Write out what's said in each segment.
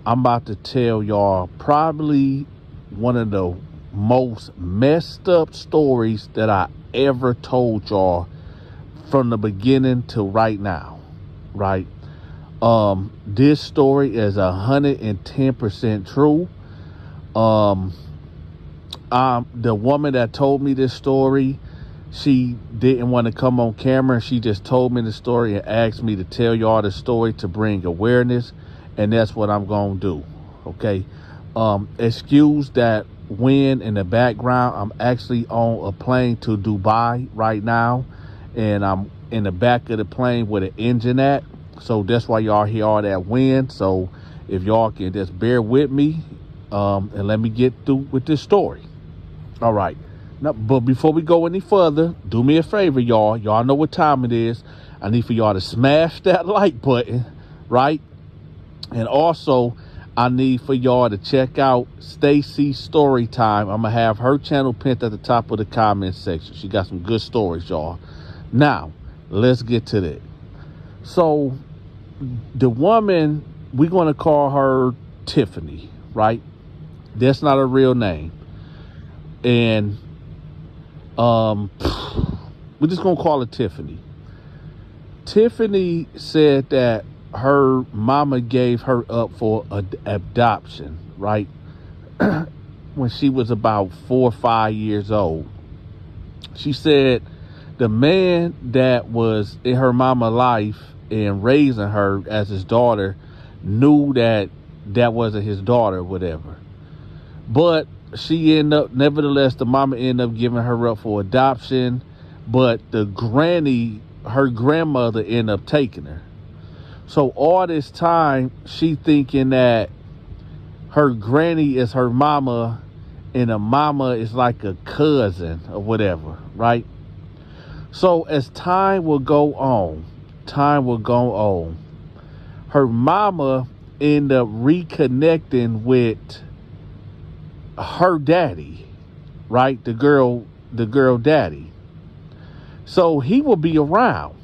I'm about to tell y'all probably one of the most messed up stories that I ever told y'all from the beginning to right now, right? This story is 110% true. The woman that told me this story, she didn't want to come on camera. She just told me the story and asked me to tell y'all the story to bring awareness. And that's what I'm going to do. Okay. Excuse that wind in the background. I'm actually on a plane to Dubai right now. And I'm in the back of the plane with an engine at. So that's why y'all hear all that wind. So if y'all can just bear with me and let me get through with this story. All right. Now, but before we go any further, do me a favor, y'all. Y'all know what time it is. I need for y'all to smash that like button, right? And also, I need for y'all to check out Stacy's story time. I'm going to have her channel pinned at the top of the comment section. She got some good stories, y'all. Now, let's get to that. So, the woman, we're going to call her Tiffany, right? That's not her real name. And we're just going to call her Tiffany. Tiffany said that her mama gave her up for adoption, right? When she was about 4 or 5 years old. She said the man that was in her mama's life and raising her as his daughter knew that that wasn't his daughter or whatever. But she ended up, nevertheless, the mama ended up giving her up for adoption. But the granny, her grandmother, ended up taking her. So all this time, she thinking that her granny is her mama and a mama is like a cousin or whatever, right? So as time will go on, her mama ended up reconnecting with her daddy, right? The girl daddy. So he will be around.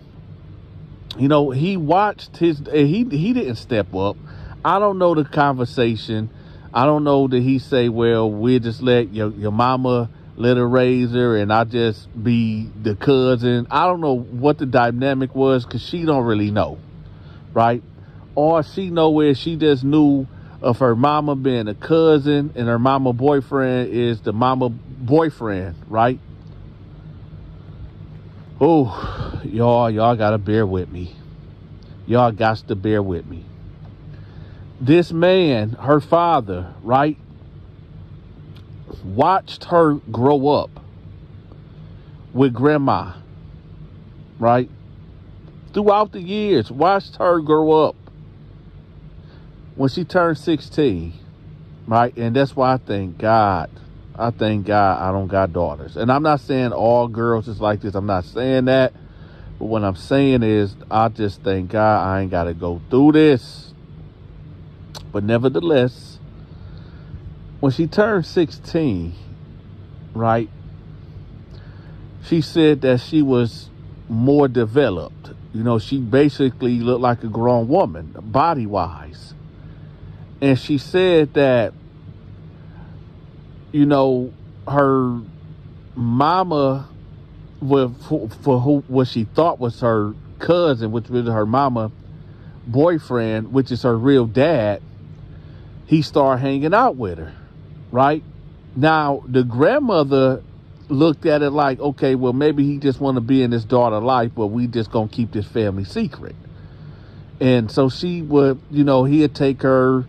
You know, he watched he didn't step up. I don't know the conversation. I don't know that he say, well, we'll just let your mama let her raise her and I just be the cousin. I don't know what the dynamic was because she don't really know, right? All she know is she just knew of her mama being a cousin and her mama boyfriend is the mama boyfriend, right? Oh, y'all gotta bear with me. Y'all got to bear with me. This man, her father, right, watched her grow up with grandma, right? Throughout the years, watched her grow up. When she turned 16, right? And that's why I thank God I don't got daughters. And I'm not saying all girls is like this. I'm not saying that. But what I'm saying is I just thank God I ain't got to go through this. But nevertheless, when she turned 16, right, she said that she was more developed. You know, she basically looked like a grown woman, body-wise. And she said that, you know, her mama, for who what she thought was her cousin, which was her mama boyfriend, which is her real dad, he started hanging out with her, right? Now, the grandmother looked at it like, okay, well, maybe he just want to be in his daughter's life, but we just going to keep this family secret. And so she would, you know, he'd take her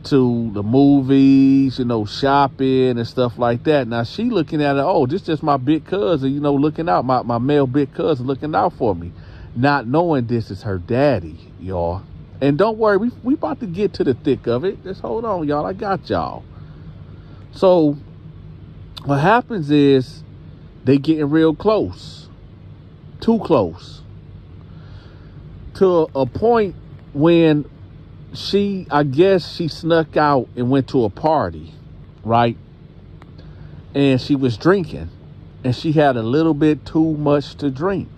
to the movies, you know, shopping and stuff like that. Now she looking at it, oh, this is just my big cousin, you know, looking out, my male big cousin looking out for me, not knowing this is her daddy, y'all. And don't worry, we about to get to the thick of it. Just hold on, y'all. I got y'all. So what happens is they getting real close, too close, to a point when I guess she snuck out and went to a party, right? And she was drinking and she had a little bit too much to drink.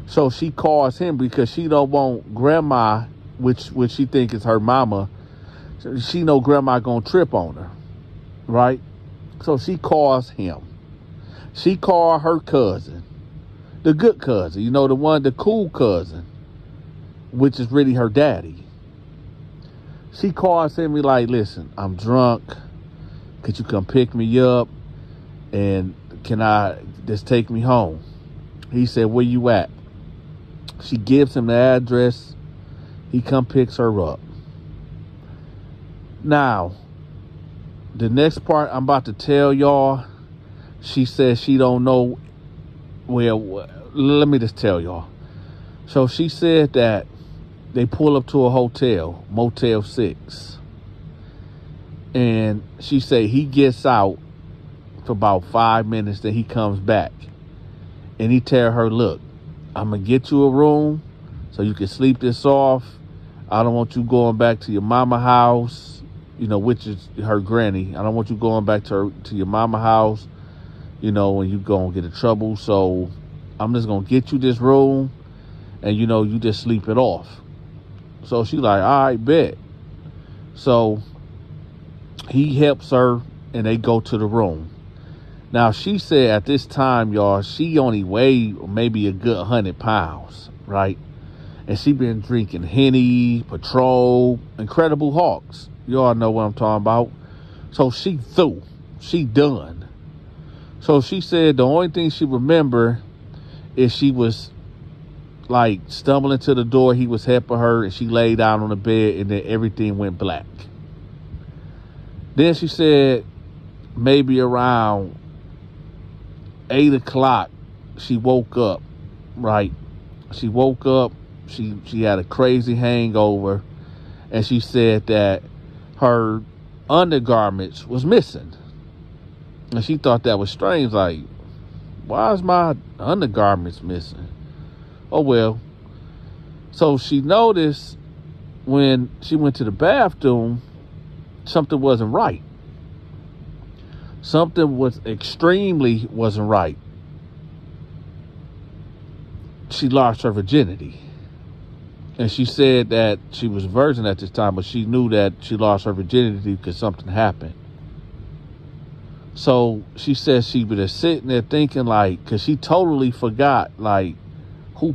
So she calls him because she don't want grandma, which she think is her mama. She know grandma gonna trip on her, right? So she calls him. She called her cousin, the good cousin, you know, the cool cousin, which is really her daddy. She calls him and be like, listen, I'm drunk. Could you come pick me up? And can I just take me home? He said, where you at? She gives him the address. He come picks her up. Now, the next part I'm about to tell y'all, she says she don't know. Well, let me just tell y'all. So she said that they pull up to a hotel, Motel 6. And she said he gets out for about 5 minutes, then he comes back. And he tell her, look, I'm going to get you a room so you can sleep this off. I don't want you going back to your mama house, you know, which is her granny. I don't want you going back to your mama house, you know, and you going to get in trouble. So I'm just going to get you this room and, you know, you just sleep it off. So she like, all right, bet. So he helps her and they go to the room. Now, she said at this time, y'all, she only weighed maybe a good 100 pounds, right? And she been drinking Henny, Patrol, Incredible Hawks. Y'all know what I'm talking about. So she through. She done. So she said the only thing she remember is she was like stumbling to the door. He was helping her and she laid down on the bed and then everything went black. Then she said maybe around 8 o'clock, she woke up, right? She woke up, she had a crazy hangover, and she said that her undergarments was missing. And she thought that was strange, like, why is my undergarments missing? Oh, well. So she noticed when she went to the bathroom, something wasn't right. Something wasn't right. She lost her virginity. And she said that she was a virgin at this time, but she knew that she lost her virginity because something happened. So she said she was just sitting there thinking, like, because she totally forgot, like, who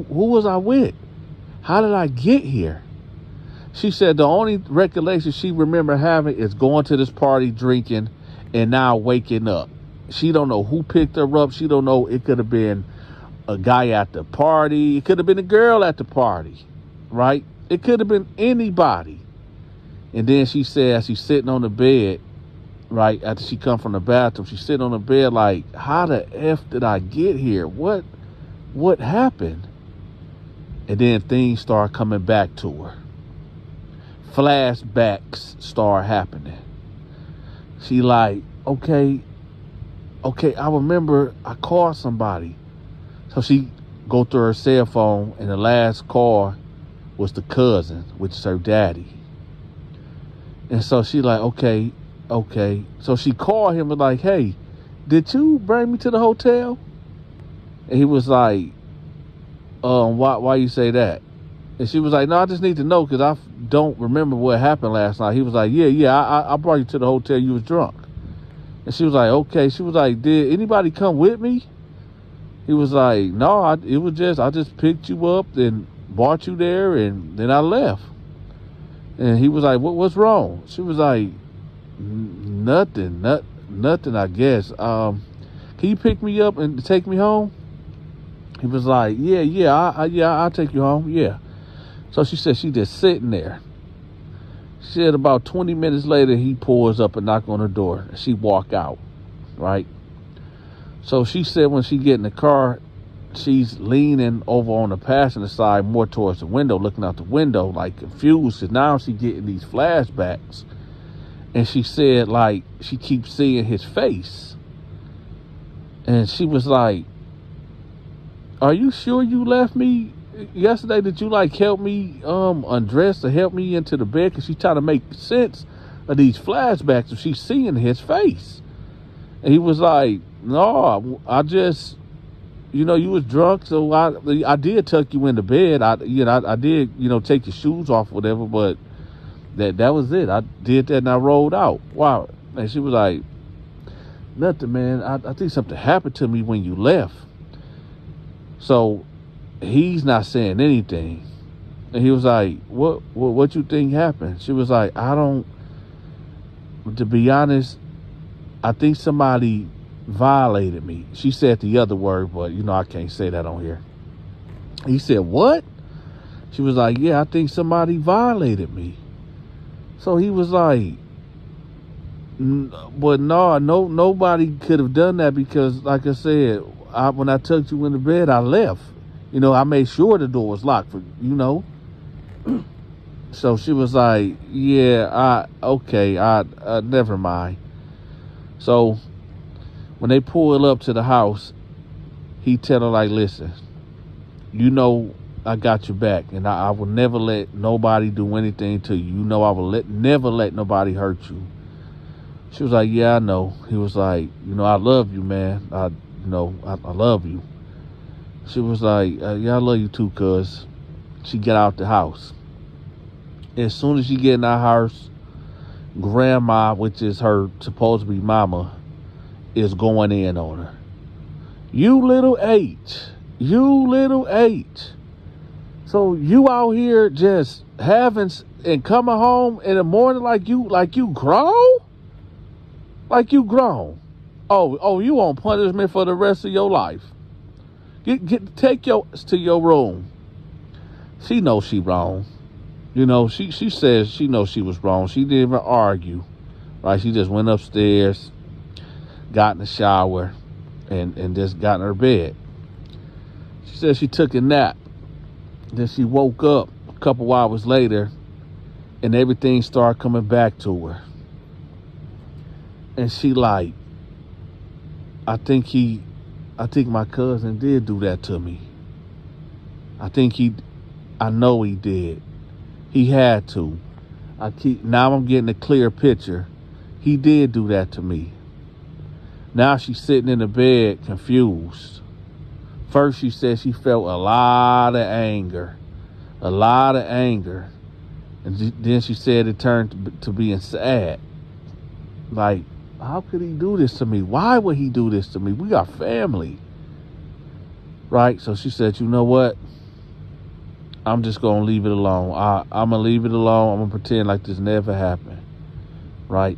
was I with? How did I get here? She said the only recollection she remember having is going to this party, drinking, and now waking up. She don't know who picked her up. She don't know. It could have been a guy at the party. It could have been a girl at the party, right? It could have been anybody. And then she said, as she's sitting on the bed, right, after she come from the bathroom, she's sitting on the bed like, how the F did I get here? What happened? And then things start coming back to her. Flashbacks start happening. She like, okay, I remember I called somebody. So she go through her cell phone, and the last call was the cousin, which is her daddy. And so she like, okay. So she called him and like, hey, did you bring me to the hotel? And he was like, why you say that? And she was like, no, I just need to know because I don't remember what happened last night. He was like, yeah, I brought you to the hotel. You was drunk. And she was like, okay. She was like, did anybody come with me? He was like, no, I just picked you up and brought you there and then I left. And he was like, what's wrong? She was like, nothing, I guess. Can you pick me up and take me home? He was like, yeah, I'll take you home, yeah. So she said she just sitting there. She said about 20 minutes later, he pulls up and knock on her door. And she walk out, right? So she said when she get in the car, she's leaning over on the passenger side more towards the window, looking out the window, like confused. Because now she getting these flashbacks. And she said, like, she keeps seeing his face. And she was like, are you sure you left me yesterday? Did you like help me undress or help me into the bed? Because she's trying to make sense of these flashbacks and she's seeing his face. And he was like, no, I just, you was drunk, so I did tuck you into bed. I did, take your shoes off, whatever, but That was it. I did that and I rolled out. Wow. And she was like, nothing, man. I think something happened to me when you left. So he's not saying anything. And he was like, what you think happened? She was like, to be honest, I think somebody violated me. She said the other word, but I can't say that on here. He said, what? She was like, yeah, I think somebody violated me. So he was like, but no, nobody could have done that because, like I said, when I tucked you into bed, I left. I made sure the door was locked for. So she was like, yeah, never mind. So when they pull up to the house, he tell her like, listen, I got your back, and I will never let nobody do anything to you. I will never let nobody hurt you. She was like, yeah, I know. He was like, I love you, man. I love you. She was like, yeah, I love you too, cuz. She get out the house. As soon as she get in that house, grandma, which is her supposed to be mama, is going in on her. You little H. So you out here just having and coming home in the morning like you grown? Like you grown. Oh, you on punishment for the rest of your life. Take yours to your room. She knows she wrong. She says she knows she was wrong. She didn't even argue. Right? She just went upstairs, got in the shower, and just got in her bed. She said she took a nap. Then she woke up a couple hours later, and everything started coming back to her. And she like, I think my cousin did do that to me. I know he did. He had to. Now I'm getting a clear picture. He did do that to me. Now she's sitting in the bed confused. First she said she felt a lot of anger. And then she said it turned to being sad. Like, how could he do this to me? Why would he do this to me? We are family. Right? So she said, you know what? I'm just going to leave it alone. I'm going to leave it alone. I'm going to pretend like this never happened. Right?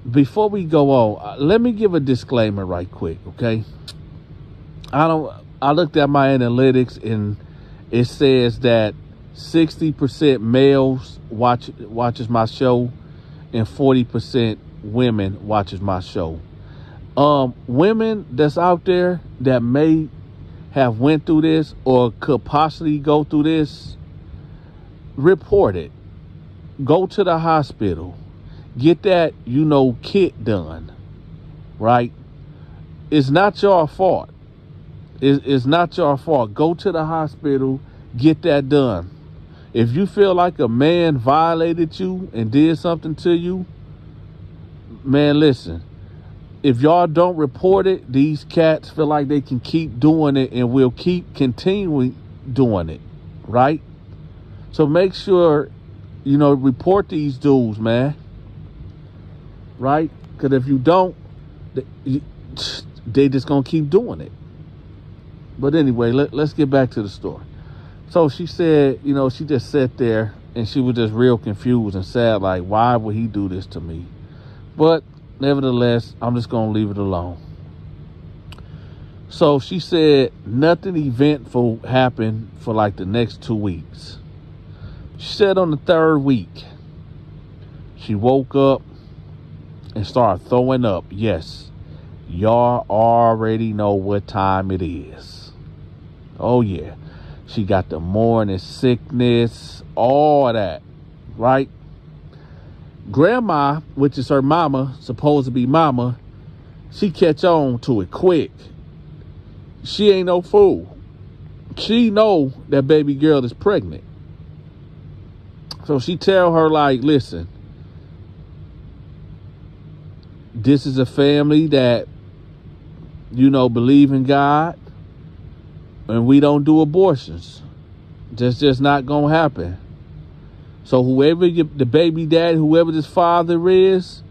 Before we go on, let me give a disclaimer right quick, okay? I looked at my analytics and it says that 60% males watches my show and 40% women watches my show. Women that's out there that may have went through this or could possibly go through this, report it. Go to the hospital. Get that, kit done. Right? It's not your fault. It's not your fault. Go to the hospital. Get that done. If you feel like a man violated you and did something to you, man, listen. If y'all don't report it, these cats feel like they can keep doing it and will keep continuing doing it, right? So make sure, report these dudes, man, right? Because if you don't, they just going to keep doing it. But anyway, let's get back to the story. So she said, she just sat there and she was just real confused and sad, like, why would he do this to me? But nevertheless, I'm just going to leave it alone. So she said nothing eventful happened for like the next 2 weeks. She said on the third week, she woke up and started throwing up. Yes, y'all already know what time it is. Oh, yeah. She got the morning sickness, all of that, right? Grandma, which is her mama, supposed to be mama, she catch on to it quick. She ain't no fool. She know that baby girl is pregnant. So she tell her, like, listen, this is a family that, believe in God, and we don't do abortions. That's just not gonna happen. So whoever the baby daddy, whoever this father is,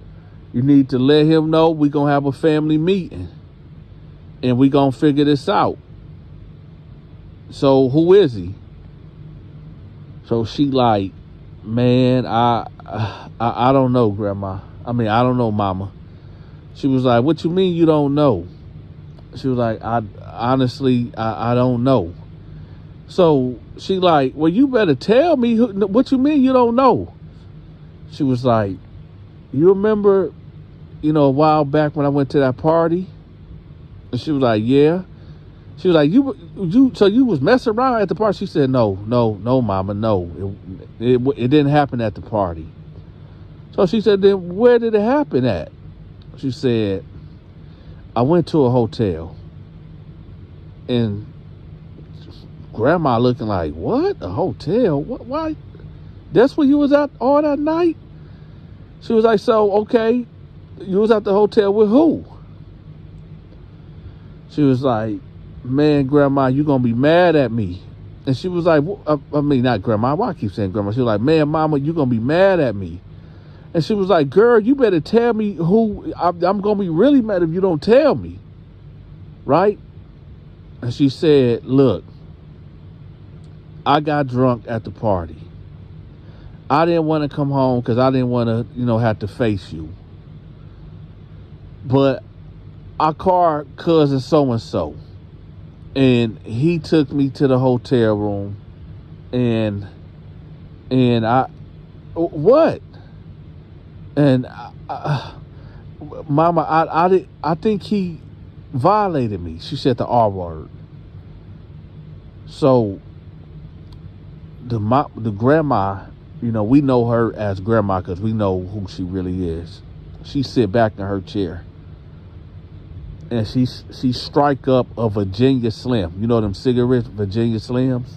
you need to let him know we're going to have a family meeting. And we're going to figure this out. So who is he? So she like, man, I don't know, Grandma. I mean, I don't know, Mama. She was like, what you mean you don't know? She was like, honestly, I don't know. So she like, well, you better tell me what you mean you don't know. She was like, you remember, a while back when I went to that party? And she was like, yeah. She was like, so you was messing around at the party? She said, no, Mama, no. It didn't happen at the party. So she said, then where did it happen at? She said, I went to a hotel. And Grandma looking like, what? A hotel? What? Why? That's where you was at all that night? She was like, so, okay, you was at the hotel with who? She was like, man, Grandma, you gonna be mad at me. And she was like, I mean, not Grandma, why I keep saying Grandma? She was like, man, Mama, you gonna be mad at me. And she was like, girl, you better tell me who. I'm gonna be really mad if you don't tell me. Right? And she said, look, I got drunk at the party. I didn't want to come home because I didn't want to, have to face you. But I called cousin so-and-so. And he took me to the hotel room. And I, what? And Mama, I think he violated me. She said the R word. So the grandma, we know her as Grandma because we know who she really is. She sit back in her chair. And she strike up a Virginia Slim. You know them cigarettes, Virginia Slims?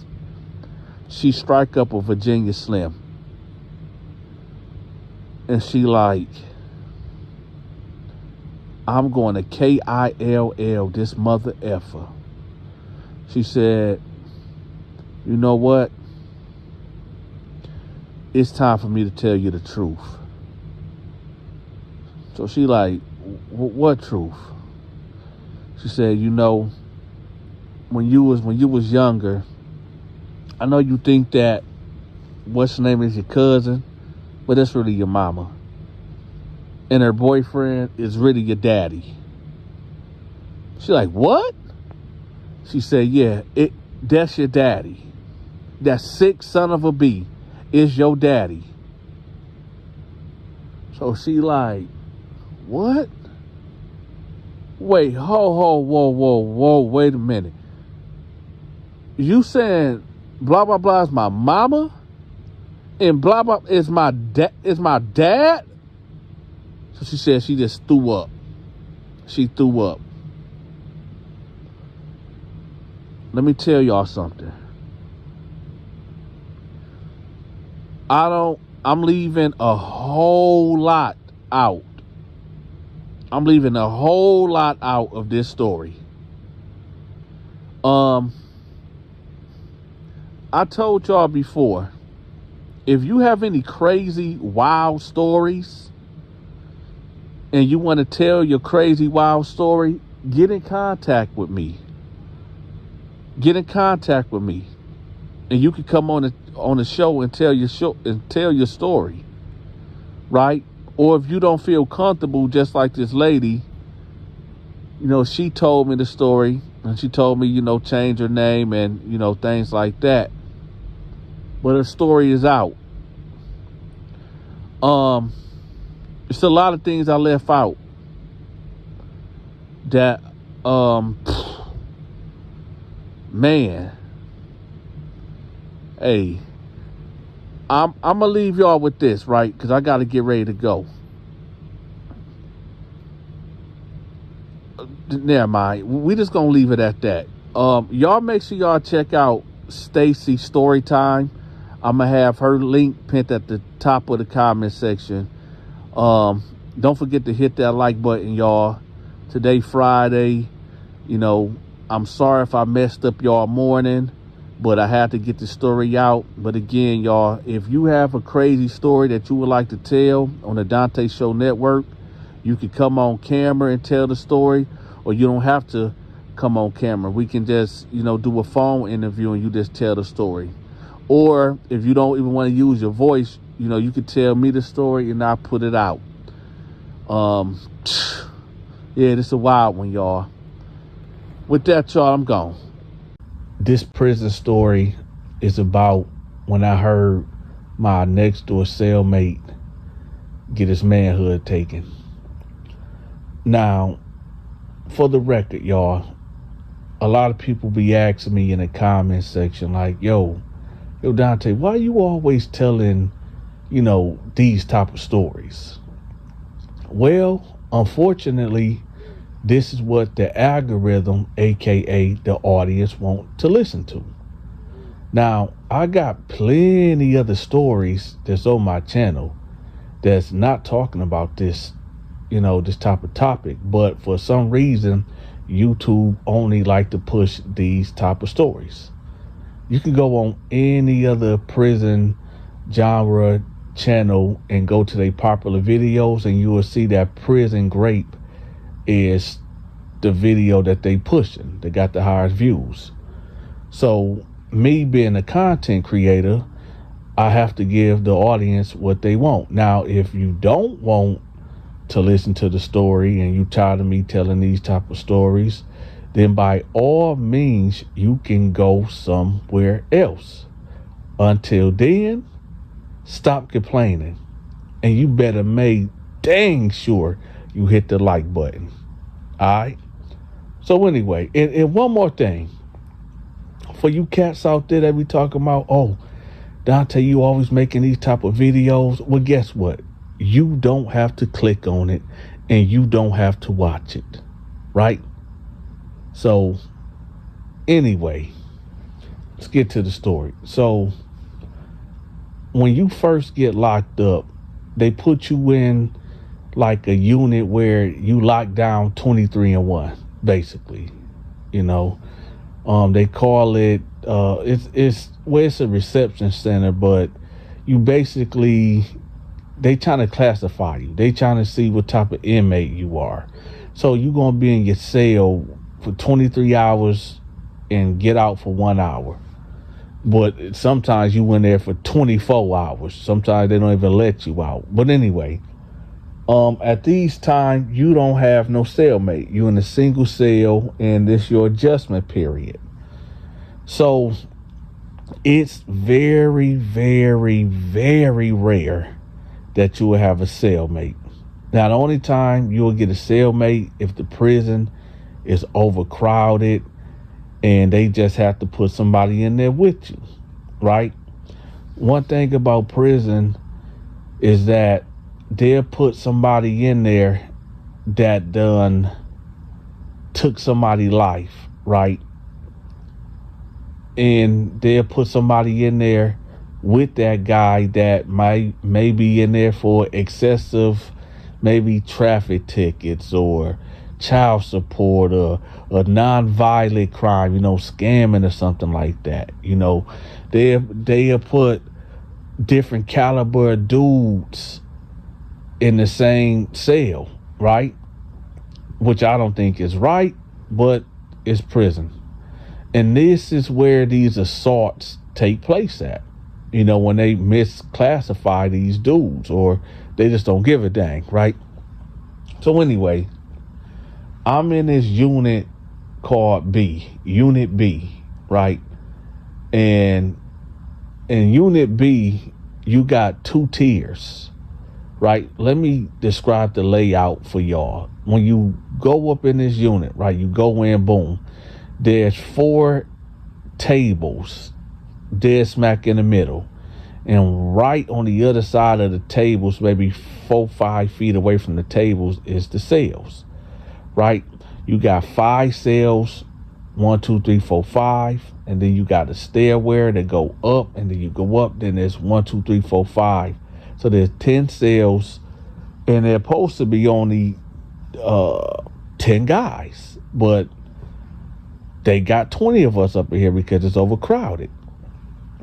She strike up a Virginia Slim. And she like, I'm going to KILL this mother effer. She said, you know what? It's time for me to tell you the truth. So she like, what truth? She said, when you was younger, I know you think that what's her name is your cousin, but that's really your mama. And her boyfriend is really your daddy. She like, what? She said, yeah, that's your daddy. That sick son of a bee is your daddy. So she like, what? Wait, whoa, wait a minute. You saying blah, blah, blah is my mama? And blah, blah is my dad? So she said she just threw up. She threw up. Let me tell y'all something. I'm leaving a whole lot out. I'm leaving a whole lot out of this story. I told y'all before, if you have any crazy, wild stories and you want to tell your crazy, wild story, get in contact with me. Get in contact with me. And you can come on the show and tell your story. Right? Or if you don't feel comfortable, just like this lady, she told me the story and she told me, change her name and, things like that. But her story is out. It's a lot of things I left out that, man, hey, I'm gonna leave y'all with this, right? Because I got to get ready to go. Never mind. We just gonna leave it at that. Y'all make sure y'all check out Stacy's story time. I'm gonna have her link pinned at the top of the comment section. Don't forget to hit that like button, y'all. Today, Friday. I'm sorry if I messed up y'all morning. but I had to get the story out. But again, y'all, if you have a crazy story that you would like to tell on the Dante Show Network, you can come on camera and tell the story, or you don't have to come on camera. We can just, do a phone interview and you just tell the story. Or if you don't even want to use your voice, you can tell me the story and I'll put it out. Yeah, this is a wild one, y'all. With that, y'all, I'm gone. This prison story is about when I heard my next door cellmate get his manhood taken. Now, for the record, y'all, a lot of people be asking me in the comment section like, yo, Dante, why you always telling, these type of stories? Well, unfortunately, this is what the algorithm, aka the audience, want to listen to. Now, I got plenty other stories that's on my channel that's not talking about this, this type of topic, but for some reason, YouTube only like to push these type of stories. You can go on any other prison genre channel and go to their popular videos, and you will see that Prison Grape is the video that they pushing. They got the highest views. So me being a content creator, I have to give the audience what they want. Now, if you don't want to listen to the story and you tired of me telling these type of stories, then by all means, you can go somewhere else. Until then, stop complaining. And you better make dang sure you hit the like button. All right? So anyway, and one more thing. For you cats out there that be talking about, oh, Dante, you always making these type of videos. Well, guess what? You don't have to click on it and you don't have to watch it. Right? So anyway, let's get to the story. So when you first get locked up, they put you in like a unit where you lock down 23-1, basically. They call it it's a reception center, but you basically, they trying to classify you. They trying to see what type of inmate you are. So you're gonna be in your cell for 23 hours and get out for 1 hour. But sometimes you in there for 24 hours. Sometimes they don't even let you out. But anyway, at these times, you don't have no cellmate. You in a single cell, and this your adjustment period. So it's very, very, very rare that you will have a cellmate. Now, the only time you will get a cellmate if the prison is overcrowded and they just have to put somebody in there with you, right? One thing about prison is that they'll put somebody in there that done took somebody's life, right? And they'll put somebody in there with that guy that may be in there for excessive, maybe traffic tickets or child support or a non-violent crime, scamming or something like that. They'll put different caliber dudes in the same cell, right? Which I don't think is right, but it's prison. And this is where these assaults take place at. When they misclassify these dudes or they just don't give a dang, right? So anyway, I'm in this unit called Unit B, right? And in Unit B, you got 2 tiers, right? Let me describe the layout for y'all. When you go up in this unit, right, you go in, boom, there's 4 tables dead smack in the middle. And right on the other side of the tables, maybe 4-5 feet away from the tables, is the cells, right? You got 5 cells, 1, 2, 3, 4, 5, and then you got a stairway that go up, and then you go up, then there's 1, 2, 3, 4, 5. So there's 10 cells, and they're supposed to be only 10 guys, but they got 20 of us up in here because it's overcrowded.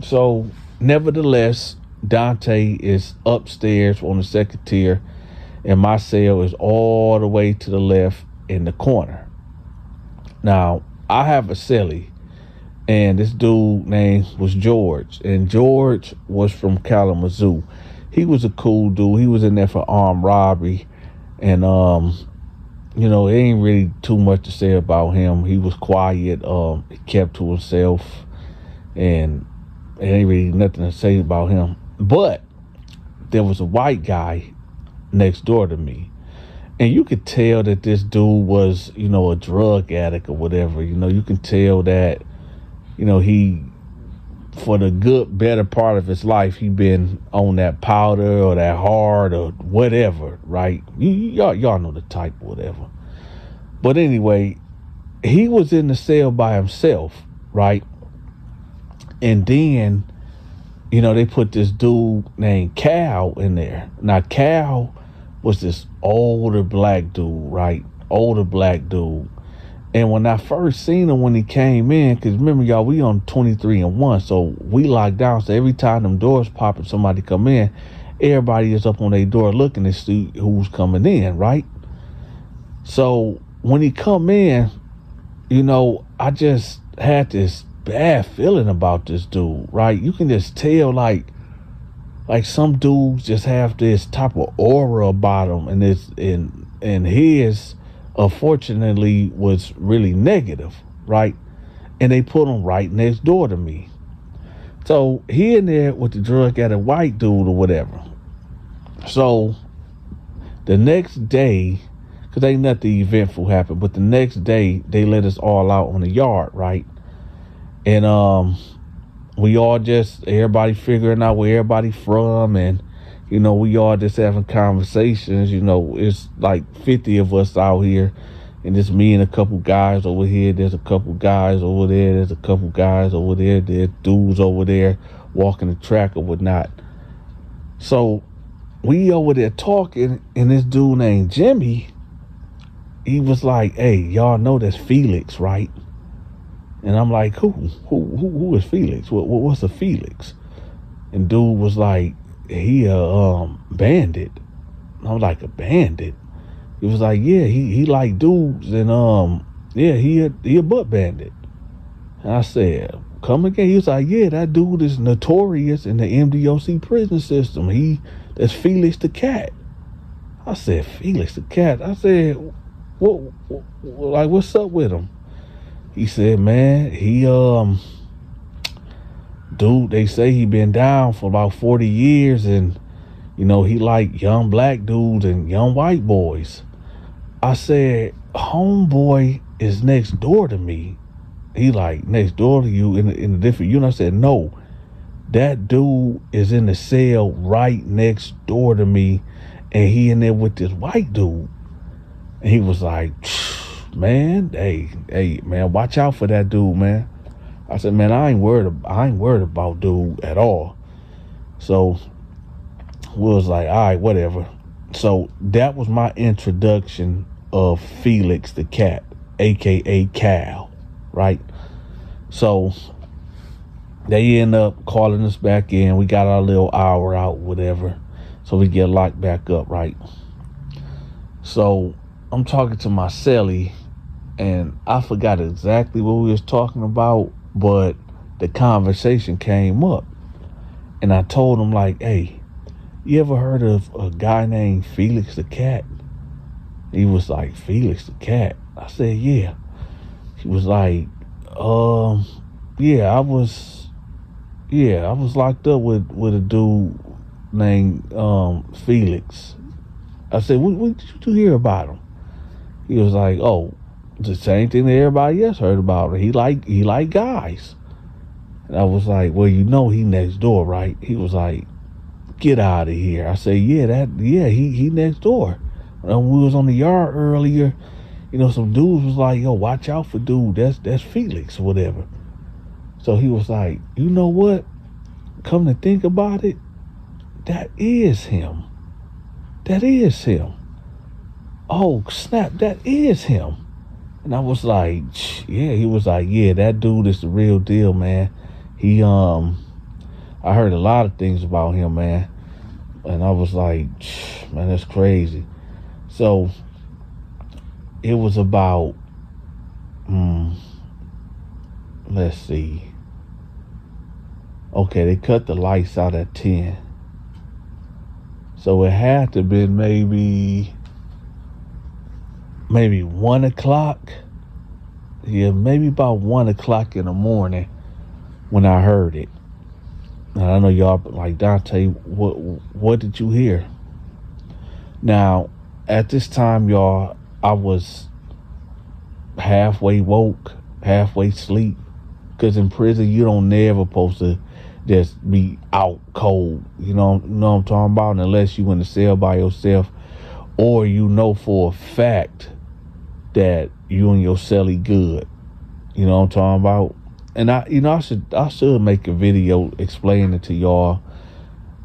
So, nevertheless, Dante is upstairs on the second tier, and my cell is all the way to the left in the corner. Now, I have a cellie, and this dude name was George, and George was from Kalamazoo. He was a cool dude. He was in there for armed robbery, and you know, it ain't really too much to say about him. He was quiet. He kept to himself, and it ain't really nothing to say about him. But there was a white guy next door to me, and you could tell that this dude was, you know, a drug addict or whatever. You know, you can tell that, you know, he, for the good, better part of his life, he been on that powder or that hard or whatever, right? Y'all know the type or whatever. But anyway, he was in the cell by himself, right? And then, you know, they put this dude named Cal in there. Now, Cal was this older black dude, right? Older black dude. And when I first seen him when he came in, because remember, y'all, we on 23-1, so we locked down. So every time them doors pop and somebody come in, everybody is up on their door looking to see who's coming in, right? So when he come in, you know, I just had this bad feeling about this dude, right? You can just tell, like some dudes just have this type of aura about them, and it's and his, unfortunately, was really negative, right? And they put him right next door to me. So he in there with the drug addict white dude or whatever. So the next day, because ain't nothing eventful happened, but the next day they let us all out on the yard, right? And we all just, everybody figuring out where everybody from, and you know, we all just having conversations. You know, it's like 50 of us out here, and it's me and a couple guys over here. There's a couple guys over there. There's a couple guys over there. There's dudes over there walking the track or whatnot. So we over there talking, and this dude named Jimmy, he was like, "Hey, y'all know that's Felix, right?" And I'm like, who is Felix? What's a Felix? And dude was like, he a bandit. I was like, a bandit? He was like, yeah, he like dudes, and yeah, he a butt bandit. And I said, come again? He was like, yeah, that dude is notorious in the MDOC prison system. That's Felix the Cat. I said, Felix the Cat? I said, what's up with him? He said, man, dude, they say he been down for about 40 years, and, you know, he like young black dudes and young white boys. I said, homeboy is next door to me. He like, next door to you in a different unit? I said, no, that dude is in the cell right next door to me, and he in there with this white dude. And he was like, man, hey, man, watch out for that dude, man. I said, man, I ain't worried about dude at all. So we was like, all right, whatever. So that was my introduction of Felix the Cat, aka Cal, right? So they end up calling us back in. We got our little hour out, whatever. So we get locked back up, right? So I'm talking to my cellie, and I forgot exactly what we was talking about, but the conversation came up, and I told him, like, hey, you ever heard of a guy named Felix the Cat? He was like, Felix the Cat? I said, yeah. He was like, yeah, I was locked up with a dude named Felix. I said, what did you hear about him? He was like, oh, the same thing that everybody else heard about him. He like guys. And I was like, well, you know he next door, right? He was like, get out of here. I said, he next door. When we was on the yard earlier, you know, some dudes was like, yo, watch out for dude. That's Felix or whatever. So he was like, you know what? Come to think about it, that is him. That is him. Oh, snap, that is him. And I was like, yeah, he was like, yeah, that dude is the real deal, man. I heard a lot of things about him, man. And I was like, man, that's crazy. So it was about, let's see. Okay, they cut the lights out at 10. So it had to have been maybe 1 o'clock. Yeah, maybe about 1 o'clock in the morning when I heard it. And I know y'all like, Dante, what did you hear? Now, at this time, y'all, I was halfway woke, halfway asleep. Because in prison, you don't never supposed to just be out cold. You know what I'm talking about? Unless you in the cell by yourself, or you know for a fact that you and your cellie good. You know what I'm talking about? And I should make a video explaining to y'all,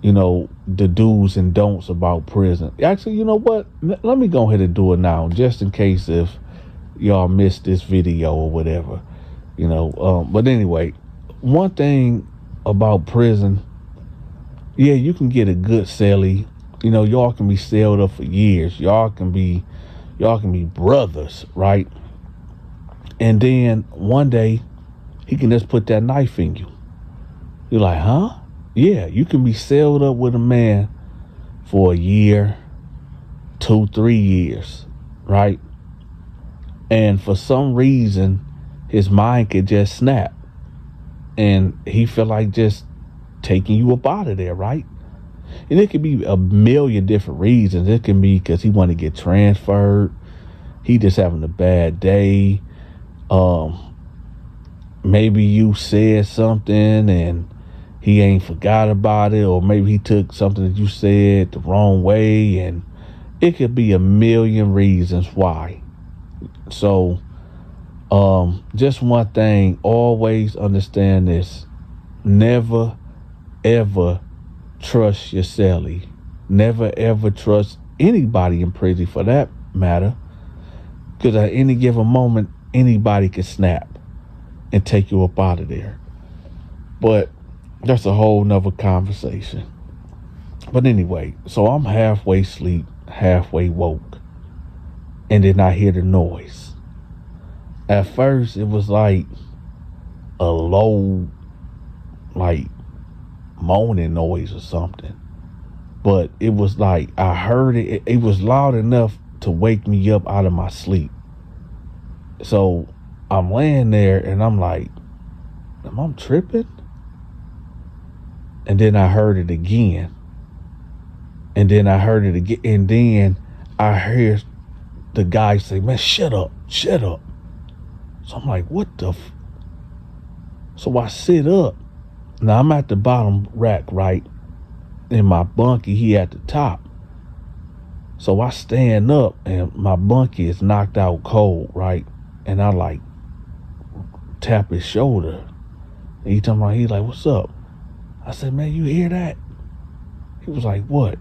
the do's and don'ts about prison. Actually, you know what? Let me go ahead and do it now, just in case if y'all missed this video or whatever. But anyway, one thing about prison, yeah, you can get a good cellie. Y'all can be celled up for years. Y'all can be brothers, right? And then one day he can just put that knife in you. You're like, huh? Yeah, you can be celled up with a man for a year, 2, 3 years, right? And for some reason, his mind could just snap. And he feel like just taking you up out of there, right? And it could be a million different reasons. It can be because he want to get transferred. He just having a bad day. Maybe you said something and he ain't forgot about it, or maybe he took something that you said the wrong way, and it could be a million reasons why. So, just one thing, always understand this. Never, ever trust your cellie. Never, ever trust anybody in prison for that matter. Because at any given moment, anybody can snap and take you up out of there. But that's a whole nother conversation. But anyway, so I'm halfway asleep, halfway woke. And then I hear the noise. At first, it was like a low, like moaning noise or something. But it was like, I heard it. It was loud enough to wake me up out of my sleep. So I'm laying there and I'm like, am I tripping? And then I heard it again. And then I heard it again. And then I hear the guy say, man, shut up. So I'm like, what the So I sit up. Now I'm at the bottom rack, right? And my bunkie, he at the top. So I stand up and my bunkie is knocked out cold, right? And I like tap his shoulder. And he like, what's up? I said, man, you hear that? He was like, what?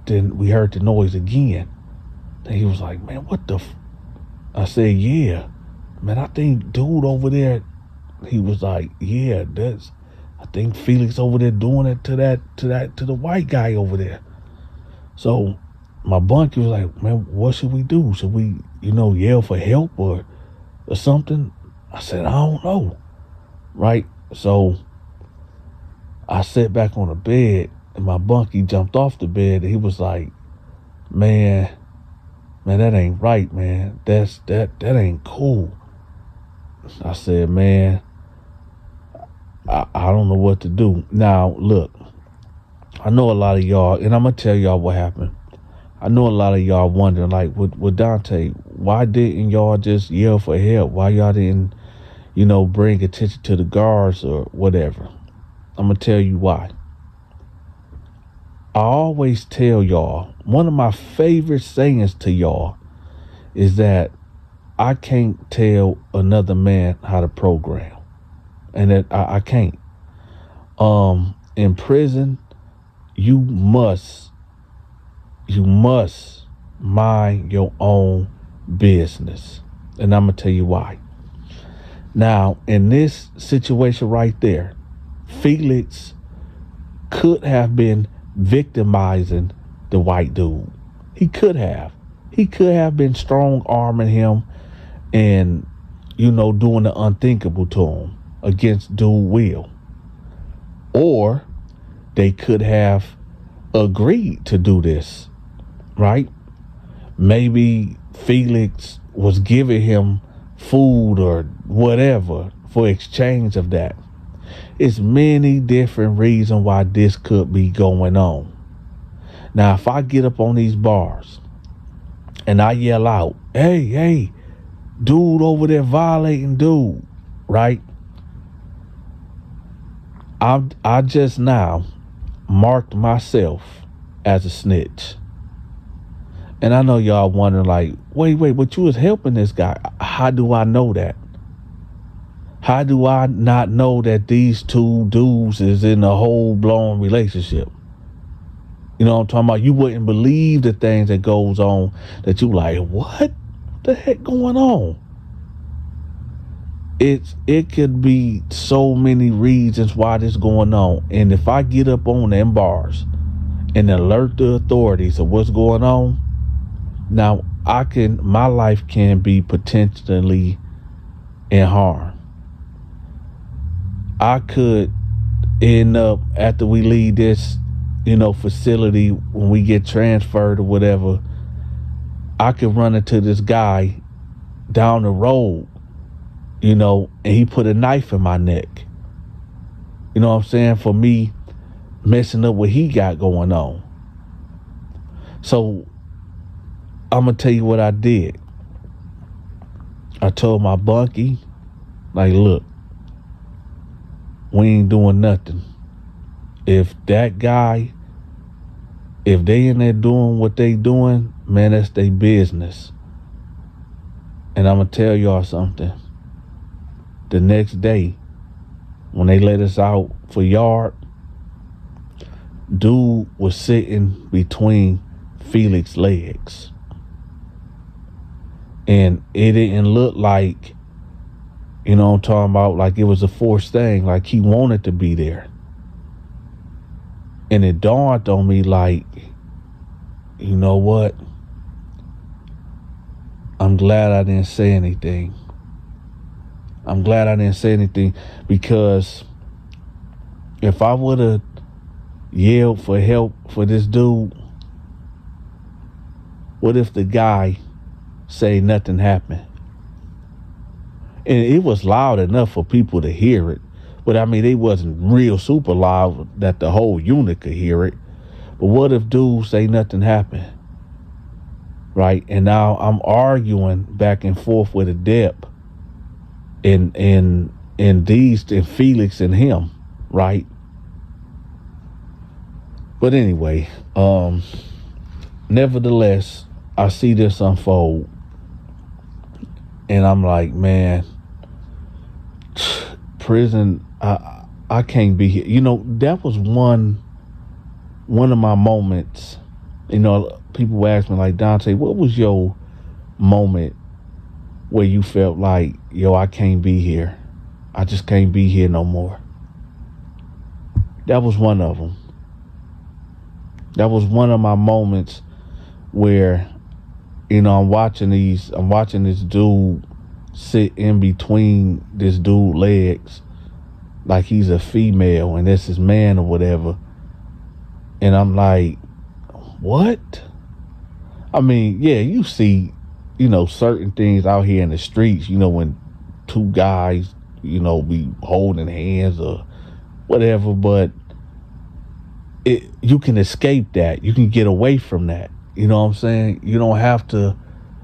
Then we heard the noise again. Then he was like, man, what the I said, yeah. Man, I think dude over there, he was like, yeah, I think Felix over there doing it to the white guy over there. So my bunkie was like, man, what should we do? Should we, yell for help or something? I said, I don't know. Right? So I sat back on the bed and my bunkie jumped off the bed and he was like, man, that ain't right, man. That ain't cool. I said, man, I don't know what to do. Now, look, I know a lot of y'all, and I'm going to tell y'all what happened. I know a lot of y'all wondering, like, with Dante, why didn't y'all just yell for help? Why y'all didn't, bring attention to the guards or whatever? I'm going to tell you why. I always tell y'all, one of my favorite sayings to y'all is that I can't tell another man how to program. And that I can't. In prison, you must mind your own business. And I'm going to tell you why. Now, in this situation right there, Felix could have been victimizing the white dude. He could have. He could have been strong arming him and, doing the unthinkable to him against dude will. Or they could have agreed to do this, right? Maybe Felix was giving him food or whatever for exchange of that. It's many different reasons why this could be going on. Now, if I get up on these bars and I yell out, hey, dude over there violating dude, right? I just now marked myself as a snitch. And I know y'all wondering like, wait, but you was helping this guy. How do I know that? How do I not know that these two dudes is in a whole blown relationship? You know what I'm talking about? You wouldn't believe the things that goes on that you like, what the heck going on? It could be so many reasons why this going on. And if I get up on them bars and alert the authorities of what's going on, now my life can be potentially in harm. I could end up, after we leave this, facility, when we get transferred or whatever, I could run into this guy down the road, and he put a knife in my neck. You know what I'm saying? For me messing up what he got going on. So I'm going to tell you what I did. I told my bunkie, like, look, we ain't doing nothing. If that guy, if they in there doing what they doing, man, that's their business. And I'm going to tell y'all something. The next day, when they let us out for yard, dude was sitting between Felix's legs. And it didn't look like, I'm talking about, like it was a forced thing, like he wanted to be there. And it dawned on me like, you know what? I'm glad I didn't say anything. I'm glad I didn't say anything, because if I would have yelled for help for this dude, what if the guy say nothing happened? And it was loud enough for people to hear it. But I mean, it wasn't real super loud that the whole unit could hear it. But what if dude say nothing happened? Right? And now I'm arguing back and forth with a dep in Felix and him, right? But anyway, nevertheless, I see this unfold, and I'm like, man, prison, I can't be here. That was one of my moments. People ask me like, Donta, what was your moment where you felt like, I can't be here. I just can't be here no more? That was one of them. That was one of my moments where, I'm watching this dude sit in between this dude's legs like he's a female and that's his man or whatever. And I'm like, what? I mean, yeah, you see, certain things out here in the streets, when two guys, be holding hands or whatever, but you can escape that. You can get away from that. You know what I'm saying? You don't have to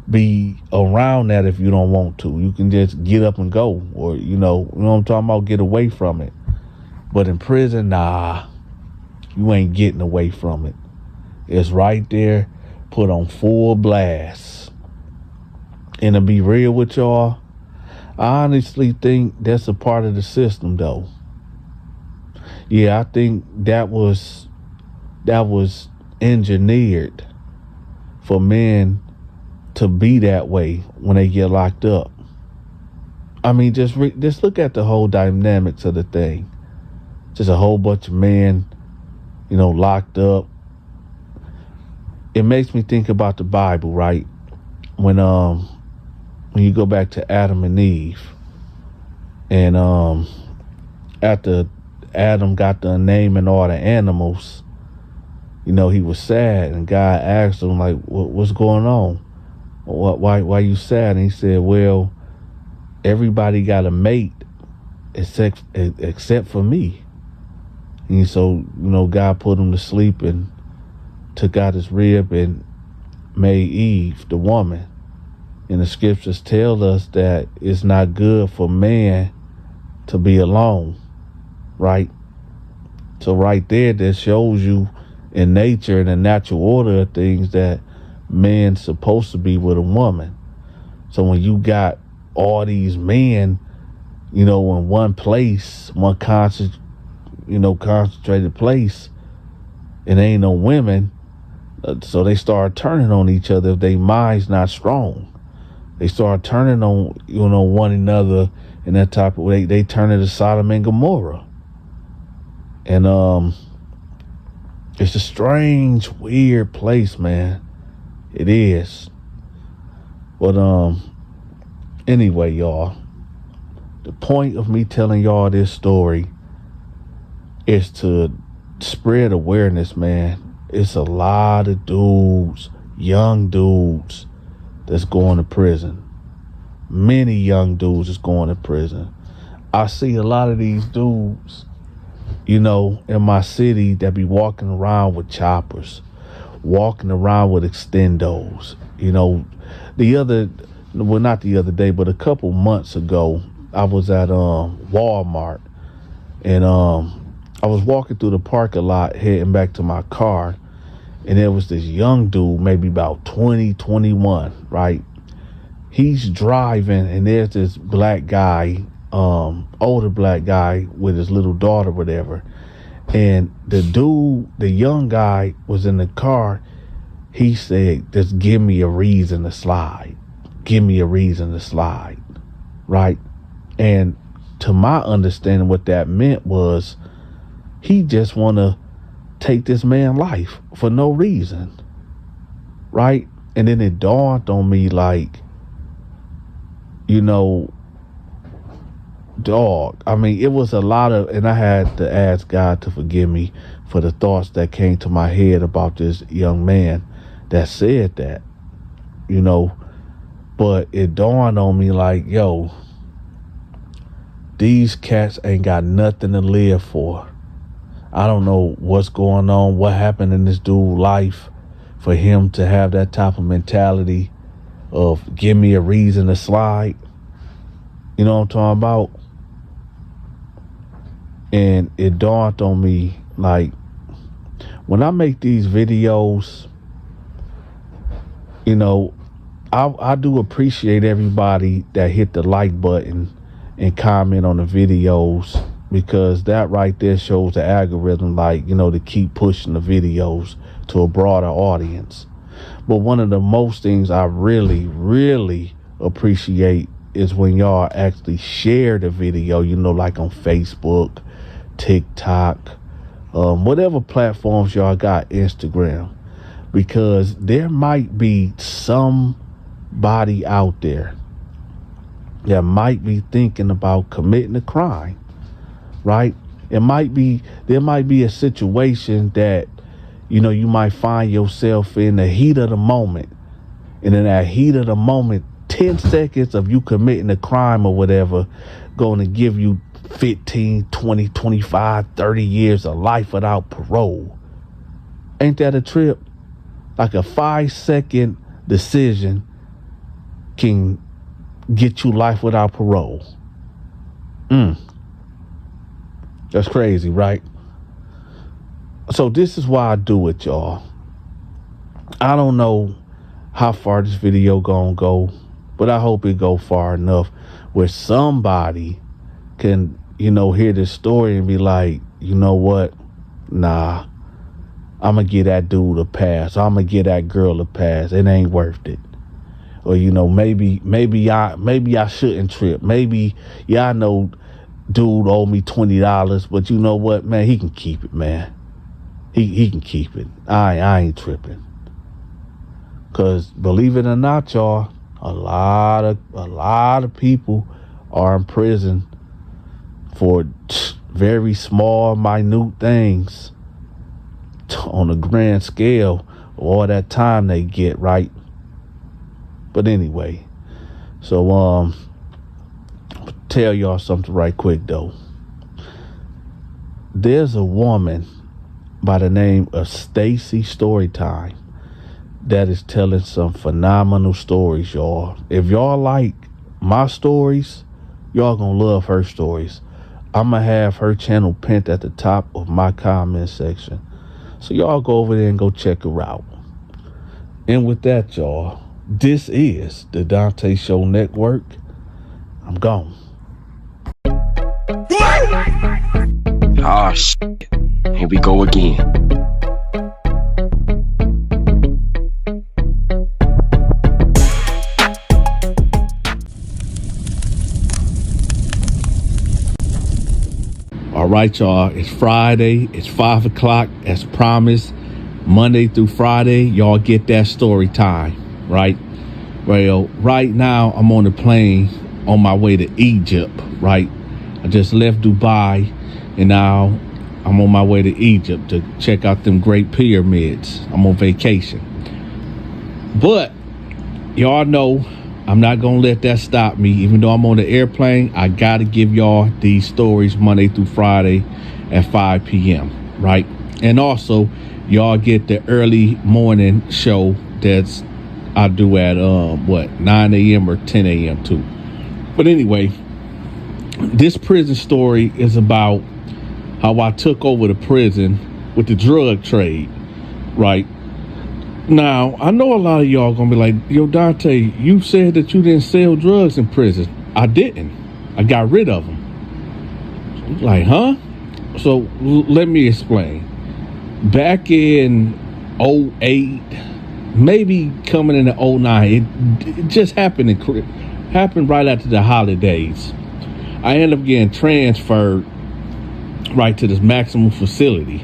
be around that if you don't want to. You can just get up and go, or, you know what I'm talking about? Get away from it. But in prison, nah, you ain't getting away from it. It's right there, put on full blast. And to be real with y'all, I honestly think that's a part of the system, though. Yeah, I think that was engineered for men to be that way when they get locked up. I mean, just look at the whole dynamics of the thing. Just a whole bunch of men, locked up. It makes me think about the Bible, right? When you go back to Adam and Eve, and after Adam got done naming all the animals, he was sad, and God asked him, like, what's going on? Why you sad? And he said, well, everybody got a mate except for me. And so, God put him to sleep and took out his rib and made Eve, the woman. And the scriptures tell us that it's not good for man to be alone, right? So right there, that shows you in nature and the natural order of things that man's supposed to be with a woman. So when you got all these men, in one place, one concentrated place, and there ain't no women, so they start turning on each other if their mind's not strong. They start turning on, one another in that type of way. They turn into Sodom and Gomorrah. And it's a strange, weird place, man. It is. But anyway, y'all, the point of me telling y'all this story is to spread awareness, man. It's a lot of dudes, young dudes, that's going to prison. Many young dudes is going to prison. I see a lot of these dudes, in my city that be walking around with choppers, walking around with extendos. Not the other day, but a couple months ago, I was at Walmart, and I was walking through the parking lot heading back to my car, and there was this young dude, maybe about 20, 21, right? He's driving, and there's this black guy, older black guy with his little daughter, whatever. And the young guy was in the car. He said, just give me a reason to slide. Give me a reason to slide, right? And to my understanding, what that meant was he just want to take this man's life for no reason, right? And then it dawned on me, like, dog, I mean, it was a lot of, and I had to ask God to forgive me for the thoughts that came to my head about this young man that said that, but it dawned on me, like, yo, these cats ain't got nothing to live for. I don't know what's going on, what happened in this dude's life for him to have that type of mentality of give me a reason to slide. You know what I'm talking about? And it dawned on me, like, when I make these videos, I do appreciate everybody that hit the like button and comment on the videos, because that right there shows the algorithm, like, to keep pushing the videos to a broader audience. But one of the most things I really, really appreciate is when y'all actually share the video, like on Facebook, TikTok, whatever platforms y'all got, Instagram, because there might be somebody out there that might be thinking about committing a crime, right? There might be a situation that, you might find yourself in the heat of the moment. And in that heat of the moment, 10 seconds of you committing a crime or whatever, going to give you 15, 20, 25, 30 years of life without parole. Ain't that a trip? Like a 5-second decision can get you life without parole. That's crazy, right? So this is why I do it, y'all. I don't know how far this video gonna go, but I hope it go far enough where somebody can, hear this story and be like, you know what? Nah, I'm gonna give that dude a pass. I'm gonna give that girl a pass. It ain't worth it. Or, you know, maybe I shouldn't trip. Maybe, yeah, I know dude owe me $20, but you know what, man, he can keep it, man. He can keep it. I ain't tripping. Cause believe it or not, y'all, a lot of people are in prison for very small, minute things on a grand scale, all that time they get, right? But anyway, so tell y'all something right quick though. There's a woman by the name of Stacy Storytime that is telling some phenomenal stories, y'all. If y'all like my stories, y'all gonna love her stories. I'm gonna have her channel pinned at the top of my comment section, so y'all go over there and go check her out. And with that, y'all, this is the Donta Show Network. I'm gone. Oh, shit. Here we go again. All right, y'all, it's Friday. It's 5 o'clock as promised. Monday through Friday, y'all get that story time, right? Well, right now I'm on the plane on my way to Egypt, right? I just left Dubai and now I'm on my way to Egypt to check out them great pyramids. I'm on vacation. But y'all know I'm not going to let that stop me. Even though I'm on the airplane, I got to give y'all these stories Monday through Friday at 5 p.m., right? And also, y'all get the early morning show that's I do at 9 a.m. or 10 a.m. too. But anyway, this prison story is about how I took over the prison with the drug trade, right? Now, I know a lot of y'all gonna be like, yo, Donta, you said that you didn't sell drugs in prison. I didn't. I got rid of them. Like, huh? So let me explain. Back in 08, maybe coming into 09, it just happened right after the holidays. I ended up getting transferred right to this maximum facility.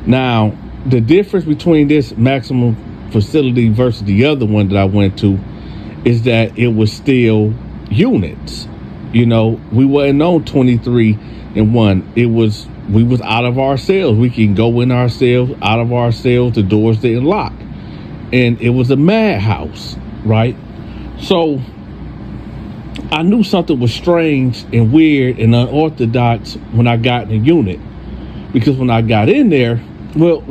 Now, the difference between this maximum facility versus the other one that I went to is that it was still units. You know, we wasn't on 23 and 1. We was out of our cells. We can go in our cells, out of our cells, the doors didn't lock. And it was a madhouse, right? So I knew something was strange and weird and unorthodox when I got in the unit. Because when I got in there, well,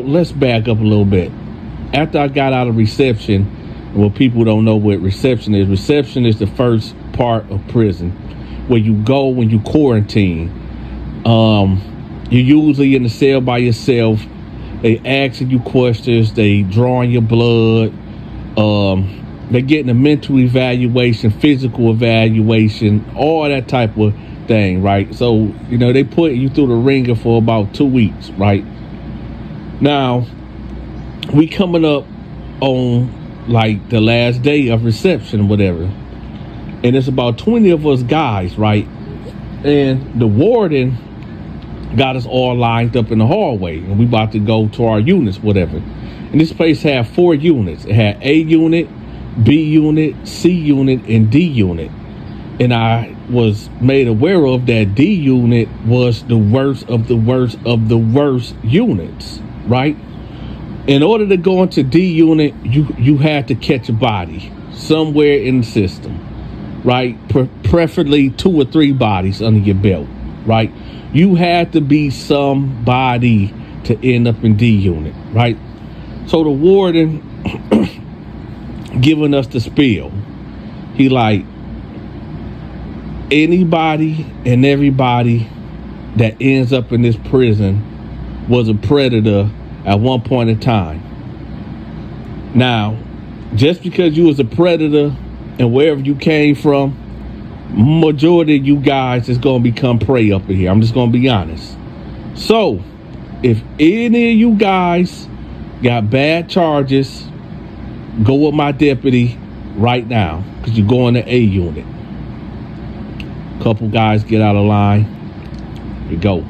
let's back up a little bit. After I got out of reception, well, people don't know what reception is. Reception is the first part of prison where you go when you quarantine. You're usually in the cell by yourself. They asking you questions. They drawing your blood. They're getting a mental evaluation, physical evaluation, all that type of thing, right? So, you know, they put you through the ringer for about 2 weeks, right? Now, we coming up on like the last day of reception or whatever. And it's about 20 of us guys, right? And the warden got us all lined up in the hallway. And we about to go to our units, whatever. And this place had 4 units. It had A unit, B unit, C unit, and D unit. And I was made aware of that D unit was the worst of the worst of the worst units, right? In order to go into D unit, you had to catch a body somewhere in the system, right? Preferably 2 or 3 bodies under your belt, right? You had to be somebody to end up in D unit, right? So the warden giving us the spiel. He like, anybody and everybody that ends up in this prison was a predator at one point in time. Now, just because you was a predator and wherever you came from, majority of you guys is going to become prey up in here. I'm just going to be honest. So, if any of you guys got bad charges, go with my deputy right now, because you go in the A unit. Couple guys get out of line. You go.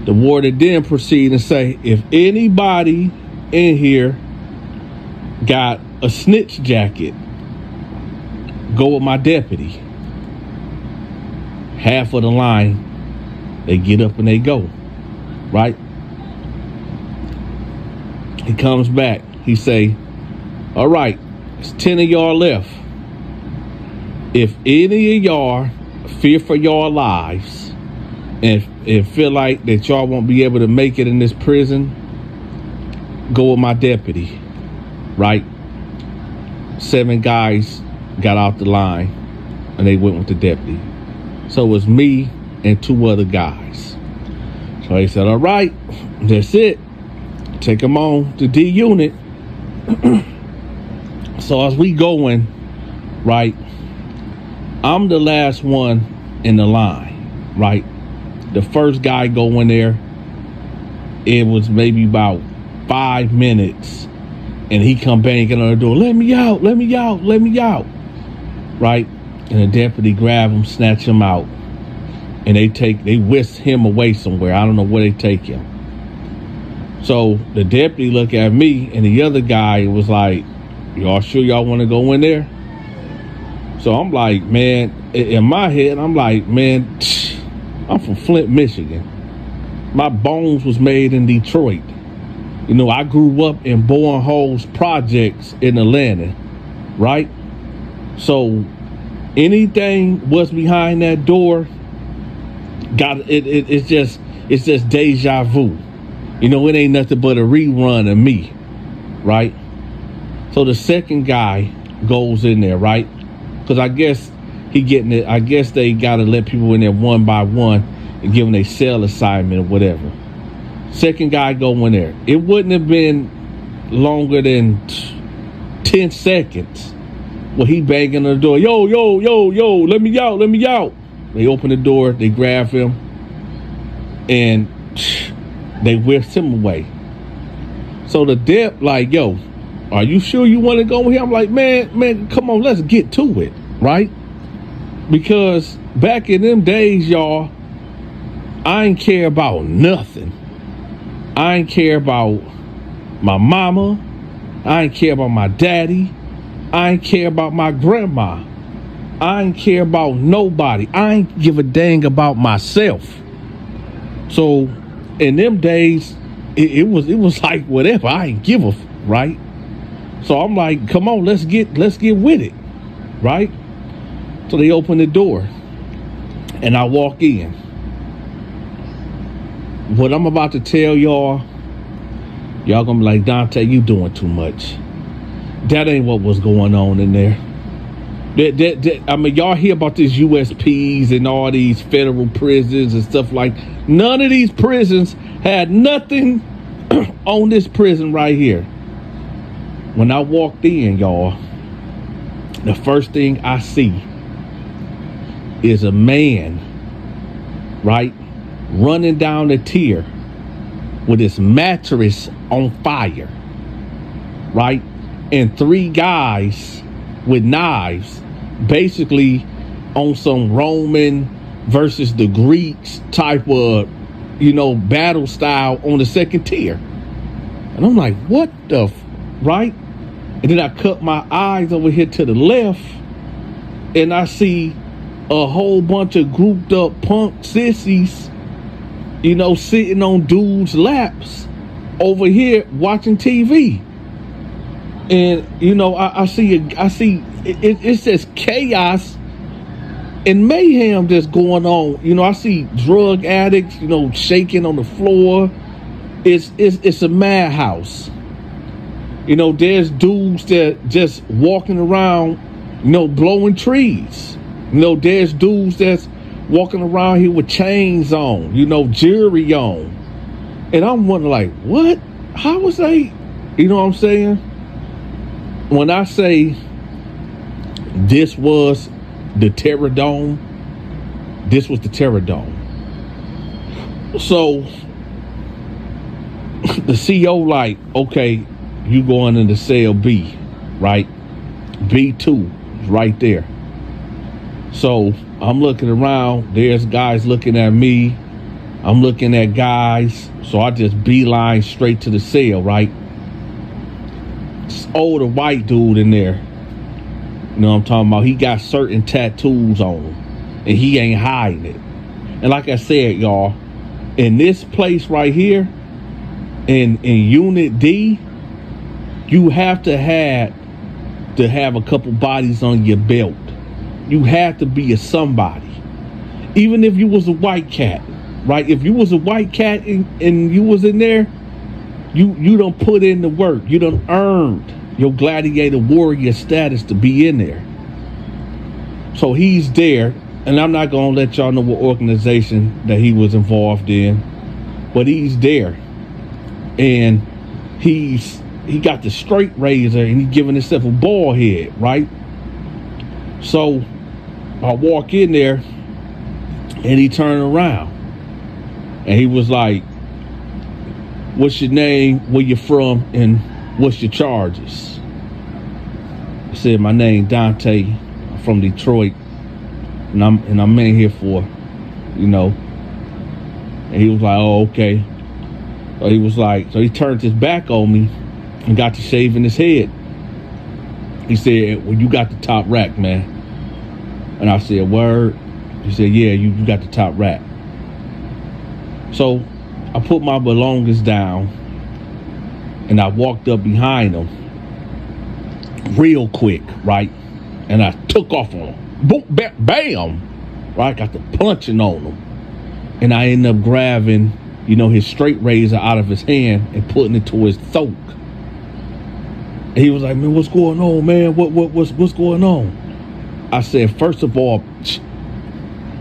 The warden then proceed and say, if anybody in here got a snitch jacket, go with my deputy. Half of the line, they get up and they go, right? He comes back. He say, all right, it's 10 of y'all left. If any of y'all fear for your lives and feel like that y'all won't be able to make it in this prison, go with my deputy, right? 7 guys got out the line and they went with the deputy. So it was me and 2 other guys. So they said, all right, that's it. Take them on to D unit. So as we going, right, I'm the last one in the line, right? The first guy going there, it was maybe about 5 minutes, and he come banging on the door, let me out, let me out, let me out, right? And the deputy grab him, snatch him out, and they whisk him away somewhere. I don't know where they take him. So the deputy look at me, and the other guy was like, y'all sure y'all want to go in there? So I'm like, man, in my head, I'm like, man, I'm from Flint, Michigan. My bones was made in Detroit. You know, I grew up in Bowen Holes projects in Atlanta, right? So anything was behind that door, it's just deja vu. You know, it ain't nothing but a rerun of me, right? So the second guy goes in there, right? Because I guess he getting it. I guess they got to let people in there one by one and give them a cell assignment or whatever. Second guy go in there. It wouldn't have been longer than 10 seconds when he banging on the door. Yo, let me out, let me out. They open the door, they grab him, and they whisked him away. So the dep like, yo, are you sure you want to go here? I'm like, man, come on, let's get to it, right? Because back in them days, y'all, I ain't care about nothing. I ain't care about my mama. I ain't care about my daddy. I ain't care about my grandma. I ain't care about nobody. I ain't give a dang about myself. So in them days, it was like whatever. I ain't give a right. So I'm like, come on, let's get with it, right? So they open the door, and I walk in. What I'm about to tell y'all gonna be like, Donta, you doing too much. That ain't what was going on in there. I mean, y'all hear about these USPs and all these federal prisons and stuff like. None of these prisons had nothing on this prison right here. When I walked in, y'all, the first thing I see is a man, right, running down the tier with his mattress on fire, right, and 3 guys with knives, basically on some Roman versus the Greeks type of, battle style on the second tier. And I'm like, what the right? And then I cut my eyes over here to the left, and I see a whole bunch of grouped up punk sissies, sitting on dudes' laps over here watching TV. And I see it's just chaos and mayhem that's going on. I see drug addicts, shaking on the floor. It's a madhouse. There's dudes that just walking around, blowing trees. There's dudes that's walking around here with chains on, jewelry on. And I'm wondering, like, what? How was they? You know what I'm saying? When I say this was the Terror Dome, this was the Terror Dome. So the CO like, okay, you going into cell B, right? B2 right there. So I'm looking around. There's guys looking at me. I'm looking at guys. So I just beeline straight to the cell, right? This older white dude in there. You know what I'm talking about? He got certain tattoos on him. And he ain't hiding it. And like I said, y'all, in this place right here, in Unit D, you have to have a couple bodies on your belt. You have to be a somebody. Even if you was a white cat, right? If you was a white cat and you was in there, you don't put in the work. You done earned your gladiator warrior status to be in there. So he's there, and I'm not gonna let y'all know what organization that he was involved in, but he's there, and he got the straight razor, and he's giving himself a ball head, right? So I walk in there, and he turned around, and he was like, "What's your name? Where you from? And what's your charges?" I said, "My name Donta. I'm from Detroit, and I'm in here for, you know." And he was like, "Oh, okay." So he was like, so he turned his back on me and got to shaving his head. He said, "Well, you got the top rack, man." And I said, "Word?" He said, "Yeah, you got the top rack." So I put my belongings down and I walked up behind him real quick, right? And I took off on him. Boom, bam, right? Got the punching on him. And I ended up grabbing, you know, his straight razor out of his hand and putting it to his throat. And he was like, "Man, what's going on, man? What's going on?" I said, "First of all,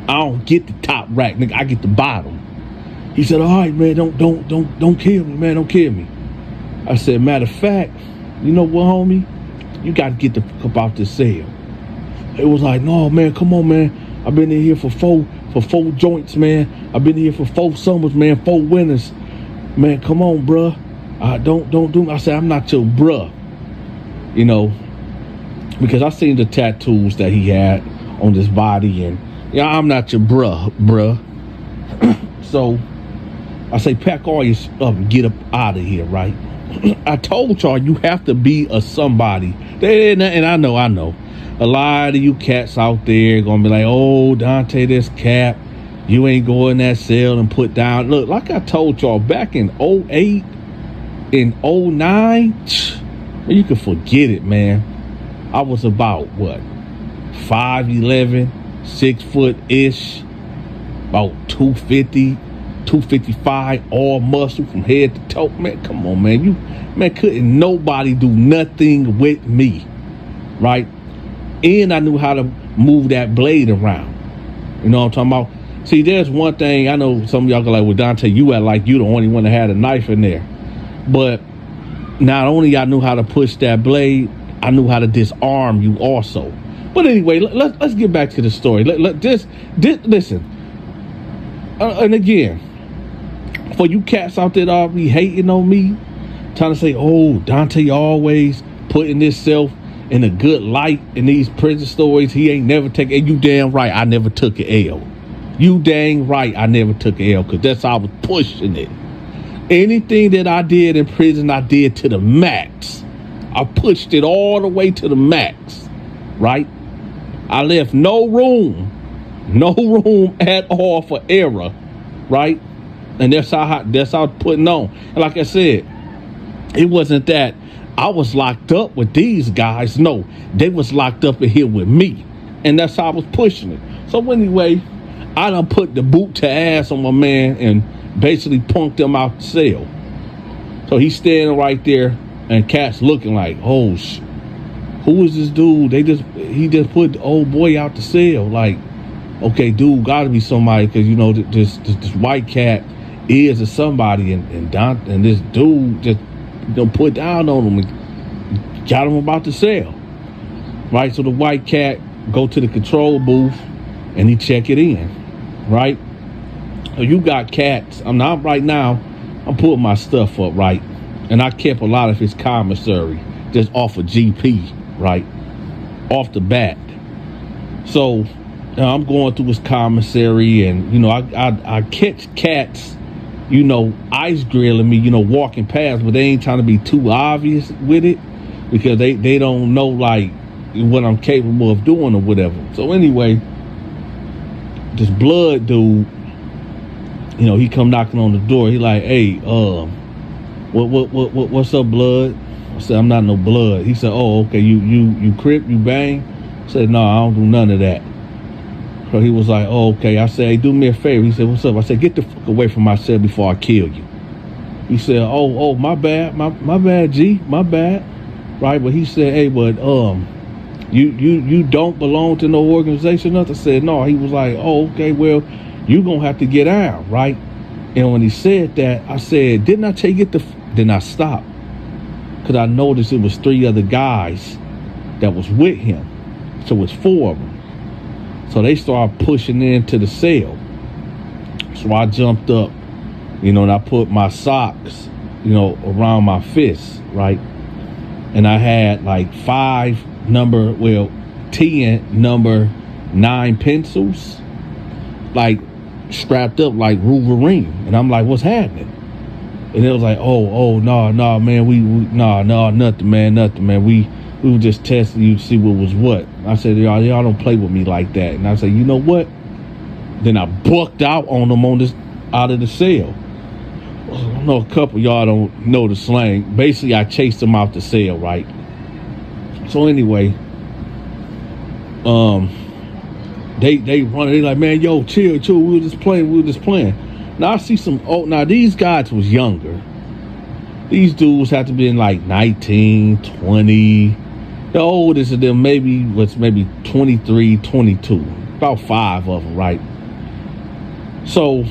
I don't get the top rack, nigga. I get the bottom." He said, "All right, man, don't kill me, man. Don't kill me." I said, "Matter of fact, you know what, homie? You got to get the fuck up out this cell." It was like, "No, man, come on, man. I've been in here for four joints, man. I've been here for 4 summers, man, 4 winters. Man, come on, bruh. Don't do." I said, "I'm not your bruh." You know, because I seen the tattoos that he had on his body, and yeah, I'm not your bruh. So I say, pack all your stuff and get up out of here, right? I told y'all you have to be a somebody. And I know. A lot of you cats out there gonna be like, "Oh, Donta, this cap. You ain't go in that cell and put down." Look, like I told y'all back in 08 and 09, you can forget it, man. I was about, what, 5'11", 6 foot-ish, about 250, 255, all muscle from head to toe. Man, come on, man. Couldn't nobody do nothing with me, right? And I knew how to move that blade around. You know what I'm talking about? See, there's one thing, I know some of y'all go like, "Well, Donta, you act like you the only one that had a knife in there." But not only I knew how to push that blade, I knew how to disarm you also. But anyway, let's get back to the story. Listen. And again, for you cats out there that all be hating on me, trying to say, "Oh, Donta always putting himself in a good light in these prison stories. He ain't never taken." And you damn right, I never took an L. You dang right, I never took an L, because that's how I was pushing it. Anything that I did in prison, I did to the max. I pushed it all the way to the max, right? I left no room at all for error, right? And that's how I was putting on. And like I said, it wasn't that I was locked up with these guys. No, they was locked up in here with me. And that's how I was pushing it. So anyway, I done put the boot to ass on my man and basically punked him out the cell. So he's standing right there, and cat's looking like, "Oh, who is this dude? He just put the old boy out the cell." Like, okay, dude, gotta be somebody, because you know this white cat is a somebody, and this dude just put down on him and got him about the cell. Right? So the white cat go to the control booth and he check it in. Right? So you got cats. I'm putting my stuff up, right? And I kept a lot of his commissary just off of GP, right? off the bat. So I'm going through his commissary, and I catch cats, ice grilling me, walking past, but they ain't trying to be too obvious with it because they don't know like what I'm capable of doing or whatever. So anyway, this blood dude, he come knocking on the door. He like, hey, what's up, blood? I said, I'm not no blood. He said, oh, okay, you crip, you bang? I said, no, I don't do none of that. So he was like, oh, okay. I said, hey, do me a favor. He said, what's up? I said, get the fuck away from my cell before I kill you. He said, oh, my bad, my bad, G, my bad. Right, but he said, hey, but you don't belong to no organization. I said, no. He was like, oh, okay, well, you gonna have to get out, right? And when he said that, I said, didn't I tell you then I stopped. Because I noticed it was 3 other guys that was with him. So it's 4 of them. So they started pushing into the cell. So I jumped up, and I put my socks, around my fists, right? And I had like 10 number 9 pencils, like strapped up like Wolverine. And I'm like, what's happening? And it was like, oh, no, man, nothing, man. We were just testing you to see what was what. I said, y'all don't play with me like that. And I said, you know what? Then I bucked out on them out of the cell. I know a couple of y'all don't know the slang. Basically, I chased them out the cell, right? So anyway, they run. They like, man, yo, chill. We were just playing. Now I see now these guys was younger. These dudes had to be in like 19, 20. The oldest of them maybe 23, 22. About 5 of them, right? So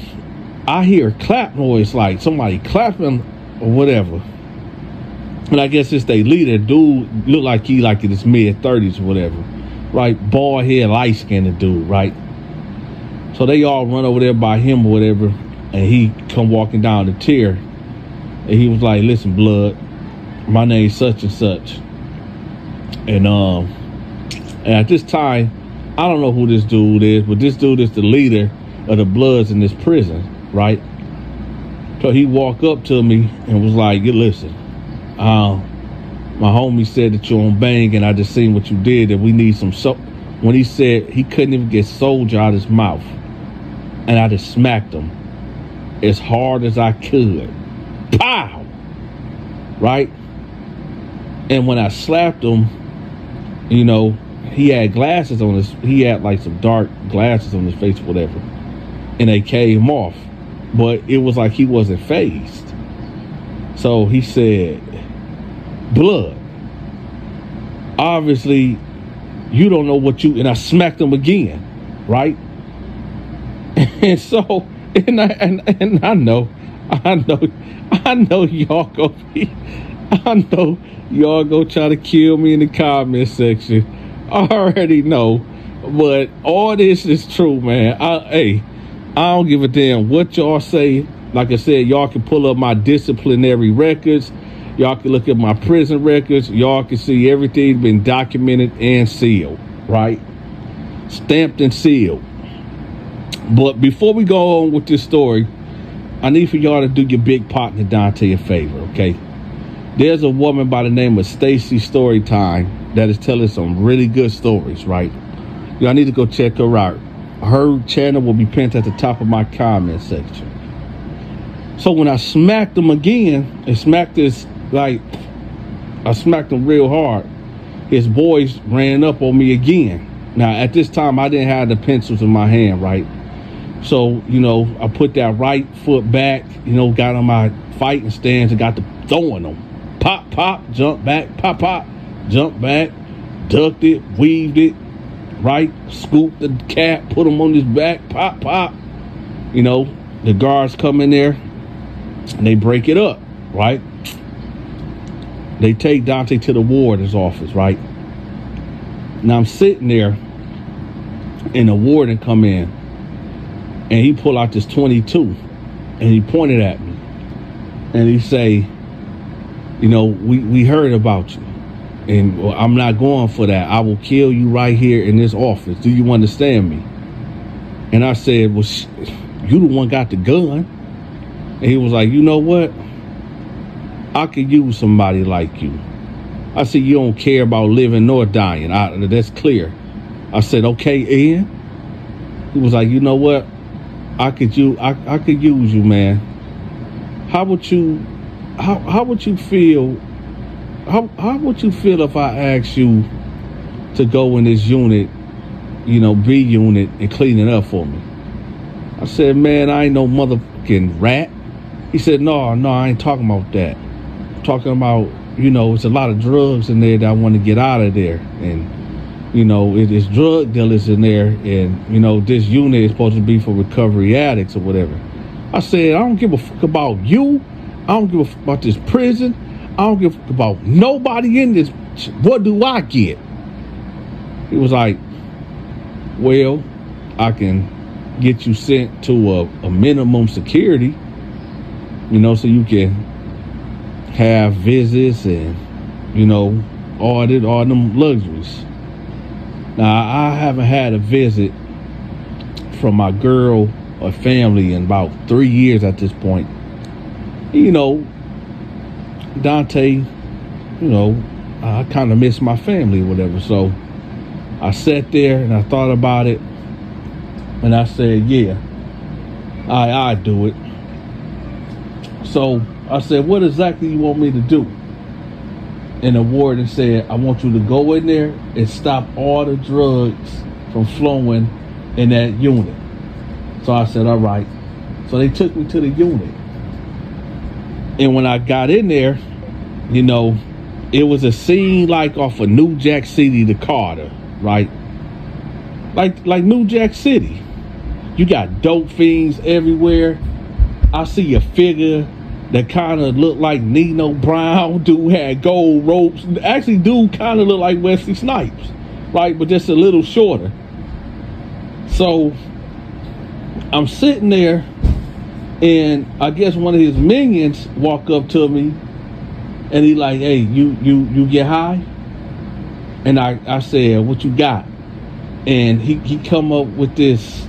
I hear a clap noise, like somebody clapping or whatever. And I guess it's their leader. Dude looked like he in his mid-30s or whatever. Right? Bald head, light-skinned dude, right? So they all run over there by him or whatever. And he come walking down the tier. And he was like, listen, blood, my name's such and such. And at this time, I don't know who this dude is, but this dude is the leader of the Bloods in this prison, right? So he walked up to me and was like, listen, my homie said that you're on bang, and I just seen what you did, and we need some when he said he couldn't even get soldier out his mouth, and I just smacked him as hard as I could. Pow! Right? And when I slapped him, he had glasses on he had like some dark glasses on his face, whatever. And they came off. But it was like he wasn't fazed. So he said, blood, obviously you don't know and I smacked him again, right? And so, and I know y'all go try to kill me in the comment section. I already know, but all this is true, man. I don't give a damn what y'all say. Like I said, y'all can pull up my disciplinary records. Y'all can look at my prison records. Y'all can see everything been documented and sealed, right? Stamped and sealed. But before we go on with this story, I need for y'all to do your big partner Donta a favor, okay? There's a woman by the name of Stacy Storytime that is telling some really good stories, right? Y'all need to go check her out. Her channel will be pinned at the top of my comment section. So when I smacked him again, I smacked him real hard, his boys ran up on me again. Now, at this time, I didn't have the pencils in my hand, right? So, I put that right foot back, got on my fighting stance and got to throwing them. Pop, pop, jump back, pop, pop, jump back, ducked it, weaved it, right? Scooped the cat, put him on his back, pop, pop. The guards come in there and they break it up, right? They take Donta to the warden's office, right? Now I'm sitting there and the warden come in and he pull out this 22 and he pointed at me and he say, we heard about you. And well, I'm not going for that. I will kill you right here in this office. Do you understand me? And I said, well, you the one got the gun. And he was like, you know what? I could use somebody like you. I said, you don't care about living nor dying. That's clear. I said, okay, Ian. He was like, you know what? I could use you, man. How would you feel? How would you feel if I asked you to go in this unit, B unit, and clean it up for me? I said, man, I ain't no motherfucking rat. He said, no, I ain't talking about that. I'm talking about, it's a lot of drugs in there that I want to get out of there. And, it's drug dealers in there. And, this unit is supposed to be for recovery addicts or whatever. I said, I don't give a fuck about you. I don't give a fuck about this prison. I don't give a fuck about nobody in this. What do I get? He was like, well, I can get you sent to a minimum security, so you can have visits and, all them luxuries. Now, I haven't had a visit from my girl or family in about 3 years at this point. Dante, I kind of miss my family or whatever. So I sat there and I thought about it. And I said, yeah, I do it. So I said, what exactly you want me to do? And the warden said, I want you to go in there and stop all the drugs from flowing in that unit. So I said, all right. So they took me to the unit. And when I got in there, it was a scene like off of New Jack City to Carter, right? Like New Jack City. You got dope fiends everywhere. I see a figure that kind of looked like Nino Brown. Dude had gold ropes. Actually, dude kind of looked like Wesley Snipes, right? But just a little shorter. So I'm sitting there, and I guess one of his minions walk up to me, and he like, hey, you get high? And I said, what you got? And he come up with this,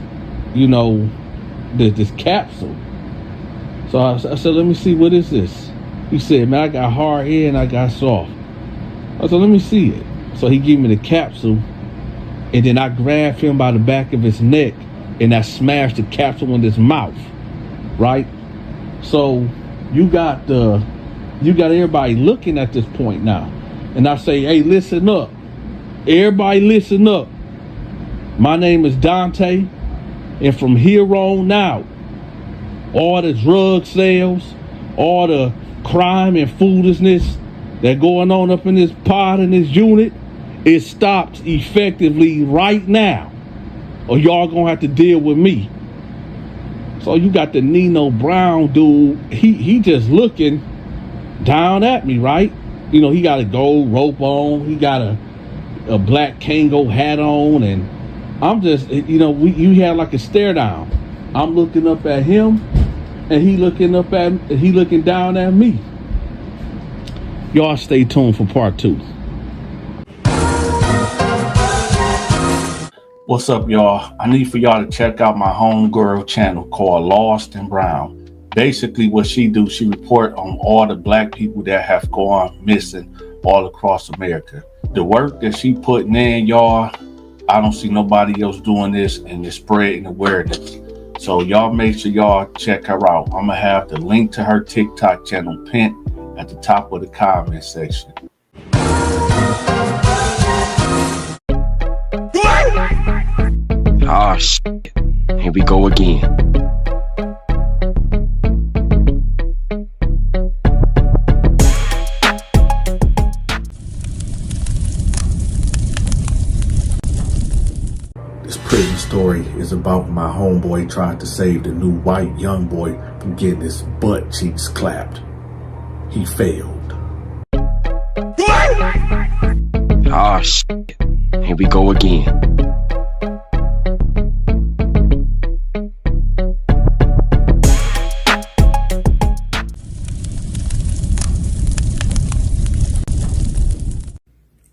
this capsule. So I said, let me see, what is this? He said, man, I got hard air and I got soft. I said, let me see it. So he gave me the capsule, and then I grabbed him by the back of his neck and I smashed the capsule in his mouth, right? So you got everybody looking at this point now. And I say, hey, listen up. Everybody listen up. My name is Dante, and from here on out, all the drug sales, all the crime and foolishness that going on up in this pod, in this unit, it stops effectively right now, or y'all gonna have to deal with me. So you got the Nino Brown dude, he just looking down at me, right? He got a gold rope on, he got a black Kango hat on, and I'm just, you had like a stare down. I'm looking up at him, and he looking down at me. Y'all stay tuned for part 2. What's up, y'all? I need for y'all to check out my homegirl channel called Lost and Brown. Basically, what she do, she report on all the black people that have gone missing all across America. The work that she putting in, y'all, I don't see nobody else doing this, and it's spreading awareness. So y'all make sure y'all check her out. I'm gonna have the link to her TikTok channel pinned at the top of the comment section. Ah, shit. Here we go again. This prison story is about my homeboy trying to save the new white young boy from getting his butt cheeks clapped. He failed. Ah, shit. Here we go again.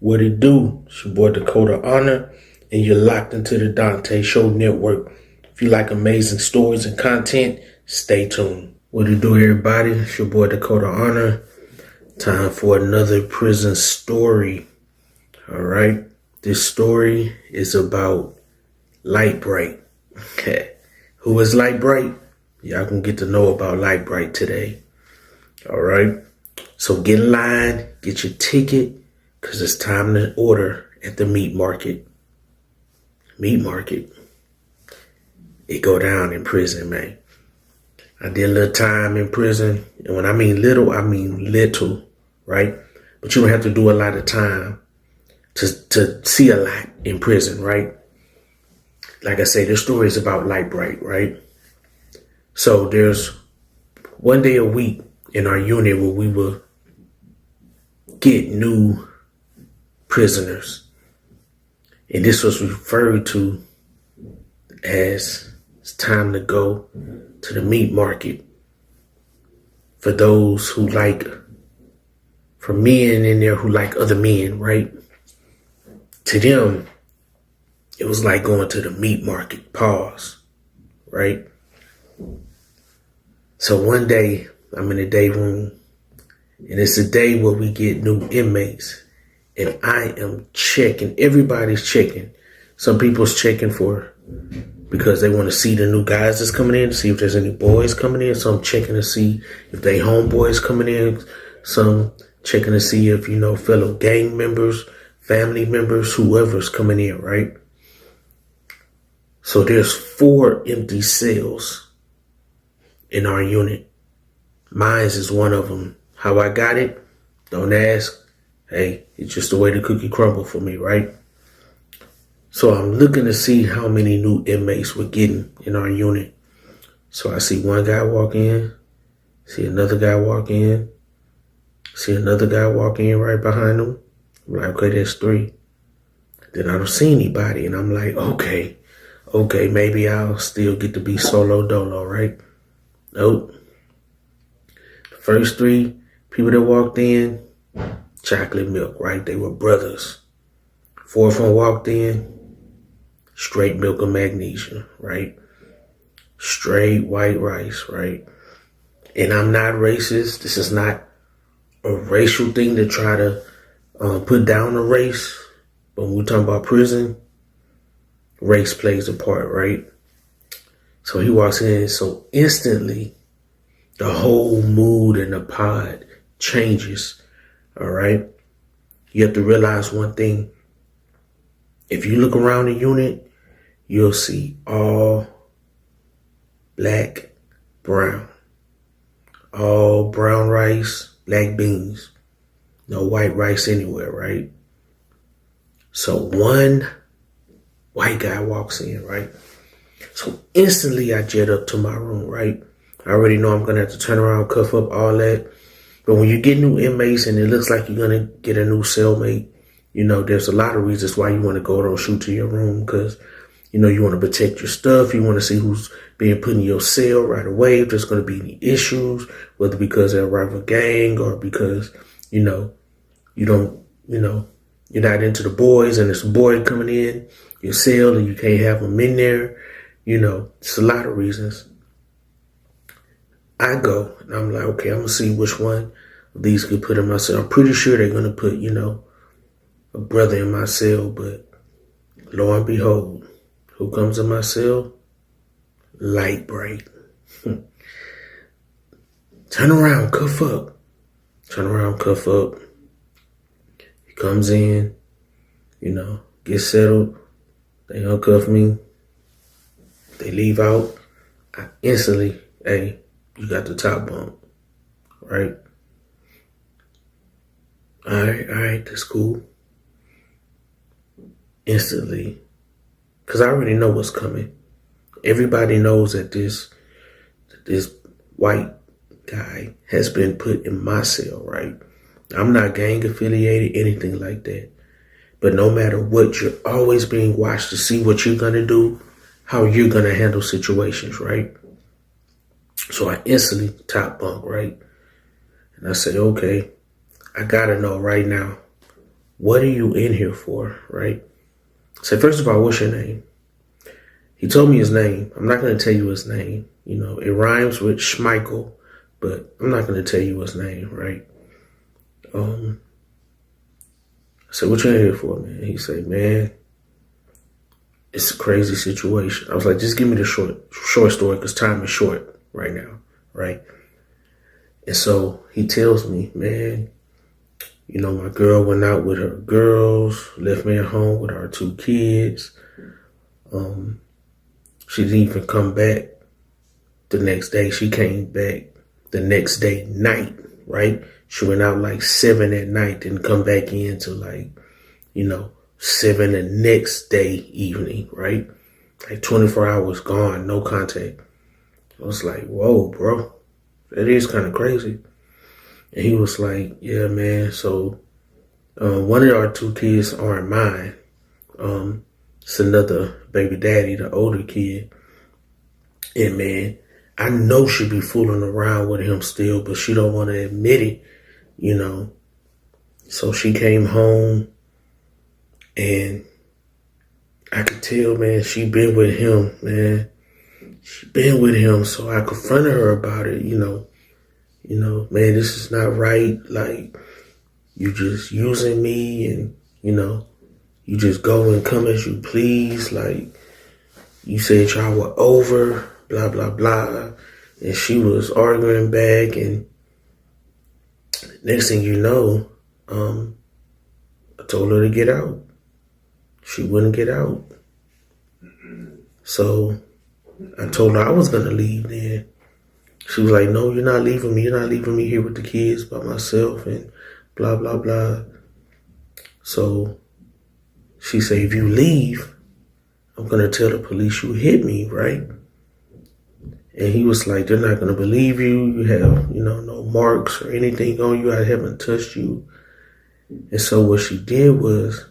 What it do? It's your boy Dakota Honor, and you're locked into the Donta Show Network. If you like amazing stories and content, stay tuned. What it do, everybody? It's your boy Dakota Honor. Time for another prison story. All right. This story is about Light Bright. Okay. Who is Light Bright? Y'all can get to know about Light Bright today. All right. So get in line, get your ticket, because it's time to order at the meat market. Meat market. It go down in prison, man. I did a little time in prison. And when I mean little, I mean little, right? But you don't have to do a lot of time to see a lot in prison, right? Like I say, this story is about Light Bright, right? So there's one day a week in our unit where we will get new prisoners. And this was referred to as it's time to go to the meat market. For those who like, for men in there who like other men, right? To them, it was like going to the meat market, pause, right? So one day, I'm in the day room, and it's a day where we get new inmates. And I am checking. Everybody's checking. Some people's checking because they want to see the new guys that's coming in, see if there's any boys coming in. Some checking to see if they homeboys coming in. Some checking to see if, fellow gang members, family members, whoever's coming in, right? So there's 4 empty cells in our unit. Mine's is one of them. How I got it, don't ask. Hey, it's just the way the cookie crumbled for me, right? So I'm looking to see how many new inmates we're getting in our unit. So I see one guy walk in, see another guy walk in, see another guy walk in right behind him. I'm like, okay, that's 3. Then I don't see anybody, and I'm like, okay, maybe I'll still get to be solo dolo, right? Nope. The first 3 people that walked in, chocolate milk, right? They were brothers. 4th one walked in, straight milk and magnesia, right? Straight white rice, right? And I'm not racist. This is not a racial thing to try to put down a race. But when we're talking about prison, race plays a part, right? So he walks in, so instantly the whole mood in the pod changes. All right. You have to realize one thing. If you look around the unit, you'll see all black, brown. All brown rice, black beans. No white rice anywhere, right? So one white guy walks in, right? So instantly I jet up to my room, right? I already know I'm going to have to turn around, cuff up, all that. But when you get new inmates and it looks like you're going to get a new cellmate, there's a lot of reasons why you want to go don't shoot to your room because, you want to protect your stuff. You want to see who's being put in your cell right away. If there's going to be any issues, whether because they're a rival gang or because, you don't, you're not into the boys and there's a boy coming in your cell and you can't have them in there. It's a lot of reasons. I go and I'm like, okay, I'm going to see which one of these could put in my cell. I'm pretty sure they're going to put, a brother in my cell, but lo and behold, who comes in my cell? Light Bright. Turn around, cuff up. Turn around, cuff up. He comes in, get settled. They uncuff me. They leave out. I instantly, hey, you got the top bunk, right? All right, that's cool. Instantly, because I already know what's coming. Everybody knows that this white guy has been put in my cell, right? I'm not gang affiliated, anything like that. But no matter what, you're always being watched to see what you're going to do, how you're going to handle situations, right? So I instantly top bunk, right? And I said, okay, I got to know right now what are you in here for, right? I said, first of all, what's your name? He told me his name. I'm not going to tell you his name. You know, it rhymes with Schmeichel, but I'm not going to tell you his name, right? I said, what you in here for, man? He said, man, it's a crazy situation. I was like, just give me the short story because time is short right now, right? And so he tells me, man, you know, my girl went out with her girls, left me at home with our 2 kids. She didn't even come back the next day. She came back the next day night, right? She went out like 7 at night, didn't come back in till like, 7 the next day evening, right? Like 24 hours gone, no contact. I was like, whoa, bro, that is kind of crazy. And he was like, yeah, man, so one of our 2 kids aren't mine. It's another baby daddy, the older kid. And man, I know she be fooling around with him still, but she don't want to admit it, So she came home and I could tell, man, she been with him, man. She been with him, so I confronted her about it, man, this is not right. Like, you just using me and, you just go and come as you please. Like, you said y'all were over, blah, blah, blah. And she was arguing back. And next thing you know, I told her to get out. She wouldn't get out. So I told her I was going to leave then. She was like, no, you're not leaving me. You're not leaving me here with the kids by myself and blah, blah, blah. So she said, if you leave, I'm going to tell the police you hit me, right? And he was like, they're not going to believe you. You have, no marks or anything on you. I haven't touched you. And so what she did was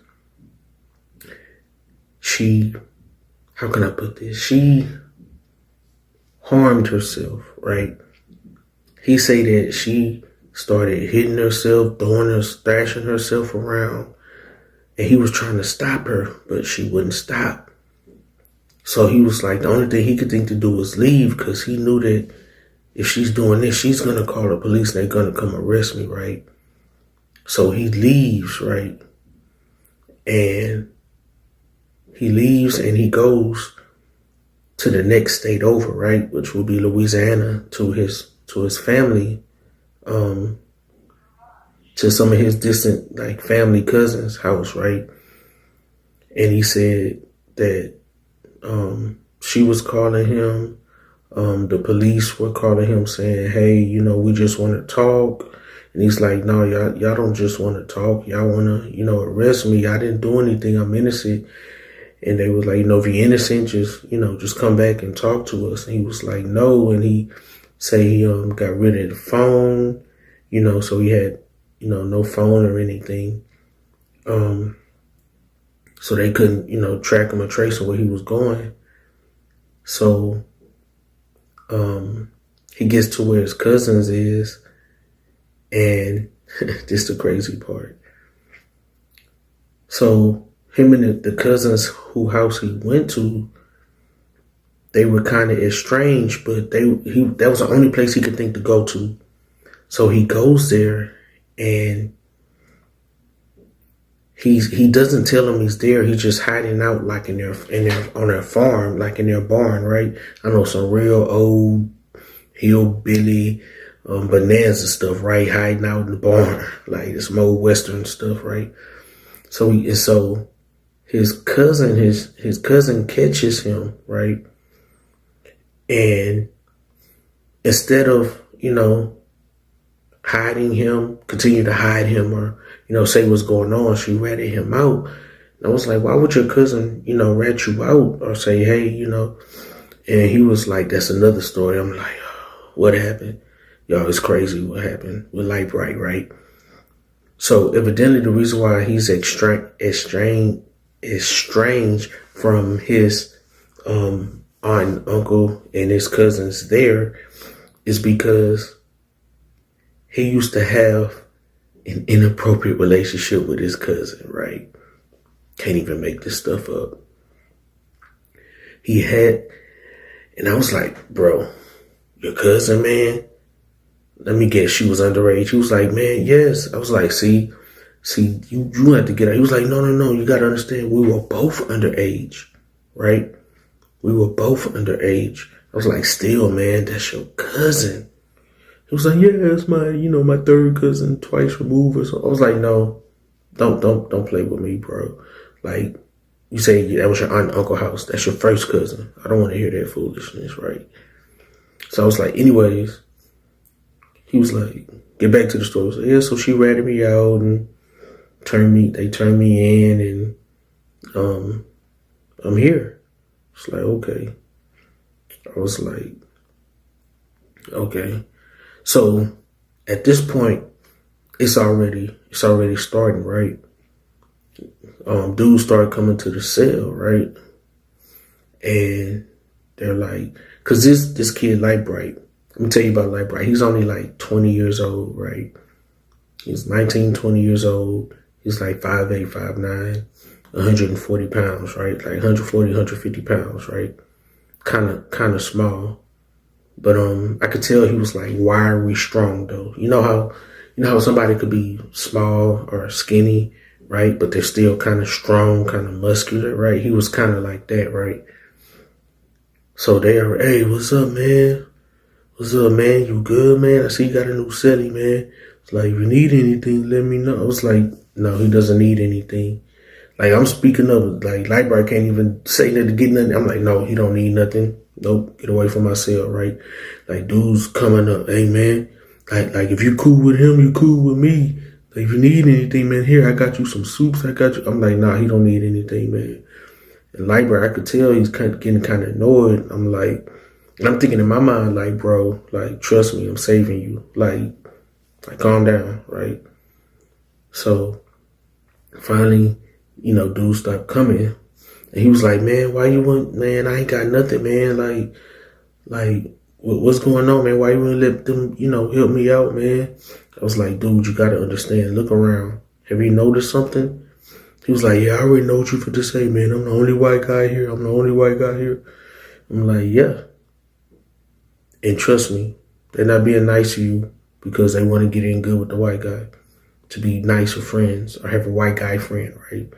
how can I put this? She harmed herself, right? He say that she started hitting herself, thrashing herself around. And he was trying to stop her, but she wouldn't stop. So he was like, the only thing he could think to do was leave because he knew that if she's doing this, she's going to call the police and they're going to come arrest me, right? So he leaves, right? And he leaves and he goes to the next state over, right? Which will be Louisiana, to his family, to some of his distant, like, family cousins' house, right? And he said that she was calling him. The police were calling him saying, hey, we just want to talk. And he's like, no, y'all don't just want to talk. Y'all want to, arrest me. I didn't do anything. I'm innocent. And they was like, if you're innocent, just come back and talk to us. And he was like, no. And he say he got rid of the phone, so he had, no phone or anything. So they couldn't, track him or trace him where he was going. So he gets to where his cousins is, and this is the crazy part. So him and the cousins whose house he went to, they were kind of estranged, but that was the only place he could think to go to. So he goes there, and he doesn't tell them he's there. He's just hiding out, like on their farm, like in their barn, right? I know some real old hillbilly bonanza stuff, right? Hiding out in the barn, like some old Western stuff, right? So his cousin catches him, right? And instead of, hiding him, continue to hide him or, say what's going on, she ratted him out. And I was like, why would your cousin, rat you out or say, hey, and he was like, that's another story. I'm like, what happened? Y'all, it's crazy what happened with Light Bright, right? So evidently the reason why he's estranged from his aunt and uncle and his cousins there is because he used to have an inappropriate relationship with his cousin, right? Can't even make this stuff up. He had, and I was like, bro, your cousin, man, let me guess, she was underage. He was like, man, yes. I was like, see, you have to get out. He was like, no, you got to understand, we were both underage, right? We were both underage. I was like, still, man, that's your cousin. He was like, yeah, it's my third cousin, twice removed or so. I was like, no, don't play with me, bro. Like, you say that was your aunt and uncle house. That's your first cousin. I don't want to hear that foolishness, right? So I was like, anyways, he was like, get back to the story. So, yeah, so she ratted me out and they turned me in, and I'm here. It's like, okay. I was like, okay. So at this point, it's already starting, right? Dudes started coming to the cell, right? And they're like, cause this kid, Light Bright, let me tell you about Light Bright. He's only like 20 years old, right? He's 19, 20 years old. He's like 5'8", 5'9", 140 pounds, right? Like 140, 150 pounds, right? Kind of small. But I could tell he was like wiry strong though. You know how somebody could be small or skinny, right? But they're still kind of strong, kind of muscular, right? He was kind of like that, right? So they are, hey, what's up, man? What's up, man? You good, man? I see you got a new celly, man. It's like, if you need anything, let me know. I was like, no, he doesn't need anything. Like, I'm speaking of, like, Lightbright can't even say nothing to get nothing. I'm like, no, he don't need nothing. Nope, get away from my cell, right? Like, dudes coming up, hey, man, like if you cool with him, you cool with me. Like, if you need anything, man, here, I got you some soups, I got you. I'm like, nah, he don't need anything, man. And Lightbright, I could tell he's getting kind of annoyed. I'm like, and I'm thinking in my mind, like, bro, like, trust me, I'm saving you. Like calm down, right? So, finally, dudes stopped coming. And he was like, man, why you want, man, I ain't got nothing, man. Like, what's going on, man? Why you wouldn't let them, help me out, man? I was like, dude, you got to understand. Look around. Have you noticed something? He was like, yeah, I already know what you for to say, man. I'm the only white guy here. I'm like, yeah. And trust me, they're not being nice to you because they want to get in good with the white guy, to be nice with friends or have a white guy friend, right?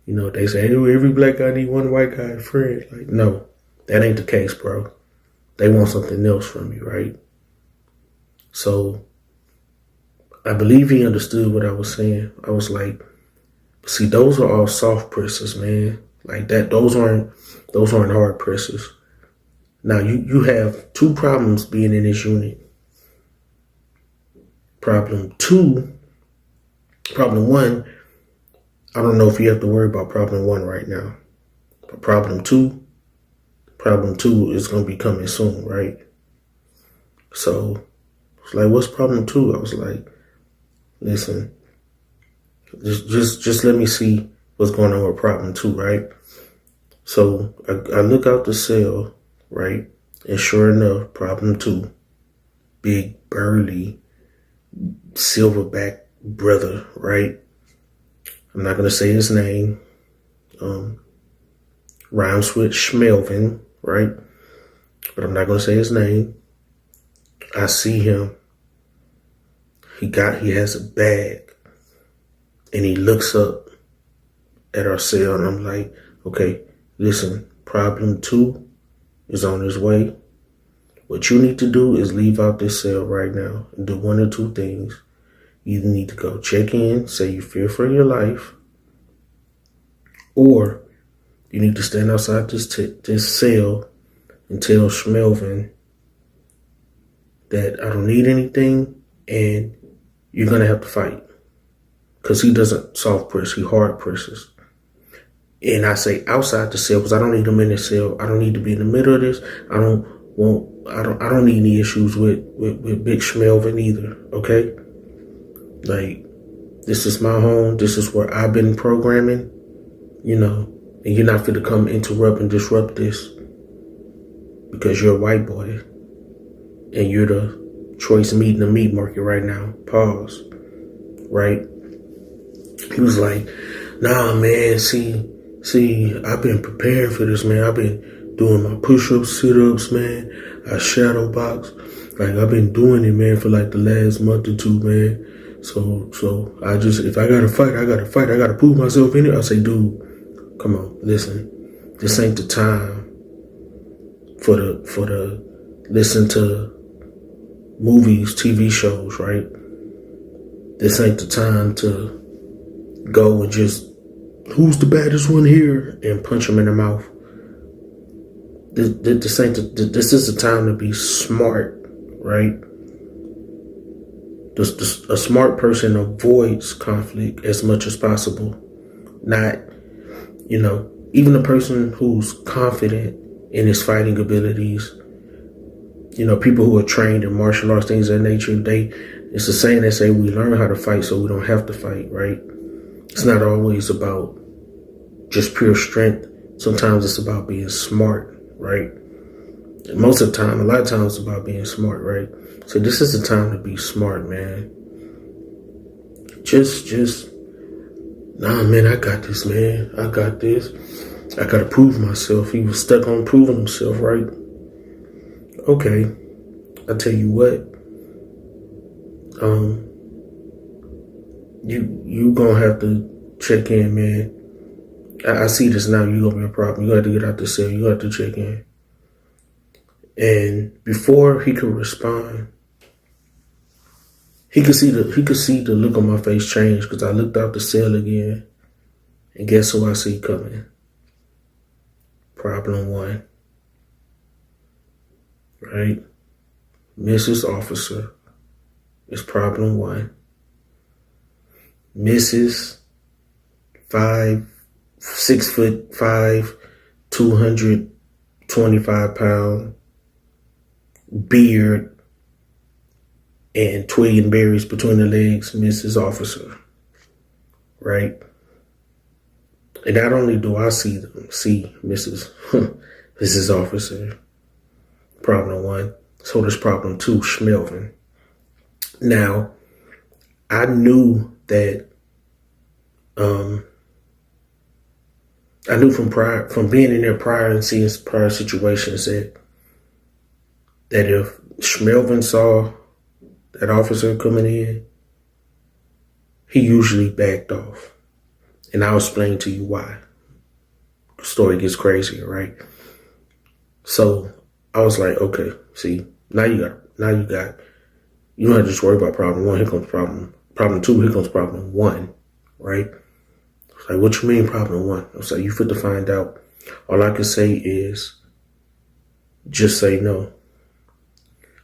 They say, hey, every black guy need one white guy friend. Like, no, that ain't the case, bro. They want something else from you, right? So I believe he understood what I was saying. I was like, see, those are all soft presses, man. Like that, those aren't hard presses. Now you have two problems being in this unit. Problem one, I don't know if you have to worry about problem one right now. But problem two is going to be coming soon, right? So it's like, what's problem two? I was like, listen, just let me see what's going on with problem two, right? So I look out the cell, right? And sure enough, problem two, big, burly, silverback brother, right? I'm not going to say his name. Rhymes with Schmelvin, right? But I'm not going to say his name. I see him. He has a bag. And he looks up at our cell and I'm like, okay, listen, problem two is on his way. What you need to do is leave out this cell right now and do one or two things. You either need to go check in, say you fear for your life, or you need to stand outside this cell and tell Schmelvin that I don't need anything and you're going to have to fight. Because he doesn't soft press, he hard presses. And I say outside the cell because I don't need him in the cell. I don't need to be in the middle of this. I don't need any issues with Big Schmelvin either, okay? Like, this is my home. This is where I've been programming, and you're not fit to come interrupt and disrupt this because you're a white boy and you're the choice meat in the meat market right now. Pause. right? He was like, nah, man, see, I've been preparing for this, man. I've been doing my push-ups, sit-ups, man. I shadow box. Like, I've been doing it, man, for like the last month or two, man. So I just, if I gotta fight, I gotta fight. I gotta prove myself in it. I say, dude, come on, listen. This ain't the time for the listen to movies, TV shows, right? This ain't the time to go and just, who's the baddest one here, and punch him in the mouth. This is the time to be smart, right? A smart person avoids conflict as much as possible. Not, even a person who's confident in his fighting abilities, people who are trained in martial arts, things of that nature, it's the saying they say we learn how to fight so we don't have to fight, right? It's not always about just pure strength. Sometimes it's about being smart, right? And most of the time, a lot of times it's about being smart, right? So this is the time to be smart, man. Nah, man, I got this, man. I got this. I gotta prove myself. He was stuck on proving himself, right? Okay. I tell you what. You gonna have to check in, man. I see this now. You gonna be a problem. You got to get out the cell. You got to check in. And before he could respond, he could see the look on my face change, because I looked out the cell again, and guess who I see coming? Problem one. Right? Mrs. Officer is problem one. Mrs. 6'5", 225 pound, beard, and twig and berries between the legs, Mrs. Officer. Right? And not only do I see Mrs. Mrs. Officer, problem one, so there's problem two, Schmelvin. Now, I knew that, I knew from being in there prior and seeing prior situations that if Schmelvin saw that officer coming in, he usually backed off. And I'll explain to you why. The story gets crazier, right? So I was like, okay, see, now you don't have to just worry about problem one. Here comes problem two. Here comes problem one, right? It's like, what you mean problem one? I was like, you fit to find out. All I can say is, just say no.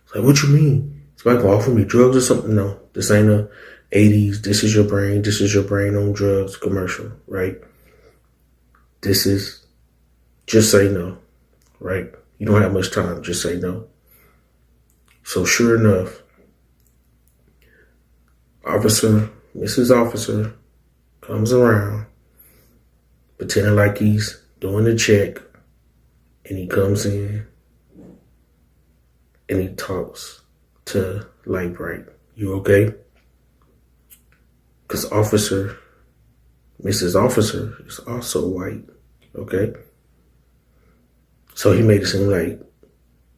It's like, what you mean? Somebody gonna offer me drugs or something? No, this ain't a 80s, this is your brain on drugs commercial, right? This is, just say no, right? You don't have much time, just say no. So sure enough, Mrs. Officer comes around, pretending like he's doing the check, and he comes in and he talks to Light Bright. You okay? Because Mrs. Officer is also white, okay? So he made it seem like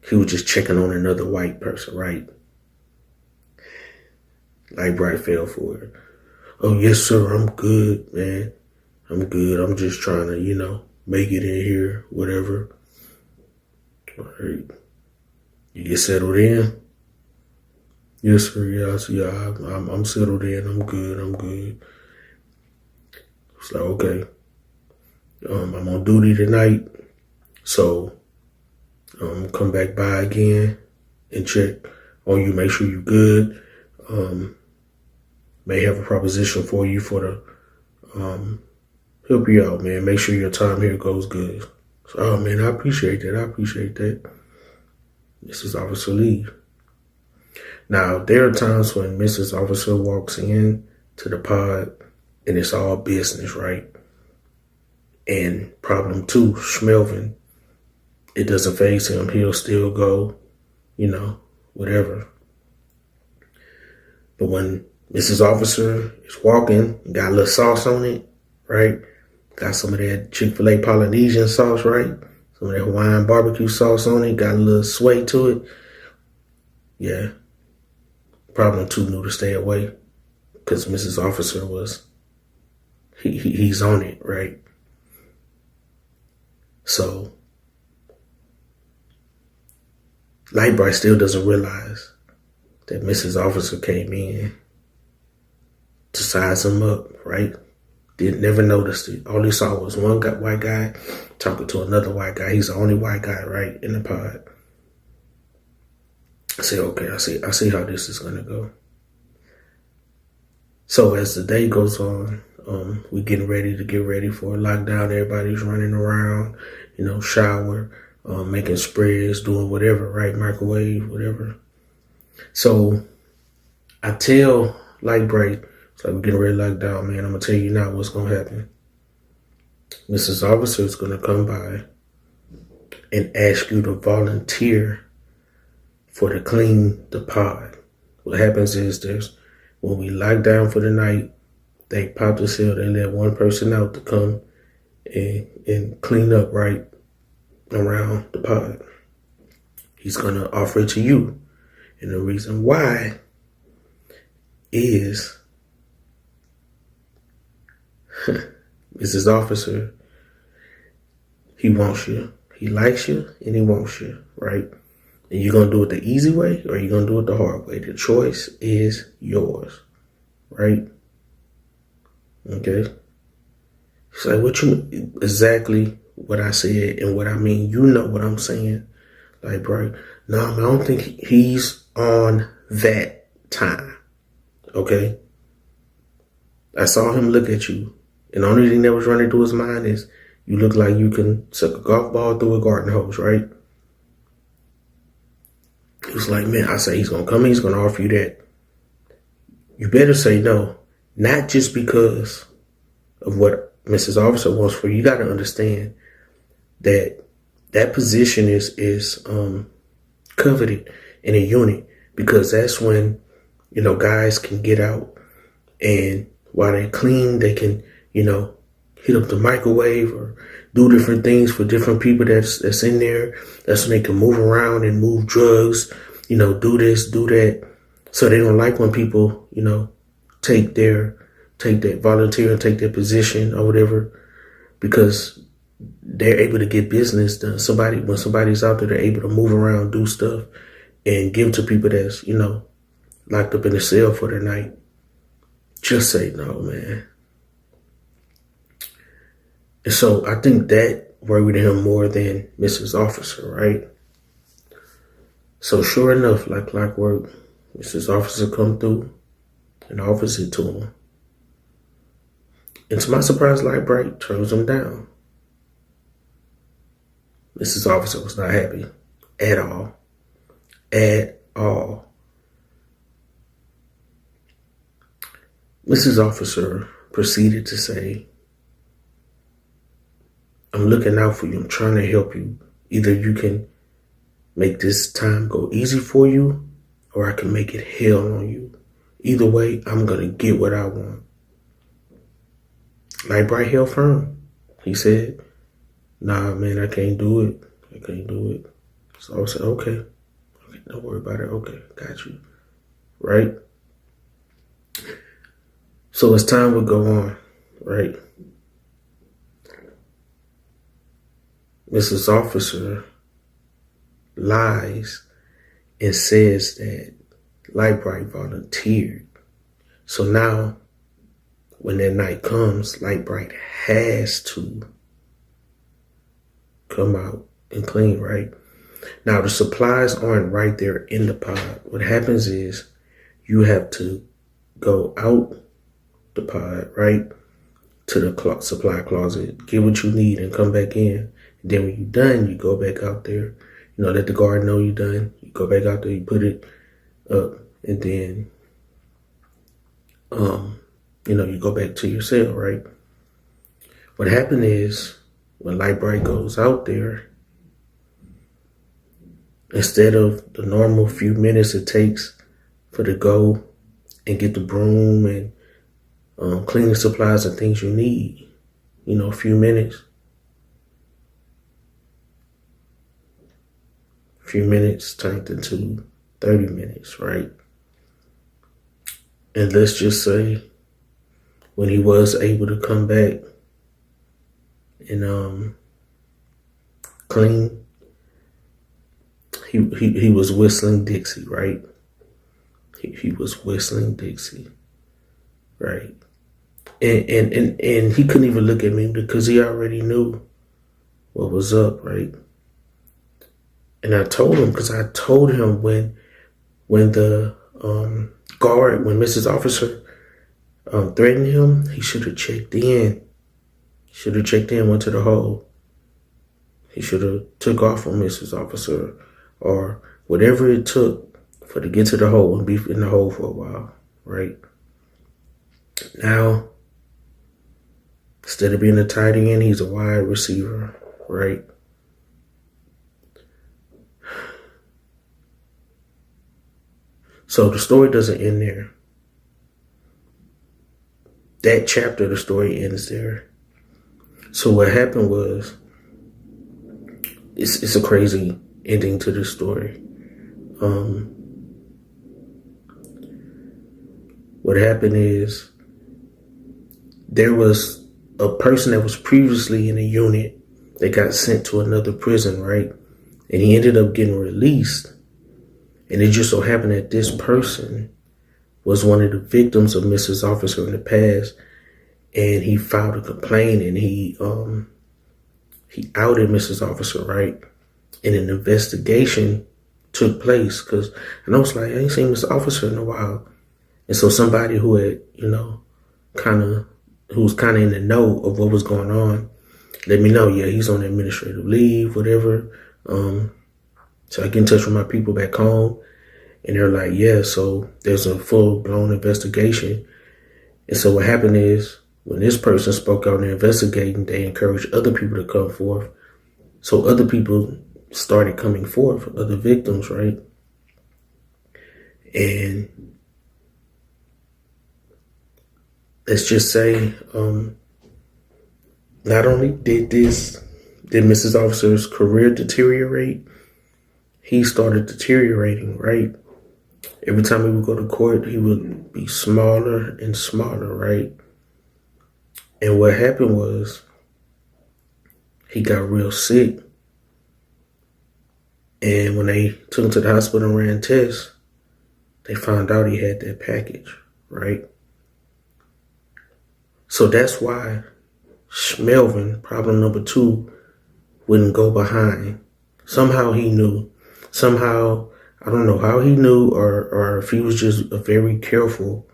he was just checking on another white person, right? Light Bright fell for it. Oh, yes, sir, I'm good, man. I'm good. I'm just trying to, make it in here, whatever. All right. You get settled in? Yes, sir. Yeah, I'm settled in. I'm good. It's like, okay. I'm on duty tonight, so come back by again and check on you. Make sure you're good. May have a proposition for you for the help you out, man. Make sure your time here goes good. So, oh man, I appreciate that. Mrs. Officer leave. Now, there are times when Mrs. Officer walks in to the pod and it's all business, right? And problem two, Schmelvin, it doesn't faze him. He'll still go, whatever. But when Mrs. Officer is walking, got a little sauce on it, right? Got some of that Chick-fil-A Polynesian sauce, right? Some of that Hawaiian barbecue sauce on it, got a little sway to it. Yeah. Problem too knew to stay away because Mrs. Officer was, he's on it, right? So, Lightbright still doesn't realize that Mrs. Officer came in to size him up, right? Never noticed it. All he saw was one white guy talking to another white guy. He's the only white guy, right, in the pod. I say, okay, I see how this is gonna go. So as the day goes on, we're getting ready for a lockdown. Everybody's running around, shower, making spreads, doing whatever, right? Microwave, whatever. So I tell Lightbright, it's like we're getting ready to lock down, man. I'm gonna tell you now what's gonna happen. Mrs. Officer is gonna come by and ask you to volunteer to clean the pod. What happens is when we lock down for the night, they pop the cell, they let one person out to come and clean up right around the pod. He's gonna offer it to you. And the reason why is Mrs. Officer, he wants you. He likes you and he wants you, right? And you're going to do it the easy way or you're going to do it the hard way. The choice is yours, right? Okay? It's like, exactly what I said and what I mean. You know what I'm saying. Like, bro, no, I don't think he's on that time, okay? I saw him look at you, and the only thing that was running through his mind is you look like you can suck a golf ball through a garden hose, right? He was like, man, I say he's going to come in, he's going to offer you that. You better say no, not just because of what Mrs. Officer wants for you. You got to understand that position is coveted in a unit because that's when, guys can get out and while they clean, they can, hit up the microwave or do different things for different people that's in there. That's when they can move around and move drugs, do this, do that. So they don't like when people, take that volunteer and take their position or whatever, because they're able to get business done. When somebody's out there, they're able to move around, do stuff, and give to people that's, locked up in a cell for the night. Just say no, man. And so I think that worried him more than Mrs. Officer, right? So sure enough, like clockwork, Mrs. Officer come through and offers it to him. And to my surprise, Lightbright turns him down. Mrs. Officer was not happy at all. At all. Mrs. Officer proceeded to say, I'm looking out for you. I'm trying to help you. Either you can make this time go easy for you, or I can make it hell on you. Either way, I'm going to get what I want. Lightbright held firm. He said, nah, man, I can't do it. I can't do it. So I said, okay, don't worry about it. Okay, got you. Right? So as time would go on, right? Mrs. Officer lies and says that Lightbright volunteered. So now, when that night comes, Lightbright has to come out and clean, right? Now, the supplies aren't right there in the pod. What happens is you have to go out the pod, right, to the supply closet, get what you need, and come back in. And then when you're done, you go back out there. Let the guard know you're done. You go back out there, you put it up, and then, you go back to your cell, right? What happened is, when Lightbright goes out there, instead of the normal few minutes it takes for to go and get the broom and cleaning supplies and things you need. A few minutes. A few minutes turned into 30 minutes, right? And let's just say when he was able to come back and clean, he was whistling Dixie, right? He was whistling Dixie, right? And he couldn't even look at me because he already knew what was up, right? And I told him, because I told him when the guard, when Mrs. Officer threatened him, he should have checked in. Went to the hole. He should have took off on Mrs. Officer or whatever it took for to get to the hole and be in the hole for a while, right? Now, instead of being a tight end, he's a wide receiver, right? So the story doesn't end there. That chapter of the story ends there. So what happened was, it's a crazy ending to this story. What happened is, there was a person that was previously in a unit that got sent to another prison, right? And he ended up getting released. And it just so happened that this person was one of the victims of Mrs. Officer in the past. And he filed a complaint and he outed Mrs. Officer, right? And an investigation took place because I know it's like, I ain't seen Mrs. Officer in a while. And so somebody who had, who was kind of in the know of what was going on, let me know, yeah, he's on administrative leave, whatever. So I get in touch with my people back home, and they're like, yeah, so there's a full-blown investigation. And so what happened is, when this person spoke out and investigating, they encouraged other people to come forth. So other people started coming forth, other victims, right? And let's just say, not only did Mrs. Officer's career deteriorate, he started deteriorating, right? Every time he would go to court, he would be smaller and smaller, right? And what happened was, he got real sick. And when they took him to the hospital and ran tests, they found out he had that package, right? So that's why Melvin, problem number 2, wouldn't go behind. Somehow he knew. Somehow, I don't know how he knew or if he was just very careful.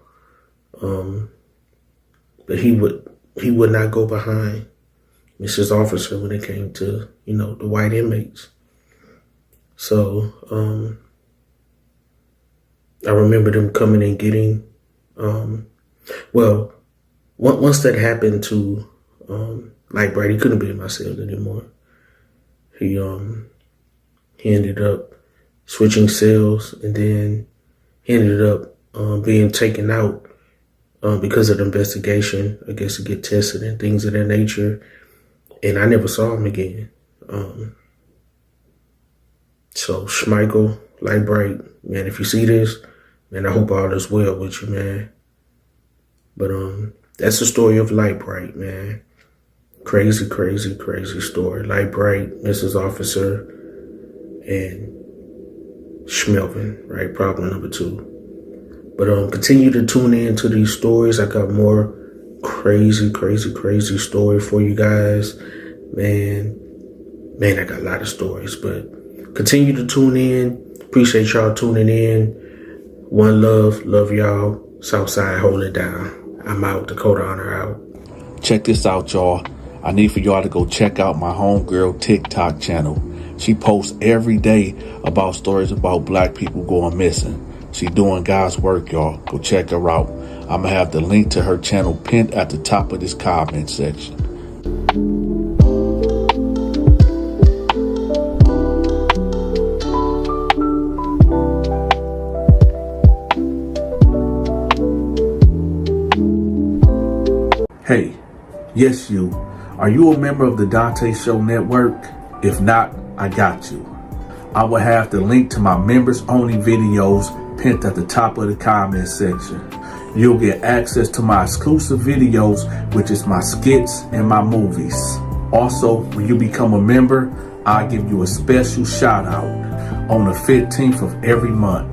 But he would not go behind Mrs. Officer when it came to, the white inmates. So, I remember them coming and getting, once that happened to, like Brady couldn't be in my cell anymore. He ended up switching cells, and then he ended up being taken out because of the investigation, I guess, to get tested and things of that nature. And I never saw him again. So Schmeichel, Light Bright, man, if you see this, man, I hope all is well with you, man. But that's the story of Light Bright, man. Crazy, crazy, crazy story. Light Bright, Mrs. Officer, and Schmelvin, right? Problem number 2. But continue to tune in to these stories. I got more crazy, crazy, crazy story for you guys. Man, I got a lot of stories, but continue to tune in. Appreciate y'all tuning in. One love. Love y'all. Southside, hold it down. I'm out. Dakota Honor out. Check this out, y'all. I need for y'all to go check out my homegirl TikTok channel. She posts every day about stories about black people going missing. She doing God's work, y'all. Go check her out. I'm going to have the link to her channel pinned at the top of this comment section. Hey, yes you. Are you a member of the Donta Show Network? If not, I got you. I will have the link to my members only videos pinned at the top of the comment section. You'll get access to my exclusive videos, which is my skits and my movies. Also, when you become a member, I'll give you a special shout out on the 15th of every month.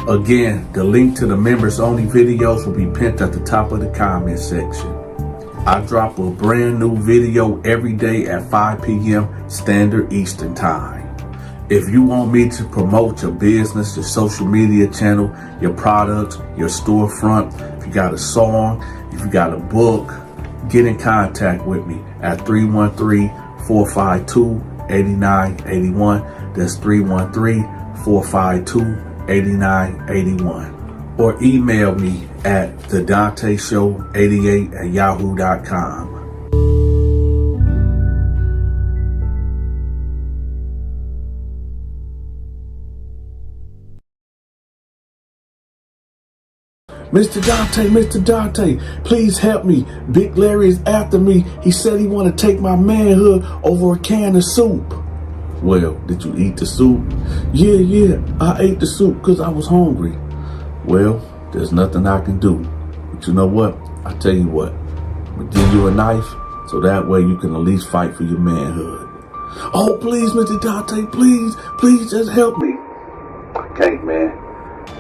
Again, the link to the members only videos will be pinned at the top of the comment section. I drop a brand new video every day at 5 p.m. Standard Eastern Time. If you want me to promote your business, your social media channel, your products, your storefront, if you got a song, if you got a book, get in contact with me at 313-452-8981. That's 313-452-8981. Or email me at thedanteshow88@yahoo.com. Mr. Dante, please help me. Big Larry is after me. He said he want to take my manhood over a can of soup. Well, did you eat the soup? Yeah, I ate the soup because I was hungry. Well, there's nothing I can do. But you know what? I tell you what. I'm going to give you a knife so that way you can at least fight for your manhood. Oh, please, Mr. Dante, please just help me. Okay, man.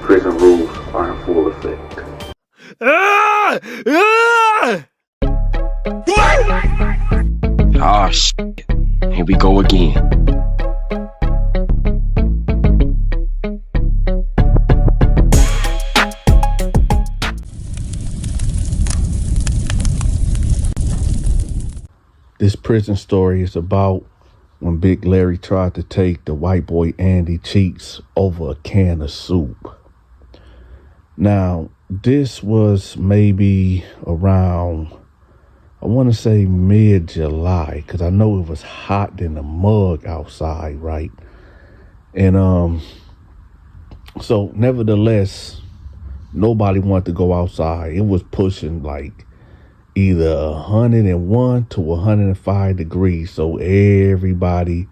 Prison rules are in full effect. Oh, shit. Here we go again. This prison story is about when Big Larry tried to take the white boy Andy cheeks over a can of soup. Now, this was maybe around, I want to say mid-July, because I know it was hot in the mug outside, right? And so nevertheless, nobody wanted to go outside. It was pushing like either 101 to 105 degrees. So everybody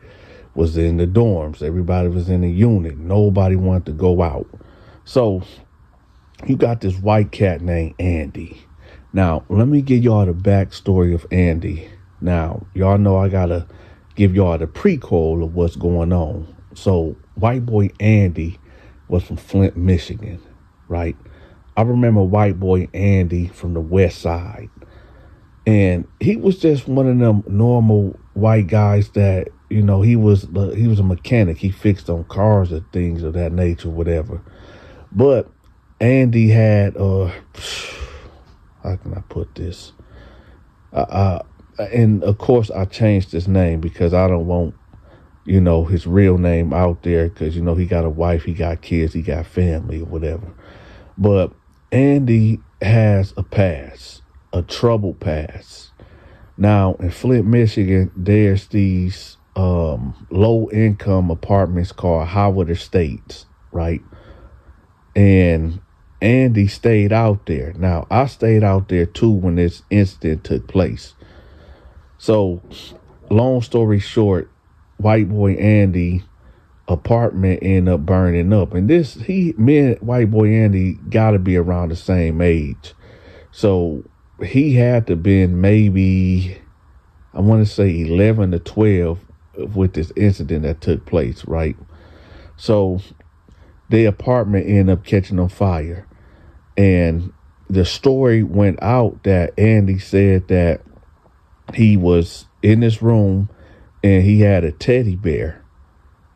was in the dorms. Everybody was in the unit. Nobody wanted to go out. So you got this white cat named Andy. Now, let me give y'all the backstory of Andy. Now, y'all know I gotta give y'all the prequel of what's going on. So, white boy Andy was from Flint, Michigan, right? I remember white boy Andy from the west side. And he was just one of them normal white guys that, you know, he was a mechanic. He fixed on cars and things of that nature, whatever. But Andy had, how can I put this? And of course I changed his name because I don't want, you know, his real name out there because, you know, he got a wife, he got kids, he got family or whatever. But Andy has a past, a troubled past. Now in Flint, Michigan, there's these low income apartments called Howard Estates, right? And Andy stayed out there. Now, I stayed out there too when this incident took place. So, long story short, white boy Andy apartment ended up burning up. And me and white boy Andy got to be around the same age. So, he had to been maybe, I want to say 11 to 12 with this incident that took place, right? So, the apartment ended up catching on fire. And the story went out that Andy said that he was in this room and he had a teddy bear.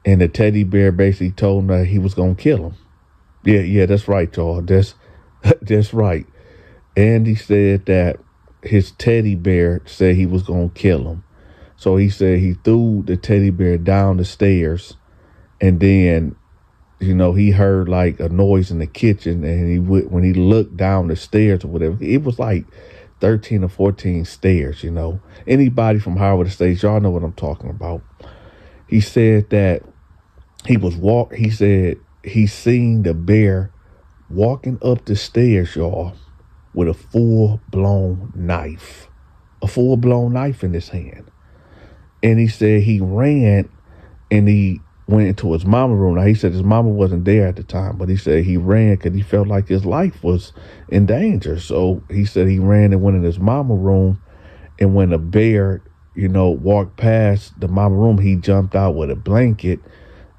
And the teddy bear basically told him that he was going to kill him. Yeah, that's right, y'all. That's right. Andy said that his teddy bear said he was going to kill him. So he said he threw the teddy bear down the stairs and then, you know, he heard like a noise in the kitchen, and when he looked down the stairs or whatever, it was like 13 or 14 stairs, you know. Anybody from Howard Estates, y'all know what I'm talking about. He said that he said he seen the bear walking up the stairs, y'all, with a full-blown knife in his hand. And he said he ran and he went into his mama's room. Now, he said his mama wasn't there at the time, but he said he ran because he felt like his life was in danger. So he said he ran and went in his mama's room, and when a bear, walked past the mama room, he jumped out with a blanket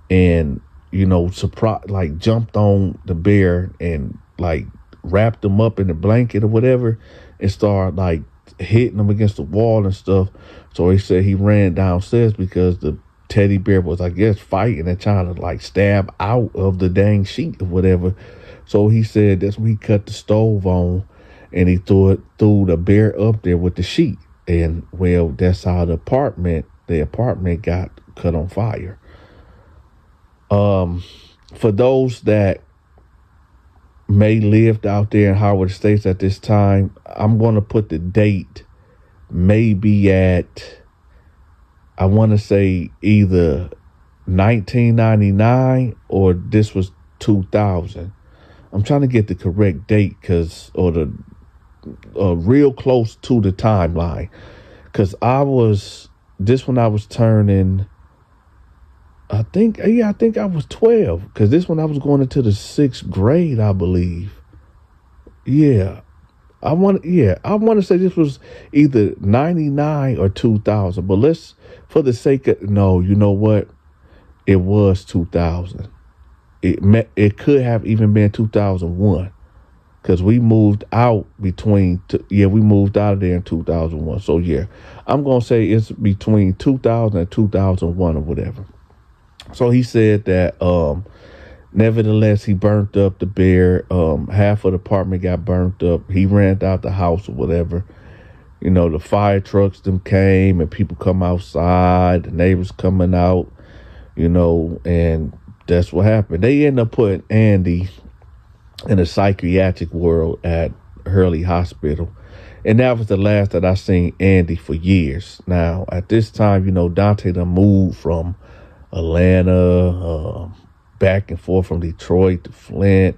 and, jumped on the bear and, wrapped him up in the blanket or whatever and started, hitting him against the wall and stuff. So he said he ran downstairs because the teddy bear was, I guess, fighting and trying to, stab out of the dang sheet or whatever. So he said that's when he cut the stove on and he threw the bear up there with the sheet. And, well, that's how the apartment got cut on fire. For those that may lived out there in Howard Estates at this time, I'm going to put the date maybe at, I want to say either 1999 or this was 2000. I'm trying to get the correct date or the real close to the timeline, because I was turning, I think I was 12, because this one I was going into the 6th grade, I believe. Yeah. I want to say this was either 99 or 2000, but let's, for the sake of, no, you know what? It was 2000. It could have even been 2001, because we moved out we moved out of there in 2001. So yeah, I'm going to say it's between 2000 and 2001 or whatever. So he said that, nevertheless, he burnt up the bear. Half of the apartment got burnt up. He ran out the house or whatever. The fire trucks them came and people come outside, the neighbors coming out, and that's what happened. They ended up putting Andy in a psychiatric ward at Hurley Hospital. And that was the last that I seen Andy for years. Now, at this time, Donta done moved from Atlanta, back and forth from Detroit to Flint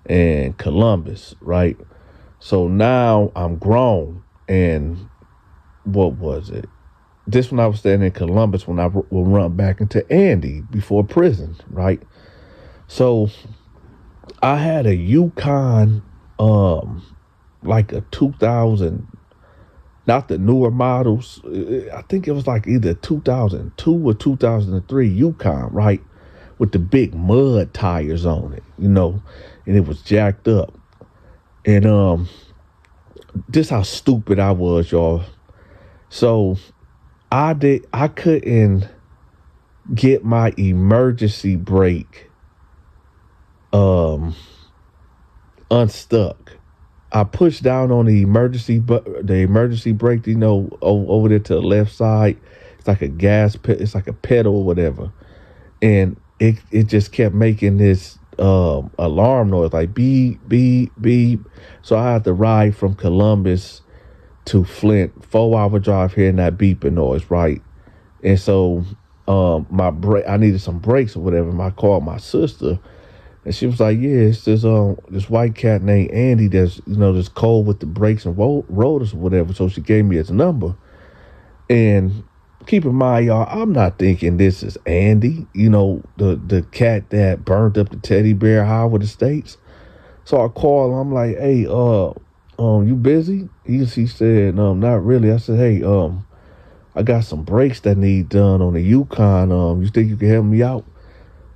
and Columbus, right? So now I'm grown, and what was it? This when I was staying in Columbus when I would run back into Andy before prison, right? So I had a Yukon, like a 2000, not the newer models. I think it was like either 2002 or 2003 Yukon, right? With the big mud tires on it, and it was jacked up. And this how stupid I was, y'all. So I couldn't get my emergency brake unstuck. I pushed down on the emergency brake, over there to the left side. It's like a it's like a pedal or whatever. And it just kept making this alarm noise, like beep, beep, beep. So I had to ride from Columbus to Flint, 4-hour drive, hearing that beeping noise, right? And so I needed some brakes or whatever. I called my sister, and she was like, yeah, it's this white cat named Andy that's, that's cold with the brakes and rotors or whatever. So she gave me his number. And keep in mind, y'all, I'm not thinking this is Andy, the cat that burned up the teddy bear Howard Estates. So I called him. I'm like, hey, you busy? He said, not really. I said, hey, I got some brakes that need done on the Yukon. You think you can help me out?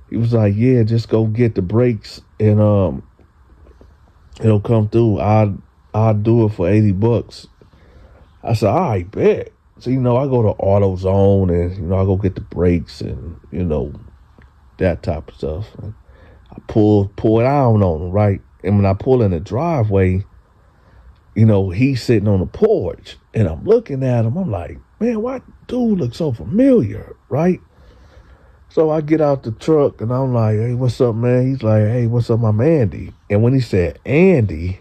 He was like, yeah, just go get the brakes and it'll come through. I'll do it for $80. I said, all right, bet. So, I go to AutoZone and, I go get the brakes and, that type of stuff. And I pull it down on him, right? And when I pull in the driveway, he's sitting on the porch and I'm looking at him. I'm like, man, why dude look so familiar, right? So I get out the truck and I'm like, hey, what's up, man? He's like, hey, what's up, I'm Andy. And when he said Andy,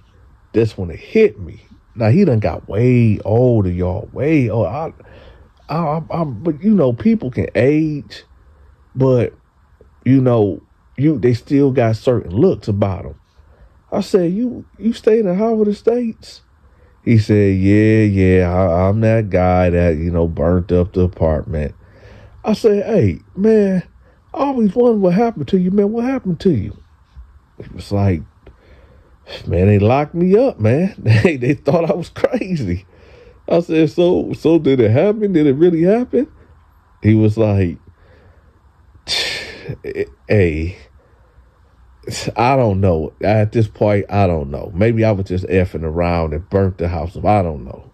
that's when it hit me. Now, he done got way older, y'all. Way older. But, people can age, but, they still got certain looks about them. I said, you stay in the Howard Estates? He said, yeah, I'm that guy that, burnt up the apartment. I said, hey, man, I always wondered what happened to you, man. What happened to you? He was like, man, they locked me up, man. They thought I was crazy. I said, so did it happen? Did it really happen? He was like, hey, I don't know. At this point, I don't know. Maybe I was just effing around and burnt the house up. I don't know.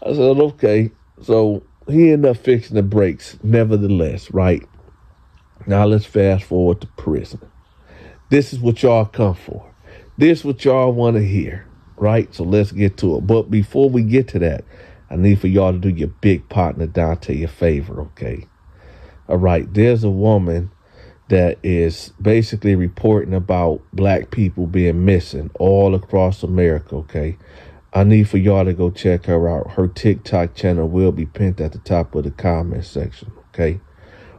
I said, okay. So he ended up fixing the brakes, nevertheless, right? Now let's fast forward to prison. This is what y'all come for. This is what y'all want to hear, right? So let's get to it. But before we get to that, I need for y'all to do your big partner Donta a favor, okay? All right, there's a woman that is basically reporting about black people being missing all across America, okay? I need for y'all to go check her out. Her TikTok channel will be pinned at the top of the comment section, okay?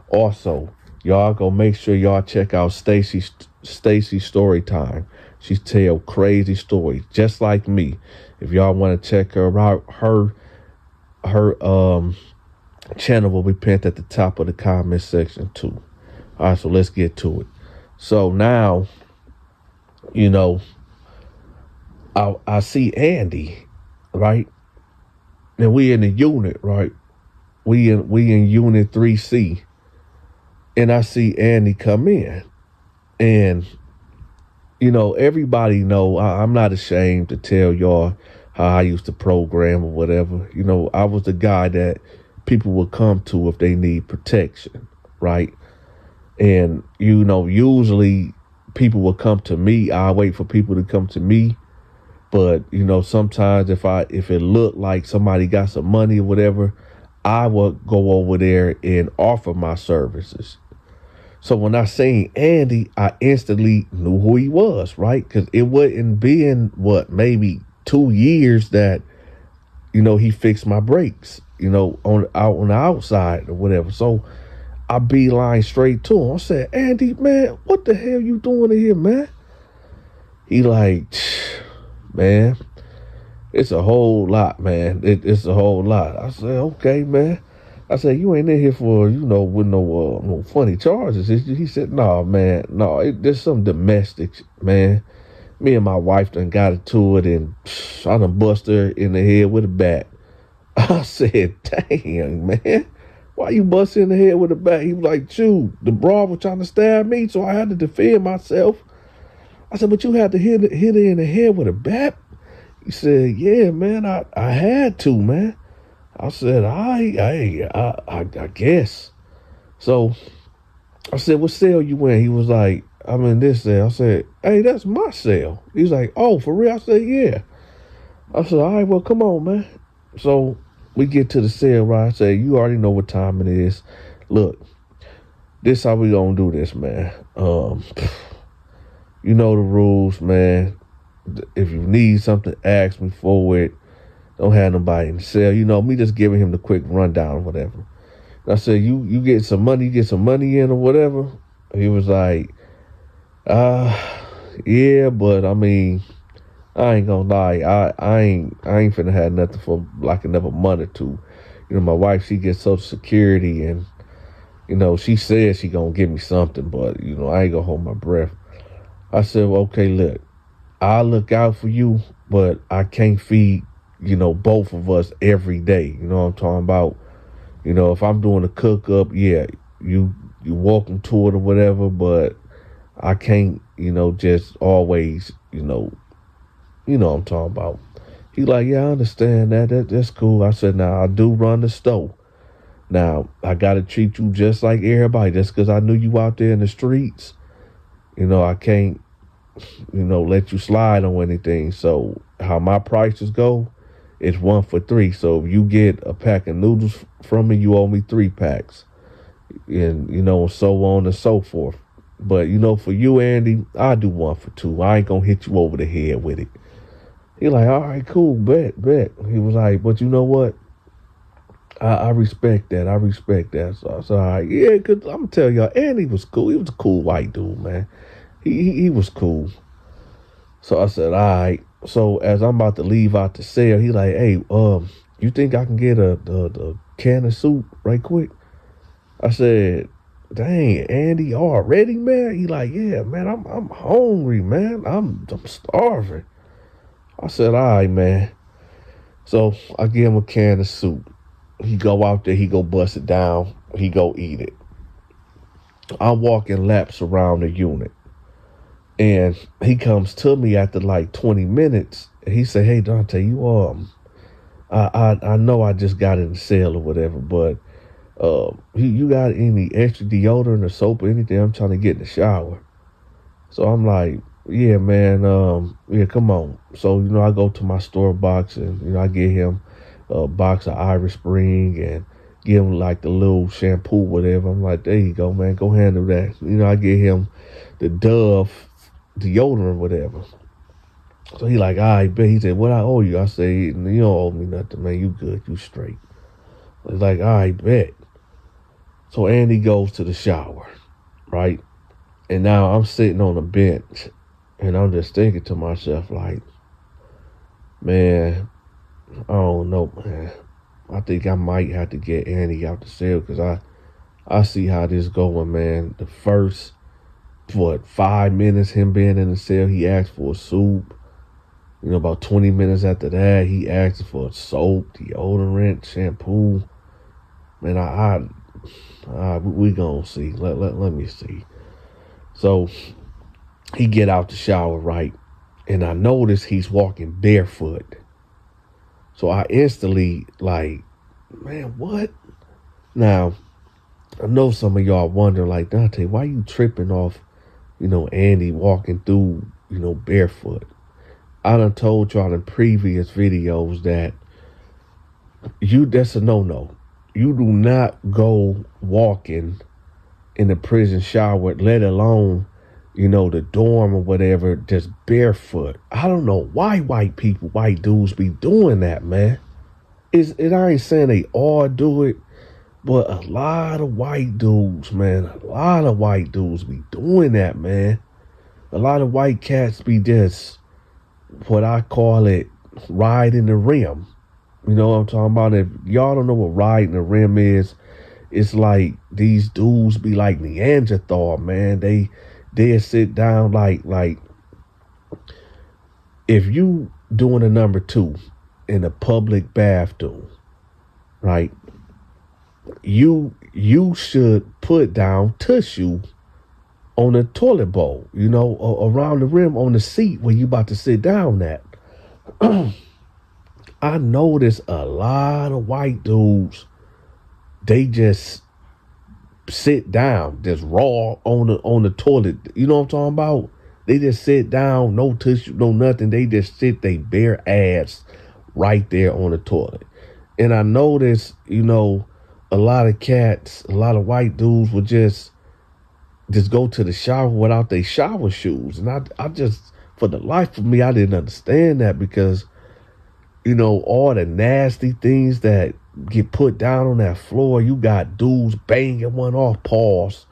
Also, y'all go make sure y'all check out Stacy's story time. She tell crazy stories, just like me. If y'all want to check her out, her channel will be pinned at the top of the comment section too. All right, so let's get to it. So now, I see Andy, right? And we in the unit, right? We in unit 3C. And I see Andy come in. And, everybody know I'm not ashamed to tell y'all how I used to program or whatever. I was the guy that people would come to if they need protection, right? And, usually people will come to me. I wait for people to come to me. But, sometimes if it looked like somebody got some money or whatever, I would go over there and offer my services. So when I seen Andy, I instantly knew who he was, right? Because it wouldn't been, maybe 2 years that, he fixed my brakes, on the outside or whatever. So I beeline straight to him. I said, Andy, man, what the hell you doing in here, man? He like, man, it's a whole lot, man. It's a whole lot. I said, okay, man. I said, you ain't in here for, with no funny charges. He said, no, man, no, there's some domestics, man. Me and my wife done got into it, and I done bust her in the head with a bat. I said, dang, man, why you bust in the head with a bat? He was like, shoot, the broad was trying to stab me, so I had to defend myself. I said, but you had to hit her in the head with a bat? He said, yeah, man, I had to, man. I said, I guess. So I said, what cell you in? He was like, I'm in this cell. I said, hey, that's my cell. He was like, oh, for real? I said, yeah. I said, all right, well, come on, man. So we get to the cell, right? I said, you already know what time it is. Look, this how we gonna do this, man. You know the rules, man. If you need something, ask me for it. Don't have nobody in the cell. Me just giving him the quick rundown or whatever. And I said, you get some money in or whatever? He was like, yeah, but I mean, I ain't gonna lie. I ain't finna have nothing for like another month or two. My wife, she gets Social Security, and, she says she gonna give me something, but, I ain't gonna hold my breath. I said, well, okay, look, I'll look out for you, but I can't feed, both of us every day. You know what I'm talking about? If I'm doing a cook up, yeah, you welcome to it or whatever, but I can't, just always, you know what I'm talking about. He like, yeah, I understand that's cool. I said, now I do run the store. Now I gotta treat you just like everybody, just because I knew you out there in the streets. I can't, let you slide on anything. So how my prices go, it's 1 for 3. So if you get a pack of noodles from me, you owe me 3 packs. And, so on and so forth. But, for you, Andy, I do 1 for 2. I ain't gonna hit you over the head with it. He like, all right, cool, bet. He was like, but you know what? I respect that. So I said, all right, yeah, because I'm going to tell y'all, Andy was cool. He was a cool white dude, man. He was cool. So I said, all right. So as I'm about to leave out the cell, he like, hey, you think I can get a can of soup right quick? I said, dang, Andy, already, man? He like, yeah, man, I'm hungry, man. I'm starving. I said, all right, man. So I give him a can of soup. He go out there, he go bust it down, he go eat it. I'm walking laps around the unit. And he comes to me after like 20 minutes. And he said, hey, Donta, I know I just got in the cell or whatever, but you got any extra deodorant or soap or anything? I'm trying to get in the shower. So I'm like, yeah, man, yeah, come on. So, I go to my store box and, I get him a box of Irish Spring and give him like the little shampoo, whatever. I'm like, there you go, man, go handle that. I get him the Dove deodorant, whatever. So he like, all right, bet. He said, what I owe you? I say, you don't owe me nothing, man. You good, you straight. He's like, all right, bet. So Andy goes to the shower, right? And now I'm sitting on a bench and I'm just thinking to myself, like, man, I don't know, man. I think I might have to get Andy out the cell because I see how this going, man. The first 5 minutes him being in the cell, he asked for a soup. About 20 minutes after that, he asked for soap, deodorant, shampoo. Man, we gonna see. Let me see. So he get out the shower, right? And I notice he's walking barefoot. So I instantly like, man, what? Now, I know some of y'all wonder, like, Donta, why you tripping off, Andy walking through, barefoot? I done told y'all in previous videos that that's a no-no. You do not go walking in the prison shower, let alone, the dorm or whatever, just barefoot. I don't know why white dudes be doing that, man. I ain't saying they all do it, but a lot of white dudes, man, be doing that, man. A lot of white cats be just, what I call it, riding the rim. You know what I'm talking about? If y'all don't know what riding the rim is, it's like these dudes be like Neanderthal, man. They sit down like if you doing a number 2 in a public bathroom, right? You should put down tissue on the toilet bowl, around the rim on the seat where you about to sit down at. I notice a lot of white dudes, they just sit down, just raw on the toilet. You know what I'm talking about? They just sit down, no tissue, no nothing. They just sit they bare ass right there on the toilet. And I notice, a lot of cats, a lot of white dudes would just go to the shower without their shower shoes. And I just, for the life of me, I didn't understand that because, all the nasty things that get put down on that floor, you got dudes banging one off, paws,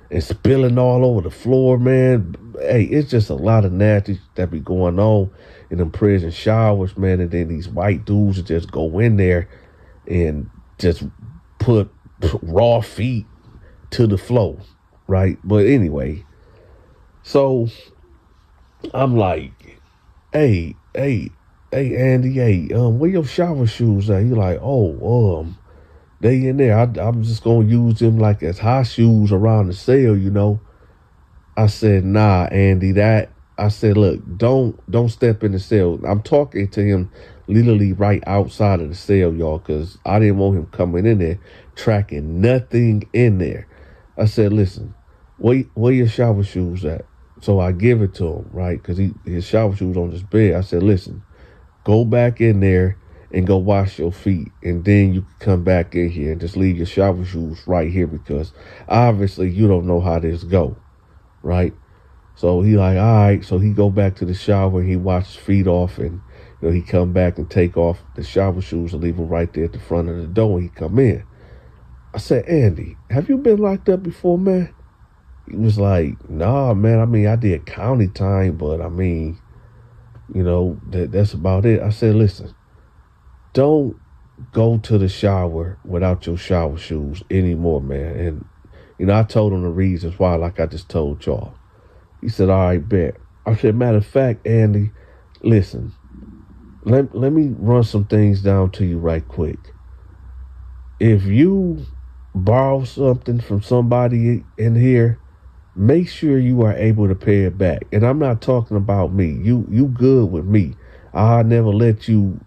and spilling all over the floor, man. Hey, it's just a lot of nasty that be going on in them prison showers, man. And then these white dudes just go in there and just put raw feet to the floor, right? But anyway, so I'm like, hey, Andy, where your shower shoes at? He like, they in there. I'm just gonna use them like as high shoes around the cell, I said, nah, Andy, I said, look, don't step in the cell. I'm talking to him literally right outside of the cell, y'all, because I didn't want him coming in there, tracking nothing in there. I said, listen, where your shower shoes at? So I give it to him, right? Because his shower shoes on his bed. I said, listen, go back in there and go wash your feet. And then you can come back in here and just leave your shower shoes right here because obviously you don't know how this go, right? So he like, all right. So he go back to the shower and he wash his feet off and, he come back and take off the shower shoes and leave them right there at the front of the door when he come in. I said, Andy, have you been locked up before, man? He was like, nah, man. I mean, I did county time, but I mean, That's about it. I said, listen, don't go to the shower without your shower shoes anymore, man. And, I told him the reasons why, like I just told y'all. He said, all right, bet. I said, matter of fact, Andy, listen, let me run some things down to you right quick. If you borrow something from somebody in here, make sure you are able to pay it back. And I'm not talking about me. You good with me. I'll never let you,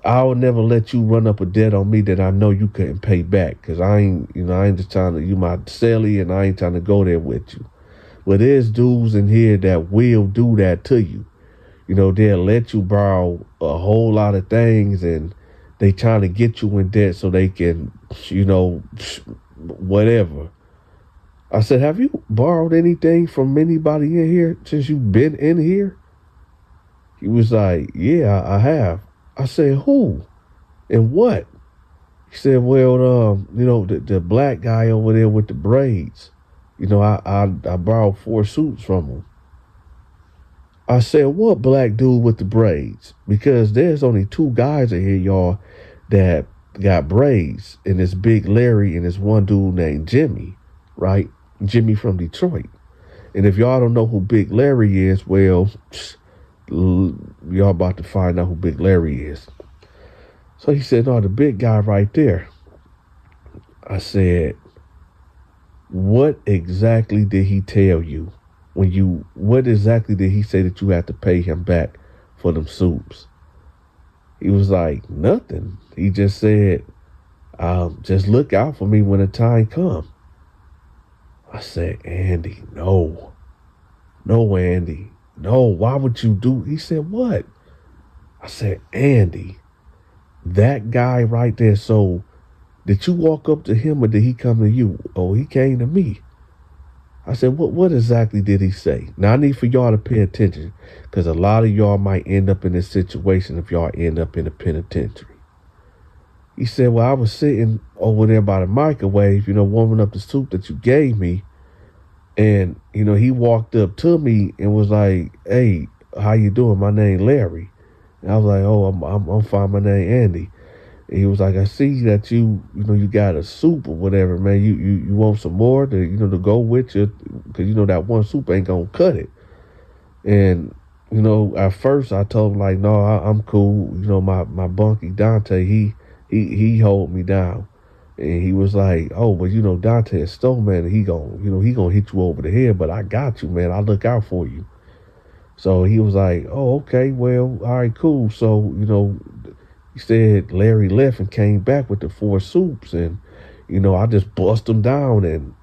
I'll never let you run up a debt on me that I know you couldn't pay back. Cause I ain't just trying to, you my celly, and I ain't trying to go there with you. But there's dudes in here that will do that to you. They'll let you borrow a whole lot of things, and they trying to get you in debt so they can, whatever. I said, have you borrowed anything from anybody in here since you've been in here? He was like, yeah, I have. I said, who? And what? He said, well, the black guy over there with the braids. I borrowed 4 suits from him. I said, what black dude with the braids? Because there's only 2 guys in here, y'all, that got braids. And it's Big Larry and this one dude named Jimmy, right? Jimmy from Detroit. And if y'all don't know who Big Larry is, well, y'all about to find out who Big Larry is. So he said, no, the big guy right there. I said, what exactly did he tell you? What exactly did he say that you had to pay him back for them soups? He was like, nothing. He just said, just look out for me when the time comes. I said, Andy, no. No, Andy. No, why would you do? He said, what? I said, Andy, that guy right there. So did you walk up to him or did he come to you? Oh, he came to me. I said, what exactly did he say? Now, I need for y'all to pay attention because a lot of y'all might end up in this situation if y'all end up in a penitentiary. He said, well, I was sitting over there by the microwave, warming up the soup that you gave me. And, he walked up to me and was like, hey, how you doing? My name Larry. And I was like, oh, I'm fine. My name Andy. And he was like, I see that you got a soup or whatever, man. You want some more to, to go with you? Because, that one soup ain't going to cut it. And, at first I told him like, no, I'm cool. My bunkie Donta, he hold me down. And he was like, oh, but Donta is stole, man, and he gonna hit you over the head, but I got you, man. I'll look out for you. So he was like, oh, okay, well, all right, cool. So, he said Larry left and came back with the 4 soups, and, I just bust them down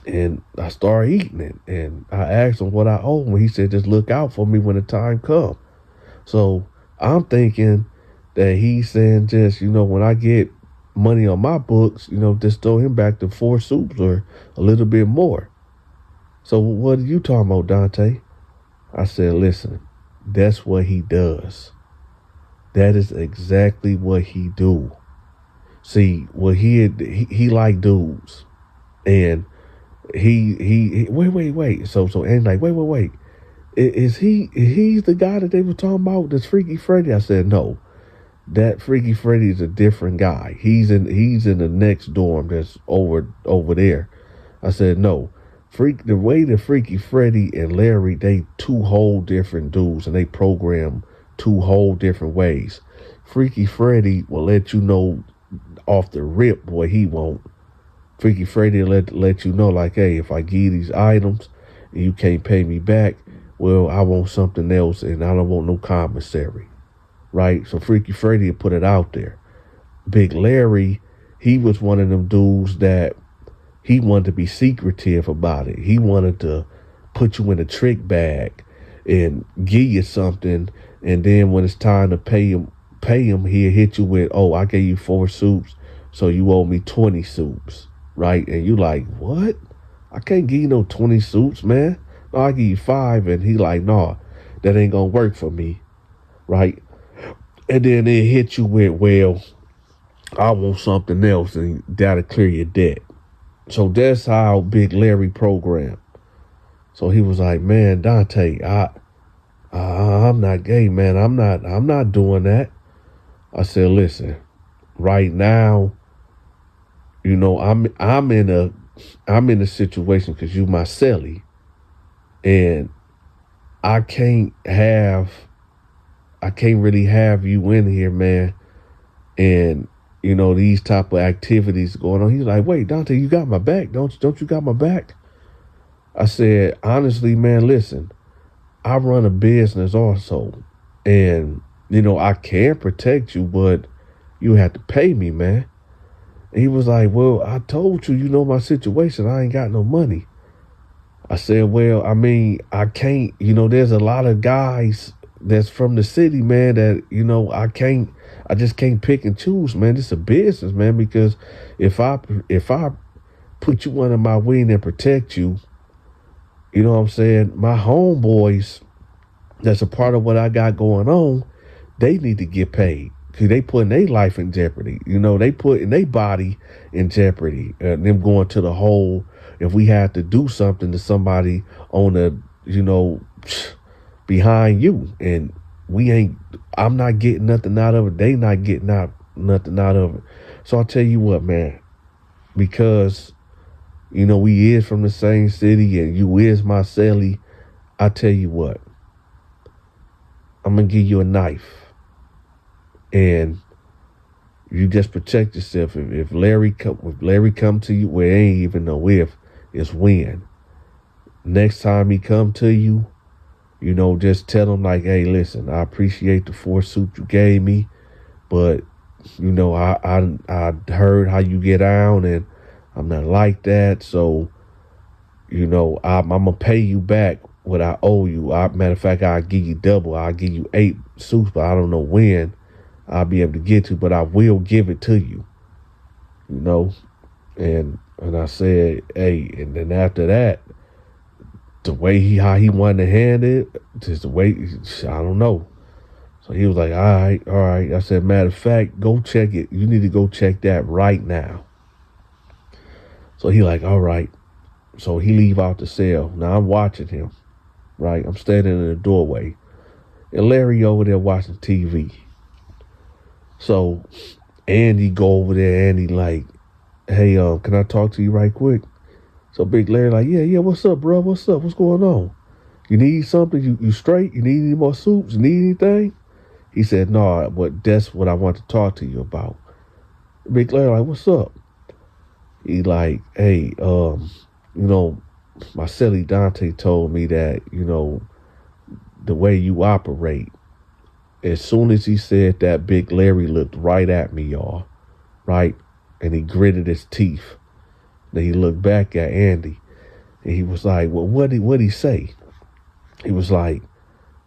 and I started eating it. And I asked him what I owe him. He said, just look out for me when the time comes. So I'm thinking that he's saying just, when I get money on my books, just throw him back to 4 soups or a little bit more. So what are you talking about, Donta? I said, listen, that's what he does. That is exactly what he do. See, well, he like dudes, and he wait. So and like wait. He's the guy that they were talking about? This Freaky Freddy? I said no. That Freaky Freddy is a different guy. He's in the next dorm that's over there. I said no. The way that Freaky Freddy and Larry, they 2 whole different dudes, and they program 2 whole different ways. Freaky Freddy will let you know off the rip what he won't. Freaky Freddy will let you know like, hey, if I give you these items and you can't pay me back, well, I want something else and I don't want no commissary. Right? So Freaky Freddy put it out there. Big Larry, he was one of them dudes that he wanted to be secretive about it. He wanted to put you in a trick bag and give you something, and then when it's time to pay him, he'll hit you with, oh, I gave you 4 soups, so you owe me 20 soups, right? And you like, what? I can't give you no 20 soups, man. No, I give you 5, and he like, no, that ain't gonna work for me, right? And then they hit you with, well, I want something else, and that'll clear your debt. So that's how Big Larry programmed. So he was like, man, Donta, I'm not gay, man. I'm not doing that. I said, listen, right now, I'm in a situation because you my celly, and I can't really have you in here, man. And these type of activities going on. He's like, wait, Donta, you got my back, don't you got my back? I said, honestly, man, listen, I run a business also, and I can protect you, but you have to pay me, man. And he was like, well, I told you, my situation. I ain't got no money. I said, well, I mean, I can't, there's a lot of guys that's from the city, man, that, I just can't pick and choose, man. It's a business, man, because if I put you under my wing and protect you, you know what I'm saying? My homeboys, that's a part of what I got going on, they need to get paid. Because they putting their life in jeopardy. They putting their body in jeopardy. Them going to the hole if we had to do something to somebody on behind you. And I'm not getting nothing out of it. They not getting nothing out of it. So I'll tell you what, man, because, we is from the same city and you is my celly, I tell you what, I'm going to give you a knife. And you just protect yourself. If Larry come to you, well, it ain't even no if, it's when. Next time he come to you, just tell him like, hey, listen, I appreciate the 4 suit you gave me, but I heard how you get down, and I'm not like that. So, I'm gonna pay you back what I owe you. Matter of fact, I'll give you double. I'll give you 8 suits, but I don't know when I'll be able to get to, but I will give it to you, and I said, hey, and then after that, the way how he wanted to hand it, just the way, I don't know. So he was like, all right. I said, matter of fact, go check it. You need to go check that right now. So he like, all right. So he leave out the cell. Now I'm watching him, right? I'm standing in the doorway, and Larry over there watching TV. So Andy go over there, and he like, hey, can I talk to you right quick? So Big Larry like, yeah, what's up, bro? What's up? What's going on? You need something? You straight? You need any more soups? You need anything? He said, no, but that's what I want to talk to you about. Big Larry like, what's up? He like, hey, my silly Donta told me that, the way you operate. As soon as he said that, Big Larry looked right at me, y'all, right? And he gritted his teeth. Then he looked back at Andy, and he was like, well, what'd he say? He was like,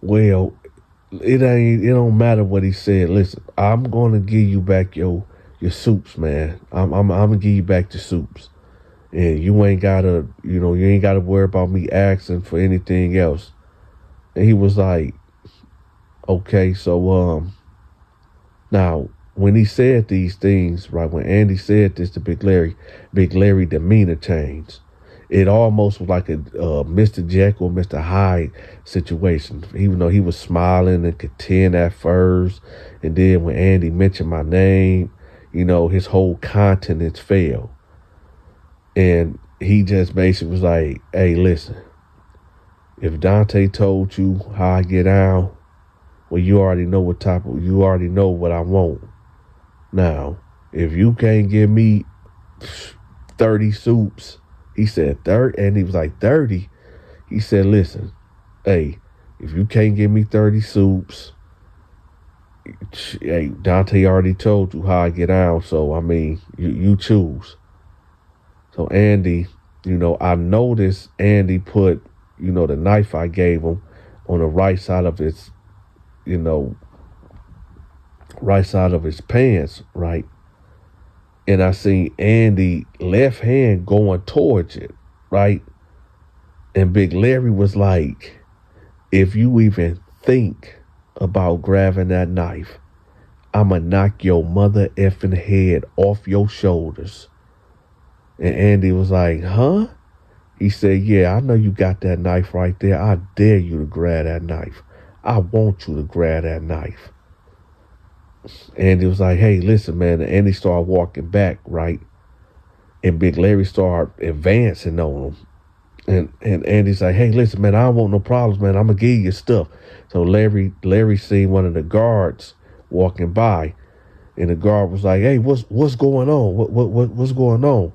well, it don't matter what he said. Listen, I'm going to give you back your soups, man. I'm going to give you back the soups. And you ain't got to, you ain't got to worry about me asking for anything else. And he was like, okay, so, now, when he said these things, right, when Andy said this to Big Larry demeanor changed. It almost was like a Mr. Jekyll, Mr. Hyde situation. Even though he was smiling and content at first, and then when Andy mentioned my name, his whole countenance fell. And he just basically was like, hey, listen, if Donta told you how I get down, well, you already know what I want. Now, if you can't give me 30 soups, he said 30, and he was like 30. He said, listen, hey, if you can't give me 30 soups, hey, Donta already told you how I get out, so I mean, you choose. So Andy, I noticed Andy put, the knife I gave him on the right side of his, right side of his pants, right? And I seen Andy left hand going towards it, right? And Big Larry was like, if you even think about grabbing that knife, I'ma knock your mother effing head off your shoulders. And Andy was like, huh? He said, yeah, I know you got that knife right there. I dare you to grab that knife. I want you to grab that knife. And it was like, hey, listen, man. And he started walking back, right? And Big Larry started advancing on him. And Andy's like, hey, listen, man, I don't want no problems, man. I'm going to give you your stuff. So Larry seen one of the guards walking by. And the guard was like, hey, what's going on? What's going on?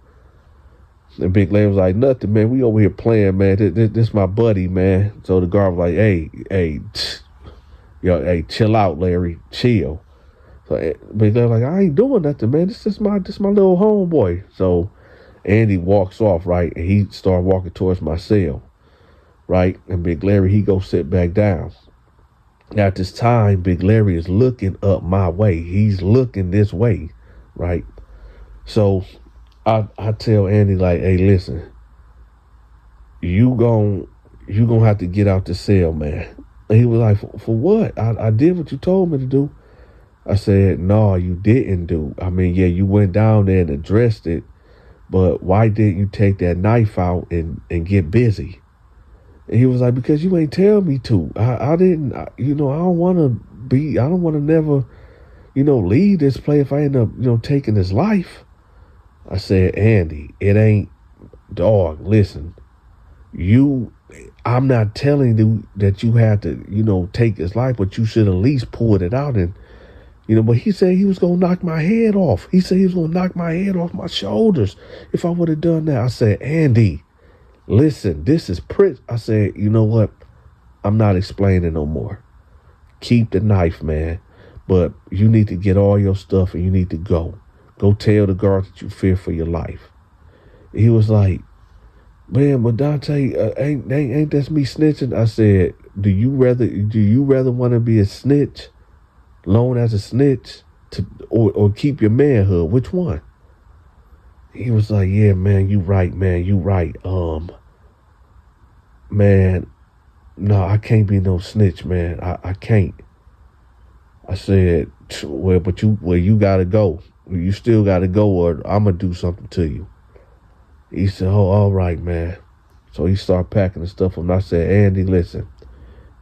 And Big Larry was like, nothing, man. We over here playing, man. This my buddy, man. So the guard was like, hey, chill out, Larry. Chill. So Big Larry was like, I ain't doing nothing, man. This is my little homeboy. So Andy walks off, right? And he started walking towards my cell, right? And Big Larry, he go sit back down. Now, at this time, Big Larry is looking up my way. He's looking this way, right? So I tell Andy, like, hey, listen, you gonna have to get out the cell, man. And he was like, for what? I did what you told me to do. I said, no, you didn't do. I mean, yeah, you went down there and addressed it, but why didn't you take that knife out and get busy? And he was like, because you ain't tell me to. I didn't, I don't want to never, leave this place if I end up, taking his life. I said, Andy, it ain't, dog, listen, I'm not telling you that you had to, take his life, but you should at least pull it out and, but he said he was going to knock my head off. He said he was going to knock my head off my shoulders if I would have done that. I said, Andy, listen, this is I said, you know what? I'm not explaining no more. Keep the knife, man. But you need to get all your stuff and you need to go. Go tell the guard that you fear for your life. He was like, man, but Donta, ain't that's me snitching? I said, do you rather want to be a snitch, known as a snitch, or keep your manhood? Which one? He was like, yeah, man, you right, man. You right. Man, no, I can't be no snitch, man. I can't. I said, well, you gotta go. You still gotta go, or I'm gonna do something to you. He said, oh, all right, man. So he started packing the stuff up, and I said, Andy, listen,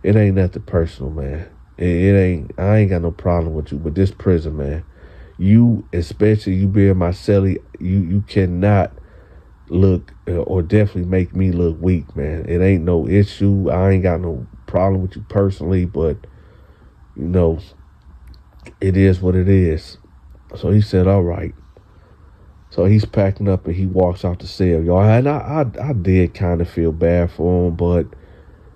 it ain't nothing personal, man. It ain't, I ain't got no problem with you, but this prison, man, you, especially you being my cellie, you cannot look or definitely make me look weak, man. It ain't no issue. I ain't got no problem with you personally, but, it is what it is. So he said, all right. So he's packing up and he walks out the cell, y'all. And I did kind of feel bad for him, but,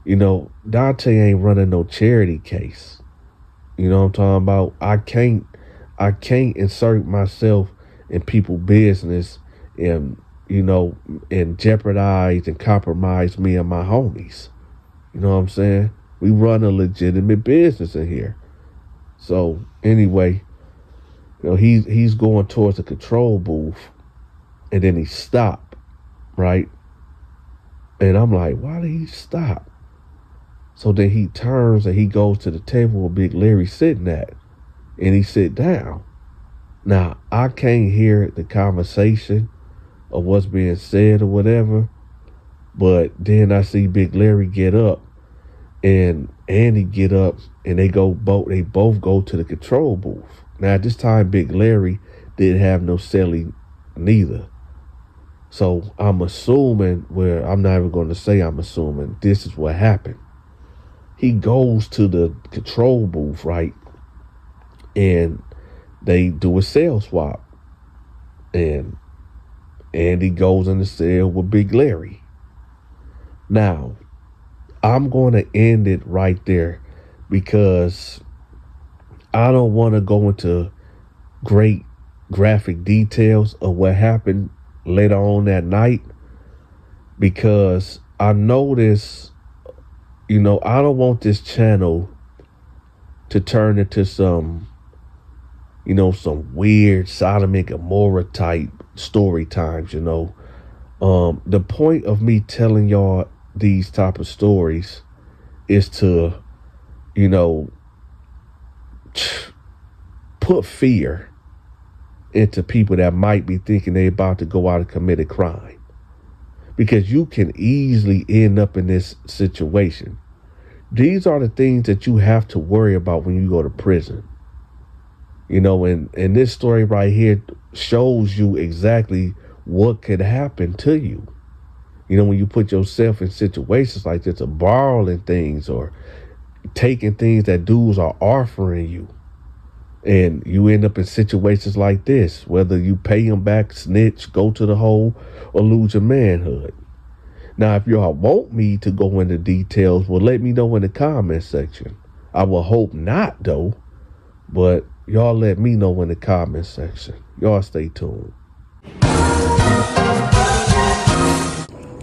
Donta ain't running no charity case. You know what I'm talking about? I can't insert myself in people's business and, and jeopardize and compromise me and my homies. You know what I'm saying? We run a legitimate business in here. So anyway, he's going towards the control booth and then he stopped, right? And I'm like, why did he stop? So then he turns and he goes to the table where Big Larry's sitting at, and he sit down. Now, I can't hear the conversation of what's being said or whatever, but then I see Big Larry get up and Andy get up, and they both go to the control booth. Now, at this time, Big Larry didn't have no cellie neither. So I'm assuming, I'm not even going to say I'm assuming, this is what happened. He goes to the control booth, right? And they do a cell swap. And Andy goes in the cell with Big Larry. Now, I'm going to end it right there because I don't want to go into great graphic details of what happened later on that night, because I noticed, I don't want this channel to turn into some weird Sodom and Gomorrah type story times, The point of me telling y'all these type of stories is to, put fear into people that might be thinking they're about to go out and commit a crime. Because you can easily end up in this situation. These are the things that you have to worry about when you go to prison. And this story right here shows you exactly what could happen to you. When you put yourself in situations like this, of borrowing things or taking things that dudes are offering you. And you end up in situations like this, whether you pay them back, snitch, go to the hole, or lose your manhood. Now, if y'all want me to go into details, well, let me know in the comment section. I will hope not, though. But y'all let me know in the comment section. Y'all stay tuned.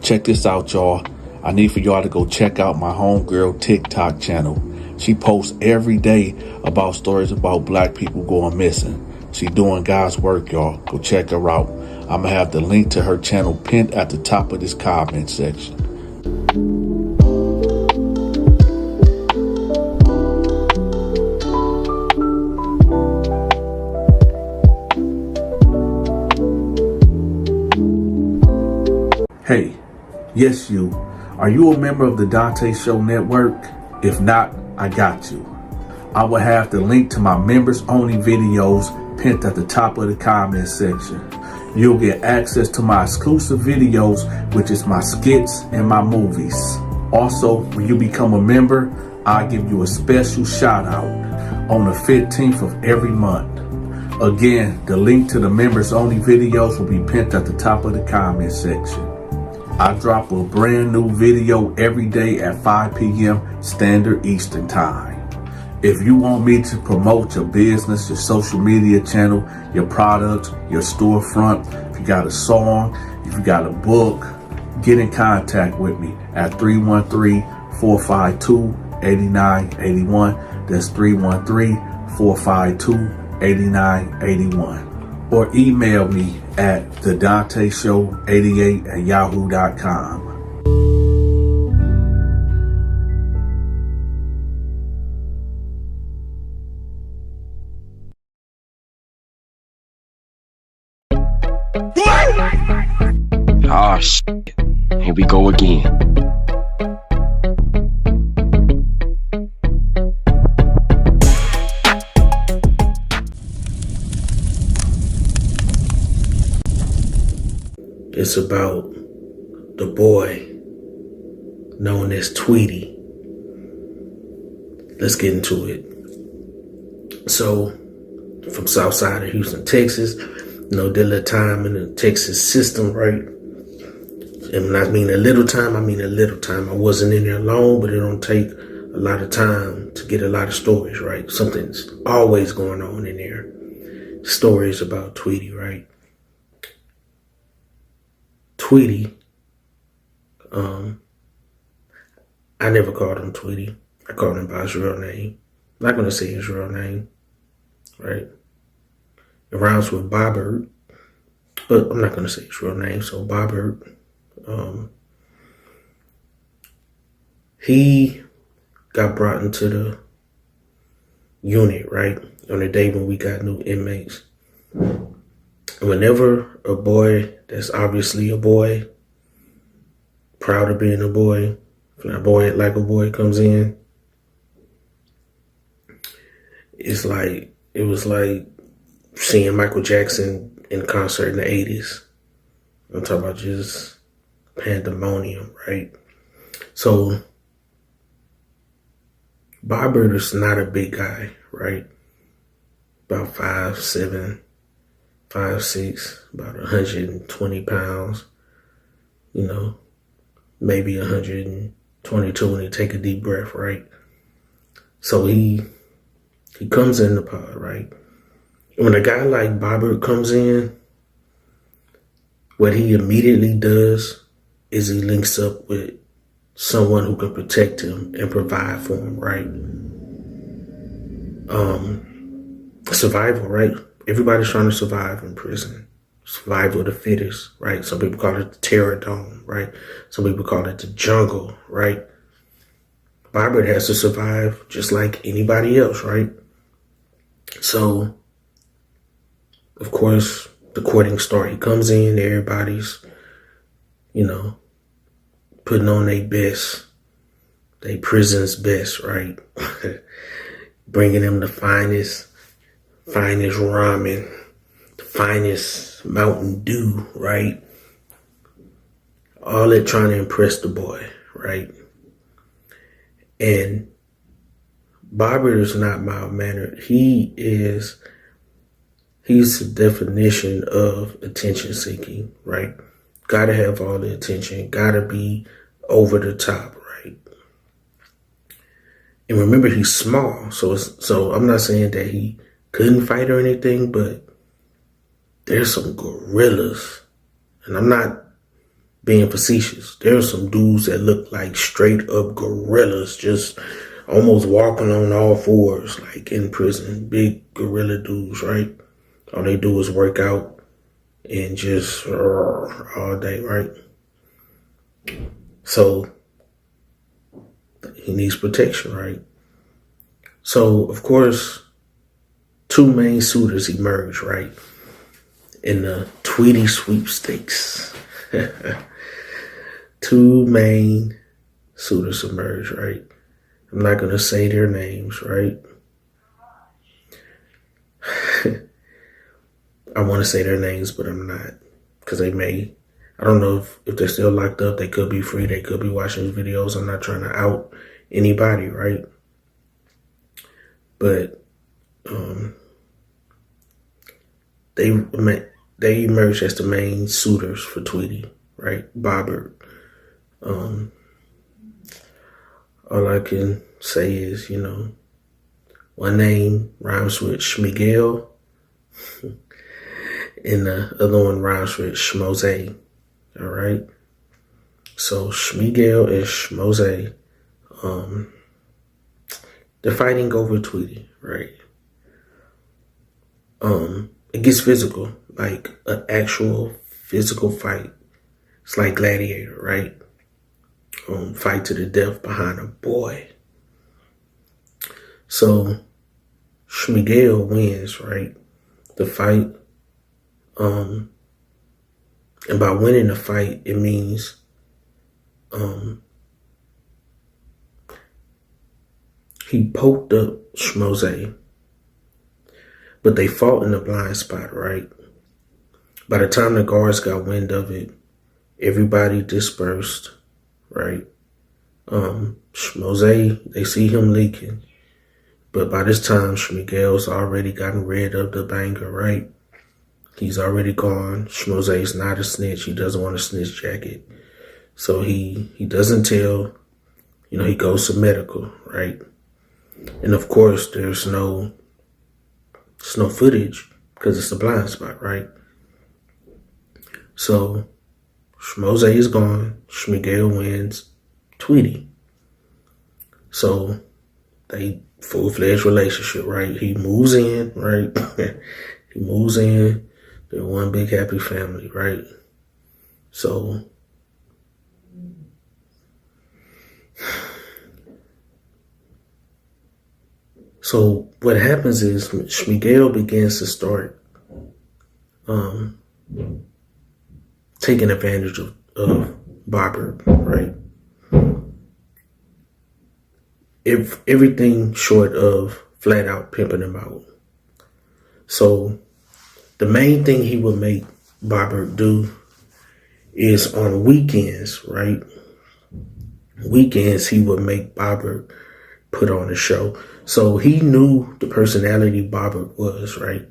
Check this out, y'all. I need for y'all to go check out my homegirl TikTok channel. She posts every day about stories about black people going missing. She doing God's work, y'all. Go check her out. I'm going to have the link to her channel pinned at the top of this comment section. Hey, yes you. Are you a member of the Donta Show Network? If not, I got you. I will have the link to my members only videos pinned at the top of the comment section. You'll get access to my exclusive videos, which is my skits and my movies. Also, when you become a member, I'll give you a special shout out on the 15th of every month. Again, the link to the members only videos will be pinned at the top of the comment section. I drop a brand new video every day at 5 p.m. Standard Eastern Time. If you want me to promote your business, your social media channel, your products, your storefront, if you got a song, if you got a book, get in contact with me at 313-452-8981. That's 313-452-8981. Or email me at thedanteshow88@yahoo.com. Ah, shit. Here we go again. It's about the boy known as Tweety. Let's get into it. So, from south side of Houston, Texas, did a little time in the Texas system, right? And when I mean a little time, I mean a little time. I wasn't in there long, but it don't take a lot of time to get a lot of stories, right? Something's always going on in there. Stories about Tweety, right? Tweety, I never called him Tweety. I called him by his real name. I'm not going to say his real name, right? It rhymes with Bobbert, but I'm not going to say his real name. So Bobbert, he got brought into the unit, right? On the day when we got new inmates. Whenever a boy that's obviously a boy, proud of being a boy, flamboyant like a boy comes in, it was like seeing Michael Jackson in concert in the 80s. I'm talking about just pandemonium, right? So Bobbert is not a big guy, right? About 5'7", 5'6", about 120 pounds, maybe 122 when he take a deep breath, right? So he comes in the pod, right? When a guy like Bobbert comes in, what he immediately does is he links up with someone who can protect him and provide for him, right? Survival, right? Everybody's trying to survive in prison. Survival of the fittest, right? Some people call it the terror dome, right? Some people call it the jungle, right? Bobbert has to survive just like anybody else, right? So, of course, the courting start. He comes in, everybody's, putting on their best they prison's best, right? Bringing them the finest ramen, the finest Mountain Dew, right? All that trying to impress the boy, right? And Bobbert is not mild-mannered. He's the definition of attention seeking, right? Gotta have all the attention, gotta be over the top, right? And remember, he's small, so I'm not saying that he couldn't fight or anything, but there's some gorillas, and I'm not being facetious. There's some dudes that look like straight up gorillas, just almost walking on all fours, like in prison. Big gorilla dudes, right? All they do is work out and just all day, right? So he needs protection, right? So, of course, two main suitors emerge, right? In the Tweety sweepstakes. Two main suitors emerge, right? I'm not going to say their names, right? I want to say their names, but I'm not. Because I don't know if they're still locked up. They could be free. They could be watching videos. I'm not trying to out anybody, right? But they emerge as the main suitors for Tweety, right? Bobbert. All I can say is, one name rhymes with Schmigel, and the other one rhymes with Schmoze. All right. So Schmigel and Schmoze, they're fighting over Tweety, right? It gets physical, like an actual physical fight. It's like Gladiator, right? Fight to the death behind a boy. So Schmigel wins, right? The fight. And by winning the fight, it means he poked up Schmoze, but they fought in a blind spot, right? By the time the guards got wind of it, everybody dispersed, right? Schmoze, they see him leaking, but by this time, Schmigel's already gotten rid of the banger, right? He's already gone. Schmoze's not a snitch. He doesn't want a snitch jacket. So he doesn't tell, he goes to medical, right? And of course, there's no footage because it's a blind spot, right? So Schmoze is gone. Schmigel wins. Tweety. So they full-fledged relationship, right? He moves in, right? He moves in. They're one big happy family, right? So what happens is Schmigel begins to start taking advantage of Bobbert, right? If everything short of flat out pimping him out. So the main thing he would make Bobbert do is on weekends, right? Weekends, he would make Bobbert put on a show. So he knew the personality Bobbert was, right?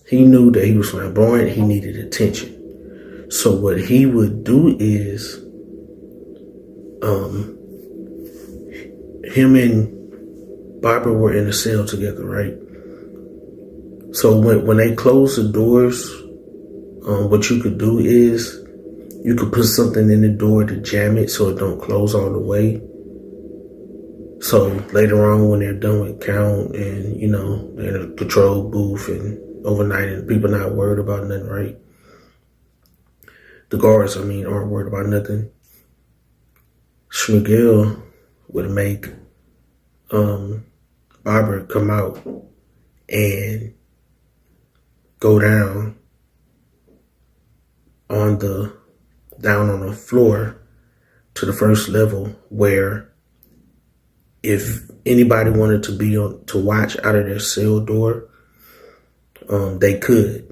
He knew that he was flamboyant. He needed attention. So what he would do is, him and Bobbert were in a cell together, right? So when they close the doors, what you could do is you could put something in the door to jam it so it don't close all the way. So later on, when they're done with count and, they're in a control booth and overnight and people not worried about nothing, right? The guards, aren't worried about nothing. Schmigel would make Bobbert come out and go down on the floor to the first level where if anybody wanted to be on to watch out of their cell door, they could.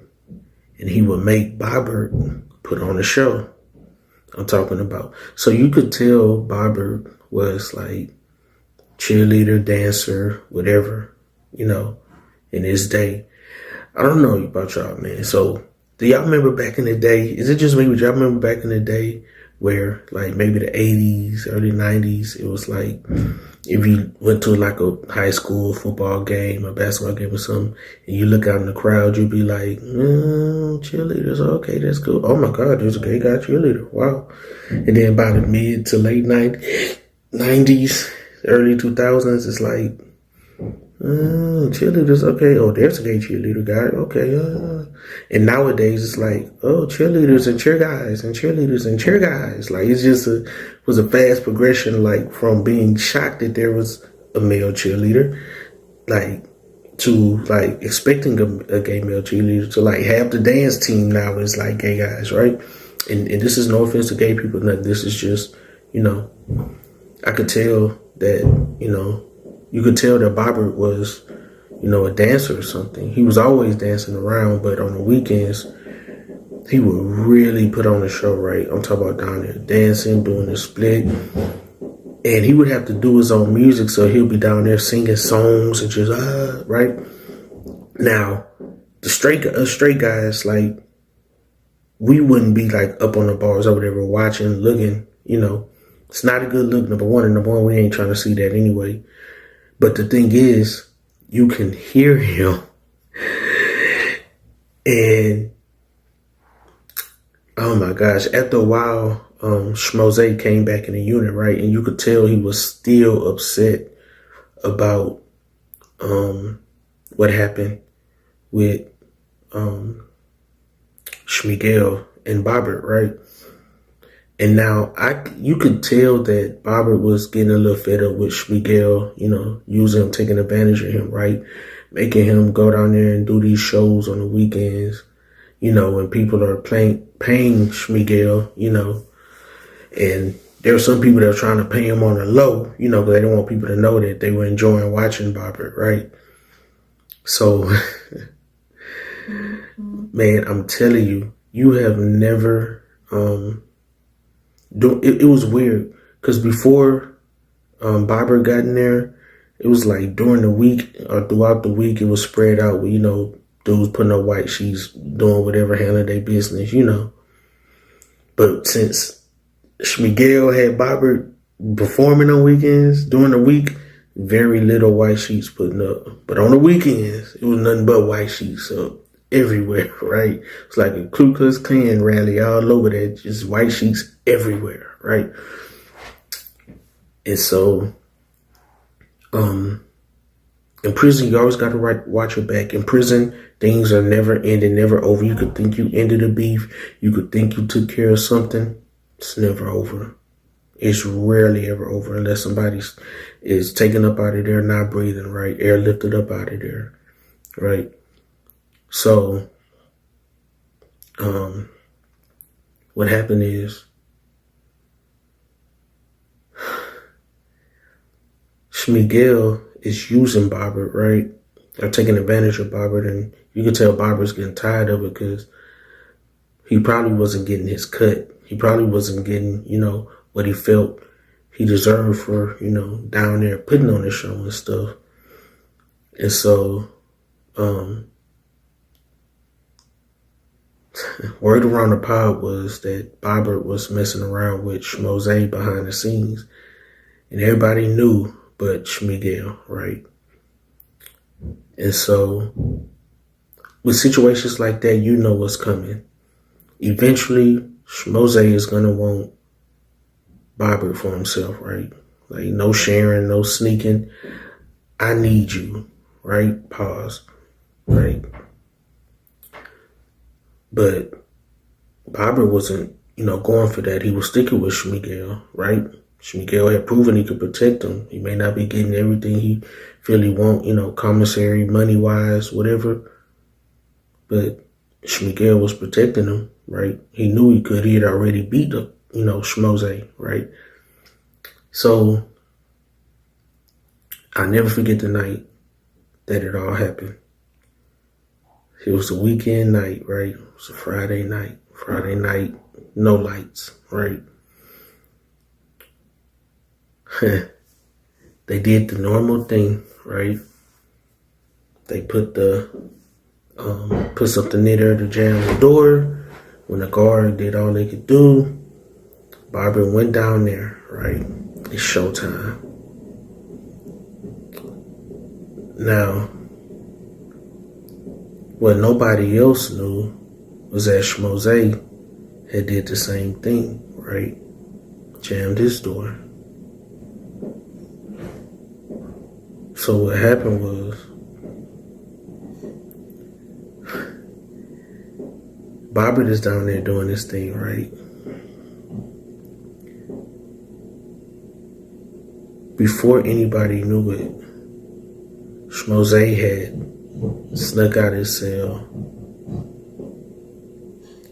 And he would make Bobbert put on a show. I'm talking about. So you could tell Bobbert was like cheerleader, dancer, whatever, in his day. I don't know about y'all, man. So do y'all remember back in the day? Is it just me? Would y'all remember back in the day where like maybe the 80s, early 90s, it was like if you went to like a high school football game or basketball game or something, and you look out in the crowd, you'd be like, cheerleaders, okay, that's cool. Oh my God, there's a gay guy cheerleader. Wow. And then by the mid to late 90s, early 2000s, it's like, cheerleaders, okay. Oh, there's a gay cheerleader guy. Okay. And nowadays it's like, oh, cheerleaders and cheer guys and cheerleaders and cheer guys. Like it's just was a fast progression, like from being shocked that there was a male cheerleader, like to like expecting a gay male cheerleader, to like half the dance team now is like gay guys, right? And this is no offense to gay people. Nothing. This is just, I could tell that, you could tell that Bobbert was, a dancer or something. He was always dancing around, but on the weekends, he would really put on a show, right? I'm talking about down there dancing, doing a split. And he would have to do his own music, so he'll be down there singing songs and just, right? Now, the straight guys, like, we wouldn't be, like, up on the bars or whatever, watching, looking, It's not a good look, number one. And number one, we ain't trying to see that anyway. But the thing is, you can hear him. And, oh my gosh, after a while, Schmoze came back in the unit, right? And you could tell he was still upset about what happened with Schmigel and Bobbert, right? And now you could tell that Bobbert was getting a little fed up with Schmigel, using him, taking advantage of him, right? Making him go down there and do these shows on the weekends, when people are paying Schmigel, and there were some people that were trying to pay him on the low, because they didn't want people to know that they were enjoying watching Bobbert, right? So, man, I'm telling you, you have never, it was weird because before Bobbert got in there, it was like during the week or throughout the week, it was spread out with, dudes putting up white sheets, doing whatever, handling their business, But since Schmigel had Bobbert performing on weekends, during the week, very little white sheets putting up. But on the weekends, it was nothing but white sheets up everywhere, right? It's like a Ku Klux Klan rally all over there, just white sheets everywhere, right? And so, in prison, you always got to watch your back. In prison, things are never ending, never over. You could think you ended a beef. You could think you took care of something. It's never over. It's rarely ever over unless somebody is taken up out of there, not breathing, right? Air lifted up out of there, right? So, what happened is Schmigel is using Bobbert, right? Or taking advantage of Bobbert, and you can tell Bobbert's getting tired of it because he probably wasn't getting his cut. He probably wasn't getting, what he felt he deserved for, down there putting on the show and stuff. And so, word around the pod was that Bobbert was messing around with Schmoze behind the scenes. And everybody knew but Schmigel, right? And so, with situations like that, you know what's coming. Eventually, Schmoze is going to want Bobbert for himself, right? Like, no sharing, no sneaking. I need you, right? Pause, right? But Bobbert wasn't, going for that. He was sticking with Schmigel, right? Schmigel had proven he could protect him. He may not be getting everything he feel he want, commissary, money-wise, whatever. But Schmigel was protecting him, right? He knew he could. He had already beat up, Schmoze, right? So I'll never forget the night that it all happened. It was a weekend night, right? It was a Friday night. Friday night, no lights, right? They did the normal thing, right? They put something near there to jam the door. When the guard did all they could do, Barbara went down there, right? It's showtime. Now, what nobody else knew was that Schmoze had did the same thing, right? Jammed his door. So what happened was, Barbara is down there doing this thing, right? Before anybody knew it, Schmoze had snuck out his cell,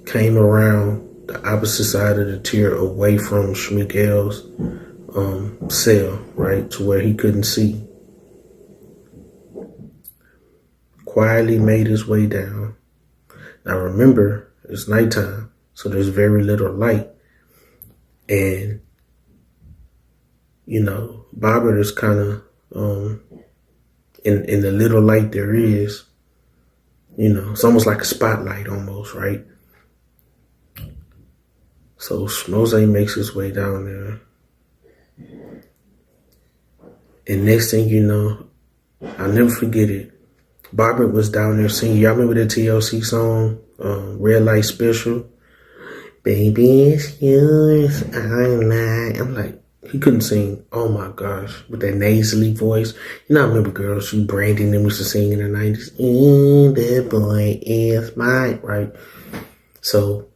came around the opposite side of the tier away from Schmiguel's cell, right, to where he couldn't see. Quietly made his way down. Now remember, it's nighttime, so there's very little light. And, you know, Barbara is kind of, in the little light there is, you know, it's almost like a spotlight almost, right? So Schmoze makes his way down there. And next thing you know, I'll never forget it. Barbara was down there singing. Y'all remember the TLC song, Red Light Special? Baby, it's yours, I'm not. I'm like, he couldn't sing. Oh my gosh, with that nasally voice. You know, I remember girls, you Brandy and them used to sing in the 90s. That boy is mine, right? So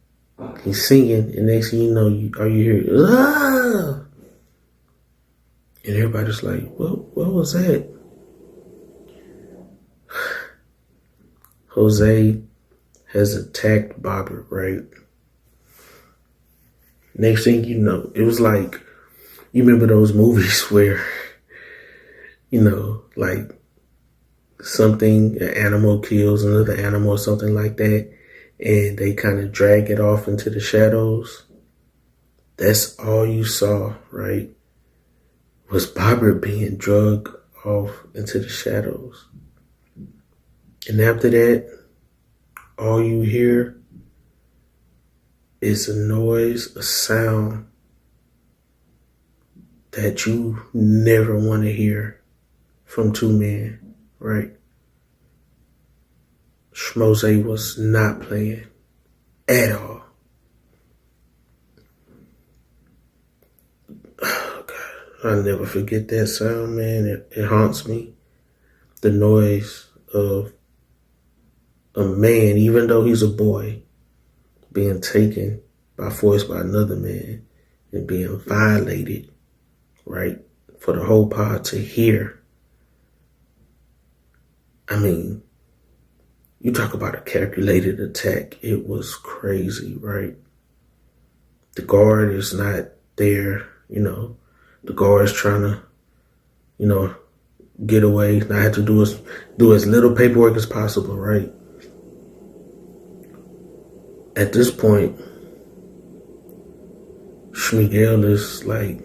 he's singing, and next thing you know, all you hear, ah! And everybody's like, what was that? Jose has attacked Barbara, right? Next thing you know, it was like, you remember those movies where, you know, like an animal kills another animal or something like that, and they kind of drag it off into the shadows? That's all you saw, right? Was Barbara being dragged off into the shadows. And after that, all you hear is a noise, a sound that you never want to hear from two men, right? Schmoze was not playing at all. Oh, God. I'll never forget that sound, man. It haunts me. The noise of a man, even though he's a boy, being taken by force by another man and being violated, right? For the whole pod to hear. I mean, you talk about a calculated attack. It was crazy, right? The guard is not there, you know. The guard is trying to, you know, get away. And I had to do as little paperwork as possible, right? At this point, Schmiguel is like,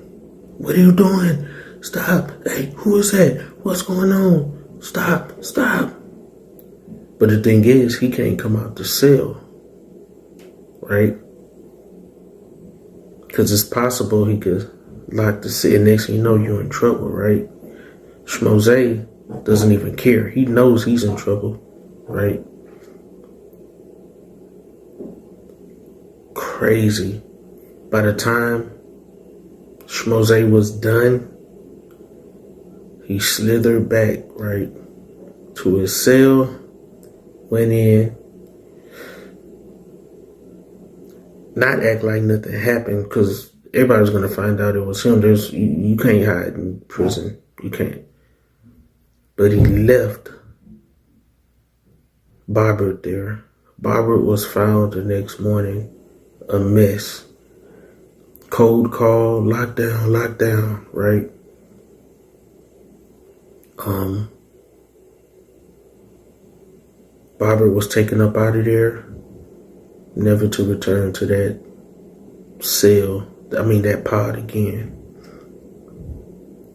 what are you doing? Stop. Hey, who is that? What's going on? Stop. But the thing is, he can't come out the cell, right? Because it's possible he could lock the cell. Next thing you know, you're in trouble, right? Schmoze doesn't even care. He knows he's in trouble, right? Crazy. By the time Schmoze was done, he slithered back, right, to his cell, went in, not act like nothing happened, because everybody's going to find out it was him. You can't hide in prison. You can't. But he left Barbara there. Barbara was found the next morning, a mess. Cold call, lockdown, right? Bobber was taken up out of there, never to return to that that pod again.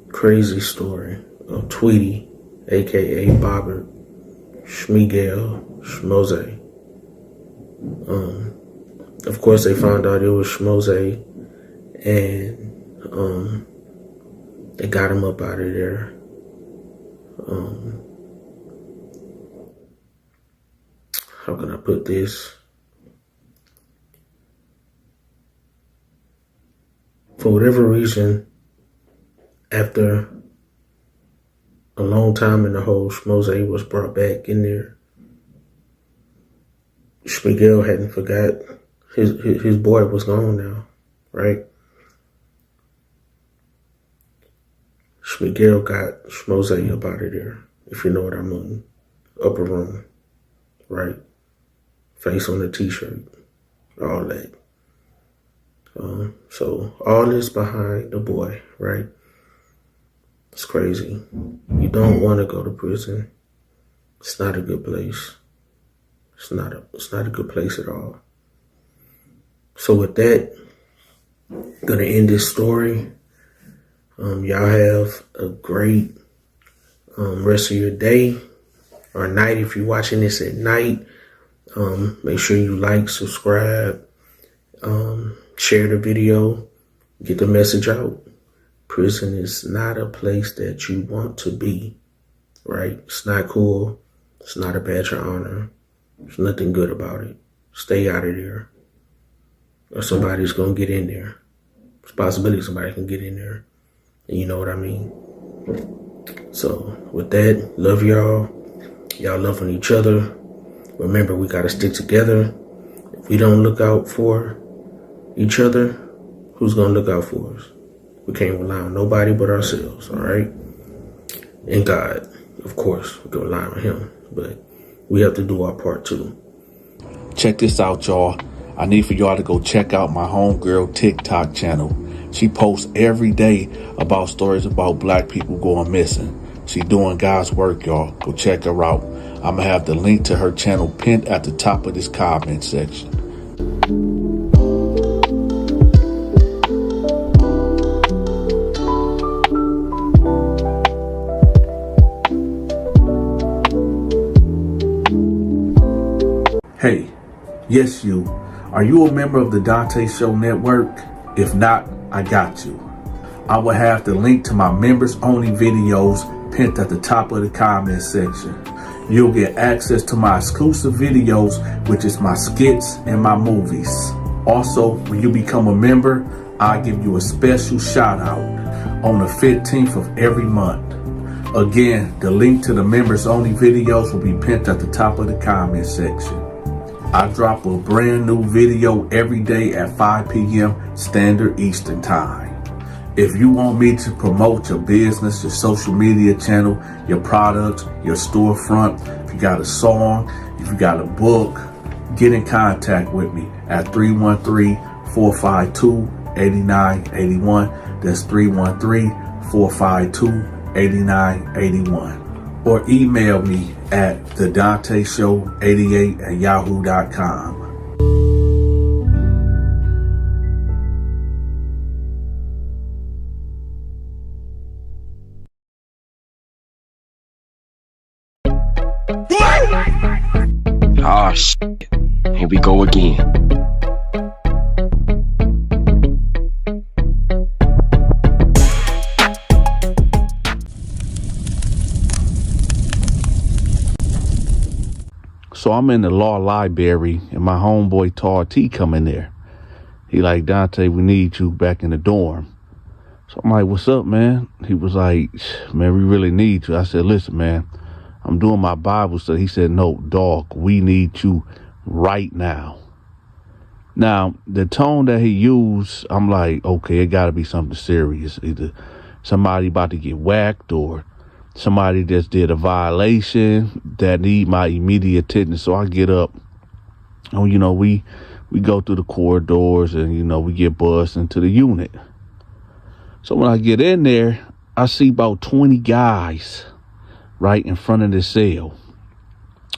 Crazy story of Tweety, aka Bobber, Schmigel, Schmoze. Of course, they found out it was Schmoze, and they got him up out of there. How can I put this? For whatever reason, after a long time in the hole, Schmoze was brought back in there. Schmigel hadn't forgot his boy was gone now, right? Schmigel got Schmoze up out of there, if you know what I mean. Upper room, right? Face on the t-shirt, all that. So all this behind the boy, right? It's crazy. You don't want to go to prison. It's not a good place. It's not a good place at all. So with that, I'm gonna end this story. Y'all have a great rest of your day or night if you're watching this at night. Make sure you like, subscribe, share the video, get the message out. Prison is not a place that you want to be, right? It's not cool. It's not a badge of honor. There's nothing good about it. Stay out of there, or somebody's gonna get in there. There's a possibility somebody can get in there, and you know what I mean. So with that, love y'all. Y'all loving each other. Remember, we gotta stick together. If we don't look out for each other, who's gonna look out for us? We can't rely on nobody but ourselves, all right? And God, of course, we can rely on him, but we have to do our part too. Check this out, y'all. I need for y'all to go check out my homegirl TikTok channel. She posts every day about stories about black people going missing. She doing God's work, y'all. Go check her out. I'm going to have the link to her channel pinned at the top of this comment section. Hey, yes you. Are you a member of the Donta Show Network? If not, I got you. I will have the link to my members only videos pinned at the top of the comment section. You'll get access to my exclusive videos, which is my skits and my movies. Also, when you become a member, I'll give you a special shout out on the 15th of every month. Again, the link to the members only videos will be pinned at the top of the comment section. I drop a brand new video every day at 5 p.m. Standard Eastern Time. If you want me to promote your business, your social media channel, your products, your storefront, if you got a song, if you got a book, get in contact with me at 313-452-8981. That's 313-452-8981. Or email me at thedontashow88@yahoo.com. Oh, shit. Here we go again. So I'm in the law library and my homeboy Tar T come in there. He like, Donta, we need you back in the dorm. So I'm like, what's up, man? He was like, man, we really need you. I said, listen, man, I'm doing my Bible study. He said, no, dog, we need you right now. Now, the tone that he used, I'm like, okay, it got to be something serious. Either somebody about to get whacked or somebody just did a violation that need my immediate attention. So I get up. Oh, you know, we go through the corridors and, you know, we get bussed into the unit. So when I get in there, I see about 20 guys right in front of the cell.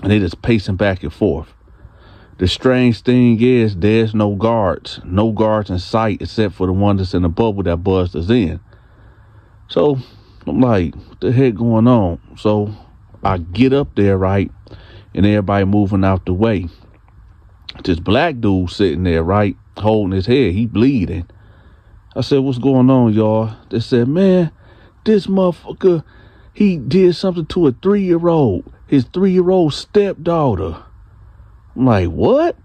And they just pacing back and forth. The strange thing is there's no guards in sight except for the one that's in the bubble that buzzed us in. So I'm like, what the heck going on? So I get up there, right, and everybody moving out the way. This black dude sitting there, right, holding his head, he bleeding. I said, what's going on, y'all? They said, man, this motherfucker, he did something to a 3-year-old, his 3-year-old stepdaughter. I'm like, what?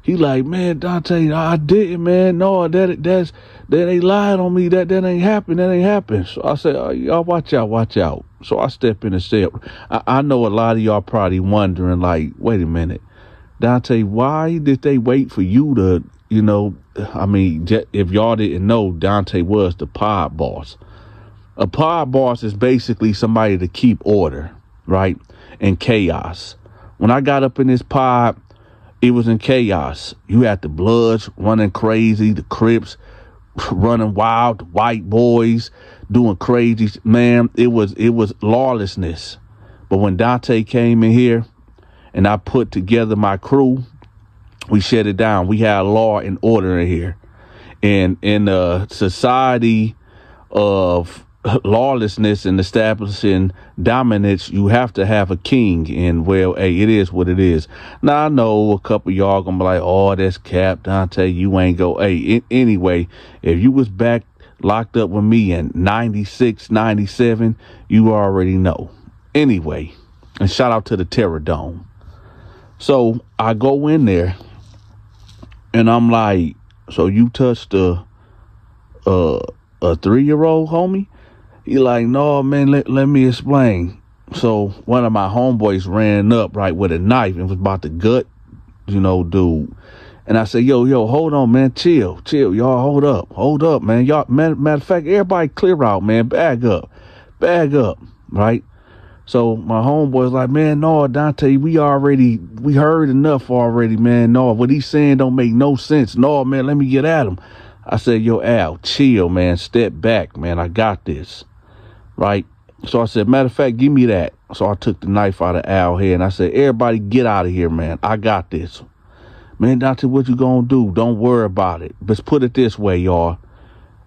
He like, man, Donta, I didn't, man. No, that ain't lying on me. That ain't happen. That ain't happen. So I said, oh, y'all watch out. So I step in the cell. I know a lot of y'all probably wondering, like, wait a minute, Donta, why did they wait for you to, if y'all didn't know, Donta was the pod boss. A pod boss is basically somebody to keep order, right? And chaos. When I got up in this pod, it was in chaos. You had the Bloods running crazy, the Crips running wild, the white boys doing crazy. Man, it was lawlessness. But when Donta came in here and I put together my crew, we shut it down. We had law and order in here. And in a society of lawlessness and establishing dominance, you have to have a king. And well, hey, it is what it is. Now I know a couple of y'all gonna be like, oh, that's cap, Donta, you ain't go. Hey, anyway, if you was back locked up with me in 96, 97, you already know. Anyway, and shout out to the Terror Dome. So I go in there and I'm like, so you touched a 3-year-old, homie? He like, no, man, let me explain. So one of my homeboys ran up, right, with a knife and was about to gut, dude. And I said, yo, hold on, man, chill, y'all, hold up, man. Y'all, matter of fact, everybody clear out, man, bag up, right? So my homeboy's like, man, no, Donta, we heard enough already, man. No, what he's saying don't make no sense. No, man, let me get at him. I said, yo, Al, chill, man, step back, man, I got this. Right? So I said, matter of fact, give me that. So I took the knife out of Al's head and I said, everybody get out of here, man. I got this. Man, Donta, what you gonna do? Don't worry about it. Let's put it this way, y'all.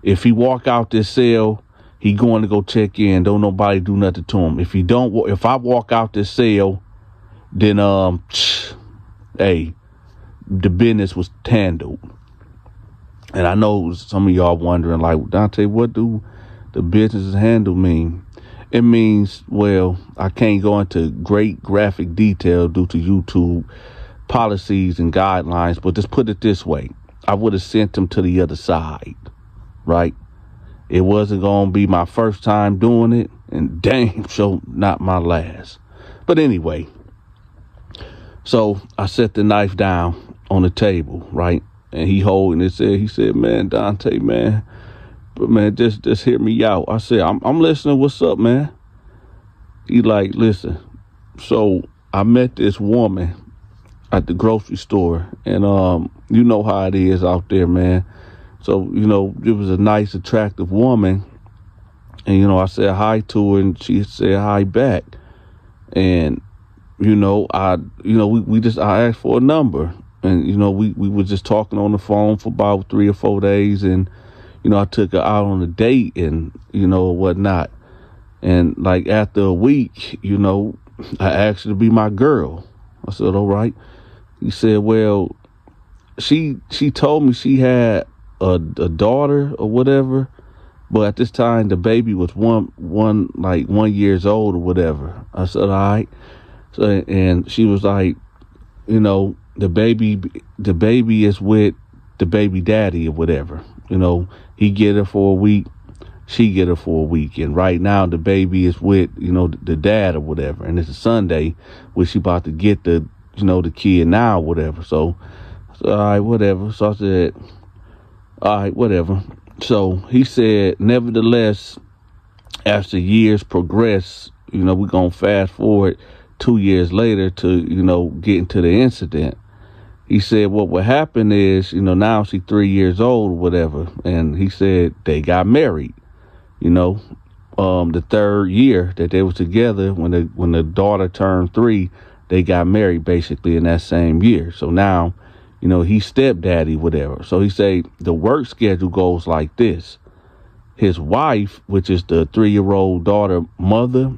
If he walk out this cell, he going to go check in. Don't nobody do nothing to him. If I walk out this cell, then, hey, the business was handled. And I know some of y'all wondering, like, Donta, what do the business handle mean? It means, well, I can't go into great graphic detail due to YouTube policies and guidelines, but just put it this way. I would have sent them to the other side, right? It wasn't going to be my first time doing it, and damn sure not my last. But anyway, so I set the knife down on the table, right? And he holding it. He said, man, Donta, man, but man, just hear me out. I said, I'm listening. What's up, man? He like, listen. So I met this woman at the grocery store, and you know how it is out there, man. So it was a nice, attractive woman, and I said hi to her, and she said hi back, and I asked for a number, and we were just talking on the phone for about 3 or 4 days, and I took her out on a date and, whatnot. And like after a week, I asked her to be my girl. I said, all right. He said, well, she told me she had a daughter or whatever, but at this time the baby was one 1 years old or whatever. I said, all right. So, and she was like, the baby is with the baby daddy or whatever. He get her for a week, she get her for a week, and right now the baby is with the dad or whatever, and it's a Sunday where she about to get the kid now or whatever. So all right, whatever. So I said, all right, whatever. So he said, nevertheless, as the years progress, we're gonna fast forward 2 years later to getting to the incident. He said what would happen is, now she's 3 years old or whatever. And he said they got married, the third year that they were together, when the daughter turned 3, they got married basically in that same year. So now, he's stepdaddy, whatever. So he say the work schedule goes like this. His wife, which is the 3-year-old daughter mother,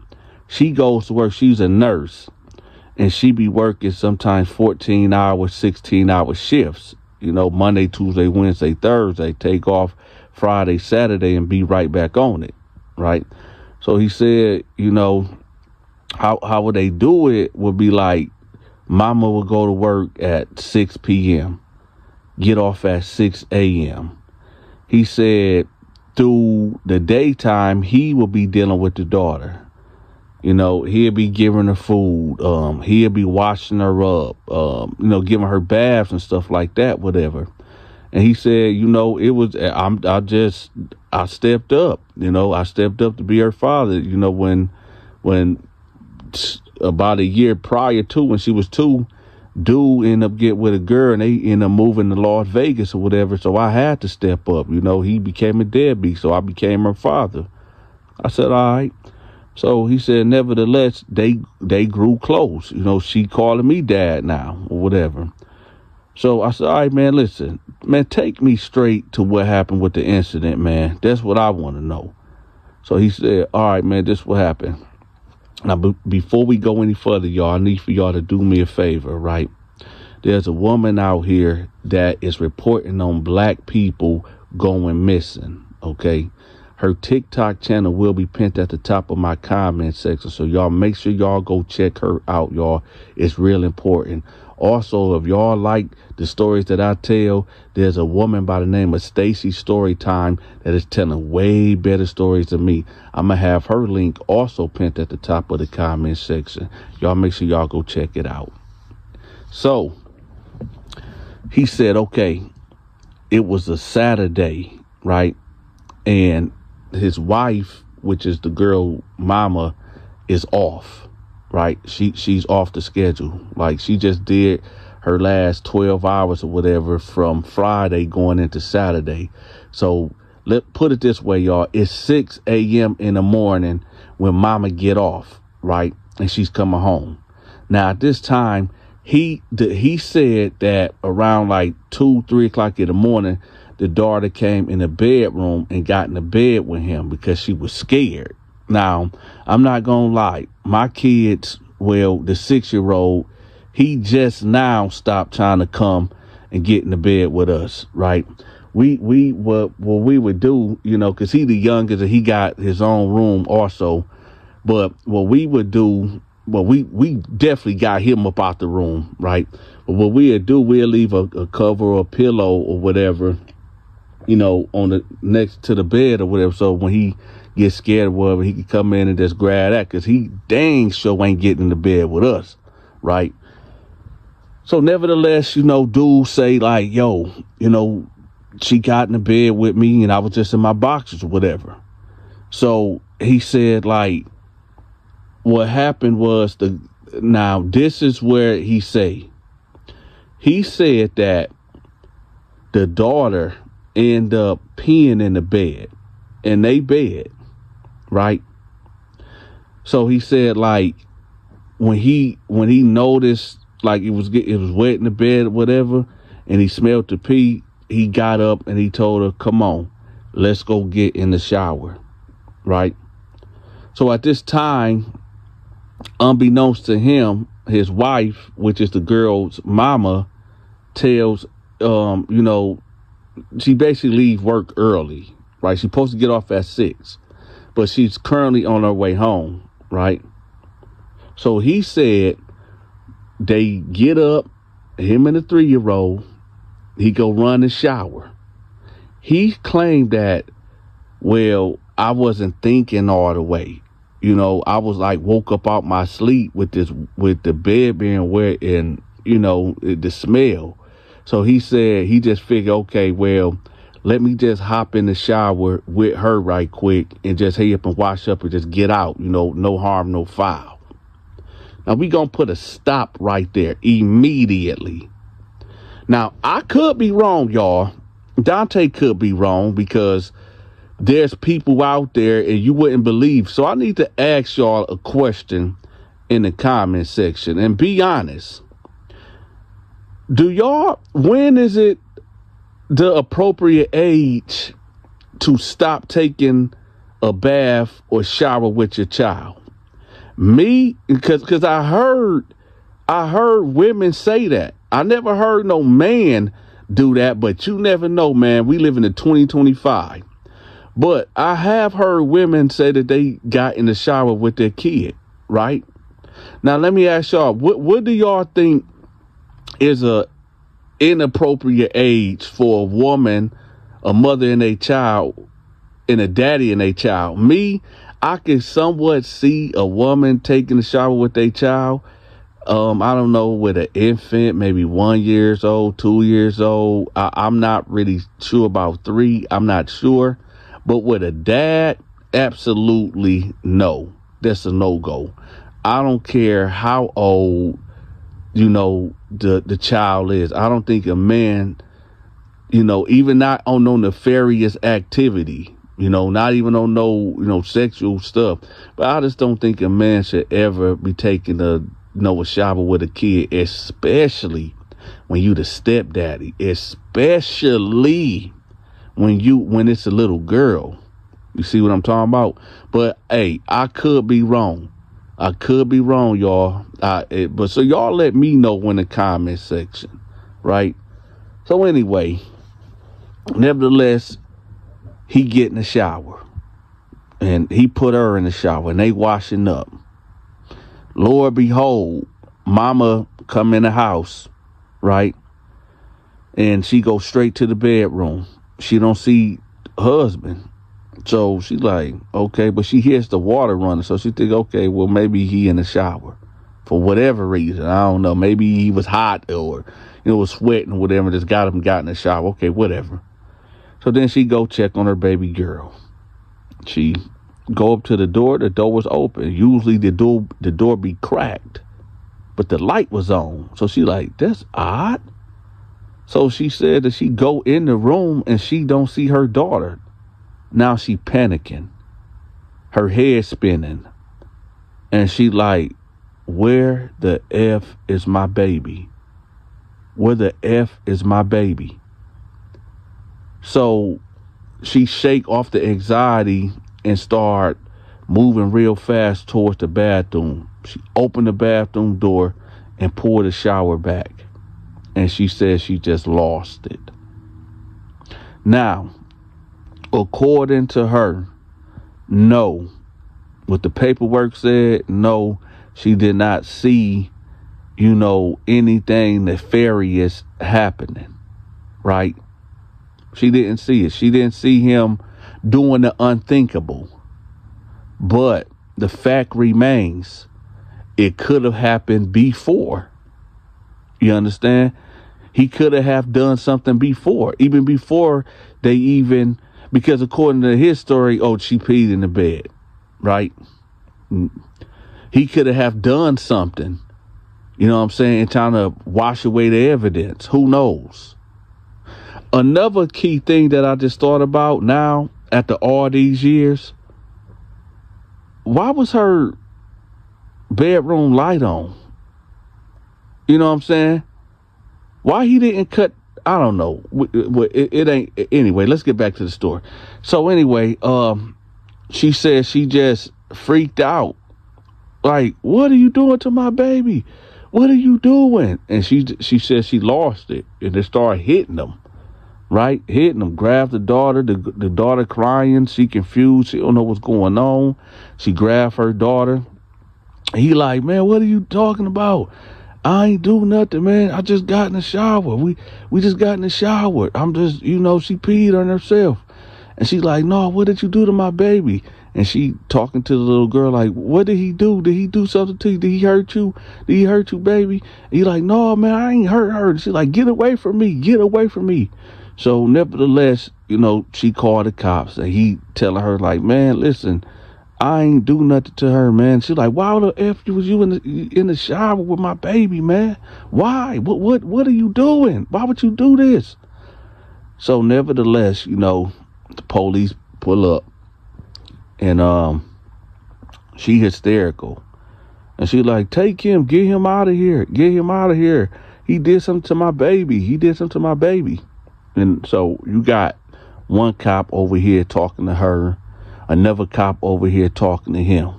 she goes to work. She's a nurse, and she be working sometimes 14-hour, 16-hour shifts. Monday, Tuesday, Wednesday, Thursday, take off Friday, Saturday, and be right back on it, right? So he said, how would they do it would be like, mama would go to work at 6 p.m., get off at 6 a.m. He said through the daytime, he will be dealing with the daughter. He'll be giving her food. He'll be washing her up, giving her baths and stuff like that, whatever. And he said, it was, I stepped up, I stepped up to be her father, when about a year prior to, when she was 2, dude ended up getting with a girl, and they ended up moving to Las Vegas or whatever. So I had to step up, he became a deadbeat. So I became her father. I said, all right. So he said, nevertheless, they grew close. She calling me dad now or whatever. So I said, all right, man, listen, man, take me straight to what happened with the incident, man. That's what I want to know. So he said, all right, man, this is what happened. Now, before we go any further, y'all, I need for y'all to do me a favor, right? There's a woman out here that is reporting on black people going missing, okay? Her TikTok channel will be pinned at the top of my comment section. So y'all make sure y'all go check her out, y'all. It's real important. Also, if y'all like the stories that I tell, there's a woman by the name of Stacy Storytime that is telling way better stories than me. I'm going to have her link also pinned at the top of the comment section. Y'all make sure y'all go check it out. So he said, okay, it was a Saturday, right? And his wife, which is the girl mama, is off, right? She's off the schedule. Like, she just did her last 12 hours or whatever from Friday going into Saturday. So put it this way, y'all. It's 6 a.m. in the morning when mama get off, right? And she's coming home. Now, at this time, he said that around like 2, 3 o'clock in the morning, the daughter came in the bedroom and got in the bed with him because she was scared. Now, I'm not going to lie. My kids, well, the 6-year-old, he just now stopped trying to come and get in the bed with us, right? What we would do, because he the youngest and he got his own room also. But what we would do, we definitely got him up out the room, right? But what we'd do, we'll leave a cover or a pillow or whatever, on the next to the bed or whatever. So when he gets scared or whatever, he can come in and just grab that, because he dang sure ain't getting in the bed with us, right? So nevertheless, dude say like, yo, she got in the bed with me and I was just in my boxers or whatever. So he said like, what happened was now this is where he said that the daughter ended up peeing in the bed, in they bed, right? So he said like, when he noticed like it was wet in the bed or whatever, and he smelled the pee, he got up and he told her, come on, let's go get in the shower, right? So at this time, unbeknownst to him, his wife, which is the girl's mama, tells, she basically leave work early, right? She's supposed to get off at 6, but she's currently on her way home, right? So he said they get up, him and the 3-year-old, he go run the shower. He claimed that, well, I wasn't thinking all the way. I was like woke up out my sleep with the bed being wet and, the smell. So he said he just figured, okay, well, let me just hop in the shower with her right quick and just hurry up and wash up and just get out, no harm, no foul. Now we gonna put a stop right there immediately. Now I could be wrong, y'all. Donta could be wrong, because there's people out there and you wouldn't believe. So I need to ask y'all a question in the comment section and be honest. When is it the appropriate age to stop taking a bath or shower with your child? Me, because I heard women say that. I never heard no man do that, but you never know, man. We live in the 2025. But I have heard women say that they got in the shower with their kid, right? Now, let me ask y'all, what do y'all think is a inappropriate age for a woman, a mother and a child, and a daddy and a child? Me, I can somewhat see a woman taking a shower with their child. I don't know, with an infant, maybe 1 year old, 2 years old. I'm not really sure about 3. I'm not sure. But with a dad, absolutely no. That's a no-go. I don't care how old, the child is. I don't think a man, even not on no nefarious activity, not even on no, sexual stuff. But I just don't think a man should ever be taking a shower with a kid, especially when you the stepdaddy, especially when it's a little girl. You see what I'm talking about? But hey, I could be wrong. Y'all. But so y'all let me know in the comment section, right? So anyway, nevertheless, he get in the shower and he put her in the shower and they washing up. Lord behold, mama come in the house, right? And she goes straight to the bedroom. She don't see husband. So she like, okay, but she hears the water running. So she think, okay, well, maybe he in the shower for whatever reason. I don't know. Maybe he was hot or, was sweating or whatever. Just got in the shower. Okay, whatever. So then she go check on her baby girl. She go up to the door. The door was open. Usually the door be cracked, but the light was on. So she like, that's odd. So she said that she go in the room and she don't see her daughter. Now she panicking, her head spinning, and she like, where the F is my baby? Where the F is my baby? So she shake off the anxiety and start moving real fast towards the bathroom. She opened the bathroom door and pulled the shower back. And she said she just lost it. Now, according to her, no. What the paperwork said, no, she did not see, anything nefarious happening, right? She didn't see it. She didn't see him doing the unthinkable. But the fact remains, it could have happened before. You understand? He could have done something before, even before because according to his story, she peed in the bed, right? He could have done something, you know what I'm saying, trying to wash away the evidence. Who knows? Another key thing that I just thought about now, after all these years, why was her bedroom light on? You know what I'm saying? Why he didn't cut, I don't know. It ain't, anyway, let's get back to the story. So anyway, she said she just freaked out. Like, what are you doing to my baby? What are you doing? And she said she lost it. And they started hitting them, right? Hitting them, grabbed the daughter, the daughter crying. She confused. She don't know what's going on. She grabbed her daughter. He like, man, what are you talking about? I ain't do nothing, man. I just got in the shower. We just got in the shower. I'm just, she peed on herself. And she's like, no, what did you do to my baby? And she talking to the little girl like, what did he do? Did he do something to you? Did he hurt you? Did he hurt you, baby? And he like, no, man, I ain't hurt her. And she's like, get away from me. Get away from me. So nevertheless, she called the cops and he telling her like, man, listen, I ain't do nothing to her, man. She's like, why the F was you in the shower with my baby, man? Why? What are you doing? Why would you do this? So nevertheless, the police pull up, and she hysterical, and she like, take him, get him out of here, get him out of here. He did something to my baby. He did something to my baby. And so you got one cop over here talking to her, another cop over here talking to him.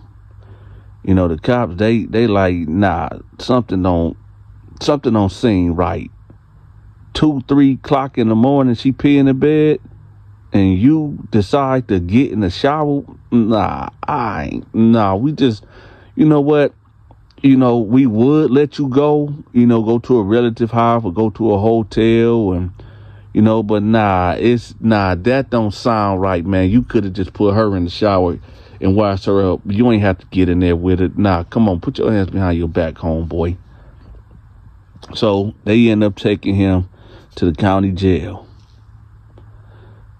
You know, the cops, they like, nah, something don't seem right. 2-3 o'clock in the morning, she peeing in bed, and you decide to get in the shower. We just, you know what? You know, we would let you go, you know, go to a relative house or go to a hotel, and, you know, but that don't sound right, man. You could have just put her in the shower and washed her up. You ain't have to get in there with it. Nah, come on, put your hands behind your back, homeboy. So they end up taking him to the county jail.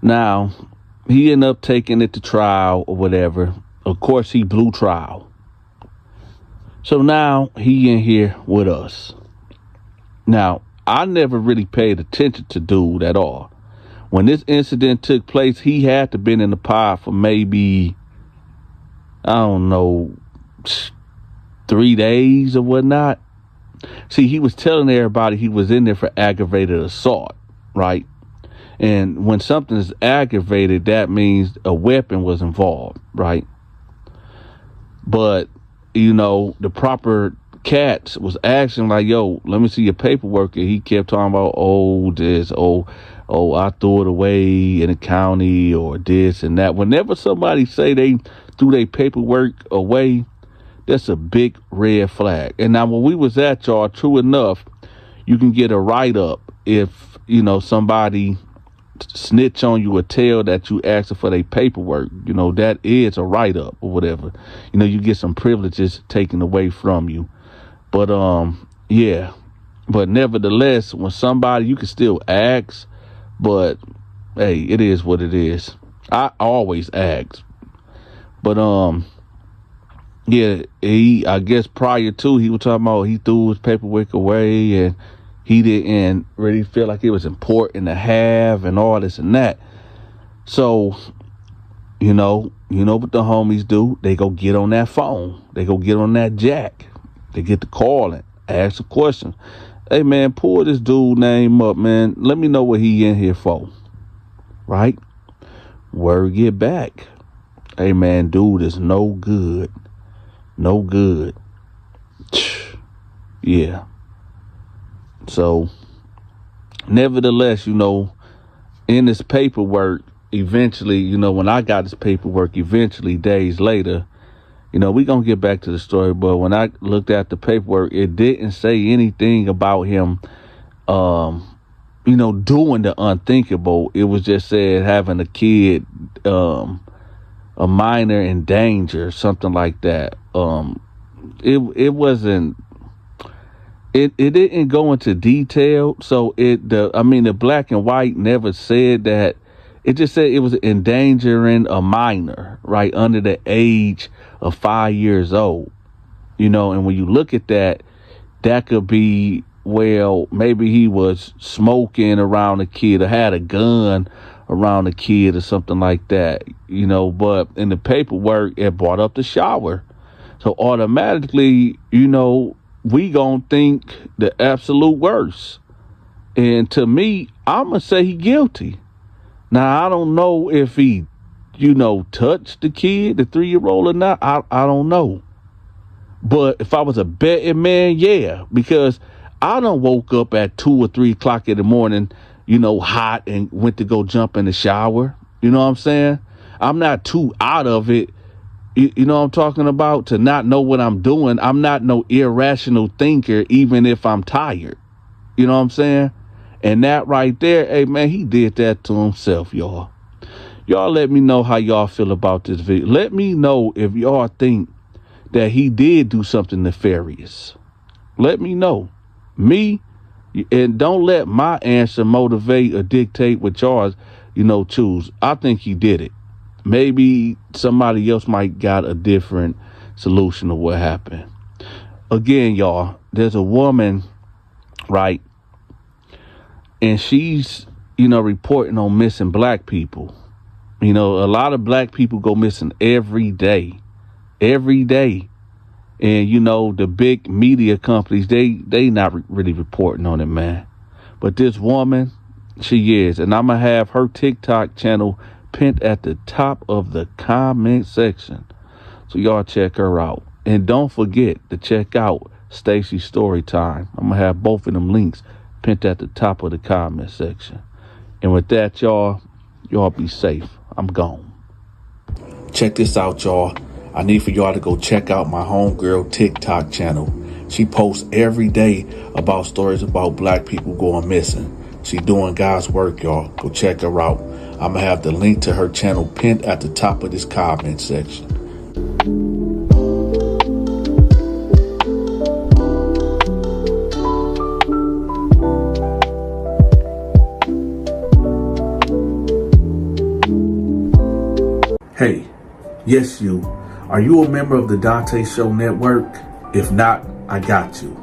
Now, he ended up taking it to trial or whatever. Of course, he blew trial. So now he in here with us. Now, I never really paid attention to dude at all. When this incident took place, he had to been in the pod for maybe, I don't know, 3 days or whatnot. See, he was telling everybody he was in there for aggravated assault, right? And when something is aggravated, that means a weapon was involved, right? But, you know, the proper cats was asking like, yo, let me see your paperwork. And he kept talking about, I threw it away in the county or this and that. Whenever somebody say they threw their paperwork away, that's a big red flag. And now when we was at y'all, true enough, you can get a write-up if, you know, somebody snitch on you or tell that you asked for their paperwork. You know, that is a write-up or whatever. You know, you get some privileges taken away from you. But, yeah. But nevertheless, when somebody, you can still ask, but, hey, it is what it is. I always ask. But, yeah, I guess prior to, he was talking about he threw his paperwork away and he didn't really feel like it was important to have and all this and that. So, you know what the homies do? They go get on that phone. They go get on that jack. They get to calling, ask a question. Hey, man, pull this dude name up, man. Let me know what he in here for. Right? Word get back. Hey, man, dude is no good. No good. Yeah. So, nevertheless, you know, in this paperwork, eventually, you know, when I got this paperwork, eventually, days later, you know, we gonna get back to the story, but when I looked at the paperwork, it didn't say anything about him, you know, doing the unthinkable. It was just said having a kid, a minor in danger, something like that. It wasn't. It didn't go into detail, so the black and white never said that. It just said it was endangering a minor, right, under the age of 5 years old. You know, and when you look at that, that could be, well, maybe he was smoking around a kid or had a gun around a kid or something like that, you know, but in the paperwork, it brought up the shower. So automatically, you know, we gonna think the absolute worst. And to me, I'm gonna say he guilty. Now, I don't know if he, you know, touched the kid, the 3-year-old or not. I don't know. But if I was a betting man, yeah, because I done woke up at 2 or 3 o'clock in the morning, you know, hot and went to go jump in the shower. You know what I'm saying? I'm not too out of it. You know what I'm talking about? To not know what I'm doing. I'm not no irrational thinker, even if I'm tired. You know what I'm saying? And that right there, hey, man, he did that to himself, y'all. Y'all let me know how y'all feel about this video. Let me know if y'all think that he did do something nefarious. Let me know. Me, and don't let my answer motivate or dictate what y'all, you know, choose. I think he did it. Maybe somebody else might got a different solution to what happened. Again, y'all, there's a woman, right? And she's, you know, reporting on missing black people. You know, a lot of black people go missing every day. And you know, the big media companies, they not really reporting on it, man. But this woman, she is. And I'm going to have her TikTok channel pinned at the top of the comment section. So y'all check her out. And don't forget to check out Stacy's Story Time. I'm going to have both of them links pinned at the top of the comment section. And with that, y'all be safe. I'm gone. Check this out, y'all. I need for y'all to go check out my homegirl TikTok channel. She posts every day about stories about black people going missing. She doing God's work, y'all. Go check her out. I'm going to have the link to her channel pinned at the top of this comment section. Hey, yes you. Are you a member of the Donta Show Network? If not, I got you.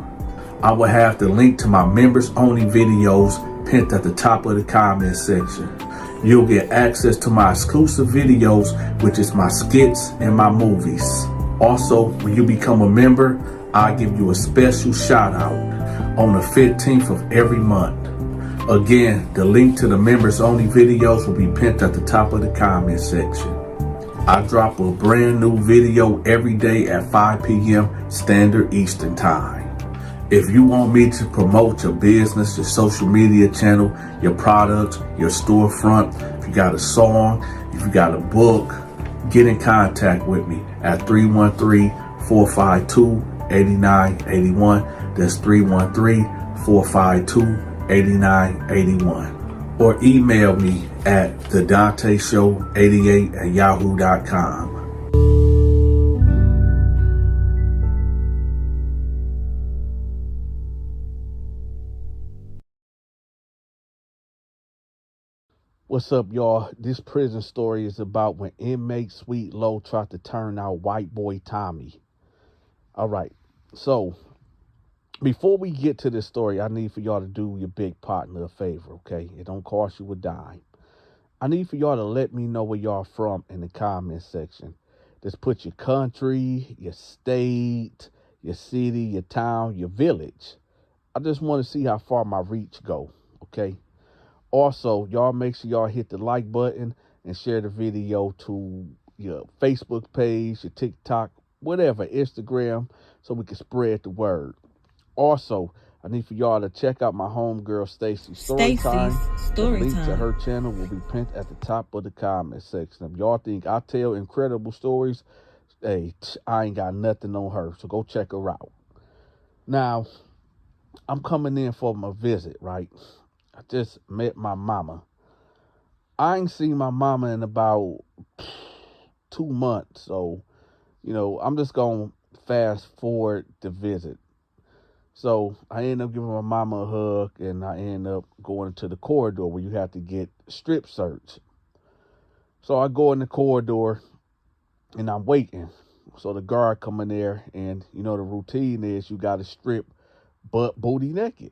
I will have the link to my members only videos pinned at the top of the comment section. You'll get access to my exclusive videos, which is my skits and my movies. Also, when you become a member, I'll give you a special shout out on the 15th of every month. Again, the link to the members only videos will be pinned at the top of the comment section. I drop a brand new video every day at 5 p.m. Standard Eastern Time. If you want me to promote your business, your social media channel, your products, your storefront, if you got a song, if you got a book, get in contact with me at 313-452-8981. That's 313-452-8981. Or email me at thedanteshow88@yahoo.com. What's up, y'all? This prison story is about when inmate Sweet Low tried to turn out white boy Tommy. All right, so before we get to this story, I need for y'all to do your big partner a favor, okay? It don't cost you a dime. I need for y'all to let me know where y'all from in the comment section. Just put your country, your state, your city, your town, your village. I just want to see how far my reach go, okay? Also, y'all make sure y'all hit the like button and share the video to your Facebook page, your TikTok, whatever, Instagram, so we can spread the word. Also, I need for y'all to check out my homegirl Stacy's Story Time. The link to her channel will be pinned at the top of the comment section. If y'all think I tell incredible stories, hey, I ain't got nothing on her, so go check her out. Now, I'm coming in for my visit, right? I just met my mama. I ain't seen my mama in about 2 months, so, you know, I'm just going to fast forward the visit. So I end up giving my mama a hug, and I end up going to the corridor where you have to get strip searched. So I go in the corridor, and I'm waiting. So the guard come in there, and, you know, the routine is you got to strip butt booty naked.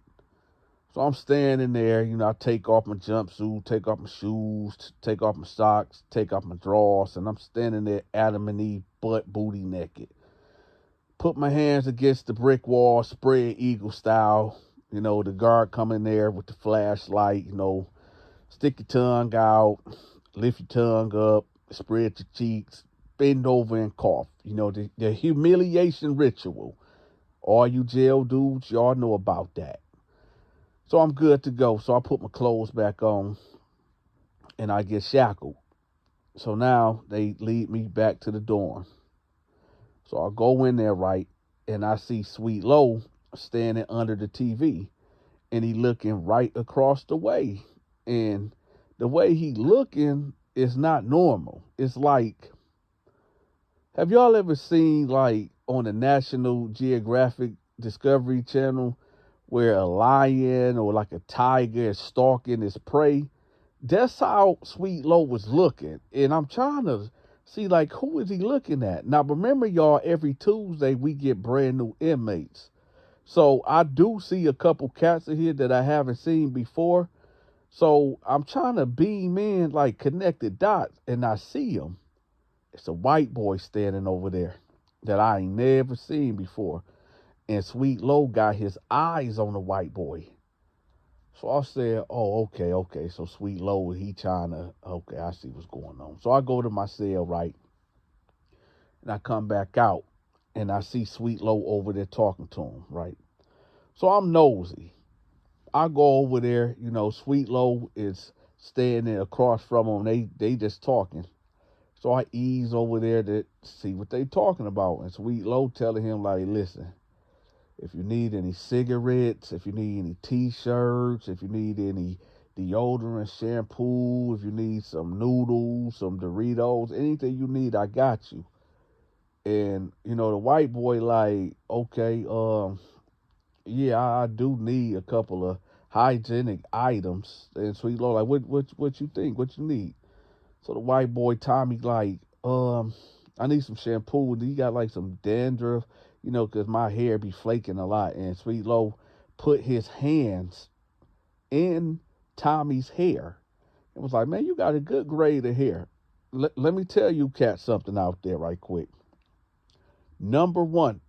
So I'm standing there, you know, I take off my jumpsuit, take off my shoes, take off my socks, take off my drawers, and I'm standing there Adam and Eve butt booty naked. Put my hands against the brick wall, spread eagle style. You know, the guard come in there with the flashlight, you know, stick your tongue out, lift your tongue up, spread your cheeks, bend over and cough. You know, the humiliation ritual. All you jail dudes, y'all know about that. So I'm good to go. So I put my clothes back on and I get shackled. So now they lead me back to the dorm. So I go in there, right, and I see Sweet Low standing under the TV, and he looking right across the way. And the way he looking is not normal. It's like, have y'all ever seen, like, on the National Geographic Discovery Channel where a lion or like a tiger is stalking its prey? That's how Sweet Low was looking. And I'm trying to see, like, who is he looking at? Now, remember, y'all, every Tuesday we get brand new inmates. So I do see a couple cats in here that I haven't seen before. So I'm trying to beam in, like connected dots, and I see him. It's a white boy standing over there that I ain't never seen before. And Sweet Low got his eyes on the white boy. So I said, oh, okay. So Sweet Low, he trying to, okay, I see what's going on. So I go to my cell, right? And I come back out and I see Sweet Low over there talking to him, right? So I'm nosy. I go over there, Sweet Low is standing across from him. They just talking. So I ease over there to see what they talking about. And Sweet Low telling him, like, listen, if you need any cigarettes, if you need any t-shirts, if you need any deodorant, shampoo, if you need some noodles, some Doritos, anything you need, I got you. And, the white boy like, okay, yeah, I do need a couple of hygienic items. And Sweet Low like, what you think? What you need? So the white boy Tommy like, I need some shampoo. Do you got like some dandruff? Cause my hair be flaking a lot. And Sweet Low put his hands in Tommy's hair. It was like, man, you got a good grade of hair. Let me tell you cat something out there right quick. Number one,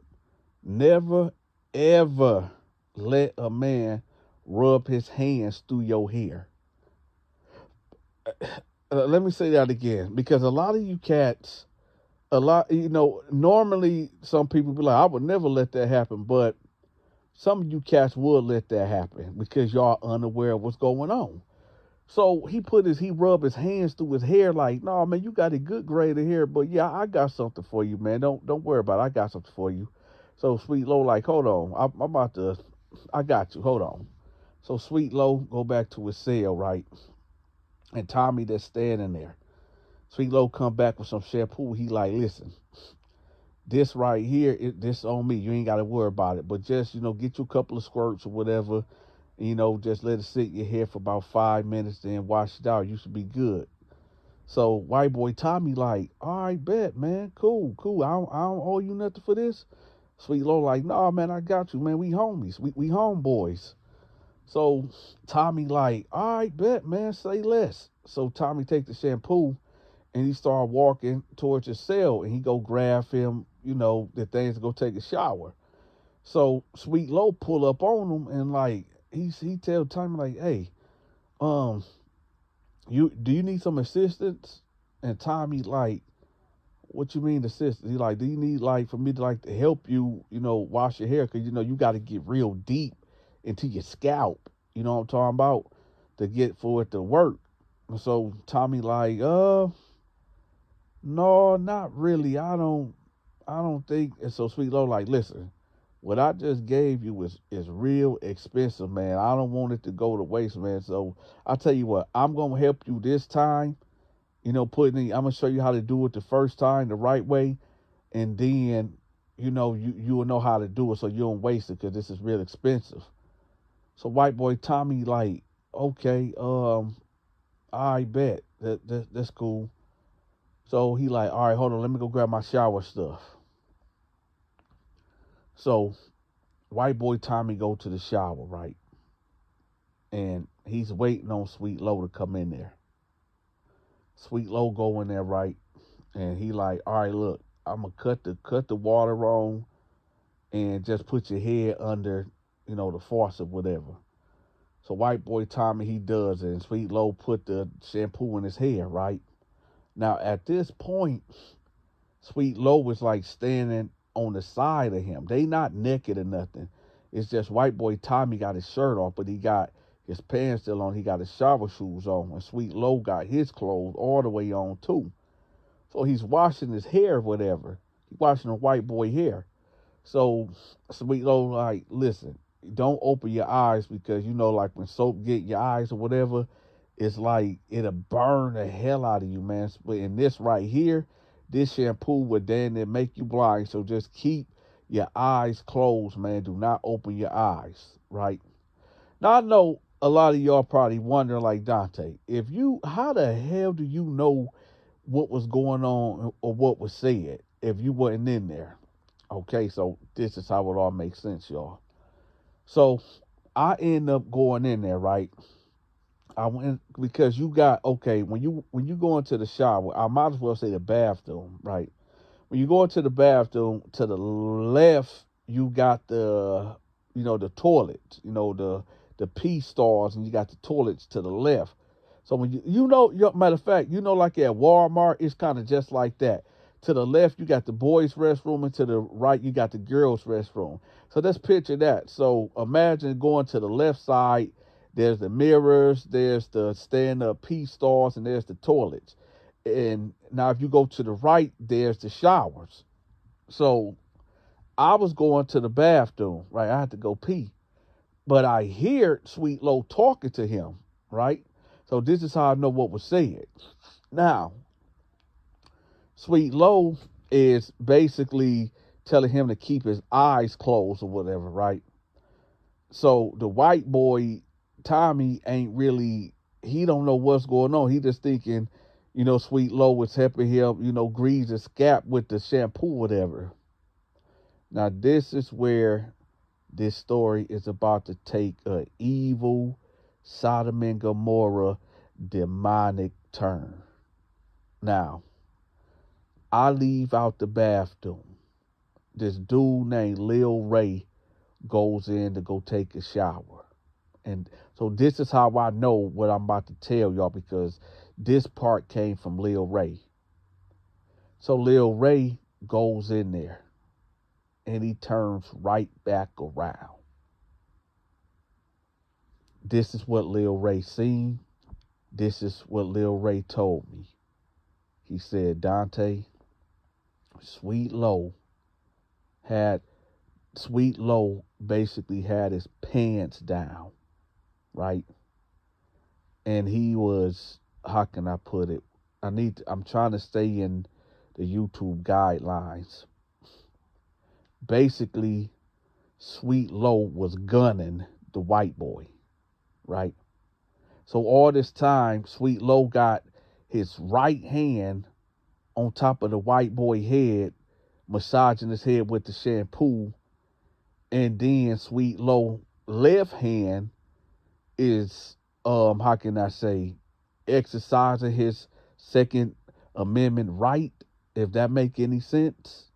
never ever let a man rub his hands through your hair. Let me say that again, because a lot of you cats, normally some people be like, I would never let that happen, but some of you cats would let that happen because y'all unaware of what's going on. So he rubbed his hands through his hair like, no, man, you got a good grade of hair, but yeah, I got something for you, man. Don't worry about it. I got something for you. So Sweet Low like, hold on, I got you. Hold on. So Sweet Low go back to his cell, right? And Tommy that's standing there. Sweet Low come back with some shampoo. He like, listen, this right here, this on me. You ain't got to worry about it. But just, get you a couple of squirts or whatever. Just let it sit in your hair for about 5 minutes, then wash it out. You should be good. So white boy Tommy like, all right, bet, man. Cool. I don't owe you nothing for this. Sweet Low like, nah, man, I got you, man. We homies. We homeboys. So Tommy like, all right, bet, man, say less. So Tommy take the shampoo and he start walking towards his cell and he go grab him, the things to go take a shower. So Sweet Low pull up on him and like he tell Tommy like, hey, do you need some assistance? And Tommy like, what you mean assistance? He like, do you need like for me to like to help you, wash your hair? Cause you got to get real deep into your scalp. You know what I'm talking about? To get for it to work. So Tommy like, no, not really. I don't think. And so Sweet Low like, listen, what I just gave you is real expensive, man. I don't want it to go to waste, man. So I tell you what, I'm gonna help you this time. I'm gonna show you how to do it the first time the right way, and then you will know how to do it, so you don't waste it because this is real expensive. So white boy Tommy like, okay, I bet that's cool. So he like, all right, hold on, let me go grab my shower stuff. So white boy Tommy go to the shower, right? And he's waiting on Sweet Low to come in there. Sweet Low go in there, right? And he like, all right, look, I'm gonna cut the water on and just put your head under, the faucet, whatever. So white boy Tommy, he does it, and Sweet Low put the shampoo in his hair, right? Now at this point, Sweet Low was like standing on the side of him. They not naked or nothing. It's just white boy Tommy got his shirt off, but he got his pants still on. He got his shower shoes on, and Sweet Low got his clothes all the way on too. So he's washing his hair, whatever. He's washing the white boy hair. So Sweet Low like, listen, don't open your eyes because like when soap get your eyes or whatever, it's like it'll burn the hell out of you, man. But in this right here, this shampoo would then make you blind. So just keep your eyes closed, man. Do not open your eyes, right? Now I know a lot of y'all probably wondering, like, Dante, how the hell do you know what was going on or what was said if you wasn't in there? Okay, so this is how it all makes sense, y'all. So I end up going in there, right? I went because you got okay when you go into the shower. I might as well say the bathroom, right? When you go into the bathroom, to the left, you got the toilet, the pee stalls, and you got the toilets to the left. So when matter of fact, like at Walmart, it's kind of just like that. To the left, you got the boys' restroom, and to the right, you got the girls' restroom. So let's picture that. So imagine going to the left side. There's the mirrors, there's the stand-up pee stalls, and there's the toilets. And now, if you go to the right, there's the showers. So I was going to the bathroom, right? I had to go pee, but I hear Sweet Low talking to him, right? So this is how I know what was said. Now, Sweet Low is basically telling him to keep his eyes closed or whatever, right? So the white boy, Tommy, ain't really, he don't know what's going on. He just thinking, Sweet Low was helping him, grease his scalp with the shampoo, whatever. Now, this is where this story is about to take a evil Sodom and Gomorrah demonic turn. Now, I leave out the bathroom. This dude named Lil Ray goes in to go take a shower. And so this is how I know what I'm about to tell y'all, because this part came from Lil Ray. So Lil Ray goes in there and he turns right back around. This is what Lil Ray seen. This is what Lil Ray told me. He said, Donta, Sweet Low basically had his pants down, right? And he was, how can I put it? I'm trying to stay in the YouTube guidelines. Basically, Sweet Low was gunning the white boy, right? So all this time, Sweet Low got his right hand on top of the white boy head, massaging his head with the shampoo, and then Sweet Low left hand is how can I say, exercising his Second Amendment right, if that make any sense.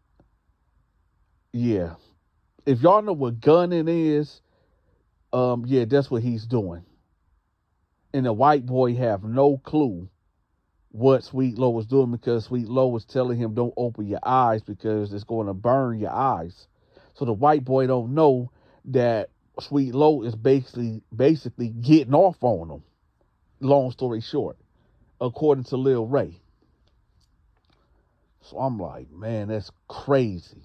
Yeah. If y'all know what gunning is, yeah, that's what he's doing. And the white boy have no clue what Sweet Low was doing, because Sweet Low was telling him don't open your eyes because it's going to burn your eyes. So the white boy don't know that Sweet Low is basically getting off on him. Long story short, according to Lil Ray. So I'm like, man, that's crazy.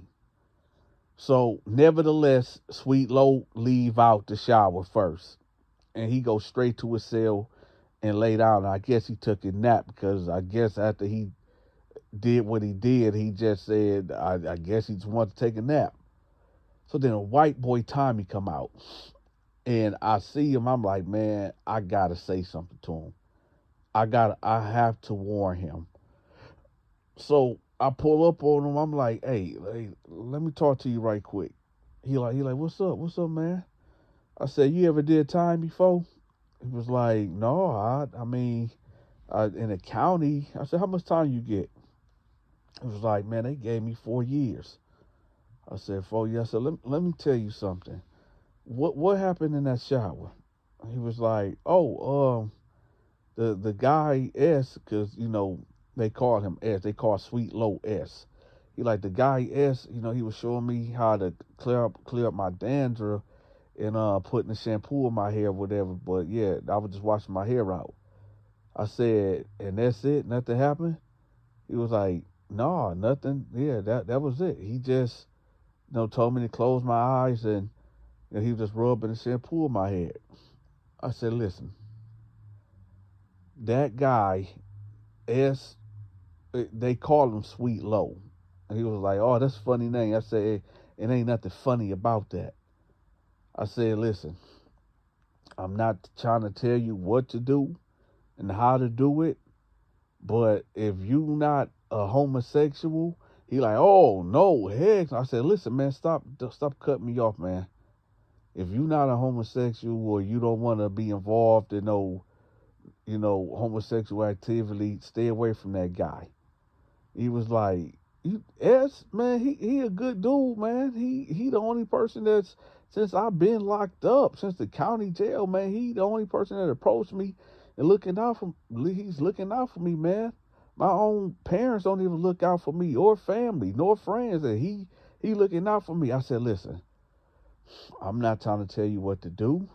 So nevertheless, Sweet Low leave out the shower first, and he goes straight to his cell and lay down. I guess he took a nap, because I guess after he did what he did, he just said, I guess he just wanted to take a nap. So then a white boy Tommy come out, and I see him. I'm like, man, I gotta say something to him. I have to warn him. So I pull up on him. I'm like, hey, let me talk to you right quick. He like, what's up, man? I said, you ever did time before? He was like, no, I mean, in the county. I said, how much time you get? He was like, man, they gave me 4 years. I said, 4 years. I said, let me tell you something. What happened in that shower? He was like, oh, the guy S, because they called him S. They called Sweet Low S. He like, the guy S. He was showing me how to clear up my dandruff and putting the shampoo in my hair or whatever. But yeah, I was just washing my hair out. I said, and that's it? Nothing happened? He was like, no, nothing. Yeah, that was it. He just told me to close my eyes, and he was just rubbing the shampoo in my head. I said, listen, that guy S, they call him Sweet Low. And he was like, oh, that's a funny name. I said, it ain't nothing funny about that. I said, listen, I'm not trying to tell you what to do and how to do it, but if you not a homosexual, he like, oh, no, heck. I said, listen, man, stop cutting me off, man. If you not a homosexual, or you don't want to be involved in no homosexual activity, stay away from that guy. He was like, S, man, he a good dude, man. He the only person that's, since I've been locked up, since the county jail, man, he the only person that approached me and he's looking out for me, man. My own parents don't even look out for me, or family, nor friends, and he looking out for me. I said, listen, I'm not trying to tell you what to do,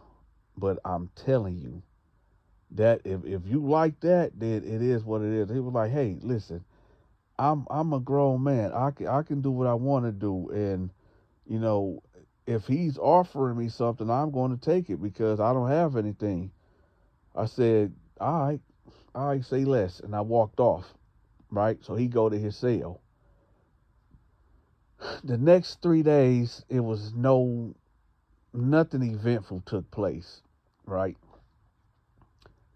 but I'm telling you that if you like that, then it is what it is. He was like, hey, listen, I'm a grown man. I can do what I want to do, and you know, if he's offering me something, I'm going to take it because I don't have anything. I said, all right, say less, and I walked off. Right, so he go to his cell. The next 3 days, it was nothing eventful took place. Right,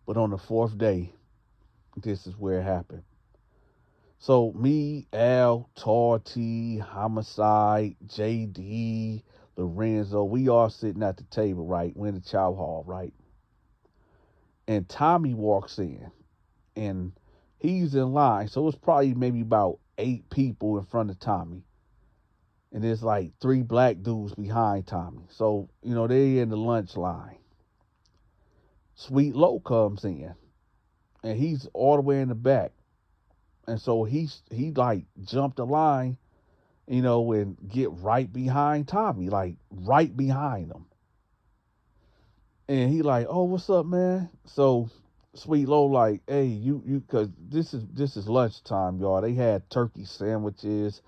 but on the fourth day, this is where it happened. So me, Al, Torty, Homicide, JD, Lorenzo, we all sitting at the table, right? We're in the chow hall, right? And Tommy walks in, and he's in line. So it's probably maybe about 8 people in front of Tommy. And there's like 3 black dudes behind Tommy. So, they in the lunch line. Sweet Low comes in, and he's all the way in the back. And so he like jumped the line, and get right behind Tommy, like right behind him. And he like, oh, what's up, man? So Sweet Low like, hey, you, cause this is lunchtime, y'all. They had turkey sandwiches,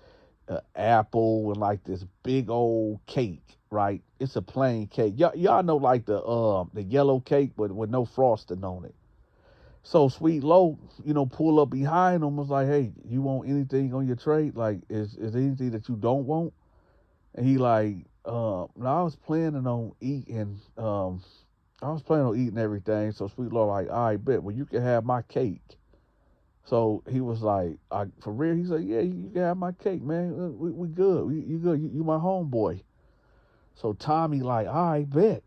apple, and like this big old cake, right? It's a plain cake. Y'all know like the yellow cake with no frosting on it. So Sweet Low, pull up behind him, was like, hey, you want anything on your tray? Like, is there anything that you don't want? And he like, no, I was planning on eating, everything. So Sweet Low like, all right, bet, well, you can have my cake. So he was like, for real? He said, yeah, you can have my cake, man. We good. You good. You my homeboy. So Tommy like, all right, bet.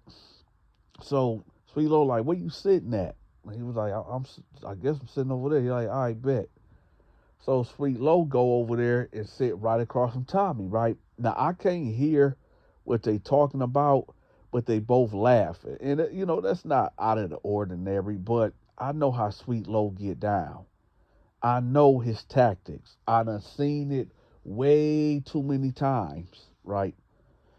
So Sweet Low like, where you sitting at? And he was like, I guess I'm sitting over there. He like, all right, bet. So Sweet Low go over there and sit right across from Tommy, right? Now, I can't hear what they talking about, but they both laughing. And, that's not out of the ordinary, but I know how Sweet Low get down. I know his tactics. I done seen it way too many times, right?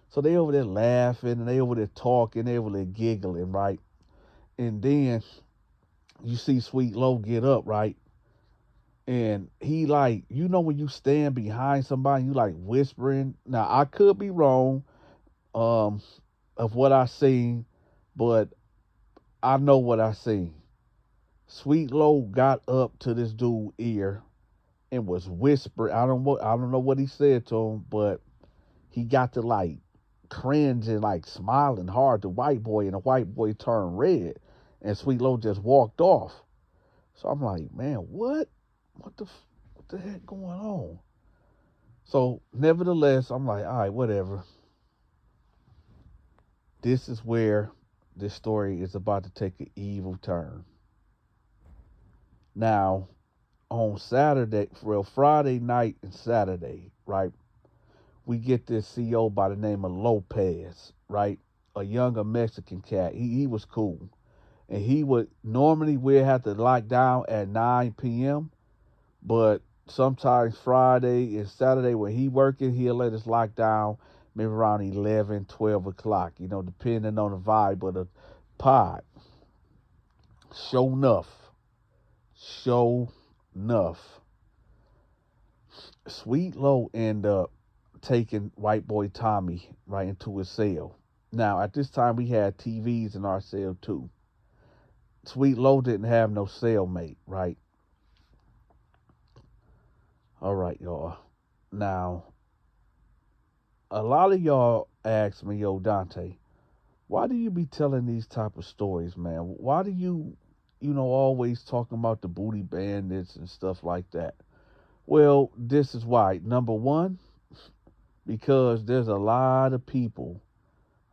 So they over there laughing, and they over there talking, they over there giggling, right? And then you see Sweet Low get up, right? And he like, when you stand behind somebody, you like whispering. Now, I could be wrong of what I seen, but I know what I seen. Sweet Low got up to this dude's ear and was whispering. I don't know what he said to him, but he got to like cringing, like smiling hard to white boy, and the white boy turned red, and Sweet Low just walked off. So I'm like, man, what the heck going on? So nevertheless, I'm like, all right, whatever. This is where this story is about to take an evil turn. Now, on Friday night and Saturday, right, we get this CO by the name of Lopez, right? A younger Mexican cat. He was cool. And we'd have to lock down at 9 p.m., but sometimes Friday and Saturday when he working, he'll let us lock down maybe around 11, 12 o'clock, depending on the vibe of the pod. Show enough. Sweet Low end up taking white boy Tommy right into his cell. Now, at this time, we had TVs in our cell too. Sweet Low didn't have no cellmate, right? All right, y'all. Now, a lot of y'all ask me, yo, Dante, why do you be telling these type of stories, man? Why do you, always talking about the booty bandits and stuff like that? Well, this is why. Number one, because there's a lot of people,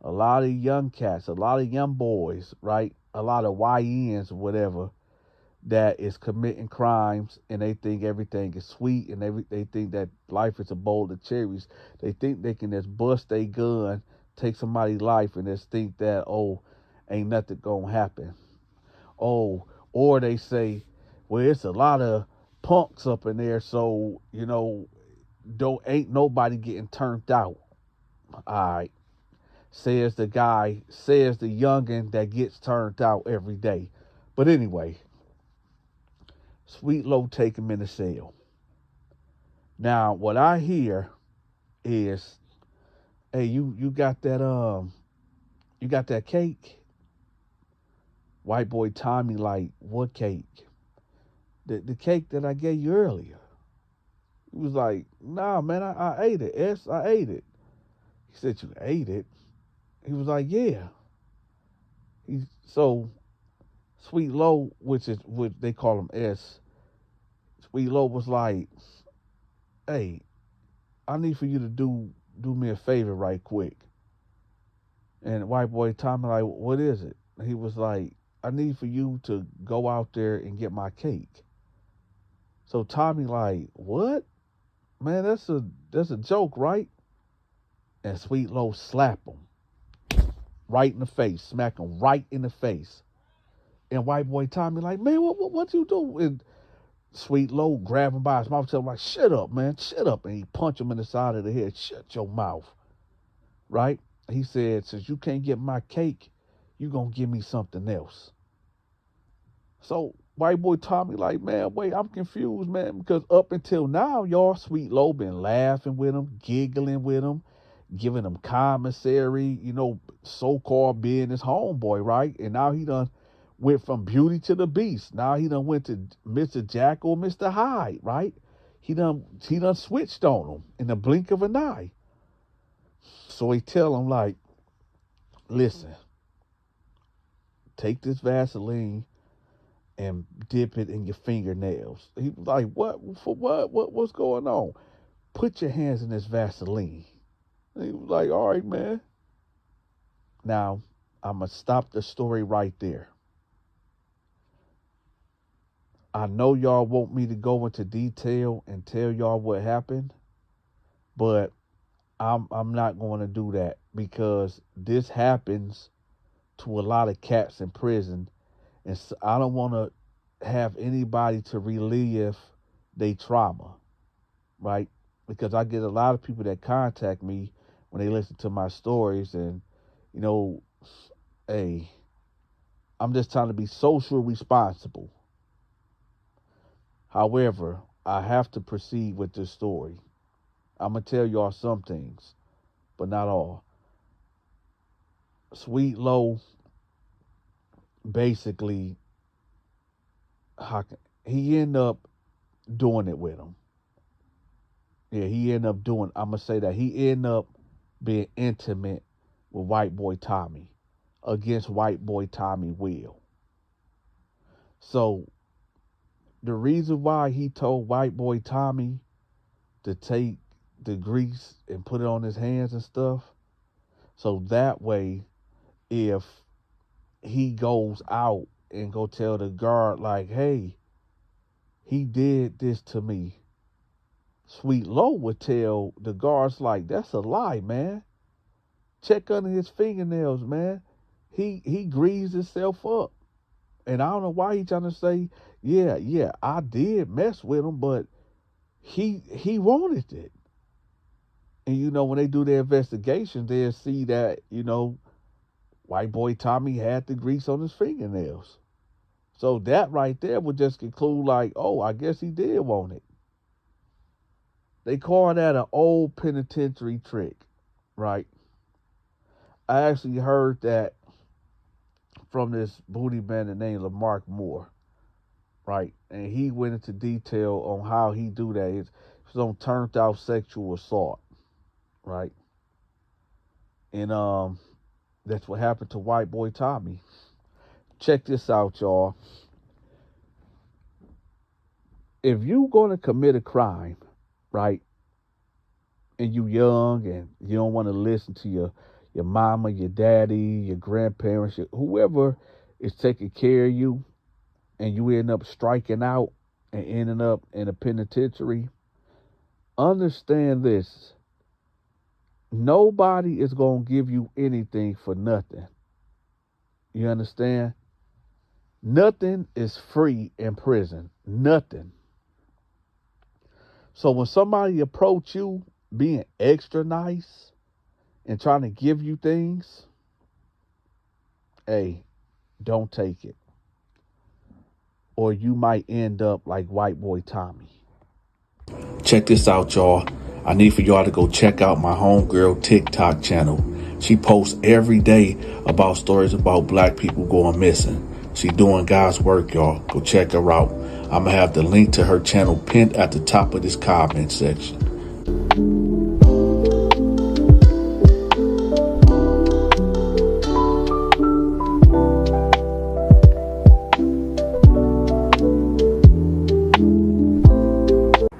a lot of young cats, a lot of young boys, right? A lot of YNs or whatever that is committing crimes, and they think everything is sweet, and they think that life is a bowl of cherries. They think they can just bust a gun, take somebody's life, and just think that, oh, ain't nothing gonna happen. Oh, or they say, well, it's a lot of punks up in there, so don't ain't nobody getting turned out. All right, says the guy, says the youngin that gets turned out every day. But anyway, Sweet Low take him in the cell. Now, what I hear is, hey, you got that cake? White boy Tommy like, what cake? The cake that I gave you earlier. He was like, nah, man, I ate it. I ate it. He said, you ate it? He was like, yeah. So Sweet Low, which is what they call him S, Sweet Low was like, hey, I need for you to do me a favor right quick. And white boy Tommy like, what is it? He was like, I need for you to go out there and get my cake. So Tommy like, what? Man, that's a joke, right? And Sweet Low slap him right in the face, smack him right in the face. And white boy Tommy like, man, what you do? And Sweet Low grab him by his mouth, tell him like, shut up, man, shut up. And he punch him in the side of the head, shut your mouth, right? He said, since you can't get my cake, you gonna give me something else. So white boy Tommy like, man, wait, I'm confused, man, because up until now, y'all, Sweet Low been laughing with him, giggling with him, giving him commissary, so-called being his homeboy, right? And now he done went from Beauty to the Beast. Now he done went to Mr. Jackal, Mr. Hyde, right? He done switched on him in the blink of an eye. So he tell him like, listen, take this Vaseline and dip it in your fingernails. He was like, what? For what? What's going on? Put your hands in this Vaseline. And he was like, all right, man. Now, I'm going to stop the story right there. I know y'all want me to go into detail and tell y'all what happened, but I'm not going to do that because this happens to a lot of cats in prison, and so I don't want to have anybody to relive their trauma, right? Because I get a lot of people that contact me when they listen to my stories, and hey, I'm just trying to be social responsible. However, I have to proceed with this story. I'm going to tell y'all some things, but not all. Sweet Low basically, he ended up doing it with him. Yeah, he ended up doing, I'm going to say that. He ended up being intimate with white boy Tommy against white boy Tommy will. So, the reason why he told white boy Tommy to take the grease and put it on his hands and stuff, so that way, if he goes out and go tell the guard like, hey, he did this to me, Sweet Low would tell the guards like, that's a lie, man. Check under his fingernails, man. He greased himself up. And I don't know why he's trying to say, yeah, I did mess with him, but he wanted it. And when they do their investigation, they'll see that, white boy Tommy had the grease on his fingernails. So that right there would just conclude like, oh, I guess he did want it. They call that an old penitentiary trick, right? I actually heard that from this booty bandit named Lamarck Moore, right? And he went into detail on how he do that. It's on turned out sexual assault, right? And that's what happened to white boy Tommy. Check this out, y'all. If you gonna commit a crime, right, and you young and you don't want to listen to your mama, your daddy, your grandparents, whoever is taking care of you, and you end up striking out and ending up in a penitentiary, understand this. Nobody is going to give you anything for nothing. You understand? Nothing is free in prison. Nothing. So when somebody approach you being extra nice and trying to give you things, hey, don't take it. Or you might end up like white boy Tommy. Check this out, y'all. I need for y'all to go check out my homegirl TikTok channel. She posts every day about stories about black people going missing. She doing God's work, y'all. Go check her out. I'm going to have the link to her channel pinned at the top of this comment section.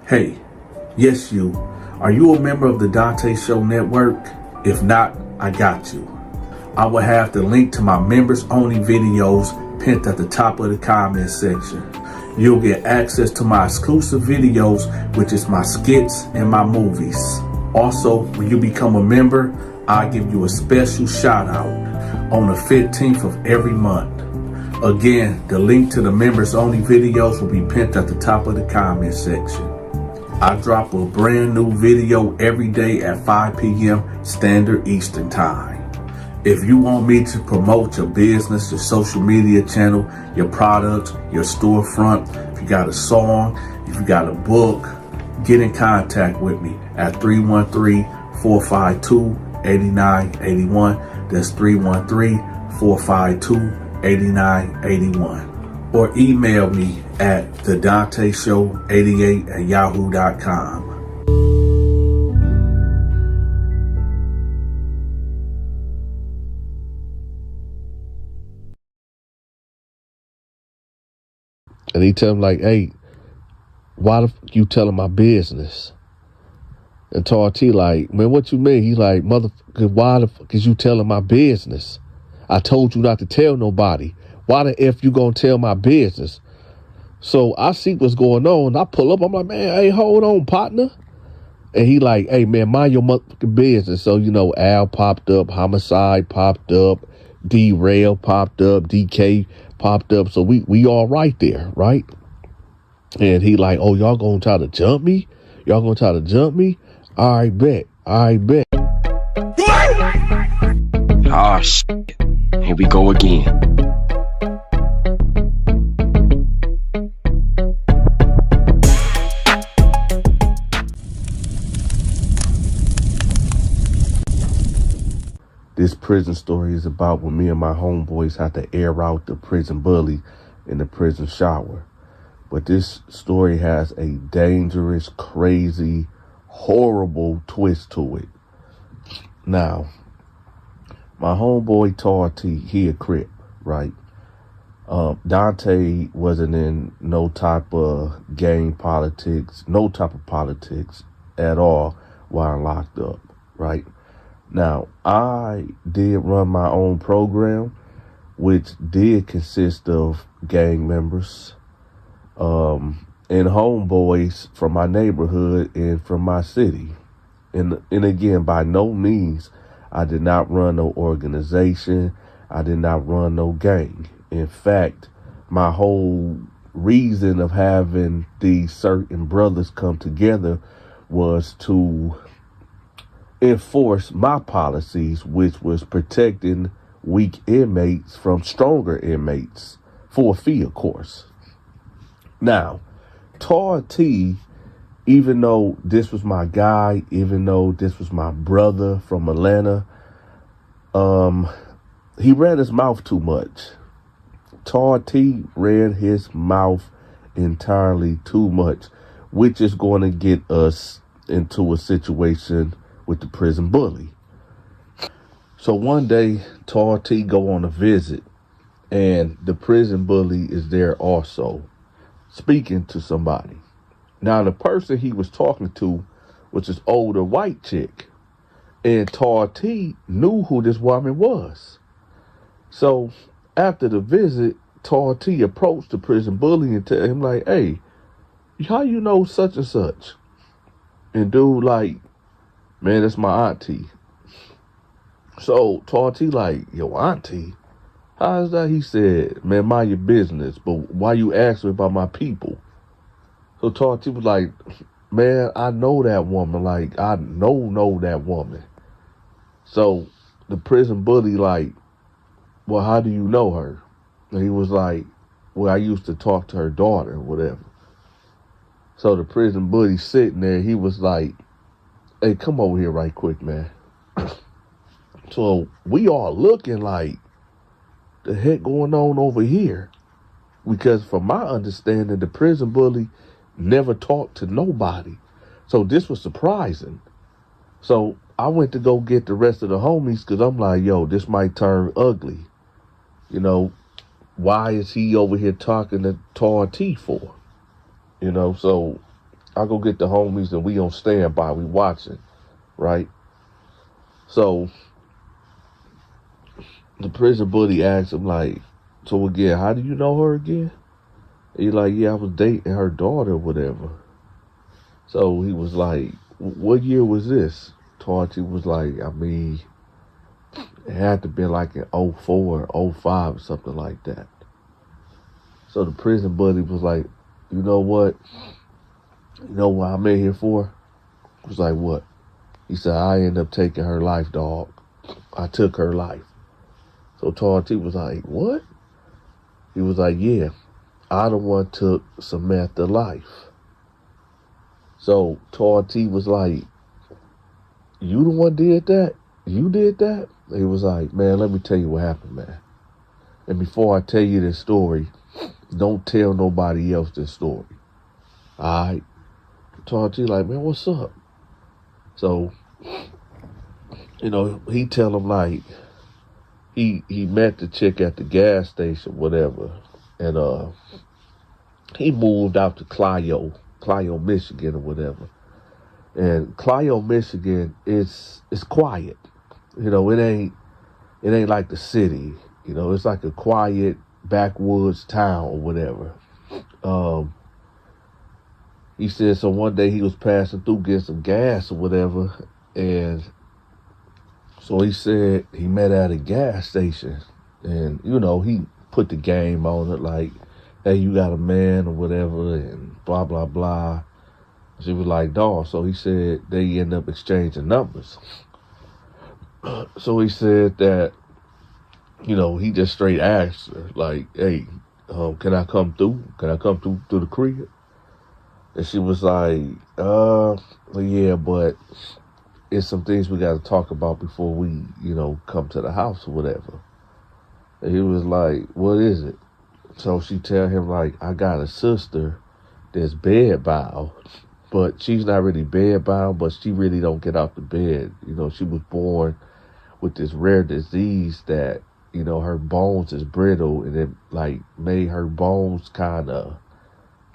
Hey, yes you. Are you a member of the Donta Show Network? If not, I got you. I will have the link to my members only videos pinned at the top of the comment section. You'll get access to my exclusive videos, which is my skits and my movies. Also, when you become a member, I'll give you a special shout out on the 15th of every month. Again, the link to the members only videos will be pinned at the top of the comment section. I drop a brand new video every day at 5 p.m. Standard Eastern Time. If you want me to promote your business, your social media channel, your product, your storefront, if you got a song, if you got a book, get in contact with me at 313-452-8981. That's 313-452-8981. Or email me at thedontashow88@yahoo.com. And he tell him like, hey, why the fuck you telling my business? And T like, man, what you mean? He like, motherfucker, why the fuck is you telling my business? I told you not to tell nobody. Why the F you gonna tell my business? So I see what's going on. I pull up. I'm like, man, hey, hold on, partner. And he like, hey, man, mind your motherfucking business. So, you know, Al popped up, Homicide popped up, Derail popped up, DK popped up. So we all right there, right? And he like, oh, y'all gonna try to jump me? Y'all gonna try to jump me? I bet. Oh, shit. Here we go again. This prison story is about when me and my homeboys had to air out the prison bully in the prison shower. But this story has a dangerous, crazy, horrible twist to it. Now, my homeboy Tweety, he a Crip, right? Donta wasn't in no type of gang politics, no type of politics at all while locked up, right? Now, I did run my own program, which did consist of gang members, and homeboys from my neighborhood and from my city. And again, by no means, I did not run no organization. I did not run no gang. In fact, my whole reason of having these certain brothers come together was to enforce my policies, which was protecting weak inmates from stronger inmates for a fee, of course. Now, Tweety, even though this was my guy, even though this was my brother from Atlanta, he ran his mouth too much. Tweety ran his mouth entirely too much, which is going to get us into a situation with the prison bully. So one day, Tweety go on a visit, and the prison bully is there also, speaking to somebody. Now, the person he was talking to was this older white chick, and Tweety knew who this woman was. So after the visit, Tall T approached the prison bully and tell him like, hey, how you know such and such? And dude like, man, that's my auntie. So Tall T like, yo, auntie? How is that? He said, man, mind your business, but why you ask me about my people? So Tall T was like, man, I know that woman. Like, I know that woman. So the prison bully like, well, how do you know her? And he was like, well, I used to talk to her daughter or whatever. So the prison bully sitting there, he was like, hey, come over here right quick, man. So we all looking like, the heck going on over here? Because from my understanding, the prison bully never talked to nobody. So this was surprising. So I went to go get the rest of the homies because I'm like, yo, this might turn ugly. You know, why is he over here talking to Tall T for? You know, so I go get the homies and we on standby, we watching, right? So the prison bully asked him like, so again, how do you know her again? And he's like, yeah, I was dating her daughter or whatever. So he was like, what year was this? Tall T was like, I mean, it had to be like in 04, 05 or something like that. So the prison buddy was like, you know what? You know what I'm in here for? I was like, what? He said, I ended up taking her life, dog. I took her life. So Tall T was like, what? He was like, yeah, I the one took Samantha life. So Tall T was like, you the one did that? You did that? He was like, man, let me tell you what happened, man. And before I tell you this story, don't tell nobody else this story. All right? Tall T like, man, what's up? So, you know, he tell him like, he met the chick at the gas station, whatever. And he moved out to Clio, Michigan or whatever. And Clio, Michigan is quiet. You know, it ain't like the city. You know, it's like a quiet backwoods town or whatever. He said, so one day he was passing through getting some gas or whatever, and so he said he met at a gas station, and, you know, he put the game on it like, hey, you got a man or whatever, and blah, blah, blah. She was like, dawg. So he said they end up exchanging numbers. So he said that, you know, he just straight asked her, like, hey, can I come through? Can I come through the crib? And she was like, yeah, but it's some things we got to talk about before we, you know, come to the house or whatever. And he was like, what is it? So she tell him, like, I got a sister that's bedbound, but she's not really bedbound, but she really don't get out the bed. You know, she was born with this rare disease that, you know, her bones is brittle, and it, like, made her bones kind of,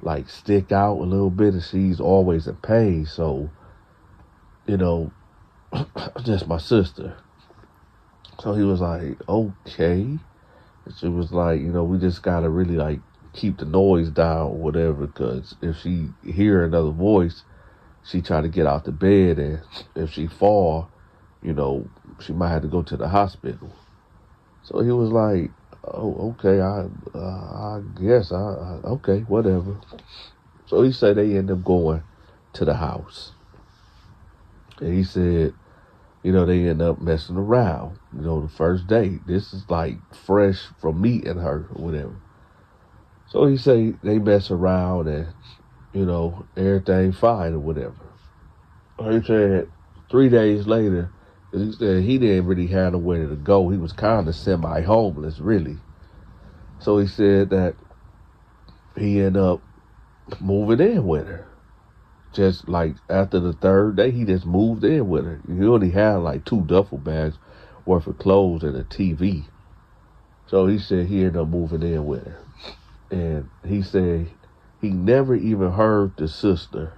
like, stick out a little bit, and she's always in pain. So, you know, just my sister. So he was like, okay. And she was like, you know, we just gotta really, like, keep the noise down or whatever, because if she hear another voice, she try to get out the bed, and if she fall, you know, she might have to go to the hospital. So he was like, oh, okay, I guess, okay, whatever. So he said they end up going to the house. And he said, you know, they end up messing around, you know, the first day. This is like fresh from meeting her or whatever. So he said they mess around and, you know, everything fine or whatever. He said 3 days later, he said he didn't really have nowhere to go. He was kind of semi-homeless, really. So he said that he ended up moving in with her. Just like after the third day, he just moved in with her. He only had like 2 duffel bags worth of clothes and a TV. So he said he ended up moving in with her. And he said he never even heard the sister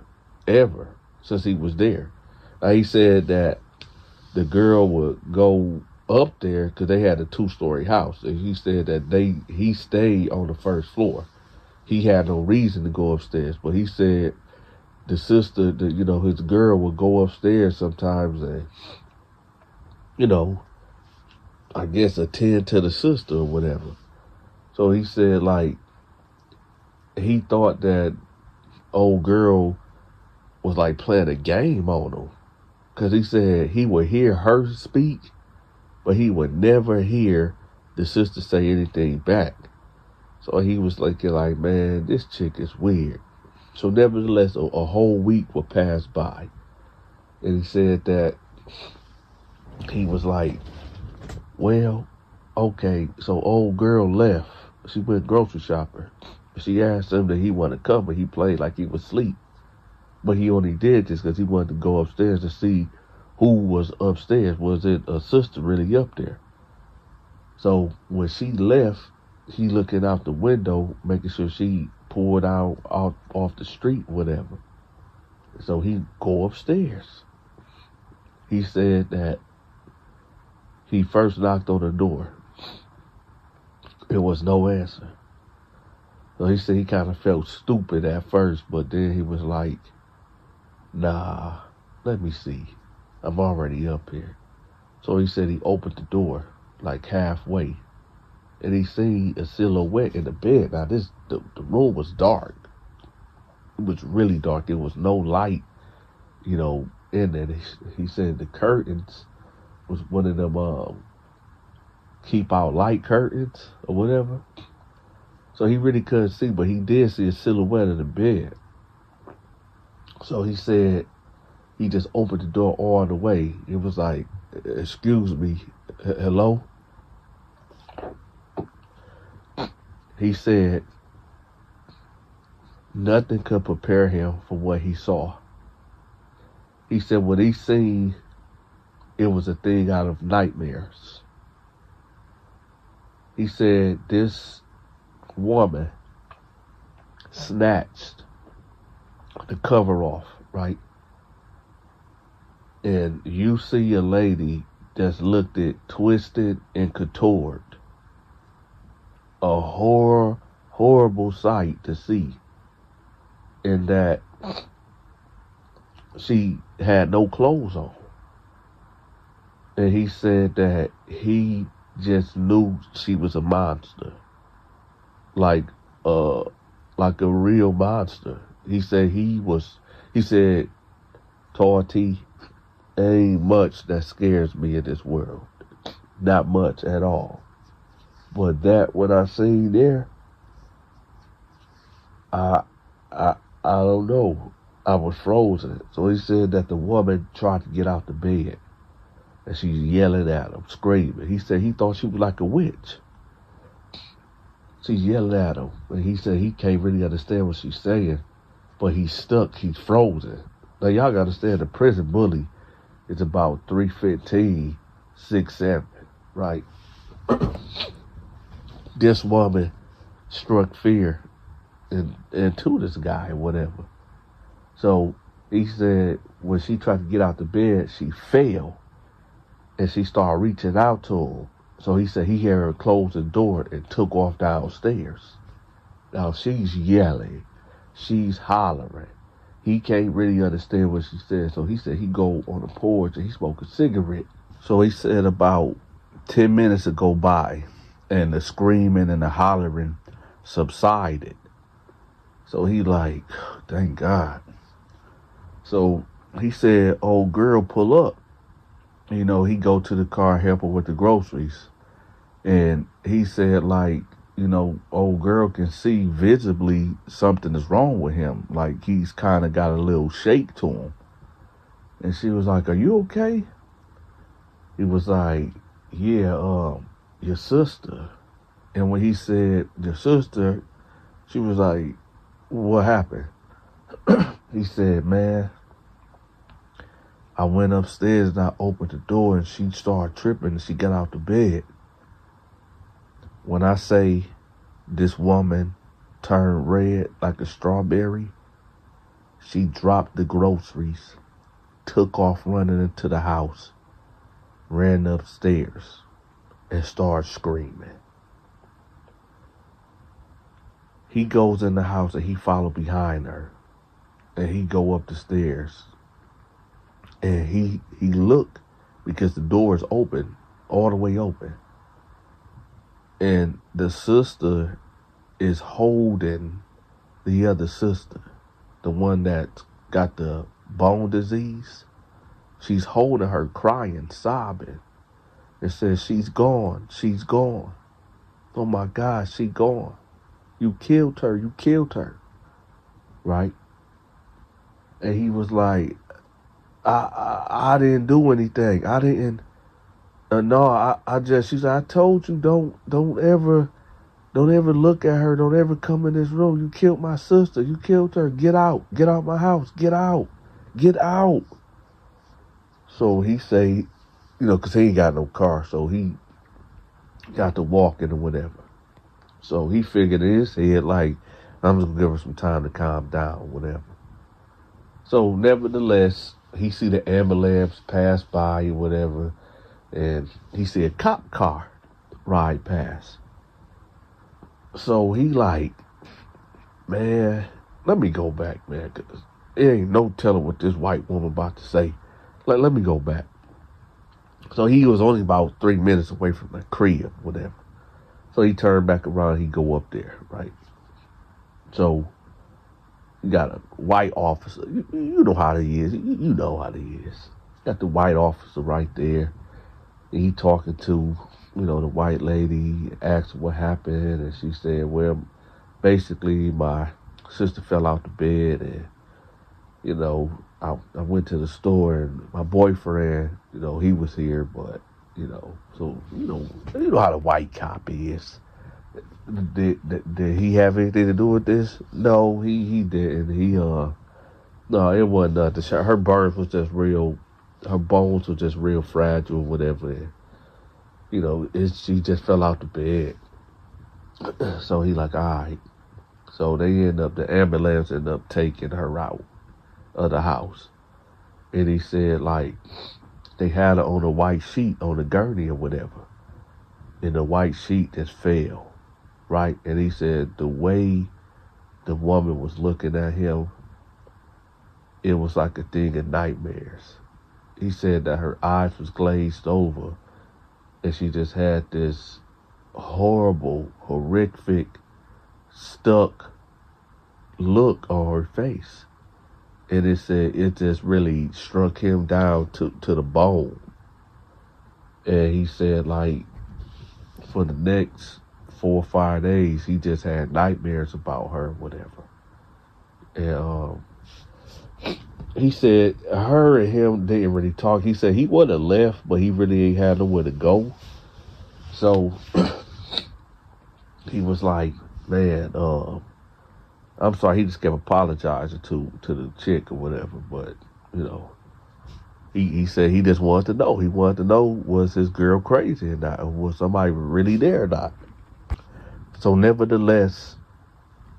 ever since he was there. He said that the girl would go up there because they had a 2-story house, and he said that he stayed on the first floor. He had no reason to go upstairs, but he said the sister, his girl would go upstairs sometimes and, I guess attend to the sister or whatever. So he said, like, he thought that old girl was like playing a game on him. Because he said he would hear her speak, but he would never hear the sister say anything back. So he was thinking, like, man, this chick is weird. So nevertheless, a whole week would pass by. And he said that he was like, well, okay, so old girl left. She went grocery shopping. She asked him that he wanted to come, but he played like he was asleep. But he only did this because he wanted to go upstairs to see who was upstairs. Was it a sister really up there? So when she left, he looking out the window, making sure she pulled out off the street, whatever. So he go upstairs. He said that he first knocked on the door. There was no answer. So he said he kind of felt stupid at first, but then he was like, nah, let me see. I'm already up here. So he said he opened the door like halfway, and he seen a silhouette in the bed. Now the room was dark. It was really dark. There was no light, in there. He said the curtains was one of them keep out light curtains or whatever. So he really couldn't see, but he did see a silhouette in the bed. So he said he just opened the door all the way. It was like, excuse me, hello? He said nothing could prepare him for what he saw. He said what he seen, it was a thing out of nightmares. He said this woman snatched the cover off, right? And you see a lady that's looked at twisted and contoured. A horrible sight to see. And that she had no clothes on. And he said that he just knew she was a monster. Like a real monster. He said Tweety, ain't much that scares me in this world. Not much at all. But that what I seen there, I don't know. I was frozen. So he said that the woman tried to get out the bed. And she's yelling at him, screaming. He said he thought she was like a witch. She's yelling at him. And he said he can't really understand what she's saying. But he's stuck. He's frozen. Now, y'all got to understand the prison bully is about 3'15", 6'7", right? This woman struck fear into this guy or whatever. So he said when she tried to get out the bed, she fell. And she started reaching out to him. So he said he heard her close the door and took off downstairs. Now she's yelling. She's hollering. He can't really understand what she said. So he said he go on the porch and he smoked a cigarette. So he said about 10 minutes would go by and the screaming and the hollering subsided. So he like, thank God. So he said, old girl pull up. He go to the car, help her with the groceries. And he said, like, old girl can see visibly something is wrong with him. Like, he's kind of got a little shake to him. And she was like, are you okay? He was like, yeah, your sister. And when he said, your sister, she was like, what happened? He said, man, I went upstairs and I opened the door and she started tripping and she got out the bed. When I say this woman turned red like a strawberry, she dropped the groceries, took off running into the house, ran upstairs and started screaming. He goes in the house and he followed behind her. And he go up the stairs. And he looked because the door is open, all the way open. And the sister is holding the other sister, the one that got the bone disease. She's holding her, crying, sobbing. And says, she's gone, she's gone. Oh my God, she gone. You killed her, you killed her. Right? And he was like, I didn't do anything. I didn't. No, I just. She said, I told you don't ever look at her. Don't ever come in this room. You killed my sister. You killed her. Get out. Get out my house. Get out. Get out. So he say, because he ain't got no car, so he got to walking or whatever. So he figured in his head, like, I'm just gonna give her some time to calm down, whatever. So nevertheless, he see the ambulance pass by or whatever, and he see a cop car ride past. So he like, man, let me go back, man, because it ain't no telling what this white woman about to say. Let me go back. So he was only about 3 minutes away from the crib, whatever. So he turned back around, he go up there, right? So you got a white officer. You know how he is. You know how he is. Got the white officer right there. And he talking to, the white lady, asked what happened, and she said, well, basically my sister fell out the bed, and, I went to the store, and my boyfriend, he was here, but, so, you know how the white cop is. Did he have anything to do with this? No, he didn't. No, it wasn't nothing. Her burns was just real, her bones were just real fragile, whatever. And, she just fell out the bed. So he like, all right. So the ambulance ended up taking her out of the house. And he said, like, they had her on a white sheet on a gurney or whatever. And the white sheet just fell, right? And he said the way the woman was looking at him, it was like a thing of nightmares. He said that her eyes was glazed over and she just had this horrible, horrific, stuck look on her face. And it said it just really struck him down to the bone. And he said, like, for the next 4 or 5 days, he just had nightmares about her, whatever. And he said her and him didn't really talk. He said he would have left, but he really ain't had nowhere to go. So he was like, man, I'm sorry. He just kept apologizing to the chick or whatever. But, he said he just wanted to know. He wanted to know, was his girl crazy or not? Or was somebody really there or not? So nevertheless,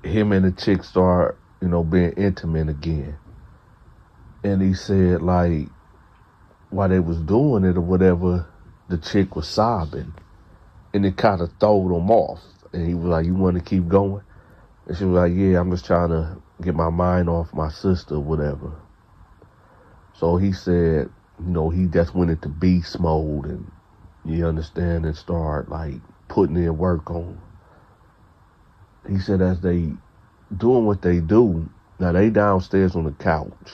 him and the chick start, being intimate again. And he said, like, while they was doing it or whatever, the chick was sobbing. And it kind of threw him off. And he was like, you want to keep going? And she was like, yeah, I'm just trying to get my mind off my sister or whatever. So he said, he just went into beast mode and, you understand, and start, like, putting in work on. He said as they doing what they do, now they downstairs on the couch.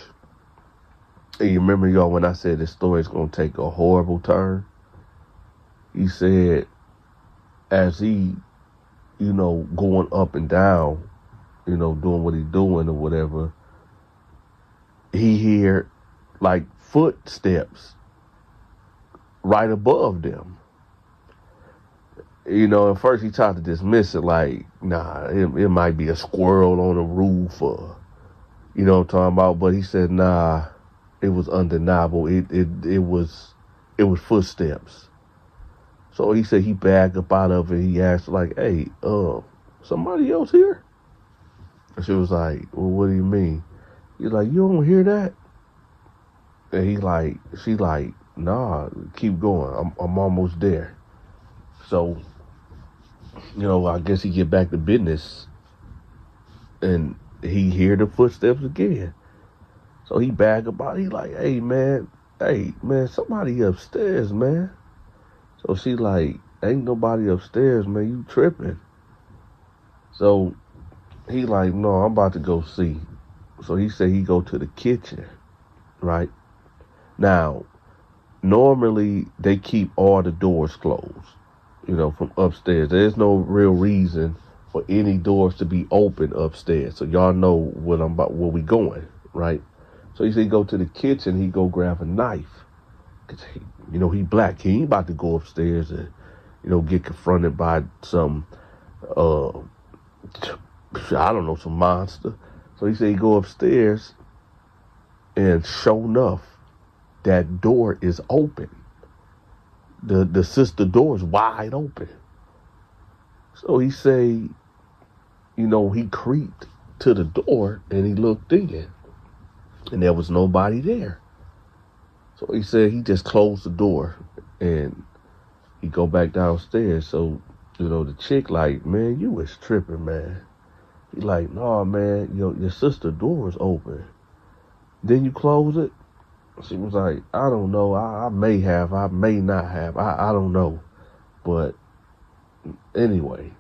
And you remember, y'all, when I said this story is going to take a horrible turn? He said as he, going up and down, doing what he's doing or whatever, he hear, like, footsteps right above them. At first he tried to dismiss it, like, nah, it might be a squirrel on the roof or, what I'm talking about. But he said, nah, it was undeniable. It was footsteps. So he said he backed up out of it. He asked, like, hey, somebody else here? And she was like, well, what do you mean? He's like, you don't hear that? And she like, nah, keep going. I'm almost there. So, I guess he get back to business, and he hear the footsteps again. So he bag about it. He like, hey man, somebody upstairs, man. So she like, ain't nobody upstairs, man. You tripping? So he like, no, I'm about to go see. So he said he go to the kitchen, right? Now, normally they keep all the doors closed, from upstairs. There's no real reason for any doors to be open upstairs. So y'all know where we going, right? So he said he go to the kitchen, he go grab a knife. Cause he black. He ain't about to go upstairs and, get confronted by some, I don't know, some monster. So he said he go upstairs, and sure enough, that door is open. The sister door is wide open. So he say, he creeped to the door and he looked in, and there was nobody there. So he said he just closed the door and he go back downstairs. So, the chick like, man, you was tripping, man. He like, nah, man, your sister door was open. Then you close it? She was like, I don't know. I may have. I may not have. I don't know. But anyway,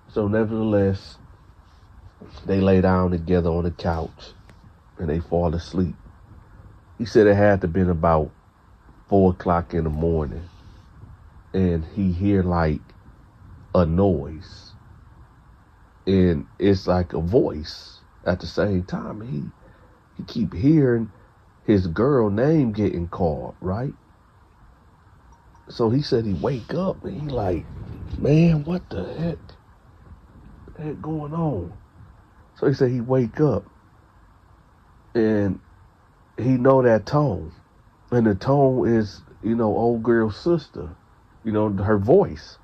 so nevertheless, they lay down together on the couch and they fall asleep. He said it had to been about 4 o'clock in the morning, and he hear like a noise, and it's like a voice at the same time. He keep hearing his girl name getting called, right? So he said he wake up and he like, man, what the heck going on? So he said he wake up and he know that tone, and the tone is, old girl's sister, her voice.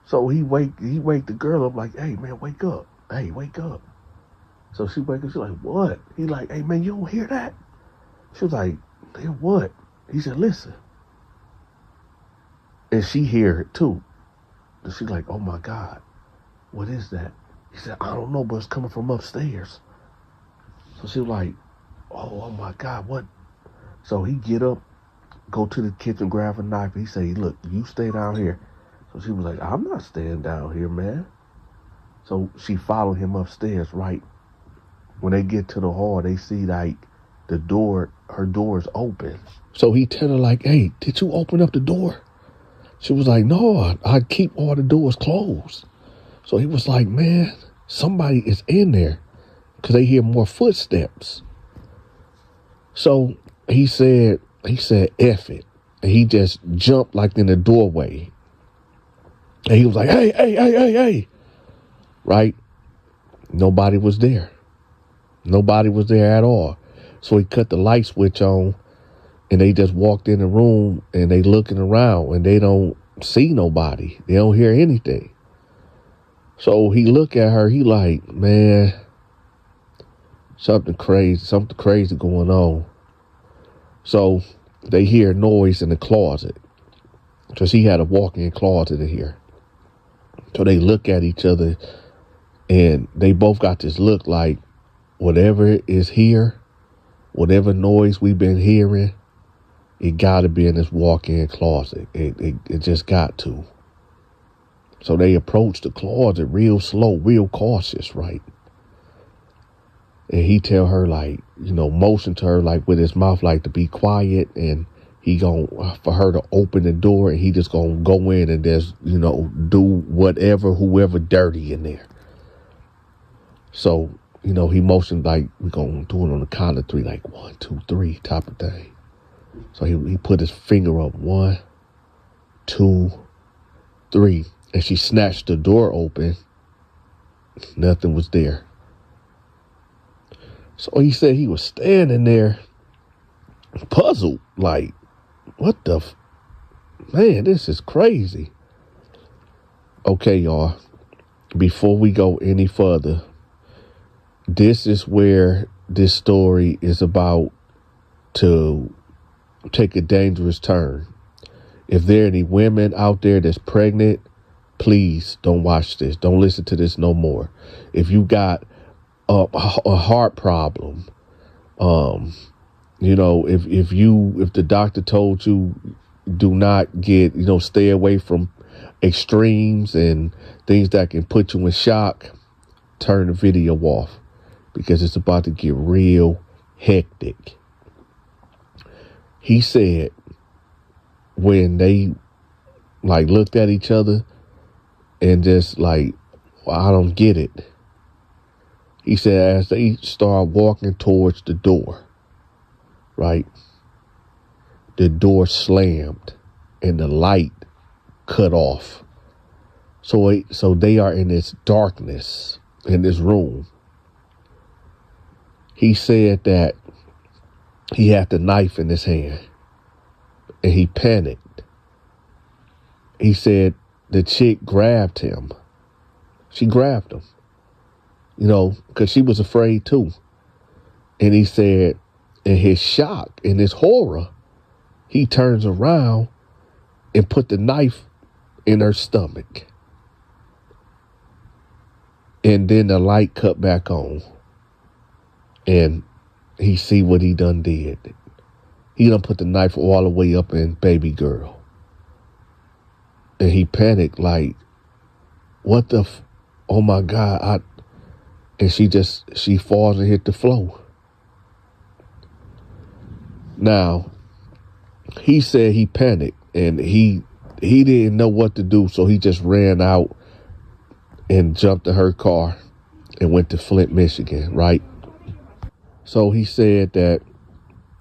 So he wake the girl up like, hey man, wake up. Hey, wake up. So she wake up, she's like, what? He like, hey man, you don't hear that? She was like, hear what? He said, listen. And she hear it too. And she's like, oh my God, what is that? He said, I don't know, but it's coming from upstairs. So she was like, oh my God, what? So he get up, go to the kitchen, grab a knife. He say, look, you stay down here. So she was like, I'm not staying down here, man. So she followed him upstairs, right? When they get to the hall, they see like her door's open. So he tell her like, hey, did you open up the door? She was like, no, I keep all the doors closed. So he was like, man, somebody is in there, because they hear more footsteps. So he said, F it. And he just jumped like in the doorway. And he was like, hey. Right? Nobody was there. Nobody was there at all. So he cut the light switch on, and they just walked in the room and they looking around and they don't see nobody. They don't hear anything. So he look at her, he like, man, something crazy going on. So they hear noise in the closet, because he had a walk-in closet in here. So they look at each other and they both got this look like, whatever is here, whatever noise we've been hearing, it gotta be in this walk-in closet. It just got to. So they approached the closet real slow, real cautious, right? And he tell her like, motion to her like with his mouth like to be quiet, and he for her to open the door, and he just gonna go in and just, do whatever, whoever dirty in there. So, he motioned like, we gonna do it on the count of 3, like 1, 2, 3 type of thing. So he put his finger up, 1, 2, 3. And she snatched the door open. Nothing was there. So he said he was standing there puzzled, like, what the man, this is crazy. Okay, y'all, before we go any further, this is where this story is about to take a dangerous turn. If there are any women out there that's pregnant, please don't watch this. Don't listen to this no more. If you got a heart problem, you know, if the doctor told you do not get, you know, stay away from extremes and things that can put you in shock, turn the video off because it's about to get real hectic. He said when they like looked at each other and just like, well, I don't get it. He said as they start walking towards the door, right, the door slammed and the light cut off. So they are in this darkness in this room. He said that he had the knife in his hand and he panicked. He said the chick grabbed him. She grabbed him, you know, because she was afraid too. And he said in his shock, in his horror, he turns around and put the knife in her stomach. And then the light cut back on. And he see what he done did. He done put the knife all the way up in baby girl. And he panicked like, what the, oh my God. And she falls and hit the floor. Now, he said he panicked and he didn't know what to do. So he just ran out and jumped in her car and went to Flint, Michigan, right? So he said that,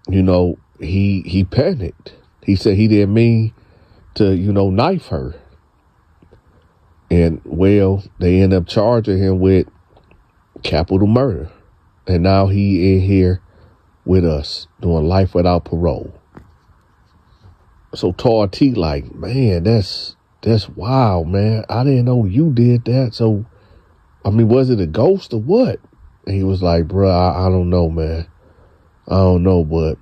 you know, he panicked. He said he didn't mean to, you know, knife her. And, well, they end up charging him with capital murder. And now he in here with us doing life without parole. So Todd T like, man, that's wild, man. I didn't know you did that. So, I mean, was it a ghost or what? And he was like, bruh, I don't know, man. I don't know, but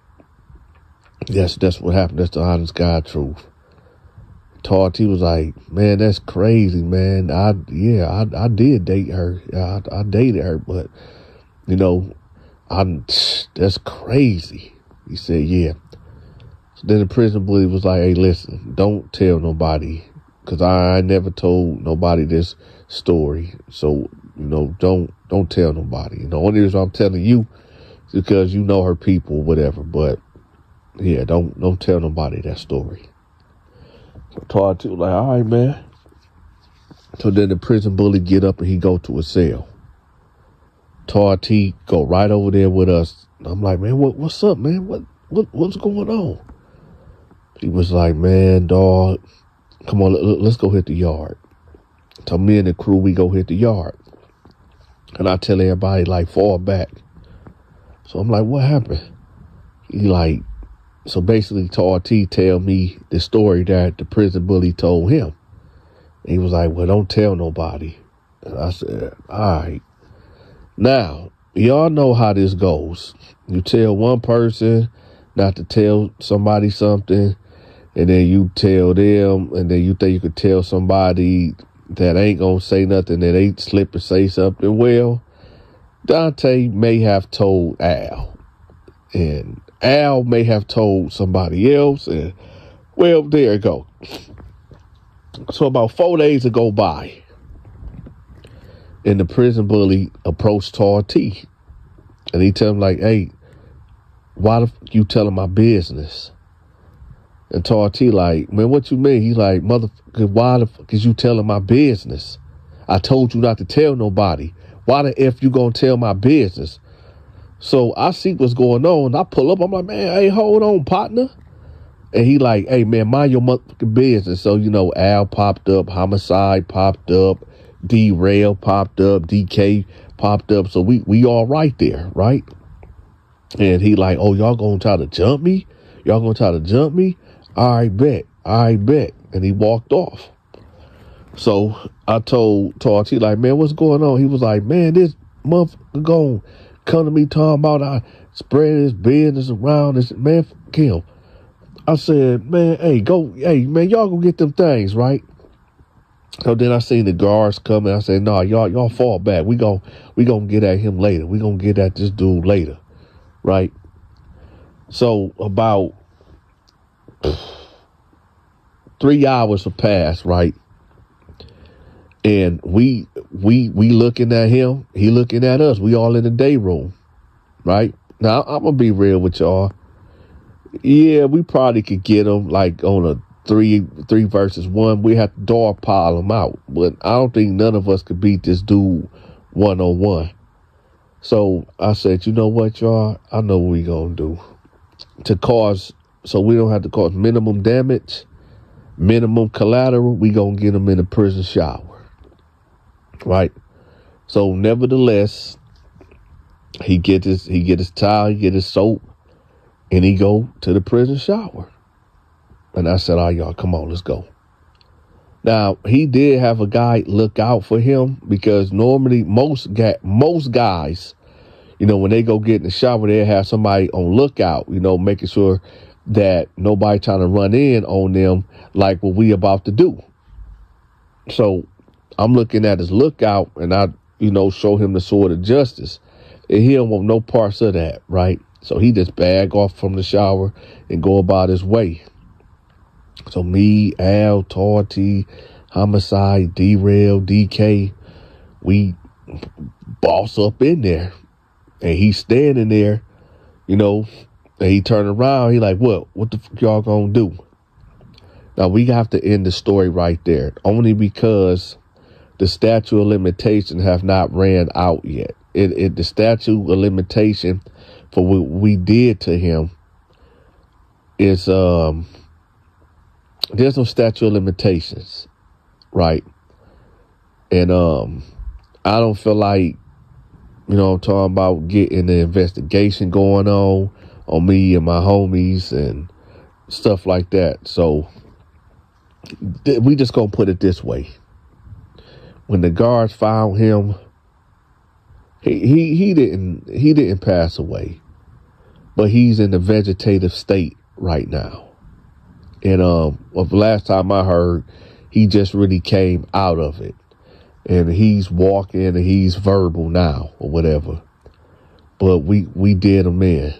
that's what happened. That's the honest God truth. Todd T was like, man, that's crazy, man. I did date her. I dated her, but, you know, that's crazy. He said, yeah. So then the prison bully was like, hey, listen, don't tell nobody, because I never told nobody this story. So, you know, don't tell nobody. The only reason I'm telling you is because you know her people, whatever. But yeah, don't tell nobody that story. So Todd T was like, all right, man. So then the prison bully get up and he go to a cell. Todd T go right over there with us. I'm like, man, what's up, man? What's going on? He was like, man, dog, come on, let's go hit the yard. So me and the crew, we go hit the yard. And I tell everybody, like, fall back. So I'm like, what happened? He like, so basically Todd T tell me the story that the prison bully told him. And he was like, well, don't tell nobody. And I said, all right. Now, y'all know how this goes. You tell one person not to tell somebody something, and then you tell them, and then you think you could tell somebody that ain't gonna say nothing, and they slip and say something. Well, Donta may have told Al, and Al may have told somebody else, and well, there it go. So about 4 days ago by, and the prison bully approached Todd T, and he tell him like, hey, why the fuck you telling my business? And Todd T like, man, what you mean? He like, motherfucker, why the fuck is you telling my business? I told you not to tell nobody. Why the F you gonna tell my business? So I see what's going on. I pull up. I'm like, man, hey, hold on, partner. And he like, hey, man, mind your motherfucking business. So, you know, Al popped up, Homicide popped up, Derail popped up, DK popped up. So we all right there, right? And he like, oh, y'all gonna try to jump me? Y'all gonna try to jump me? I bet. And he walked off. So I told Todd T like, man, what's going on? He was like, man, this motherfucker gonna come to me talking about I spread his business around. This man, fuck him. I said, man, hey, man, y'all go get them things, right? So then I seen the guards coming. I said, no, y'all fall back. We gonna get at him later. We gonna get at this dude later, right? So about 3 hours have passed, right? And we looking at him. He looking at us. We all in the day room, right? Now I'm gonna be real with y'all. Yeah, we probably could get him like on a 3 versus 1. We have to dog pile him out, but I don't think none of us could beat this dude 1-on-1. So I said, you know what, y'all? I know what we gonna do so we don't have to cause minimum damage, minimum collateral. We gonna get him in a prison shower, right? So nevertheless, he get his towel, he get his soap, and he go to the prison shower. And I said, all right, y'all, come on, let's go. Now, he did have a guy look out for him, because normally most guys, you know, when they go get in the shower, they have somebody on lookout, you know, making sure that nobody trying to run in on them like what we about to do. So I'm looking at his lookout, and I, you know, show him the sword of justice. And he don't want no parts of that, right? So he just bag off from the shower and go about his way. So me, Al, Tweety, Homicide, Derail, DK, we boss up in there. And he's standing there, you know, and he turned around. He like, what the fuck y'all gonna do? Now, we have to end the story right there, only because the statute of limitation have not ran out yet. The statute of limitation for what we did to him is, there's no statute of limitations, right? And I don't feel like, you know, I'm talking about getting the investigation going on me and my homies and stuff like that. So we just gonna put it this way. When the guards found him, he didn't pass away, but he's in a vegetative state right now. And the last time I heard, he just really came out of it. And he's walking and he's verbal now or whatever. But we did him in.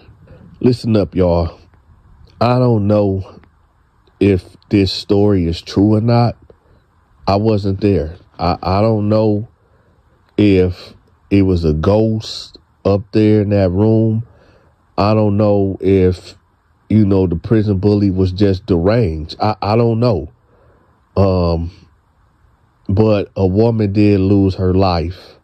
Listen up, y'all. I don't know if this story is true or not. I wasn't there. I don't know if it was a ghost up there in that room. I don't know if, you know, the prison bully was just deranged. I don't know. But a woman did lose her life.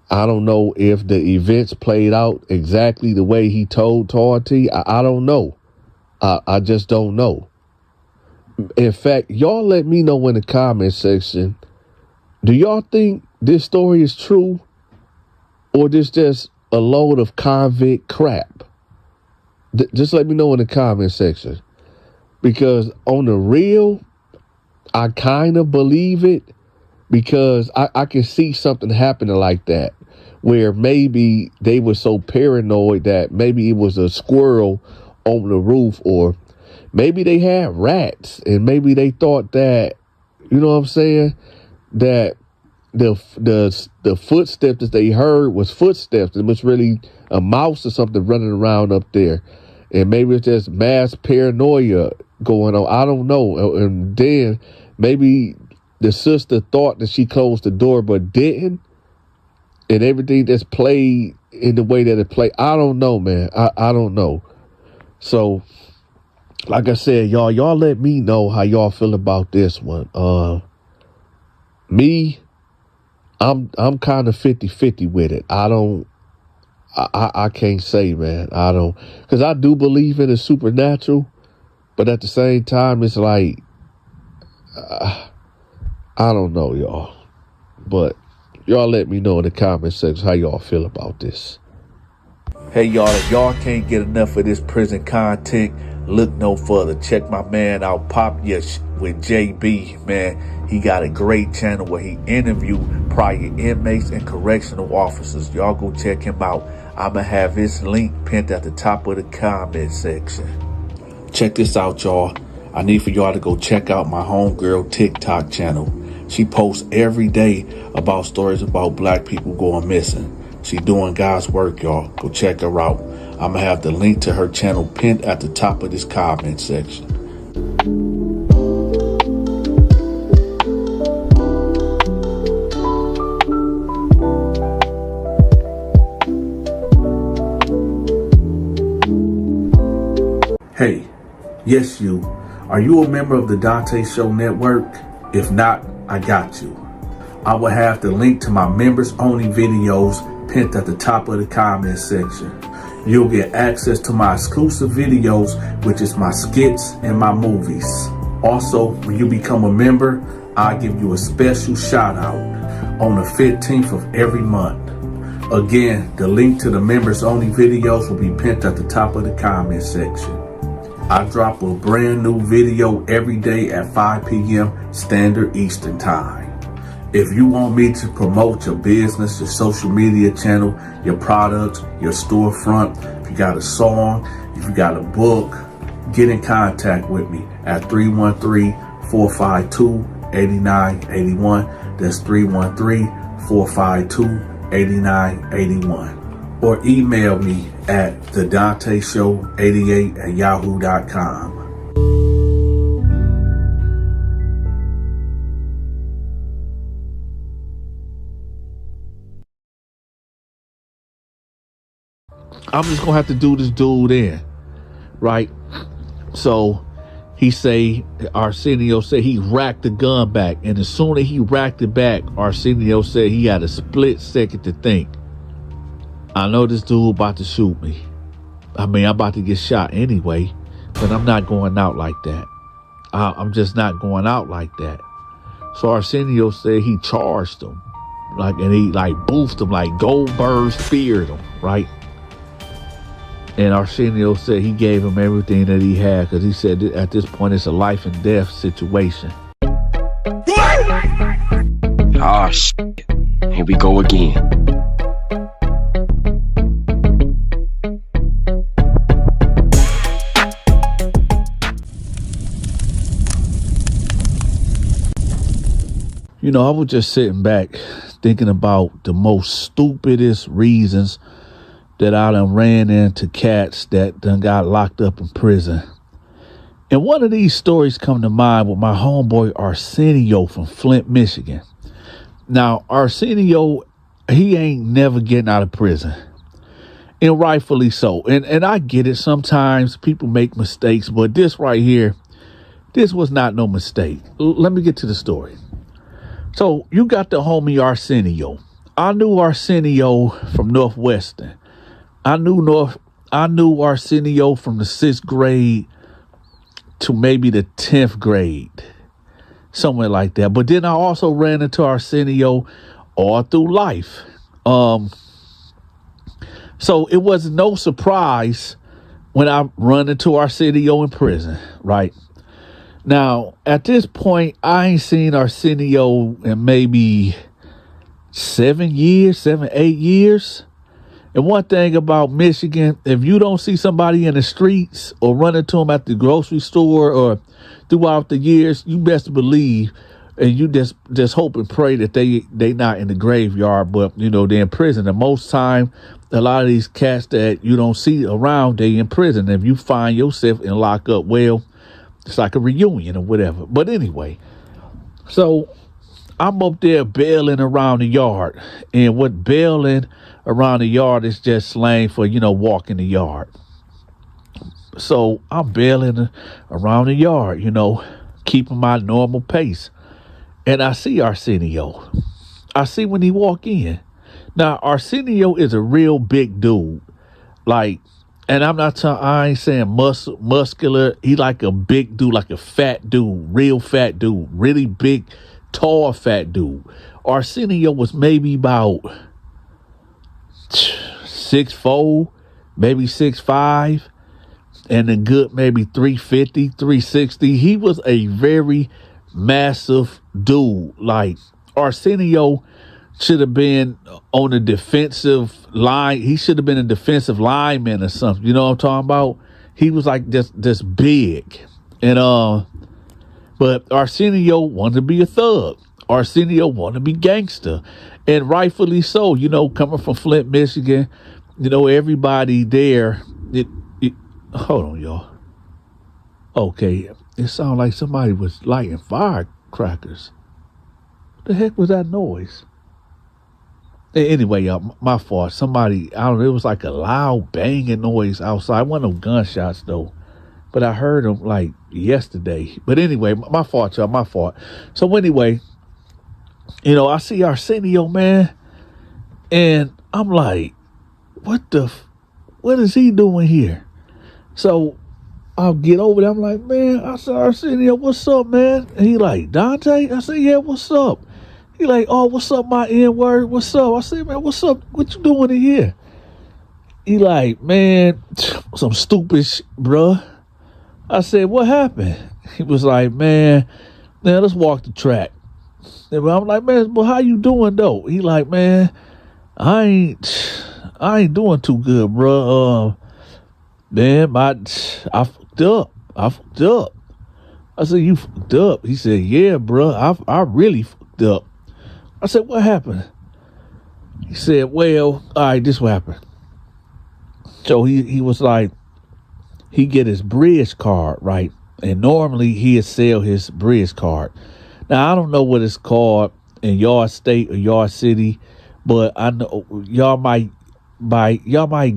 I don't know if the events played out exactly the way he told Tweety. I don't know. I just don't know. In fact, y'all let me know in the comment section, do y'all think this story is true, or this just a load of convict crap? Just let me know in the comment section, because on the real, I kind of believe it, because I can see something happening like that, where maybe they were so paranoid that maybe it was a squirrel on the roof, or maybe they had rats, and maybe they thought that, you know what I'm saying, that the footsteps that they heard was footsteps. It was really a mouse or something running around up there. And maybe it's just mass paranoia going on. I don't know. And then maybe the sister thought that she closed the door but didn't. And everything just played in the way that it played. I don't know, man. I don't know. So, like I said, y'all let me know how y'all feel about this one. Me, I'm kind of 50-50 with it. I can't say, man. I don't, because I do believe in the supernatural, but at the same time, it's like, I don't know, y'all. But y'all let me know in the comment section how y'all feel about this. Hey, y'all, if y'all can't get enough of this prison content, look no further. Check my man out, Pop Yash with JB, man. He got a great channel where he interviewed prior inmates and correctional officers. Y'all go check him out. I'm going to have his link pinned at the top of the comment section. Check this out, y'all. I need for y'all to go check out my homegirl TikTok channel. She posts every day about stories about black people going missing. She doing God's work, y'all. Go check her out. I'm going to have the link to her channel pinned at the top of this comment section. Hey, yes you. Are you a member of the Donta Show Network? If not, I got you. I will have the link to my members only videos pinned at the top of the comment section. You'll get access to my exclusive videos, which is my skits and my movies. Also, when you become a member, I'll give you a special shout out on the 15th of every month. Again, the link to the members only videos will be pinned at the top of the comment section. I drop a brand new video every day at 5 p.m. Standard Eastern Time. If you want me to promote your business, your social media channel, your products, your storefront, if you got a song, if you got a book, get in contact with me at 313-452-8981. That's 313-452-8981. Or email me at thedanteshow88@yahoo.com. I'm just gonna have to do this dude in, right? So he say, Arsenio said he racked the gun back, and as soon as he racked it back, Arsenio said he had a split second to think. I know this dude about to shoot me. I mean, I'm about to get shot anyway, but I'm not going out like that. I'm just not going out like that. So Arsenio said he charged him, and he boofed him, like Goldberg speared him, right? And Arsenio said he gave him everything that he had, because he said at this point it's a life and death situation. Ah, shit. Here we go again. You know, I was just sitting back thinking about the most stupidest reasons that I done ran into cats that done got locked up in prison. And one of these stories come to mind with my homeboy Arsenio from Flint, Michigan. Now, Arsenio, he ain't never getting out of prison. And rightfully so. And I get it. Sometimes people make mistakes, but this right here, this was not no mistake. Let me get to the story. So you got the homie Arsenio. I knew Arsenio from Northwestern. I knew Arsenio from the 6th grade to maybe the 10th grade, somewhere like that. But then I also ran into Arsenio all through life. So it was no surprise when I run into Arsenio in prison, right? Now, at this point, I ain't seen Arsenio in maybe 8 years. And one thing about Michigan, if you don't see somebody in the streets or run into them at the grocery store or throughout the years, you best believe, and you just hope and pray that they not in the graveyard, but, you know, they're in prison. And most time, a lot of these cats that you don't see around, they in prison. If you find yourself in lockup, well, it's like a reunion or whatever. But anyway, so I'm up there bailing around the yard. And what bailing around the yard is just slang for, you know, walking the yard. So I'm bailing around the yard, you know, keeping my normal pace. And I see Arsenio. I see when he walk in. Now, Arsenio is a real big dude. And I ain't saying muscular. He like a big dude, like a fat dude, real fat dude, really big, tall, fat dude. Arsenio was maybe about 6'4", maybe 6'5", and a good maybe 350, 360. He was a very massive dude. Like, Arsenio should have been on the defensive line. He should have been a defensive lineman or something. You know what I'm talking about? He was like this big. And but Arsenio wanted to be a thug. Arsenio wanted to be gangster. And rightfully so, coming from Flint, Michigan, everybody there, hold on, y'all. Okay, it sounded like somebody was lighting firecrackers. What the heck was that noise? Anyway, y'all, my fault. Somebody, I don't know, it was like a loud banging noise outside. It wasn't no gunshots, though. But I heard them, like, yesterday. But anyway, my fault, y'all, my fault. So anyway, I see Arsenio, man, and I'm like, what is he doing here? So I'll get over there. I'm like, man, I said, Arsenio, what's up, man? And he like, Dante? I said, yeah, what's up? He like, oh, what's up, my N-word? What's up? I said, man, what's up? What you doing in here? He like, man, some stupid bruh. I said, what happened? He was like, man, let's walk the track. And I'm like, man, but how you doing, though? He like, man, I ain't doing too good, bruh. Man, I fucked up. I said, you fucked up? He said, yeah, bruh, I really fucked up. I said, what happened? He said, well, all right, this what happened. So he was like, he get his bridge card, right? And normally he'd sell his bridge card. Now, I don't know what it's called in your state or your city, but I know y'all might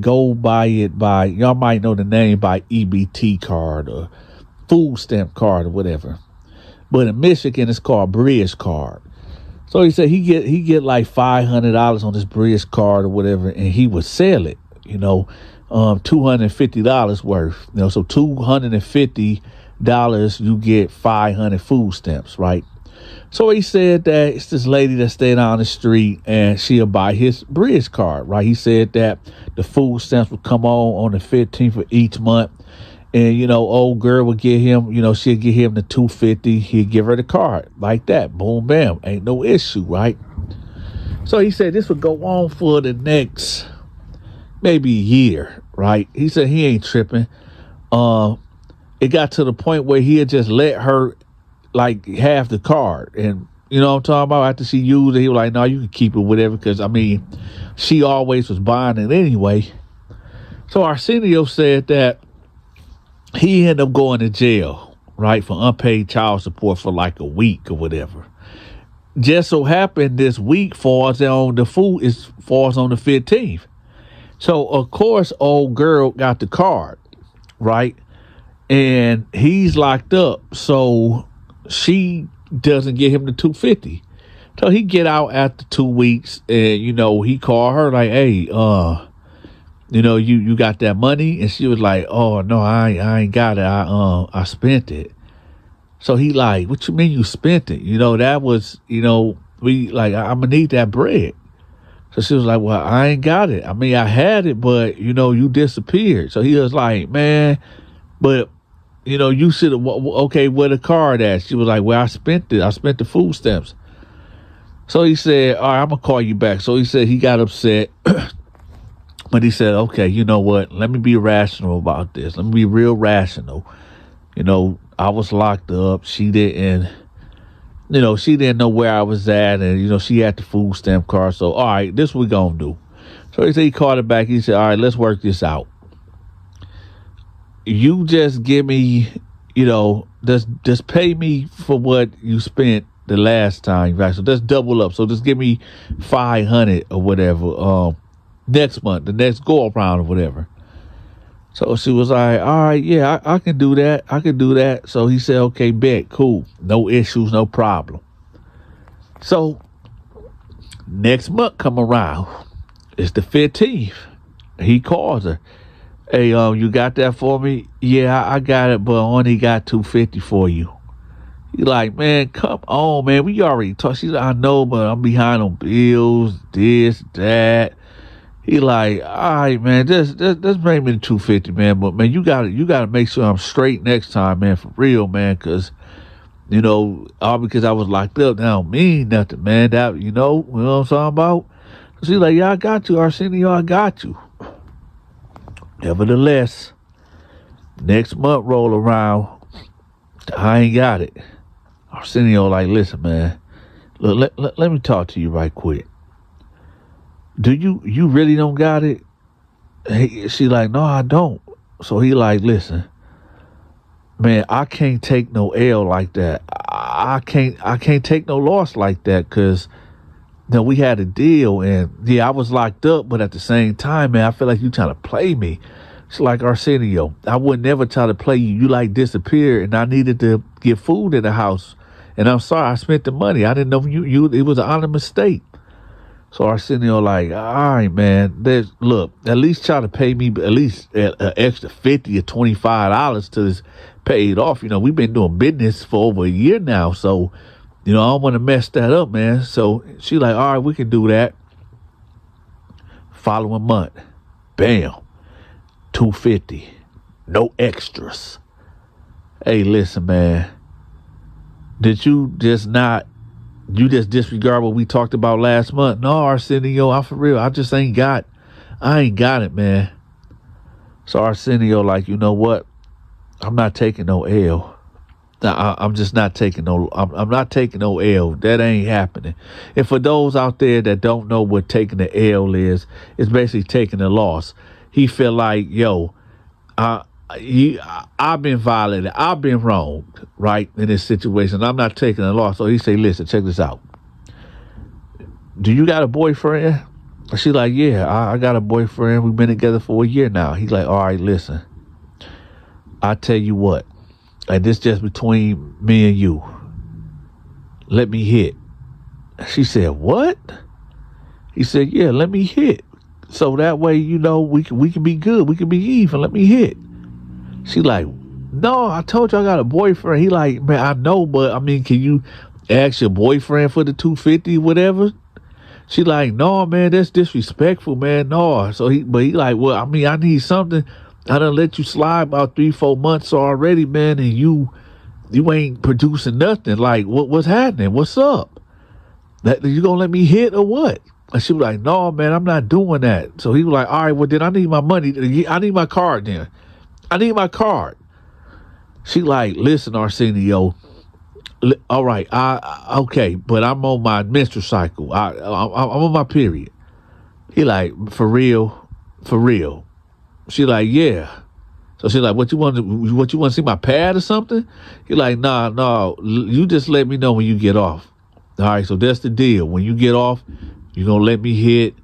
go buy it by, y'all might know the name by EBT card or food stamp card or whatever. But in Michigan, it's called bridge card. So he said he get like $500 on this bridge card or whatever, and he would sell it, $250 worth. So $250 you get 500 food stamps, right? So he said that it's this lady that stayed on the street and she'll buy his bridge card, right? He said that the food stamps would come on the 15th of each month. And, old girl would get him, she'd give him the $250. He'd give her the card like that. Boom, bam. Ain't no issue, right? So he said this would go on for the next maybe a year, right? He said he ain't tripping. It got to the point where he had just let her like have the card. And you know what I'm talking about? After she used it, he was like, no, you can keep it, whatever. Because, she always was buying it anyway. So Arsenio said that he ended up going to jail, right, for unpaid child support for like a week or whatever. Just so happened this week falls on the 15th. So, of course, old girl got the card, right? And he's locked up. So she doesn't get him the $250. So he get out after 2 weeks and, he called her like, hey, you got that money? And she was like, oh, no, I ain't got it. I spent it. So he like, what you mean you spent it? That was, we like, I'm gonna need that bread. So she was like, well, I ain't got it. I had it, but, you disappeared. So he was like, man, but, you should have, okay, where the card at? She was like, well, I spent it. I spent the food stamps. So he said, all right, I'm going to call you back. So he said he got upset. But he said, okay, you know what? Let me be rational about this. Let me be real rational. I was locked up. She didn't know where I was at. And, she had the food stamp card. So, all right, this what we going to do. So he said he called it back. He said, all right, let's work this out. You just give me, just pay me for what you spent the last time, right? So let's double up. So just give me 500 or whatever. Next month, the next go around or whatever. So she was like, all right, yeah, I can do that. I can do that. So he said, okay, bet, cool. No issues, no problem. So next month come around. It's the 15th. He calls her. Hey, you got that for me? Yeah, I got it, but I only got $250 for you. He like, man, come on, man. We already talked. She's like, I know, but I'm behind on bills, this, that. He like, all right, man, just bring me the $250, man. But man, you gotta make sure I'm straight next time, man, for real, man, because all because I was locked up, that don't mean nothing, man. That you know what I'm talking about? So she's like, yeah, I got you, Arsenio, I got you. Nevertheless, Next month roll around, I ain't got it. Arsenio like, listen, man, look, let me talk to you right quick. Do you really don't got it? She like, no, I don't. So he like, listen, man, I can't take no L like that. I can't take no loss like that, because we had a deal, and yeah, I was locked up, but at the same time, man, I feel like you trying to play me. It's like, Arsenio, I would never try to play you. You like disappeared, and I needed to get food in the house, and I'm sorry I spent the money. I didn't know you it was an honest mistake. So Arsenio like, all right, man, look, at least try to pay me at least an extra $50 or $25 till it's paid off. We've been doing business for over a year now, so I don't want to mess that up, man. So she like, all right, we can do that. Following month, bam, $250, no extras. Hey, listen, man, did you just disregard what we talked about last month? No, Arsenio, I'm for real. I ain't got it, man. So Arsenio like, you know what? I'm not taking no L. I'm just not taking no. I'm not taking no L. That ain't happening. And for those out there that don't know what taking the L is, it's basically taking a loss. He feel like, yo, I've been violated. I've been wronged, right, in this situation. I'm not taking a loss. So he say, listen, check this out. Do you got a boyfriend? She like, yeah, I got a boyfriend. We've been together for a year now. He's like, all right, listen, I tell you what, and this just between me and you, let me hit. She said, what? He said, yeah, let me hit. So that way, we can be good. We can be even. Let me hit. She like, no, I told you I got a boyfriend. He like, man, I know, but I mean, can you ask your boyfriend for the $250, whatever? She like, no, man, that's disrespectful, man. No. So he like, well, I mean, I need something. I done let you slide about 3-4 months already, man, and you ain't producing nothing. Like, what's happening? What's up? That you gonna let me hit or what? And she was like, no, man, I'm not doing that. So he was like, all right, well, then I need my money. I need my card then. I need my card. She like, listen, Arsenio, all right, okay, but I'm on my menstrual cycle. I'm on my period. He like, for real? She like, yeah. So she like, what you want to see my pad or something? He like, nah, you just let me know when you get off. All right, so that's the deal. When you get off, you're going to let me hit,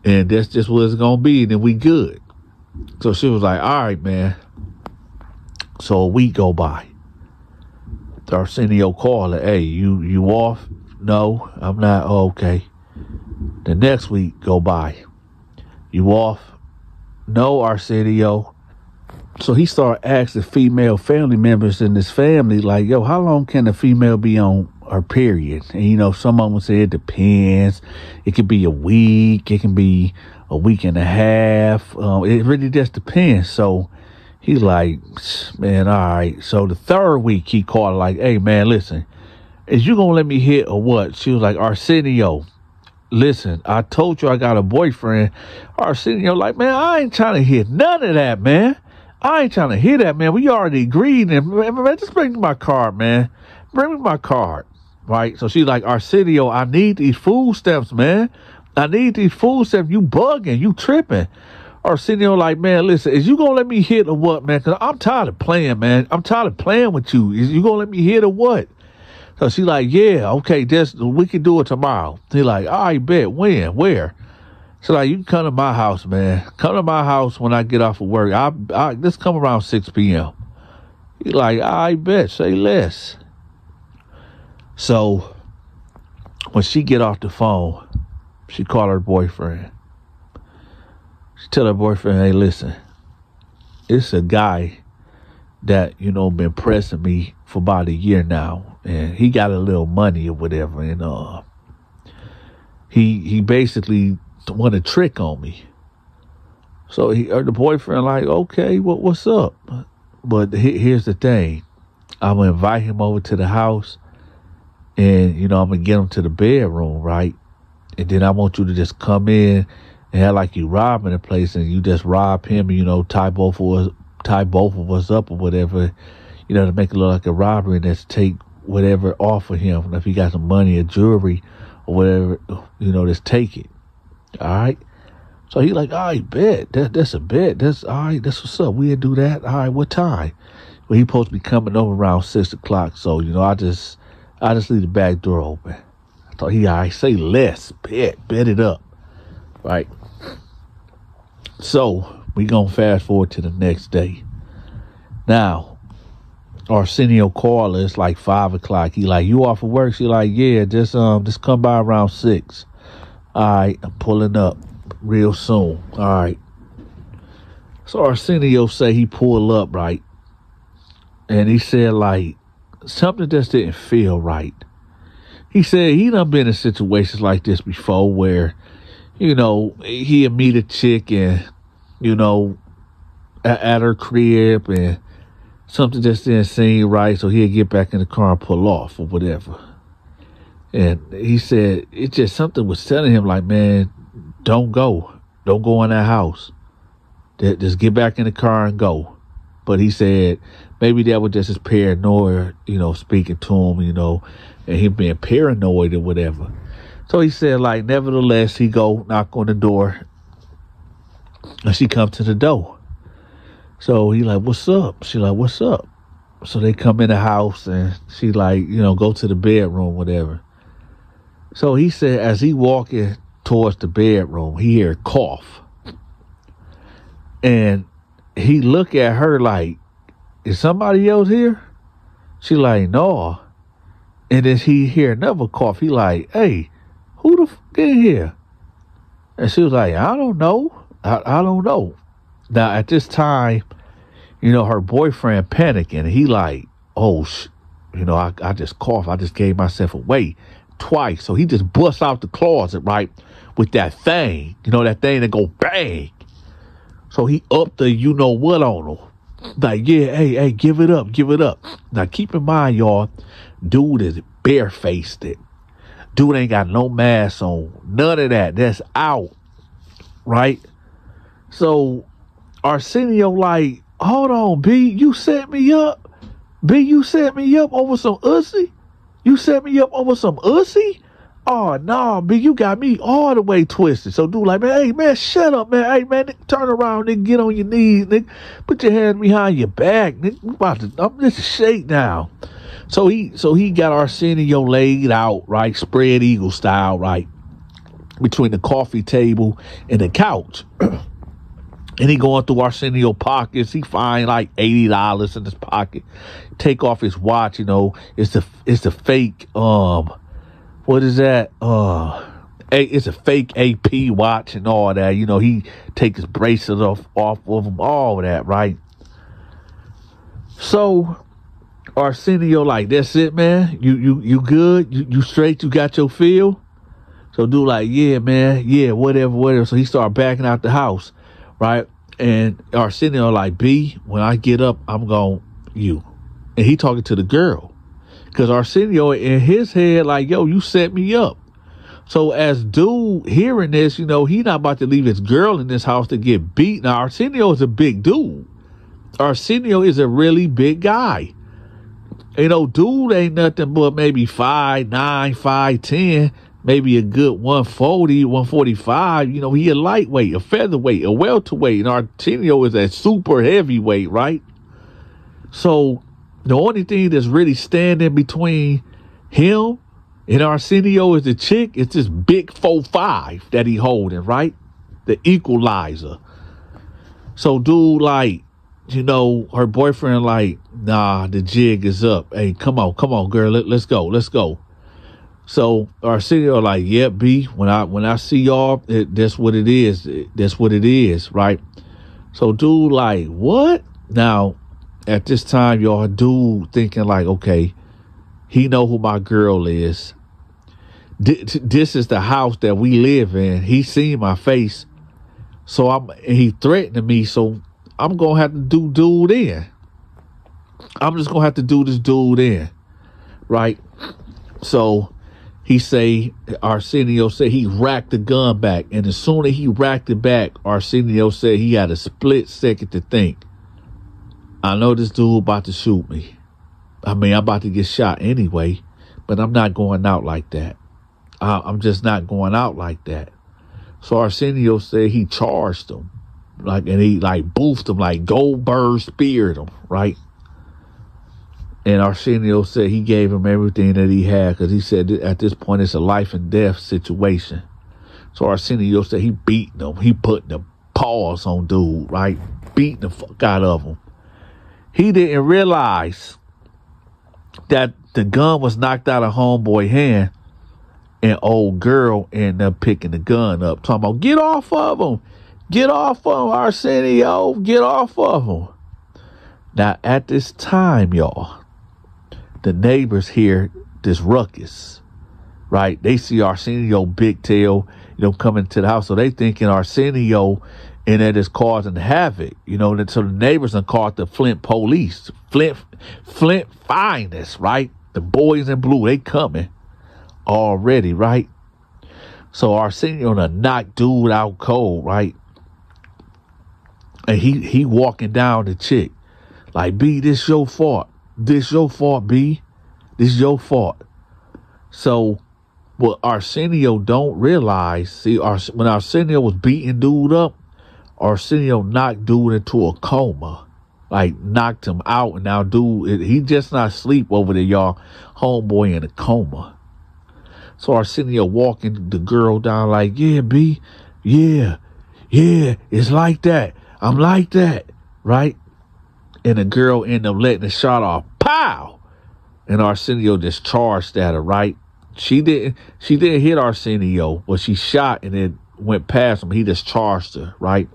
and that's just what it's going to be, and then we good. So she was like, all right, man. So a week go by. Arsenio called her, hey, you off? No, I'm not. Oh, okay. The next week go by. You off? No, Arsenio. So he started asking female family members in this family, like, yo, how long can a female be on her period? And, some of them say it depends. It could be a week. It can be a week and a half. It really just depends. So he's like, man, all right. So the third week he called like, hey, man, listen, is you going to let me hit or what? She was like, Arsenio, listen, I told you I got a boyfriend. Arsenio like, man, I ain't trying to hit none of that, man. I ain't trying to hear that, man. We already agreed. And man, just bring me my card, man. Bring me my card. Right? So she's like, Arsenio, I need these food stamps, man. I need these food stamps. You bugging. You tripping. Arsenio like, man, listen, is you going to let me hit or what, man? Because I'm tired of playing, man. I'm tired of playing with you. Is you going to let me hit or what? So she like, yeah, okay, we can do it tomorrow. He like, all right, bet. When? Where? So like, you can come to my house, man. Come to my house when I get off of work. I just come around 6 p.m. He like, I bet, say less. So when she get off the phone, she call her boyfriend. She tell her boyfriend, hey, listen, it's a guy that, been pressing me for about a year now. And he got a little money or whatever. And he basically want to trick on me. So the boyfriend like, okay, what's up? But here's the thing. I'm going to invite him over to the house. And, I'm going to get him to the bedroom, right? And then I want you to just come in and have like you robbing the place, and you just rob him and, tie both of us, tie both of us up or whatever, to make it look like a robbery, and let's take whatever off of him. And if he got some money or jewelry or whatever, let's take it. All right. So he like, all right, bet. That's a bet. That's all right. That's what's up. We'll do that. All right. What time? Well, he supposed to be coming over around 6 o'clock. So, I just leave the back door open. I thought he all right, say less. Bet it up. Right. So we gonna fast forward to the next day. Now, Arsenio called us like 5 o'clock. He like, you off of work? She like, yeah, just come by around 6. All right, I'm pulling up real soon. All right. So Arsenio say he pulled up, right? And he said like something just didn't feel right. He said he done been in situations like this before where, he'd meet a chick and, at her crib and something just didn't seem right, so he'd get back in the car and pull off or whatever. And he said it just something was telling him like, man, don't go in that house. Just get back in the car and go. But he said maybe that was just his paranoia, speaking to him, and him being paranoid or whatever. So he said, like, nevertheless, he go knock on the door, and she come to the door. So he like, what's up? She like, what's up? So they come in the house, and she like, go to the bedroom, whatever. So he said, as he walking towards the bedroom, he hear a cough. And he look at her like, is somebody else here? She like, no. And then he hear another cough. He like, hey, who the f*** in here? And she was like, I don't know. I don't know. Now, at this time, her boyfriend panicking. He like, oh, I just coughed. I just gave myself away twice. So he just busts out the closet, right, with that thing. That thing that go bang. So he upped the you-know-what on her. Like, yeah, hey, give it up. Now, keep in mind, y'all, dude is barefaced. Dude ain't got no mask on. None of that. That's out. Right? So, Arsenio like, hold on, B, you set me up? B, you set me up over some ussy? You set me up over some ussy? Oh, no, B, you got me all the way twisted. So dude like, man, hey, man, shut up, man. Hey, man, nigga, turn around, nigga, get on your knees, nigga. Put your hands behind your back, nigga. I'm just shake now. So he got Arsenio laid out, right, spread eagle style, right, between the coffee table and the couch. And he going through Arsenio pockets. He find like $80 in his pocket. Take off his watch, it's the fake, what is that? It's a fake AP watch and all that. He take his bracelet off of him, all that, right? So Arsenio like, that's it, man. You good? You straight? You got your feel? So dude like, yeah, man. Yeah, whatever. So he started backing out the house, right? And Arsenio like, B, when I get up, I'm going you. And he talking to the girl. Because Arsenio in his head like, yo, you set me up. So as dude hearing this, he not about to leave his girl in this house to get beat. Now, Arsenio is a big dude. Arsenio is a really big guy. Dude ain't nothing but maybe 5'9", 5'10", maybe a good 140, 145. He a lightweight, a featherweight, a welterweight. And Arsenio is a super heavyweight, right? So the only thing that's really standing between him and Arsenio is the chick. It's this big 4'5" that he holding, right? The equalizer. So dude like, her boyfriend like, nah, the jig is up. Hey, come on, girl, let's go. So Arsenio like, yeah, B, when I see y'all, that's what it is. That's what it is, right? So dude like, what? Now, at this time, y'all, dude thinking like, okay, he know who my girl is. This is the house that we live in. He seen my face. So he threatening me. So I'm going to have to do dude in. I'm just going to have to do this dude in. Right? So Arsenio said he racked the gun back. And as soon as he racked it back, Arsenio said he had a split second to think. I know this dude about to shoot me. I mean, I'm about to get shot anyway, but I'm not going out like that. I'm just not going out like that. So Arsenio said he charged him, and he boofed him, Goldberg speared him, right? And Arsenio said he gave him everything that he had, because he said at this point it's a life and death situation. So Arsenio said he beating him. He putting the paws on dude, right? Beating the fuck out of him. He didn't realize that the gun was knocked out of homeboy hand, and old girl ended up picking the gun up, talking about, get off of him. Get off of him, Arsenio. Get off of him. Now, at this time, y'all, the neighbors hear this ruckus, right? They see Arsenio big tail, coming to the house. So they thinking Arsenio and that is causing havoc, so the neighbors done called the Flint police. Flint finest, right? The boys in blue, they coming already, right? So Arsenio done knocked dude out cold, right? And he walking down the chick like, B, this your fault. This your fault, B. This your fault. So what Arsenio don't realize, see, when Arsenio was beating dude up, Arsenio knocked dude into a coma. Knocked him out, and now dude, he just not asleep over there, y'all. Homeboy in a coma. So Arsenio walking the girl down like, yeah, B, yeah, it's like that. I'm like that, right? And the girl ended up letting the shot off. Pow! And Arsenio just charged at her, right? She didn't hit Arsenio, but she shot and it went past him. He just charged her, right?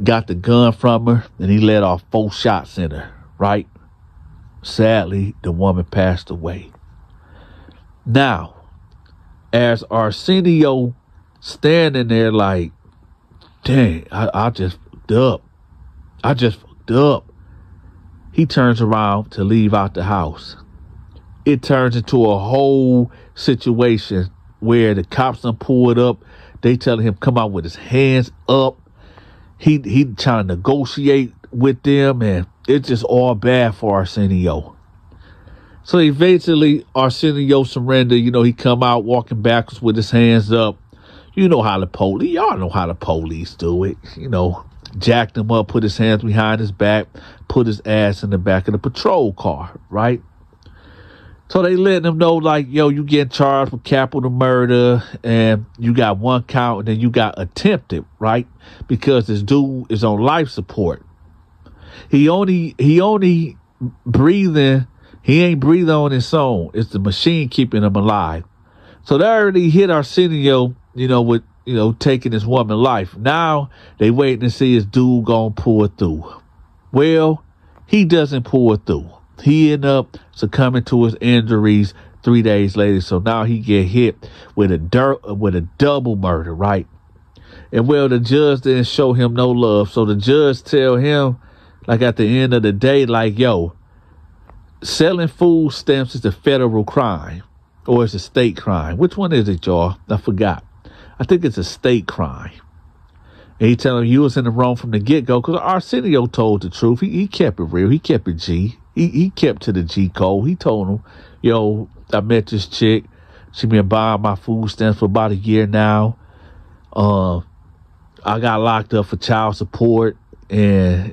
Got the gun from her, and he let off 4 shots in her, right? Sadly, the woman passed away. Now, as Arsenio standing there like, dang, I just fucked up. I just fucked up. He turns around to leave out the house. It turns into a whole situation where the cops done pulled up. They telling him come out with his hands up. He trying to negotiate with them, and it's just all bad for Arsenio. So eventually Arsenio surrender. He come out walking backwards with his hands up. Y'all know how the police do it. Jacked him up, put his hands behind his back, put his ass in the back of the patrol car, right? So they letting him know, you getting charged with capital murder, and you got 1 count, and then you got attempted, right? Because this dude is on life support. He only breathing. He ain't breathing on his own. It's the machine keeping him alive. So they already hit Arsenio, with taking his woman life. Now they waiting to see his dude gonna pull it through. Well, he doesn't pull it through. He end up succumbing to his injuries 3 days later. So now he get hit with a double murder, right? And well, the judge didn't show him no love. So the judge tell him, at the end of the day, yo, selling food stamps is a federal crime, or it's a state crime. Which one is it, y'all? I forgot. I think it's a state crime. And he telling him you was in the wrong from the get-go, because Arsenio told the truth. He kept it real. He kept it G. He kept to the G code. He told him, yo, I met this chick. She been buying my food stamps for about a year now. I got locked up for child support, and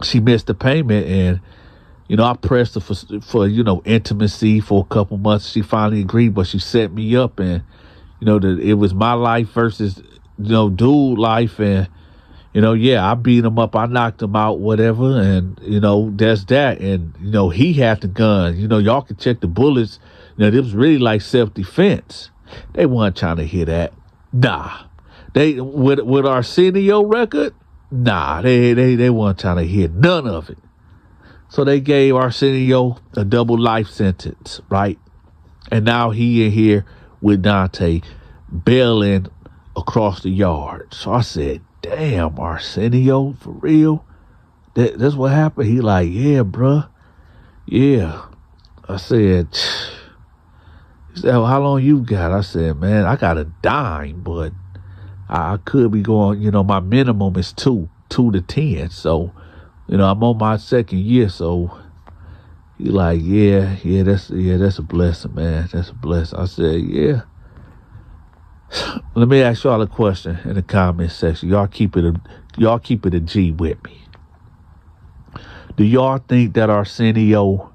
she missed the payment, and I pressed her for intimacy for a couple months. She finally agreed, but she set me up, and that it was my life versus dude life, and I beat him up, I knocked him out, whatever, and that's that. And he had the gun. Y'all can check the bullets. It was really like self-defense. They weren't trying to hear that. Nah. They with Arsenio record, nah, they weren't trying to hear none of it. So they gave Arsenio a double life sentence, right? And now he in here with Donta bailing across the yard. So I said, damn, Arsenio, for real? That's what happened? He like, yeah, bruh. Yeah. I said, he said, well, how long you got? I said, man, I got a dime, but I could be going, my minimum is 2 to 10. So I'm on my second year, so he like, yeah, that's a blessing, man. That's a blessing. I said, yeah. Let me ask y'all a question in the comment section. Y'all keep it a G with me. Do y'all think that Arsenio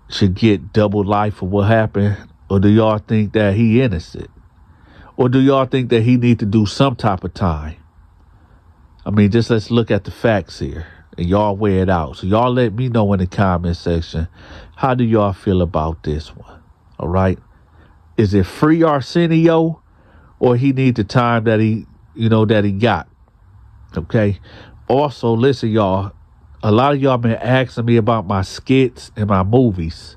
should get double life for what happened? Or do y'all think that he innocent? Or do y'all think that he need to do some type of time? I mean, just let's look at the facts here. And y'all weigh it out. So y'all let me know in the comment section. How do y'all feel about this one? All right. Is it free Arsenio? Or he need the time that he got. Okay. Also, listen, y'all. A lot of y'all been asking me about my skits and my movies.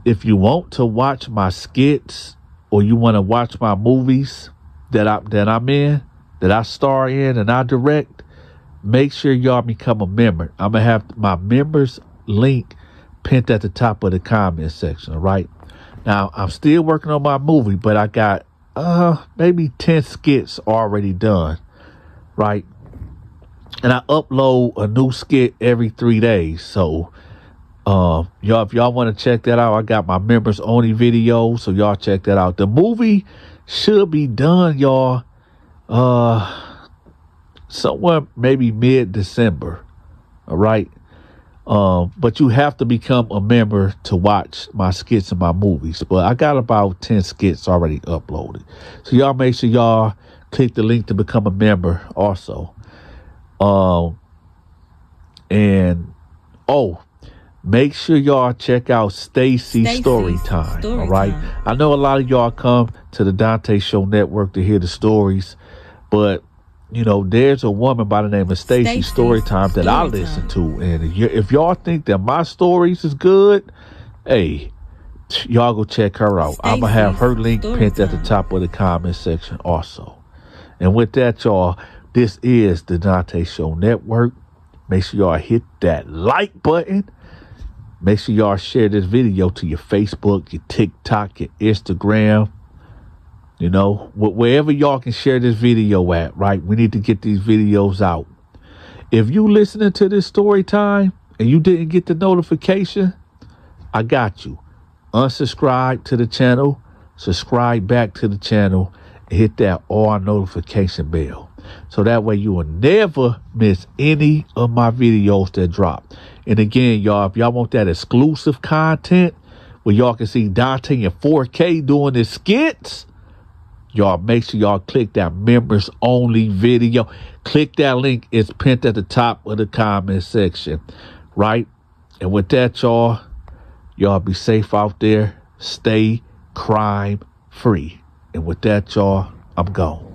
If you want to watch my skits or you want to watch my movies that I'm in, that I star in and I direct, make sure y'all become a member. I'm gonna have my members link pinned at the top of the comment section. All right. Now I'm still working on my movie, but I got maybe 10 skits already done, right? And I upload a new skit every 3 days. So y'all, if y'all want to check that out, I got my members only video, so y'all check that out. The movie should be done, y'all, somewhere maybe mid-December. All right. But you have to become a member to watch my skits and my movies. But I got about 10 skits already uploaded. So y'all make sure y'all click the link to become a member also. Make sure y'all check out Stacy's story time. All right. I know a lot of y'all come to the Donta Show Network to hear the stories, but there's a woman by the name of Stacy Storytime that I listen to. And if y'all think that my stories is good, hey, y'all go check her out. I'm going to have her link pinned at the top of the comment section also. And with that, y'all, this is the Donta Show Network. Make sure y'all hit that like button. Make sure y'all share this video to your Facebook, your TikTok, your Instagram. Wherever y'all can share this video at, right? We need to get these videos out. If you listening to this story time and you didn't get the notification, I got you. Unsubscribe to the channel, subscribe back to the channel, and hit that all notification bell. So that way you will never miss any of my videos that drop. And again, y'all, if y'all want that exclusive content where y'all can see Donta in 4K doing his skits, y'all make sure y'all click that members only video. Click that link. It's pinned at the top of the comment section. Right? And with that, y'all be safe out there. Stay crime free. And with that, y'all, I'm gone.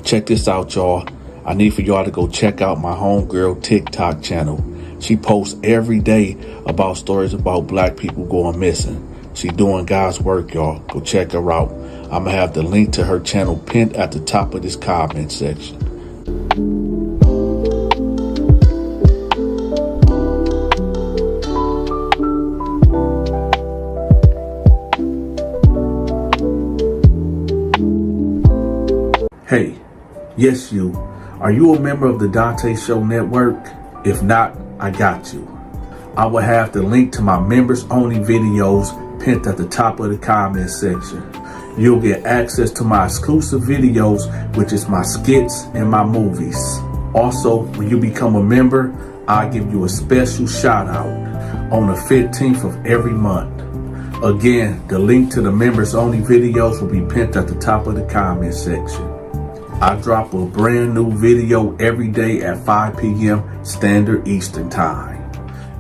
Check this out, y'all. I need for y'all to go check out my homegirl TikTok channel. She posts every day about stories about black people going missing. She doing God's work, y'all. Go check her out. I'm going to have the link to her channel pinned at the top of this comment section. Hey, yes you. Are you a member of the Donta Show Network? If not, I got you. I will have the link to my members only videos pinned at the top of the comment section. You'll get access to my exclusive videos, which is my skits and my movies. Also, when you become a member, I'll give you a special shout out on the 15th of every month. Again, the link to the members only videos will be pinned at the top of the comment section. I drop a brand new video every day at 5 p.m. Standard Eastern Time.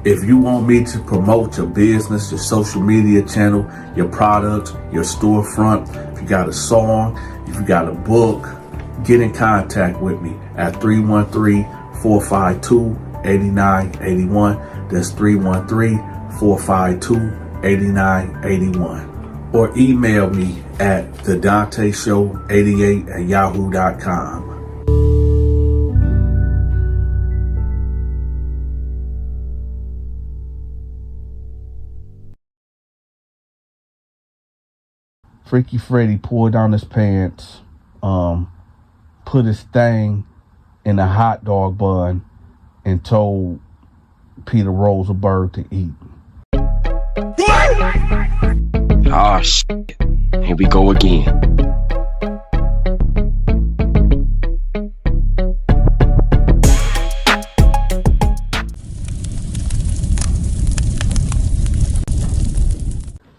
If you want me to promote your business, your social media channel, your products, your storefront, if you got a song, if you got a book, get in contact with me at 313-452-8981. That's 313-452-8981. Or email me at thedontashow88@yahoo.com. Freaky Freddy pulled down his pants, put his thing in a hot dog bun, and told Peter Rosenberg to eat. Oh, shit. Here we go again.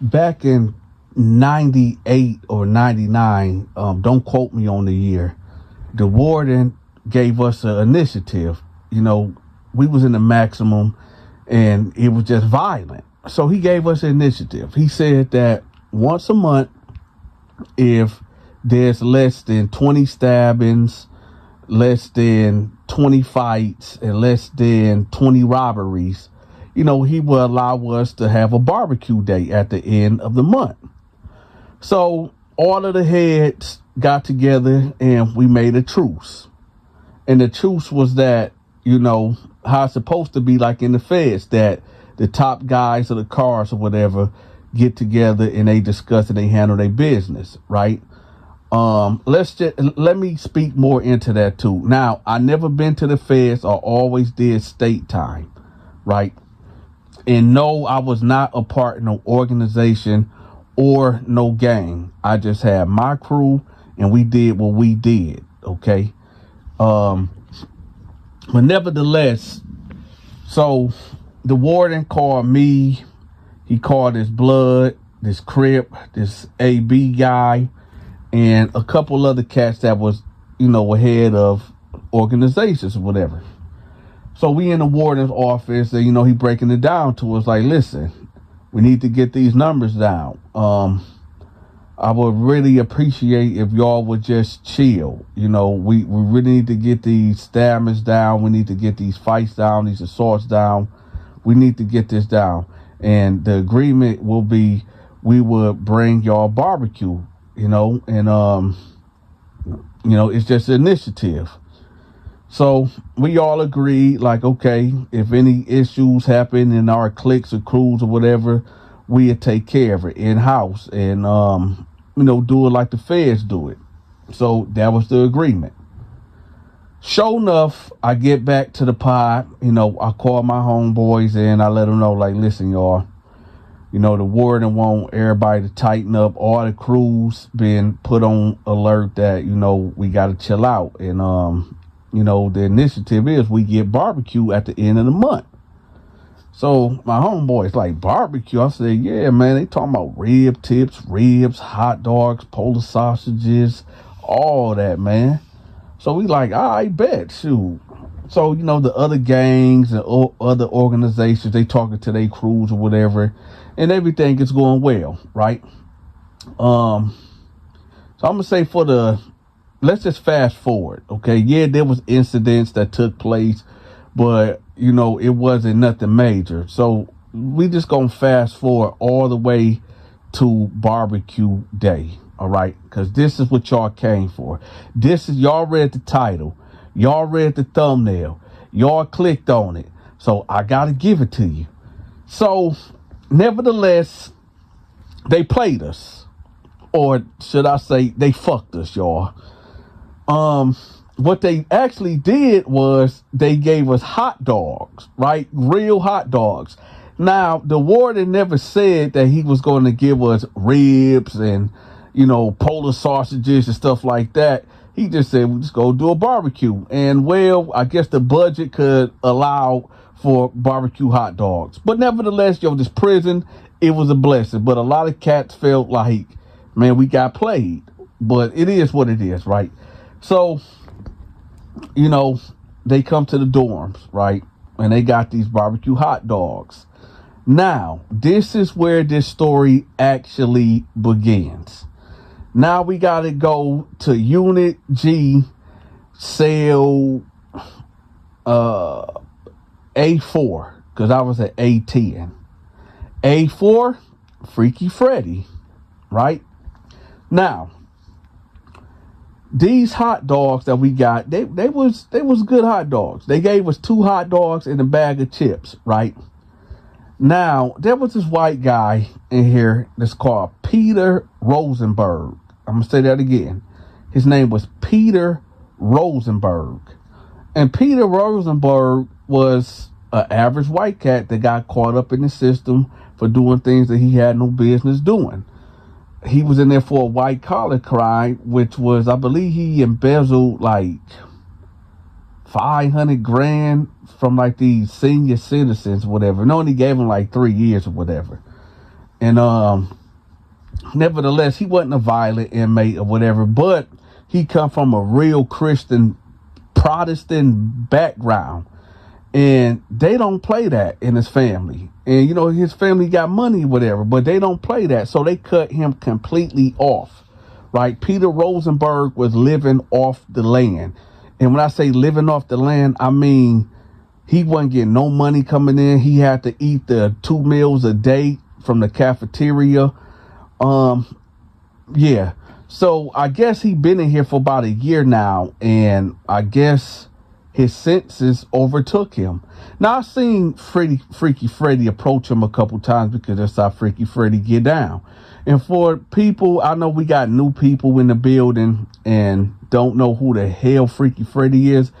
Back in 98 or 99, don't quote me on the year, the warden gave us an initiative. You know, we was in the maximum and it was just violent. So he gave us an initiative. He said that once a month, if there's less than 20 stabbings, less than 20 fights, and less than 20 robberies, you know, he will allow us to have a barbecue day at the end of the month. So all of the heads got together and we made a truce. And the truce was that, you know, how it's supposed to be like in the feds, that the top guys of the cars or whatever get together and they discuss and they handle their business, right? Let me speak more into that too. Now, I never been to the feds. I always did state time, right? And no, I was not a part of no organization or no gang. I just had my crew and we did what we did, okay? But nevertheless, so the warden called me, he called his blood, this Crip, this AB guy, and a couple other cats that was, you know, ahead of organizations or whatever. So we in the warden's office and, you know, he breaking it down to us like, listen, we need to get these numbers down. I would really appreciate if y'all would just chill. You know, we really need to get these stabbings down. We need to get these fights down, these assaults down. We need to get this down. And the agreement will be, we would bring y'all barbecue, you know, and, you know, it's just an initiative. So we all agreed, like, okay, if any issues happen in our cliques or crews or whatever, we'd take care of it in-house and, you know, do it like the feds do it. So that was the agreement. Sure enough, I get back to the pod, you know, I call my homeboys and I let them know, like, listen, y'all, you know, the warden want everybody to tighten up. All the crews been put on alert that, you know, we got to chill out. And, you know, the initiative is we get barbecue at the end of the month. So my homeboy's like, barbecue? I said, yeah, man, they talking about rib tips, ribs, hot dogs, Polish sausages, all that, man. So we like, I bet, shoot. So, you know, the other gangs and other organizations, they talking to their crews or whatever, and everything is going well, right? So I'm going to say let's just fast forward, okay? Yeah, there was incidents that took place, but, you know, it wasn't nothing major. So we just going to fast forward all the way to barbecue day, all right? Because this is what y'all came for. This is, y'all read the title. Y'all read the thumbnail. Y'all clicked on it. So I got to give it to you. So, nevertheless, they played us. Or should I say, they fucked us, y'all. What they actually did was they gave us hot dogs, right? Real hot dogs. Now, the warden never said that he was going to give us ribs and, you know, Polish sausages and stuff like that. He just said, we'll just go do a barbecue. And, well, I guess the budget could allow for barbecue hot dogs. But nevertheless, yo, this prison, it was a blessing. But a lot of cats felt like, man, we got played. But it is what it is, right? So, you know, they come to the dorms, right? And they got these barbecue hot dogs. Now, this is where this story actually begins. Now we got to go to Unit G, cell A4, because I was at A10. A4, Freaky Freddy, right? Now, these hot dogs that we got, they was good hot dogs. They gave us 2 hot dogs and a bag of chips, right? Now, there was this white guy in here that's called Peter Rosenberg. I'm going to say that again. His name was Peter Rosenberg. And Peter Rosenberg was an average white cat that got caught up in the system for doing things that he had no business doing. He was in there for a white collar crime, which was, I believe, he embezzled like 500 grand from like these senior citizens, whatever. And only gave him like 3 years or whatever. And nevertheless, he wasn't a violent inmate or whatever, but he come from a real Christian Protestant background, and they don't play that in his family. And you know, his family got money, whatever, but they don't play that, so they cut him completely off. Right? Peter Rosenberg was living off the land, and when I say living off the land, I mean he wasn't getting no money coming in. He had to eat the 2 meals a day from the cafeteria. Yeah. So I guess he been in here for about a year now, and I guess his senses overtook him. Now I've seen Freaky Freddy approach him a couple times, because that's how Freaky Freddy get down. And for people, I know we got new people in the building and don't know who the hell Freaky Freddy is.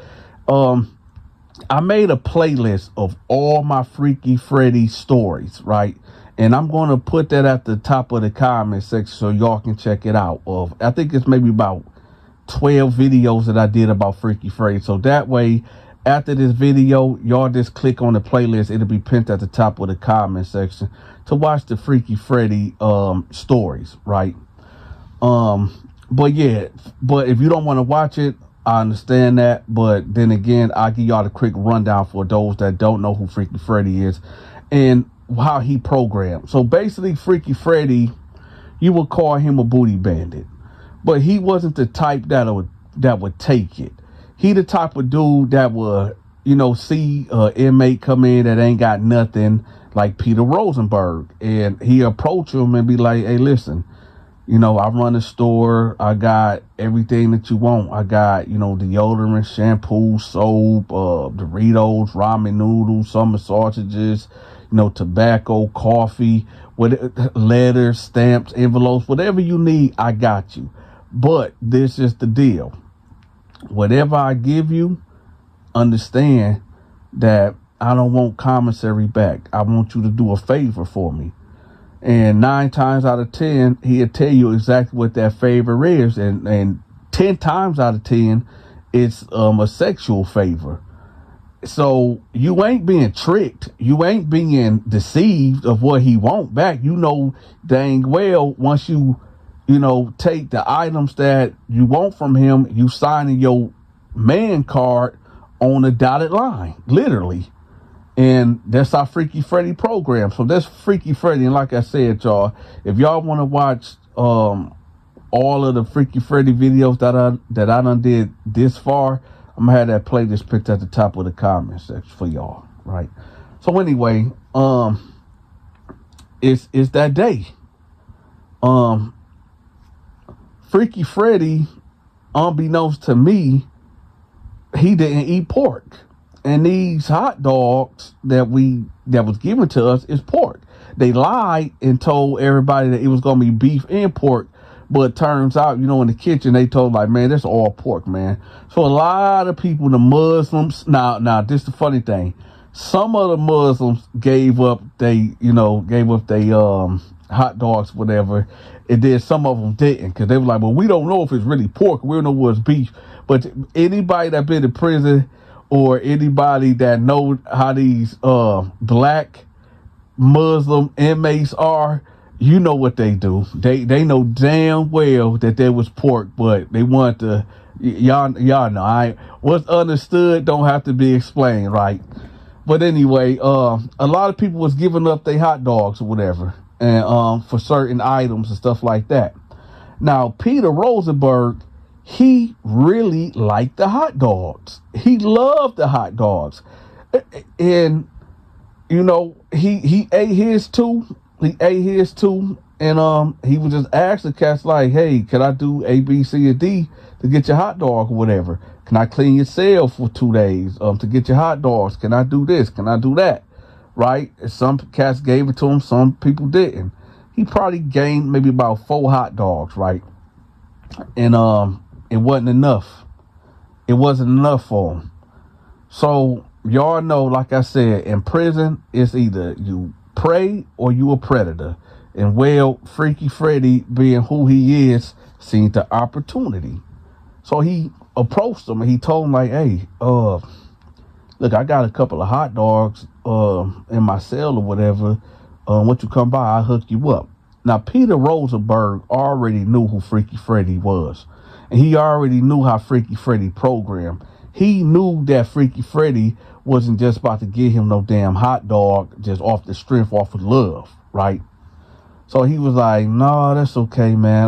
I made a playlist of all my Freaky Freddy stories, right? And I'm going to put that at the top of the comment section so y'all can check it out. I think it's maybe about 12 videos that I did about Freaky Freddy. So that way, after this video, y'all just click on the playlist. It'll be pinned at the top of the comment section to watch the Freaky Freddy stories, right? But yeah, but if you don't want to watch it, I understand that. But then again, I'll give y'all a quick rundown for those that don't know who Freaky Freddy is and how he programmed. So basically, Freaky Freddy, you would call him a booty bandit, but he wasn't the type that would take it. He the type of dude that would, you know, see an inmate come in that ain't got nothing, like Peter Rosenberg, and he approach him and be like, hey, listen, you know, I run a store. I got everything that you want. I got, you know, deodorant, shampoo, soap, Doritos, ramen noodles, summer sausages, you know, tobacco, coffee, letters, stamps, envelopes, whatever you need, I got you. But this is the deal. Whatever I give you, understand that I don't want commissary back. I want you to do a favor for me. And 9 times out of 10, he'll tell you exactly what that favor is. And 10 times out of 10, it's a sexual favor. So you ain't being tricked. You ain't being deceived of what he want back. You know dang well, once you know, take the items that you want from him, you signing your man card on a dotted line, literally. And that's our Freaky Freddy program. So that's Freaky Freddy. And like I said, y'all, if y'all want to watch all of the Freaky Freddy videos that I done did this far, I'm gonna have that playlist picked at the top of the comment section for y'all, right? So anyway, it's that day. Freaky Freddy, unbeknownst to me, he didn't eat pork. And these hot dogs that was given to us is pork. They lied and told everybody that it was gonna be beef and pork. But turns out, you know, in the kitchen, they told like, man, that's all pork, man. So a lot of people, the Muslims, now, this is the funny thing. Some of the Muslims gave up they hot dogs, whatever. And then some of them didn't, because they were like, well, we don't know if it's really pork. We don't know what's beef. But anybody that been in prison or anybody that know how these black Muslim inmates are, you know what they do. They know damn well that there was pork, but they want to, y'all know. What's understood don't have to be explained, right? But anyway, a lot of people was giving up their hot dogs or whatever, and for certain items and stuff like that. Now, Peter Rosenberg, he really liked the hot dogs. He loved the hot dogs, and you know he ate his too. He ate his too, and he would just ask the cats like, hey, can I do A, B, C, and D to get your hot dog or whatever? Can I clean your cell for 2 days to get your hot dogs? Can I do this? Can I do that? Right? Some cats gave it to him, some people didn't. He probably gained maybe about 4 hot dogs, right? And it wasn't enough. It wasn't enough for him. So y'all know, like I said, in prison, it's either you prey or you a predator. And well, Freaky Freddy, being who he is, seen the opportunity. So he approached him and he told him, like, hey, look, I got a couple of hot dogs in my cell or whatever. Once you come by, I'll hook you up. Now, Peter Rosenberg already knew who Freaky Freddy was. And he already knew how Freaky Freddy programmed. He knew that Freaky Freddy wasn't just about to give him no damn hot dog just off the strength, off of love, right? So he was like, no, that's okay, man.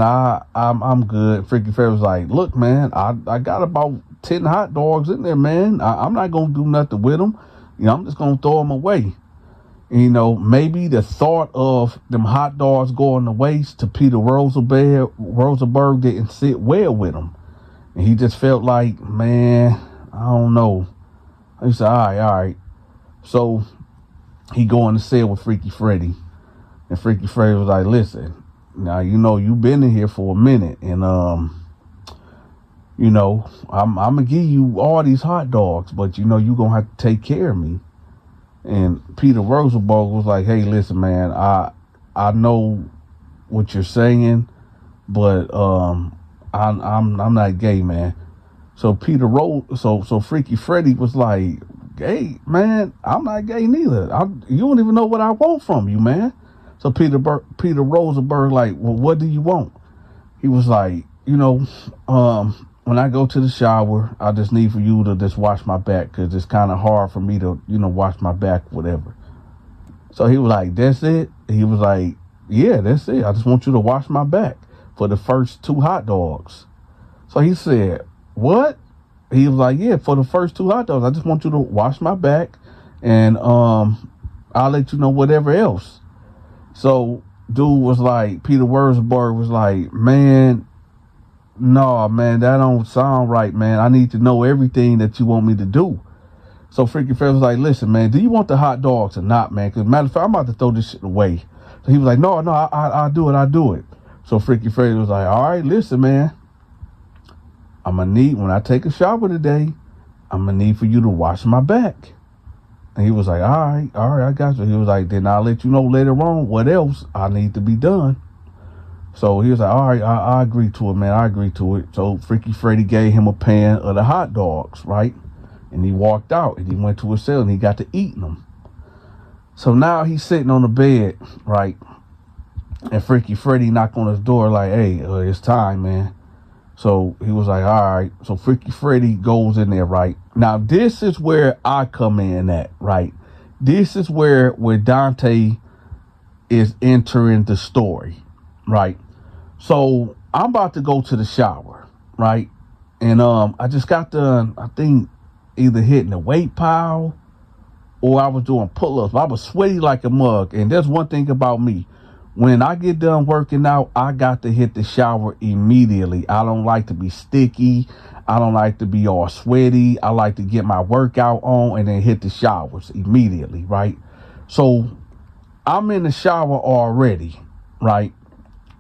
I'm good. Freaky Freddy was like, look, man, I got about 10 hot dogs in there, man. I'm not going to do nothing with them. I'm just going to throw them away. Maybe the thought of them hot dogs going to waste to Peter Rosenberg didn't sit well with him. And he just felt like, man, I don't know. He said, all right. So he go in the cell with Freaky Freddy. And Freaky Freddy was like, listen, now, you've been in here for a minute. And, I'm going to give you all these hot dogs. But, you're going to have to take care of me. And Peter Rosenberg was like, hey, listen, man, I know what you're saying, but I'm not gay, man. So so Freaky Freddy was like, hey, man, I'm not gay neither. You don't even know what I want from you, man. So Peter Rosenberg like, well, what do you want? He was like, when I go to the shower, I just need for you to just wash my back because it's kind of hard for me to, wash my back, whatever. So he was like, that's it? He was like, yeah, that's it. I just want you to wash my back for the first 2 hot dogs. So he said, what? He was like, yeah, for the first 2 hot dogs, I just want you to wash my back and I'll let you know whatever else. So dude was like, Peter Rosenberg was like, man, no, man, that don't sound right, man. I need to know everything that you want me to do. So Freaky Freddy was like, listen, man, do you want the hot dogs or not, man? Because matter of fact, I'm about to throw this shit away. So he was like, no, I'll do it. So Freaky Freddy was like, all right, listen, man. I'm going to need, when I take a shower today, I'm going to need for you to wash my back. And he was like, all right, I got you. He was like, then I'll let you know later on what else I need to be done. So he was like, all right, I agree to it, man. I agree to it. So Freaky Freddy gave him a pan of the hot dogs, right? And he walked out and he went to his cell and he got to eating them. So now he's sitting on the bed, right? And Freaky Freddy knocked on his door like, hey, it's time, man. So he was like, all right. So Freaky Freddy goes in there, right? Now, this is where I come in at, right? This is where Donta is entering the story, right? So I'm about to go to the shower, right? And I just got done, I think, either hitting the weight pile or I was doing pull-ups. I was sweaty like a mug. And there's one thing about me. When I get done working out, I got to hit the shower immediately. I don't like to be sticky. I don't like to be all sweaty. I like to get my workout on and then hit the showers immediately, right? So I'm in the shower already, right?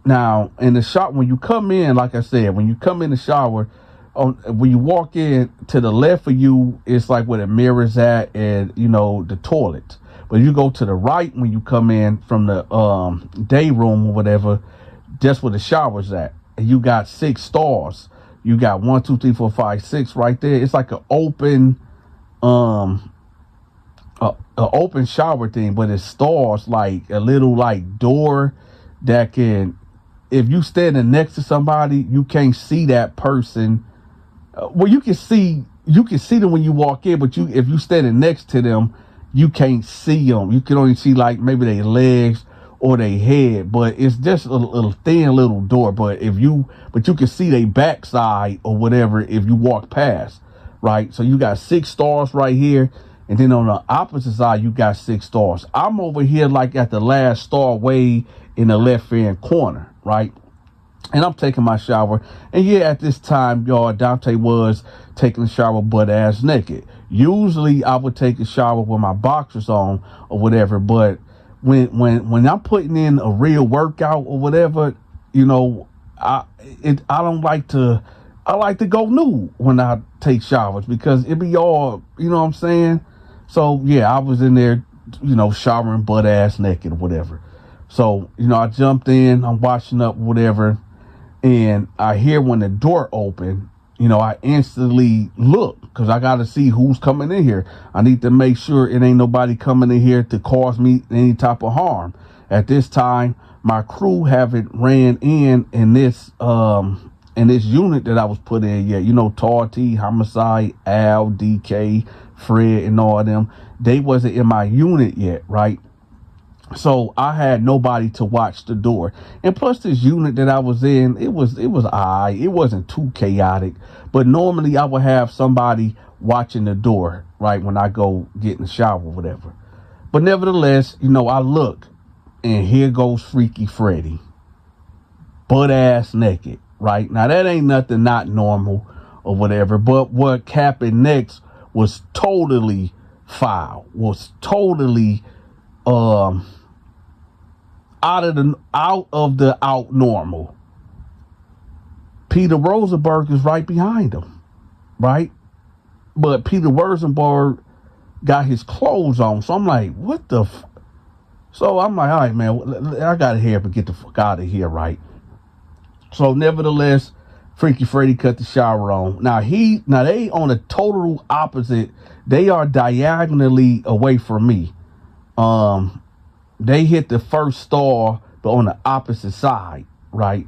Now, in the shower, when you come in, like I said, when you come in the shower, when you walk in, to the left of you, it's like where the mirror's at and, the toilet. But you go to the right when you come in from the day room or whatever, that's where the shower's at. And you got 6 stars. You got 1, 2, 3, 4, 5, 6 right there. It's like an open open shower thing, but it stars like a little like door that can, if you standing next to somebody, you can't see that person. Well, you can see them when you walk in, but if you standing next to them, you can't see them. You can only see like maybe their legs or their head, but it's just a little thin little door. But you can see their backside or whatever if you walk past, right? So you got 6 stars right here. And then on the opposite side, you got 6 stars. I'm over here like at the last star way in the left hand corner, right? And I'm taking my shower. And yeah, at this time, y'all, Donta was taking a shower butt ass naked. Usually I would take a shower with my boxers on or whatever. But when I'm putting in a real workout or whatever, I don't like to I like to go nude when I take showers because it be all, you know what I'm saying? So yeah, I was in there, showering butt ass naked or whatever. So, I jumped in, I'm washing up, whatever, and I hear when the door opened, I instantly look because I got to see who's coming in here. I need to make sure it ain't nobody coming in here to cause me any type of harm. At this time, my crew haven't ran in this unit that I was put in yet. Tweety, Homicide, Al, DK, Fred, and all of them. They wasn't in my unit yet, right? So I had nobody to watch the door. And plus this unit that I was in, it was alright. It wasn't too chaotic. But normally I would have somebody watching the door, right, when I go get in the shower or whatever. But nevertheless, I look and here goes Freaky Freddy. Butt ass naked, right? Now that ain't nothing not normal or whatever. But what happened next was totally foul. Was totally out of the normal. Peter Rosenberg is right behind him, right? But Peter Rosenberg got his clothes on, so I'm like, what the so I'm like, all right, man, I gotta hurry up and get the fuck out of here, right? So nevertheless, Freaky Freddy cut the shower on. Now they on a total opposite. They are diagonally away from me. They hit the first stall, but on the opposite side, right?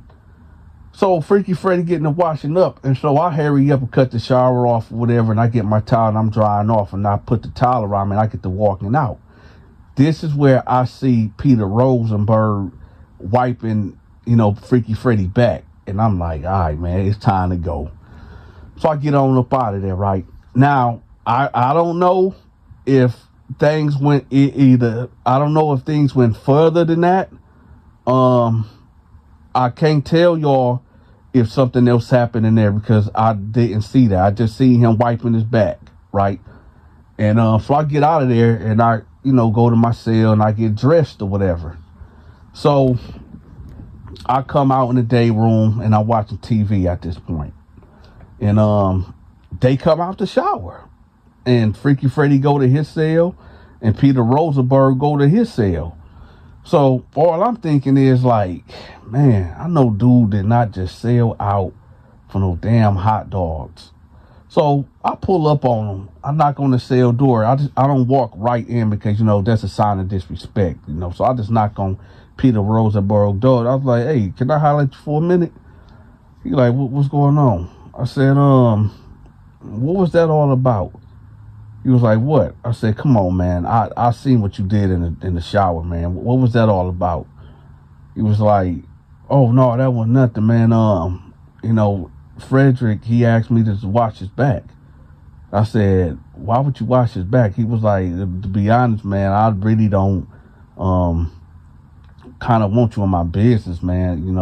So Freaky Freddy getting the washing up, and so I hurry up and cut the shower off, or whatever, and I get my towel and I'm drying off, and I put the towel around me and I get to walking out. This is where I see Peter Rosenberg wiping, Freaky Freddy back, and I'm like, all right, man, it's time to go. So I get on up out of there, right? Now, I don't know if things went I don't know if things went further than that. I can't tell y'all if something else happened in there because I didn't see that. I just see him wiping his back, right? And so I get out of there and I go to my cell and I get dressed or whatever. So I come out in the day room and I'm watching TV at this point. And they come out the shower. And Freaky Freddy go to his cell, and Peter Rosenberg go to his cell. So all I'm thinking is like, man, I know dude did not just sell out for no damn hot dogs. So I pull up on him. I knock on the cell door. I don't walk right in because that's a sign of disrespect. So I just knock on Peter Rosenberg door. I was like, hey, can I holler at you for a minute? He like, what's going on? I said, what was that all about? He was like, what? I said, come on, man. I seen what you did in the shower, man. What was that all about? He was like, oh, no, that was nothing, man. Frederick, he asked me to watch his back. I said, why would you watch his back? He was like, to be honest, man, I really don't kind of want you in my business, man.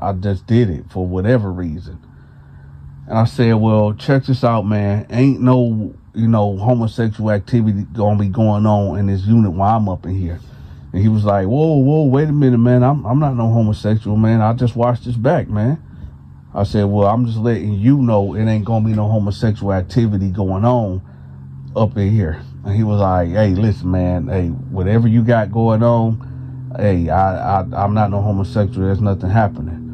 I just did it for whatever reason. And I said, well, check this out, man. Ain't no homosexual activity gonna be going on in this unit while I'm up in here. And he was like, whoa, wait a minute, man. I'm not no homosexual, man. I just washed his back, man. I said, well, I'm just letting you know it ain't gonna be no homosexual activity going on up in here. And he was like, hey, listen, man, hey, whatever you got going on, hey, I'm not no homosexual. There's nothing happening.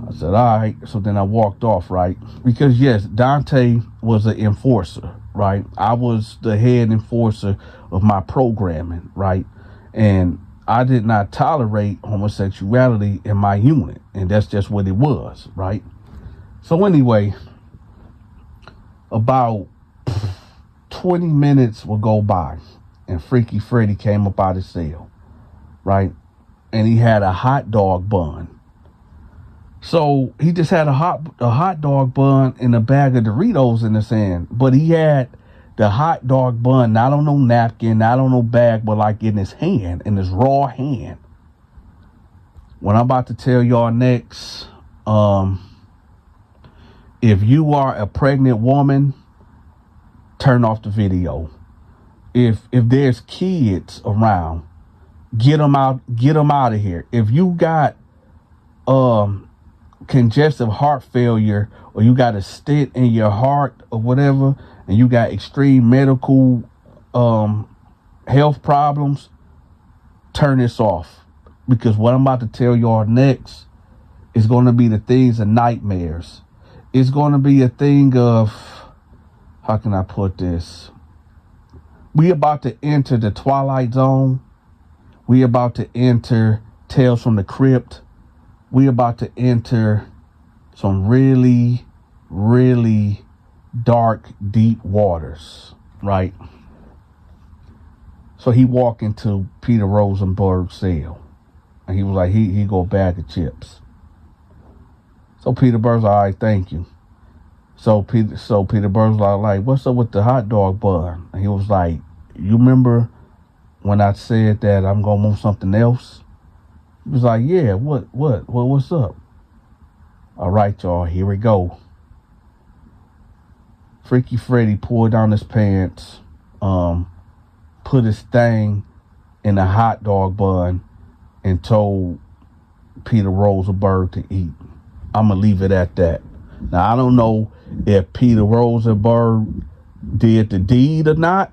I said, all right. So then I walked off, right? Because yes, Donta was an enforcer, right? I was the head enforcer of my programming, right? And I did not tolerate homosexuality in my unit. And that's just what it was, right? So anyway, about 20 minutes will go by and Freaky Freddy came up out of his cell, right? And he had a hot dog bun. So he just had a hot dog bun and a bag of Doritos in his hand. But he had the hot dog bun, not on no napkin, not on no bag, but like in his hand, in his raw hand. What I'm about to tell y'all next, if you are a pregnant woman, turn off the video. If there's kids around, get them out of here. If you got congestive heart failure, or you got a stent in your heart or whatever, and you got extreme medical health problems, turn this off. Because what I'm about to tell y'all next is going to be the things of nightmares. It's going to be a thing of, how can I put this? We about to enter the Twilight Zone. We about to enter Tales from the Crypt. We about to enter some really, really dark, deep waters, right? So he walked into Peter Rosenberg's cell. And he was like, he go a bag of chips. So Peter Burns, all right, thank you. So Peter Burns was like, what's up with the hot dog bun? And he was like, you remember when I said that I'm gonna want something else? He was like, yeah, what's up? All right, y'all, here we go. Freaky Freddy pulled down his pants, put his thing in a hot dog bun, and told Peter Rosenberg to eat. I'm going to leave it at that. Now, I don't know if Peter Rosenberg did the deed or not.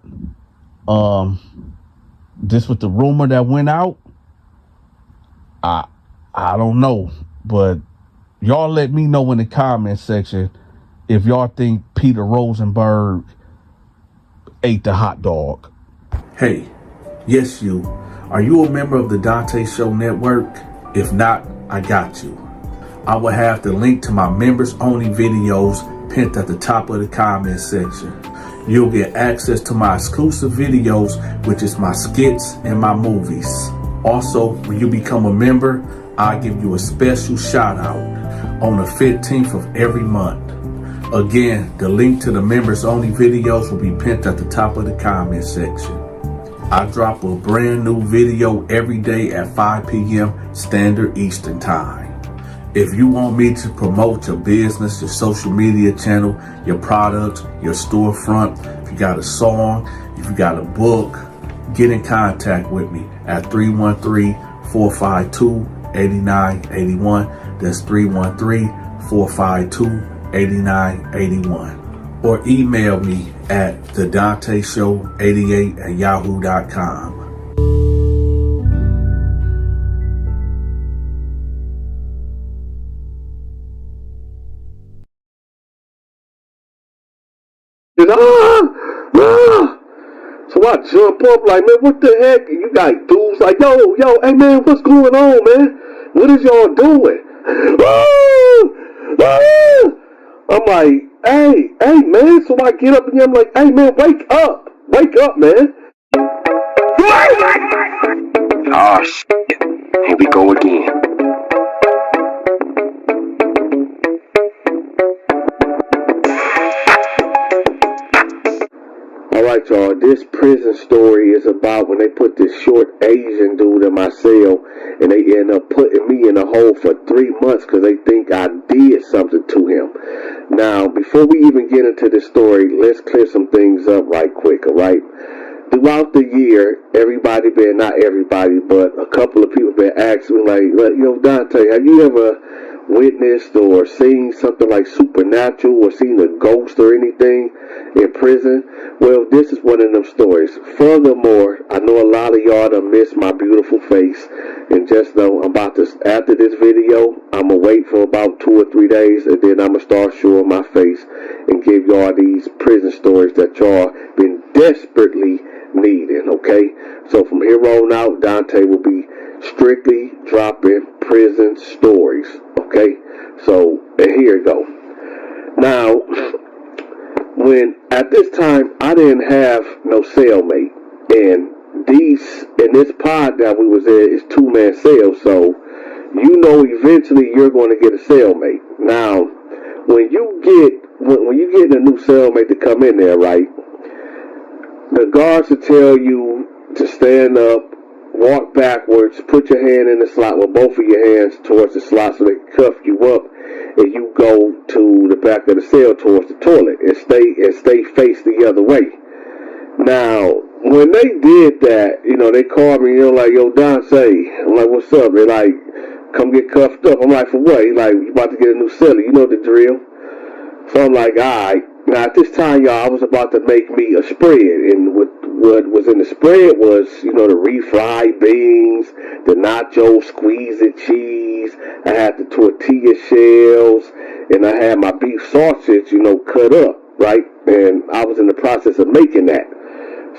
This was the rumor that went out. I don't know. But y'all let me know in the comment section if y'all think Peter Rosenberg ate the hot dog. Hey, yes you. Are you a member of the Donta Show Network? If not, I got you. I will have the link to my members only videos pinned at the top of the comment section. You'll get access to my exclusive videos, which is my skits and my movies. Also, when you become a member, I'll give you a special shout out on the 15th of every month. Again, the link to the members only videos will be pinned at the top of the comment section. I drop a brand new video every day at 5 p.m. Standard Eastern Time. If you want me to promote your business, your social media channel, your products, your storefront, if you got a song, if you got a book, get in contact with me at 313-452-8981. That's 313-452-8981. Or email me at thedanteshow88@yahoo.com. So I jump up like, man, what the heck? And you got dudes like, yo, hey man, what's going on, man? What is y'all doing? I'm like, hey man. So I get up and I'm like, hey man, wake up, man. Oh shit, here we go again. Alright y'all, this prison story is about when they put this short Asian dude in my cell and they end up putting me in a hole for 3 months because they think I did something to him. Now, before we even get into this story, let's clear some things up right quick, alright? Throughout the year, not everybody, but a couple of people been asking me like, yo, Donta, have you ever witnessed or seen something like supernatural or seen a ghost or anything in prison? Well, this is one of them stories. Furthermore, I know a lot of y'all done missed my beautiful face, and just know I'm about to, after this video, I'm gonna wait for about 2 or 3 days, and then I'm gonna start showing my face and give y'all these prison stories that y'all been desperately needing, okay? So from here on out, Donta will be strictly dropping prison stories, okay? So, and here you go. Now, when at this time I didn't have no cellmate, and in this pod that we was in is 2-man cells, so you know eventually you're going to get a cellmate. Now, when you get a new cellmate to come in there, right? The guards will tell you to stand up, walk backwards, put your hand in the slot with both of your hands towards the slot so they can cuff you up, and you go to the back of the cell towards the toilet and stay face the other way. Now, when they did that, they called me, like, yo, Donta, I'm like, what's up? They're like, come get cuffed up. I'm like, for what? He's like, you about to get a new celly. You know the drill. So I'm like, all right. Now, at this time, y'all, I was about to make me a spread. And what was in the spread was, the refried beans, the nacho squeeze-it cheese. I had the tortilla shells. And I had my beef sausage, cut up, right? And I was in the process of making that.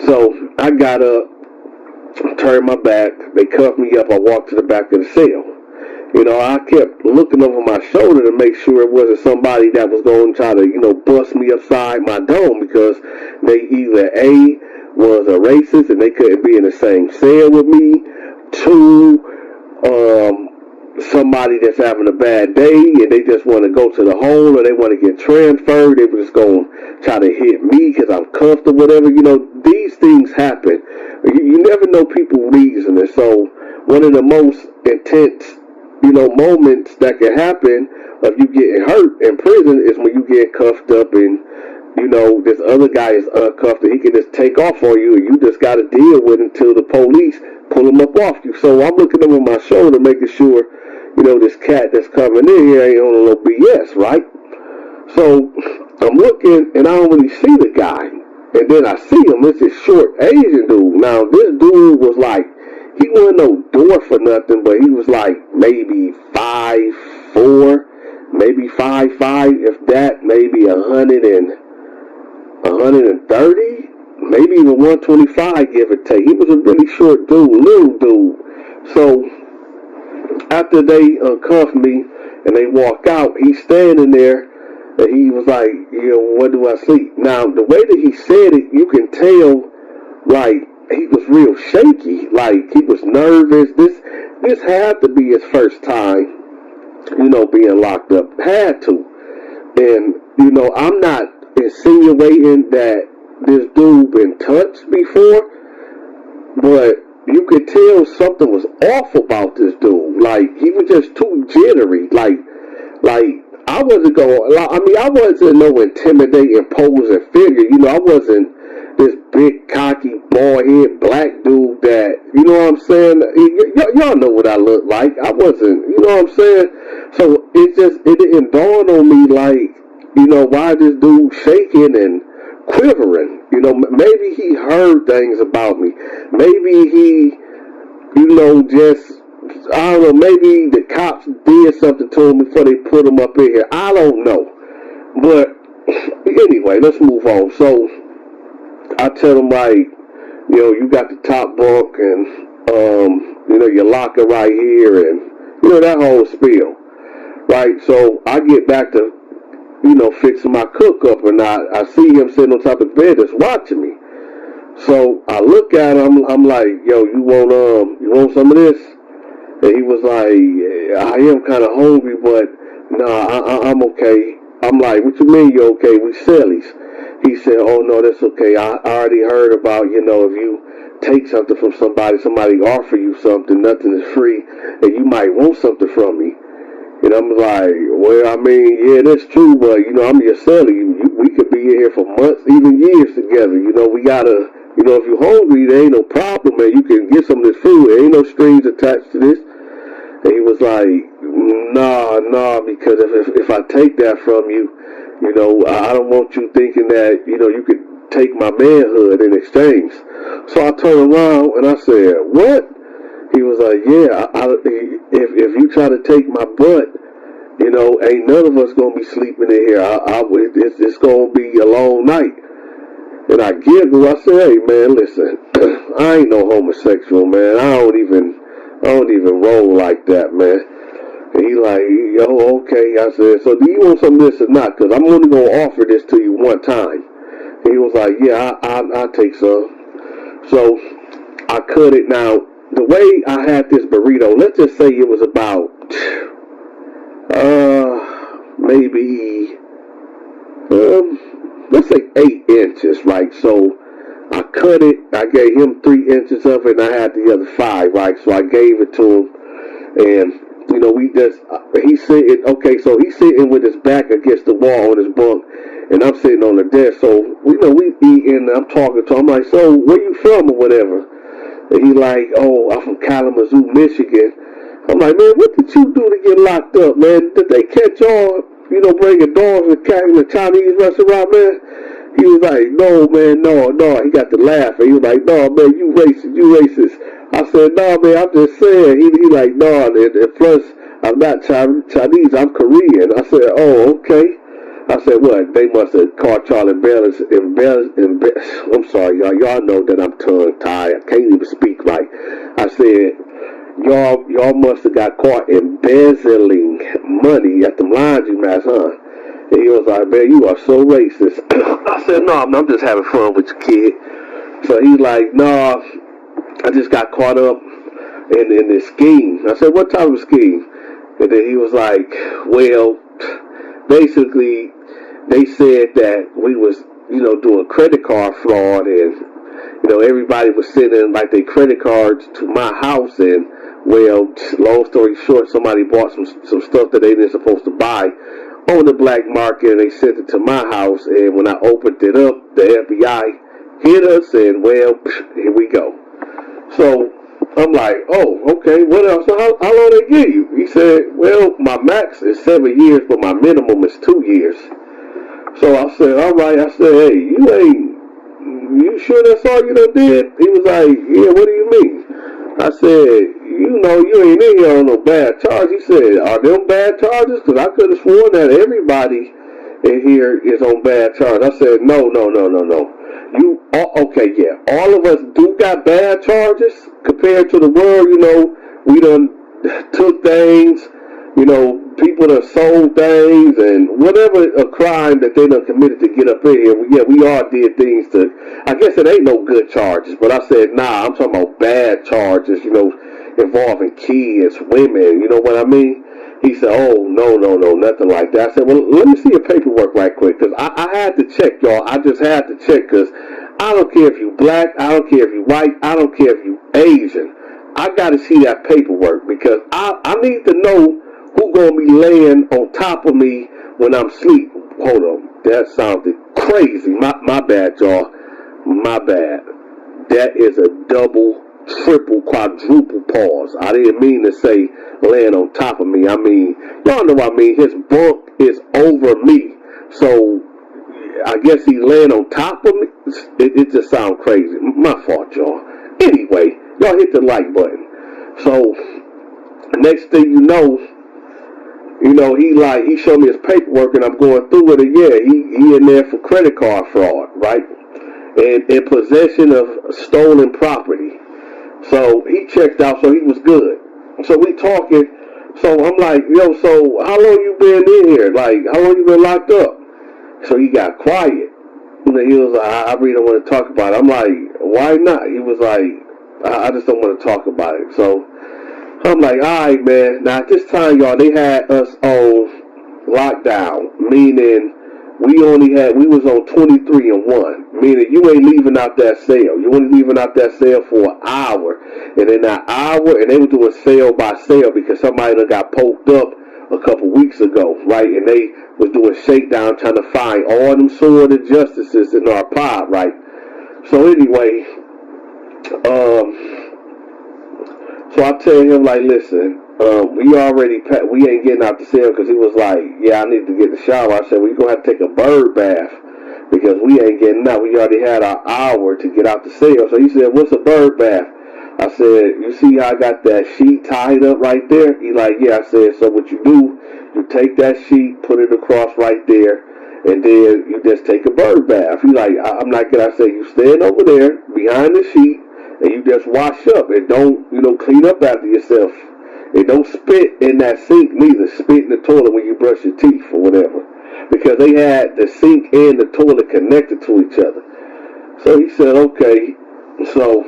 So I got up, turned my back. They cuffed me up. I walked to the back of the cell. I kept looking over my shoulder to make sure it wasn't somebody that was going to try to, bust me upside my dome, because they either A, was a racist and they couldn't be in the same cell with me, 2, somebody that's having a bad day and they just want to go to the hole or they want to get transferred. They were just going to try to hit me because I'm cuffed or whatever. These things happen. You never know people's reasoning. So one of the most intense moments that can happen of you getting hurt in prison is when you get cuffed up and, this other guy is uncuffed and he can just take off on you and you just got to deal with it until the police pull him up off you. So I'm looking over my shoulder, making sure, this cat that's coming in here ain't on no BS, right? So I'm looking and I don't really see the guy. And then I see him. It's this short Asian dude. Now, this dude was like, he wasn't no dwarf or nothing, but he was like maybe 5'4", maybe 5'5", if that, maybe 130, maybe even 125, give or take. He was a really short dude, little dude. So after they uncuffed me and they walk out, he's standing there and he was like, what do I see? Now, the way that he said it, you can tell, like, he was real shaky, like he was nervous. This had to be his first time, being locked up. Had to. And, I'm not insinuating that this dude been touched before, but you could tell something was off about this dude. Like, he was just too jittery. Like I wasn't I wasn't no intimidating, posing figure. I wasn't this big, cocky, bald-head black dude that, what I'm saying? Y'all know what I look like. I wasn't, what I'm saying? So it didn't dawn on me like, why this dude shaking and quivering? Maybe he heard things about me. Maybe he, just, I don't know, maybe the cops did something to him before they put him up in here. I don't know. But anyway, let's move on. So I tell him, like, you got the top bunk and, your locker right here and, that whole spiel. Right? So I get back to, fixing my cook up and I see him sitting on top of the bed just watching me. So I look at him, I'm like, yo, you want some of this? And he was like, I am kind of hungry, but nah, I'm okay. I'm like, what you mean you okay? We sellies. He said, oh no, that's okay. I already heard about, if you take something from somebody offer you something, nothing is free, and you might want something from me. And I'm like, well, I mean, yeah, that's true, but, I'm your celly. We could be in here for months, even years together. We gotta, if you're hungry, there ain't no problem, man. You can get some of this food. There ain't no strings attached to this. And he was like, nah, because if I take that from you, I don't want you thinking that, you could take my manhood in exchange. So I turned around and I said, what? He was like, yeah, if you try to take my butt, ain't none of us going to be sleeping in here. It's going to be a long night. And I giggled. I said, hey, man, listen, I ain't no homosexual, man. I don't even roll like that, man. And he like, yo, okay. I said, so do you want some of this or not? Because I'm only going to offer this to you one time. He was like, yeah, I'll take some. So I cut it. Now, the way I had this burrito, let's just say it was about, maybe, let's say 8 inches, right? So I cut it. I gave him 3 inches of it, and I had the other 5, right? So I gave it to him, and he's sitting, okay, so he's sitting with his back against the wall on his bunk, and I'm sitting on the desk. So, we eating, and I'm talking to him. I'm like, so, where you from or whatever? And he like, oh, I'm from Kalamazoo, Michigan. I'm like, man, what did you do to get locked up, man? Did they catch y'all, bringing dogs and cats in the Chinese restaurant, man? He was like, no, man, no. He got to laughing. He was like, no, man, you racist. I said, no, man, I'm just saying. He like, no, and plus, I'm not Chinese, I'm Korean. I said, oh, okay. I said, what? They must have caught y'all I'm sorry, y'all. Y'all know that I'm tongue-tied. I can't even speak right. I said, y'all must have got caught embezzling money at the laundromats, huh? And he was like, man, you are so racist. I said, no, I'm just having fun with your kid. So he's like, no, I just got caught up in this scheme. I said, what type of scheme? And then he was like, well, basically, they said that we was, doing credit card fraud, and, everybody was sending like their credit cards to my house, and, well, long story short, somebody bought some stuff that they didn't supposed to buy on the black market, and they sent it to my house, and when I opened it up, the FBI hit us, and, well, here we go. So I'm like, oh, okay, what else? So how long they give you? He said, well, my max is 7 years, but my minimum is 2 years. So I said, all right. I said, hey, you sure that's all you done did? He was like, yeah, what do you mean? I said, you ain't in here on no bad charge. He said, are them bad charges? Because I could have sworn that everybody in here is on bad charges. I said, no. Okay, yeah, all of us do got bad charges compared to the world. We done took things, people done sold things, and whatever a crime that they done committed to get up in here. We all did things to, I guess it ain't no good charges, but I said, nah, I'm talking about bad charges, involving kids, women, you know what I mean? He said, oh, no, nothing like that. I said, well, let me see your paperwork right quick, because I had to check, y'all. I just had to check, because I don't care if you black, I don't care if you white, I don't care if you Asian. I got to see that paperwork, because I need to know who going to be laying on top of me when I'm asleep. Hold on, that sounded crazy. My bad, y'all. My bad. That is a double, triple, quadruple pause. I didn't mean to say laying on top of me. I mean, y'all know what I mean. His bunk is over me. So, I guess he's laying on top of me. It just sounds crazy. My fault, y'all. Anyway, y'all hit the like button. So, next thing you know, he showed me his paperwork, and I'm going through it, and yeah, he in there for credit card fraud, right? And in possession of stolen property. So he checked out, so he was good. So we talking, so I'm like, yo, so how long you been in here? Like, how long you been locked up? So he got quiet. And he was like, I really don't want to talk about it. I'm like, why not? He was like, I just don't want to talk about it. So I'm like, all right, man. Now, at this time, y'all, they had us on lockdown, meaning we was on 23-1, meaning you ain't leaving out that cell. You only leaving out that cell for an hour. And in that hour, and they were doing cell by cell because somebody that got poked up a couple weeks ago, right? And they was doing shakedown trying to find all them sworn injustices in our pod, right? So anyway, so I tell him, like, listen, we ain't getting out the cell, because he was like, yeah, I need to get in the shower. I said, well, you're going to have to take a bird bath, because we ain't getting out. We already had our hour to get out the cell. So he said, what's a bird bath? I said, you see how I got that sheet tied up right there? He like, yeah. I said, so what you do, you take that sheet, put it across right there, and then you just take a bird bath. He like, I'm not gonna. I say, you stand over there behind the sheet, and you just wash up, and don't, clean up after yourself. And don't spit in that sink neither. Spit in the toilet when you brush your teeth or whatever. Because they had the sink and the toilet connected to each other. So he said, okay. So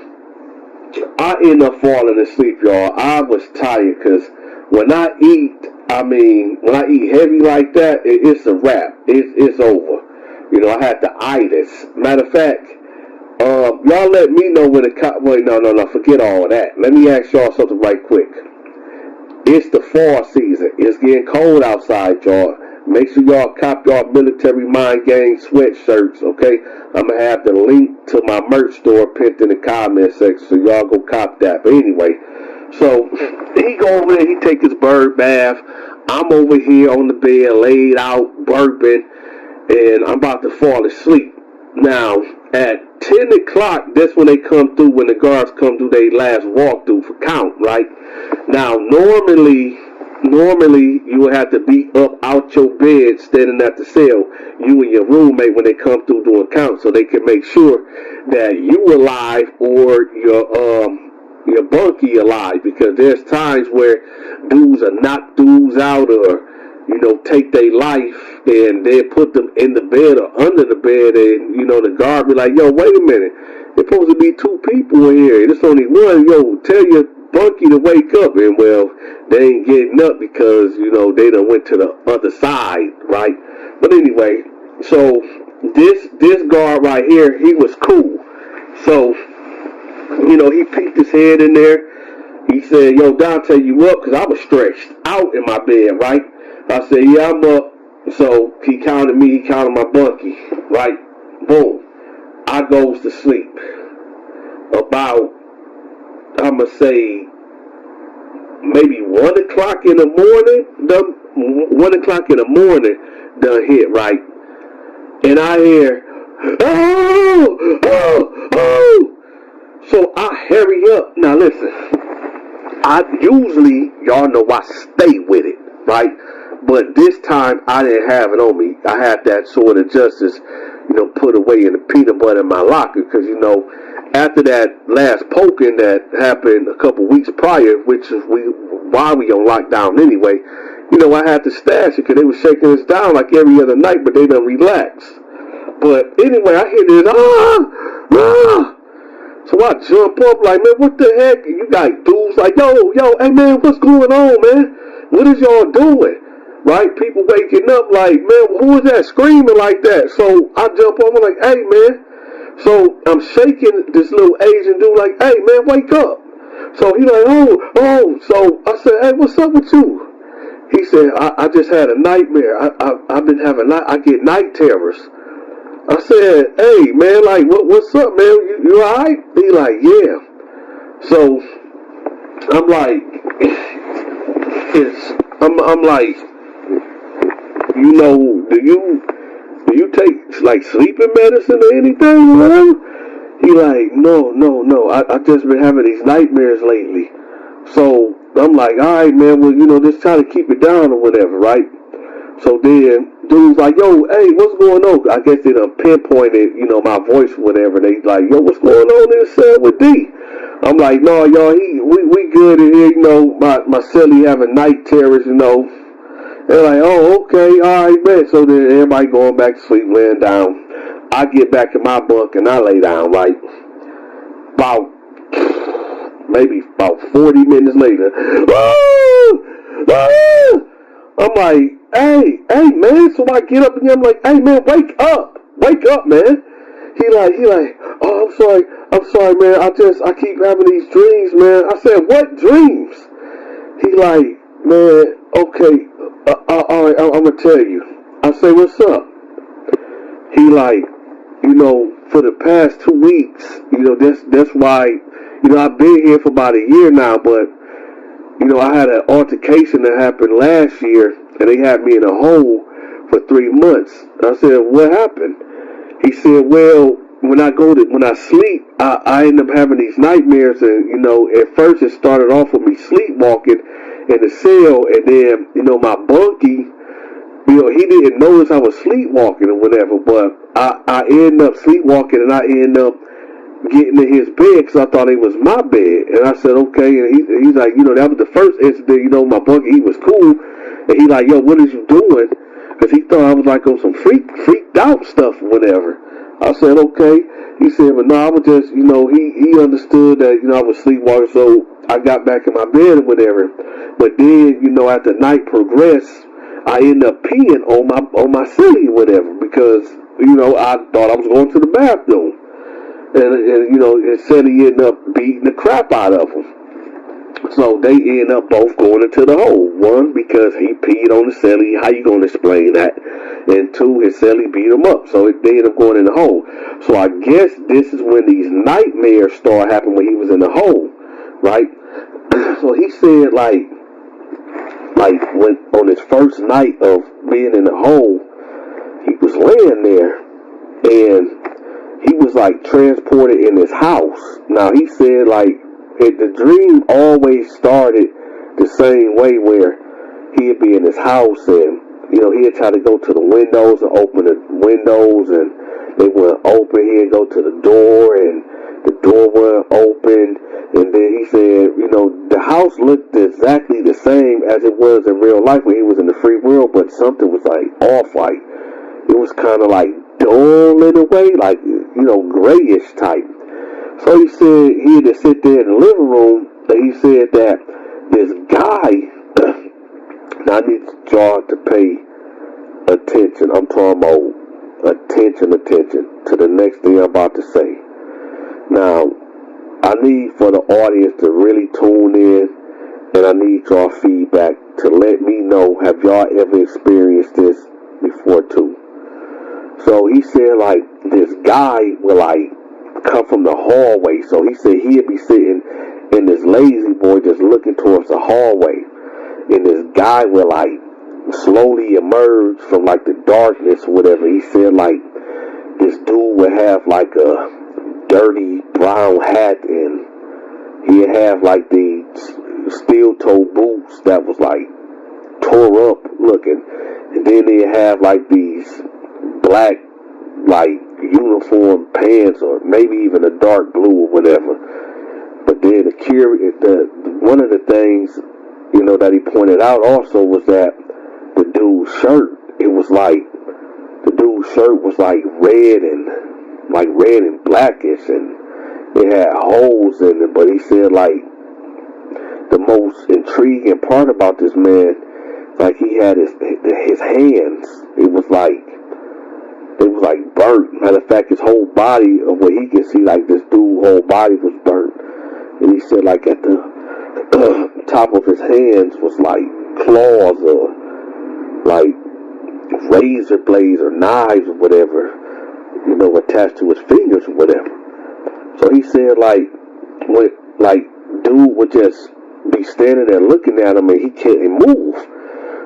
I ended up falling asleep, y'all. I was tired, because when I eat heavy like that, it's a wrap. It's over. I had the itis. Matter of fact, y'all let me know when wait, no, forget all of that. Let me ask y'all something right quick. It's the fall season. It's getting cold outside, y'all. Make sure y'all cop y'all military mind gang sweatshirts, okay? I'm going to have the link to my merch store pinned in the comment section, so y'all go cop that. But anyway, So he go over there, he take his bird bath. I'm over here on the bed, laid out, burping, and I'm about to fall asleep. Now, at 10 o'clock, that's when they come through, when the guards come through their last walkthrough for count, right? Now, normally you would have to be up out your bed, standing at the cell, you and your roommate, when they come through doing count, so they can make sure that you alive or your bunkie alive, because there's times where dudes will knock dudes out or, you know, take their life, and they put them in the bed or under the bed, and, you know, the guard be like, yo, wait a minute, there's supposed to be 2 people in here, there's only one, yo, tell your bunkie to wake up, and well, they ain't getting up because, you know, they done went to the other side, right? But anyway, so this guard right here, he was cool. So, you know, he peeked his head in there. He said, yo, Donta, you up? Because I was stretched out in my bed, right? I said, yeah, I'm up. So he counted me, he counted my bunkie, right? Boom. I goes to sleep. About, I'm going to say, maybe 1 o'clock in the morning, 1 o'clock in the morning done hit, right? And I hear, oh, oh, oh. So I hurry up. Now listen, I usually, y'all know I stay with it, right? But this time I didn't have it on me. I had that sword of justice, you know, put away in the peanut butter in my locker, because, you know, after that last poking that happened a couple weeks prior, which is why we on lockdown anyway, you know, I had to stash it because they were shaking us down like every other night, but they done relaxed. But anyway, I hear this, ah. So I jump up like, man, what the heck? You got dudes like, yo, hey man, what's going on, man? What is y'all doing? Right? People waking up like, man, who is that screaming like that? So I jump up, I'm like, hey man. So I'm shaking this little Asian dude like, hey man, wake up. So he like, oh. So I said, hey, what's up with you? He said, I just had a nightmare. I've been having I get night terrors. I said, hey man, like what's up, man? You alright? He like, yeah. So I'm like, I'm like, you know, do you take like sleeping medicine or anything or whatever? He like, no. I just been having these nightmares lately. So I'm like, all right, man, well, you know, just try to keep it down or whatever, right? So then dude's like, yo, hey, what's going on? I guess they done pinpointed, you know, my voice or whatever. They like, yo, what's going on in the cell with D? I'm like, no, y'all, we good in here, you know, my cellie having night terrors, you know. They're like, oh, okay, all right, man. So then everybody going back to sleep, laying down. I get back in my bunk and I lay down, right? Maybe about 40 minutes later. I'm like, hey, man. So I get up and I'm like, hey, man, wake up, man. He like, oh, I'm sorry, man. I keep having these dreams, man. I said, what dreams? He like, man, okay, all right, I'm gonna tell you. I say, what's up? He like, you know, for the past 2 weeks, you know, that's why, you know, I've been here for about a year now, but, you know, I had an altercation that happened last year, and they had me in a hole for 3 months. I said, what happened? He said, well, when I sleep, I end up having these nightmares, and, you know, at first it started off with me sleepwalking in the cell, and then, you know, my bunkie, you know, he didn't notice I was sleepwalking or whatever, but I end up sleepwalking, and I end up getting in his bed because I thought it was my bed. And I said, okay. And he's like, you know, that was the first incident, you know, my bunkie, he was cool. And he like, yo, what is you doing? Because he thought I was like on some freaked out stuff or whatever. I said, okay. He said, but no, I was just, you know, he understood that, you know, I was sleepwalking, so I got back in my bed or whatever. But then, you know, as the night progressed, I ended up peeing on my cellie or whatever because, you know, I thought I was going to the bathroom. And you know, his cellie ended up beating the crap out of him. So they end up both going into the hole. One, because he peed on the cellie. How you going to explain that? And two, his cellie beat him up. So they end up going in the hole. So I guess this is when these nightmares start happening when he was in the hole, right? So he said, like when on his first night of being in the hole, he was laying there, and he was like transported in his house. Now he said, like, the dream always started the same way, where he'd be in his house, and he'd try to go to the windows and open the windows, and they wouldn't open. He'd go to the door, and the door wouldn't open. And then he said, the house looked exactly the same as it was in real life when he was in the free world, but something was like off, like it was kind of like dull in a way, like, grayish type. So he said he had to sit there in the living room, and he said that this guy, now I need y'all to pay attention. I'm talking about attention to the next thing I'm about to say. Now, I need for the audience to really tune in, and I need y'all feedback to let me know, have y'all ever experienced this before too? So he said, like, this guy will, like, come from the hallway. So he said he'd be sitting in this lazy boy just looking towards the hallway, and this guy will, like, slowly emerge from, like, the darkness or whatever. He said, like, this dude would have, like, a dirty brown hat, and he'd have, like, the steel-toe boots that was, like, tore up looking, and then he'd have, like, these black, like, uniform pants, or maybe even a dark blue or whatever. But then one of the things, that he pointed out also was that the dude's shirt, was like red and blackish, and it had holes in it. But he said, like, the most intriguing part about this man, like, he had his hands, it was like burnt. Matter of fact, his whole body, of what he could see, like, this dude's whole body was burnt. And he said, like, at the top of his hands was like claws, or like razor blades or knives or whatever, attached to his fingers or whatever. So he said, like, dude would just be standing there looking at him, and he can't move.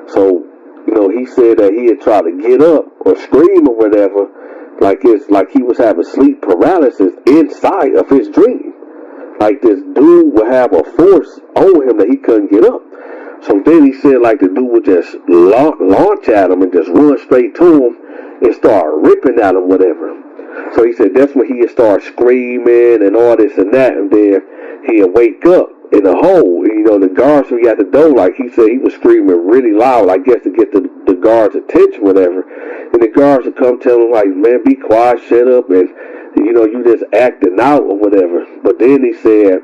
So, he said that he had tried to get up or scream or whatever, like it's like he was having sleep paralysis inside of his dream. Like, this dude would have a force on him that he couldn't get up. So then he said, like, the dude would just launch at him and just run straight to him and start ripping at him, whatever. So he said that's when he would start screaming and all this and that, and then he'd wake up in the hole. The guards who got the door, like, he said he was screaming really loud, I guess to get the guards' attention, whatever. And the guards would come tell him, like, man, be quiet, shut up, and you just acting out or whatever. But then he said,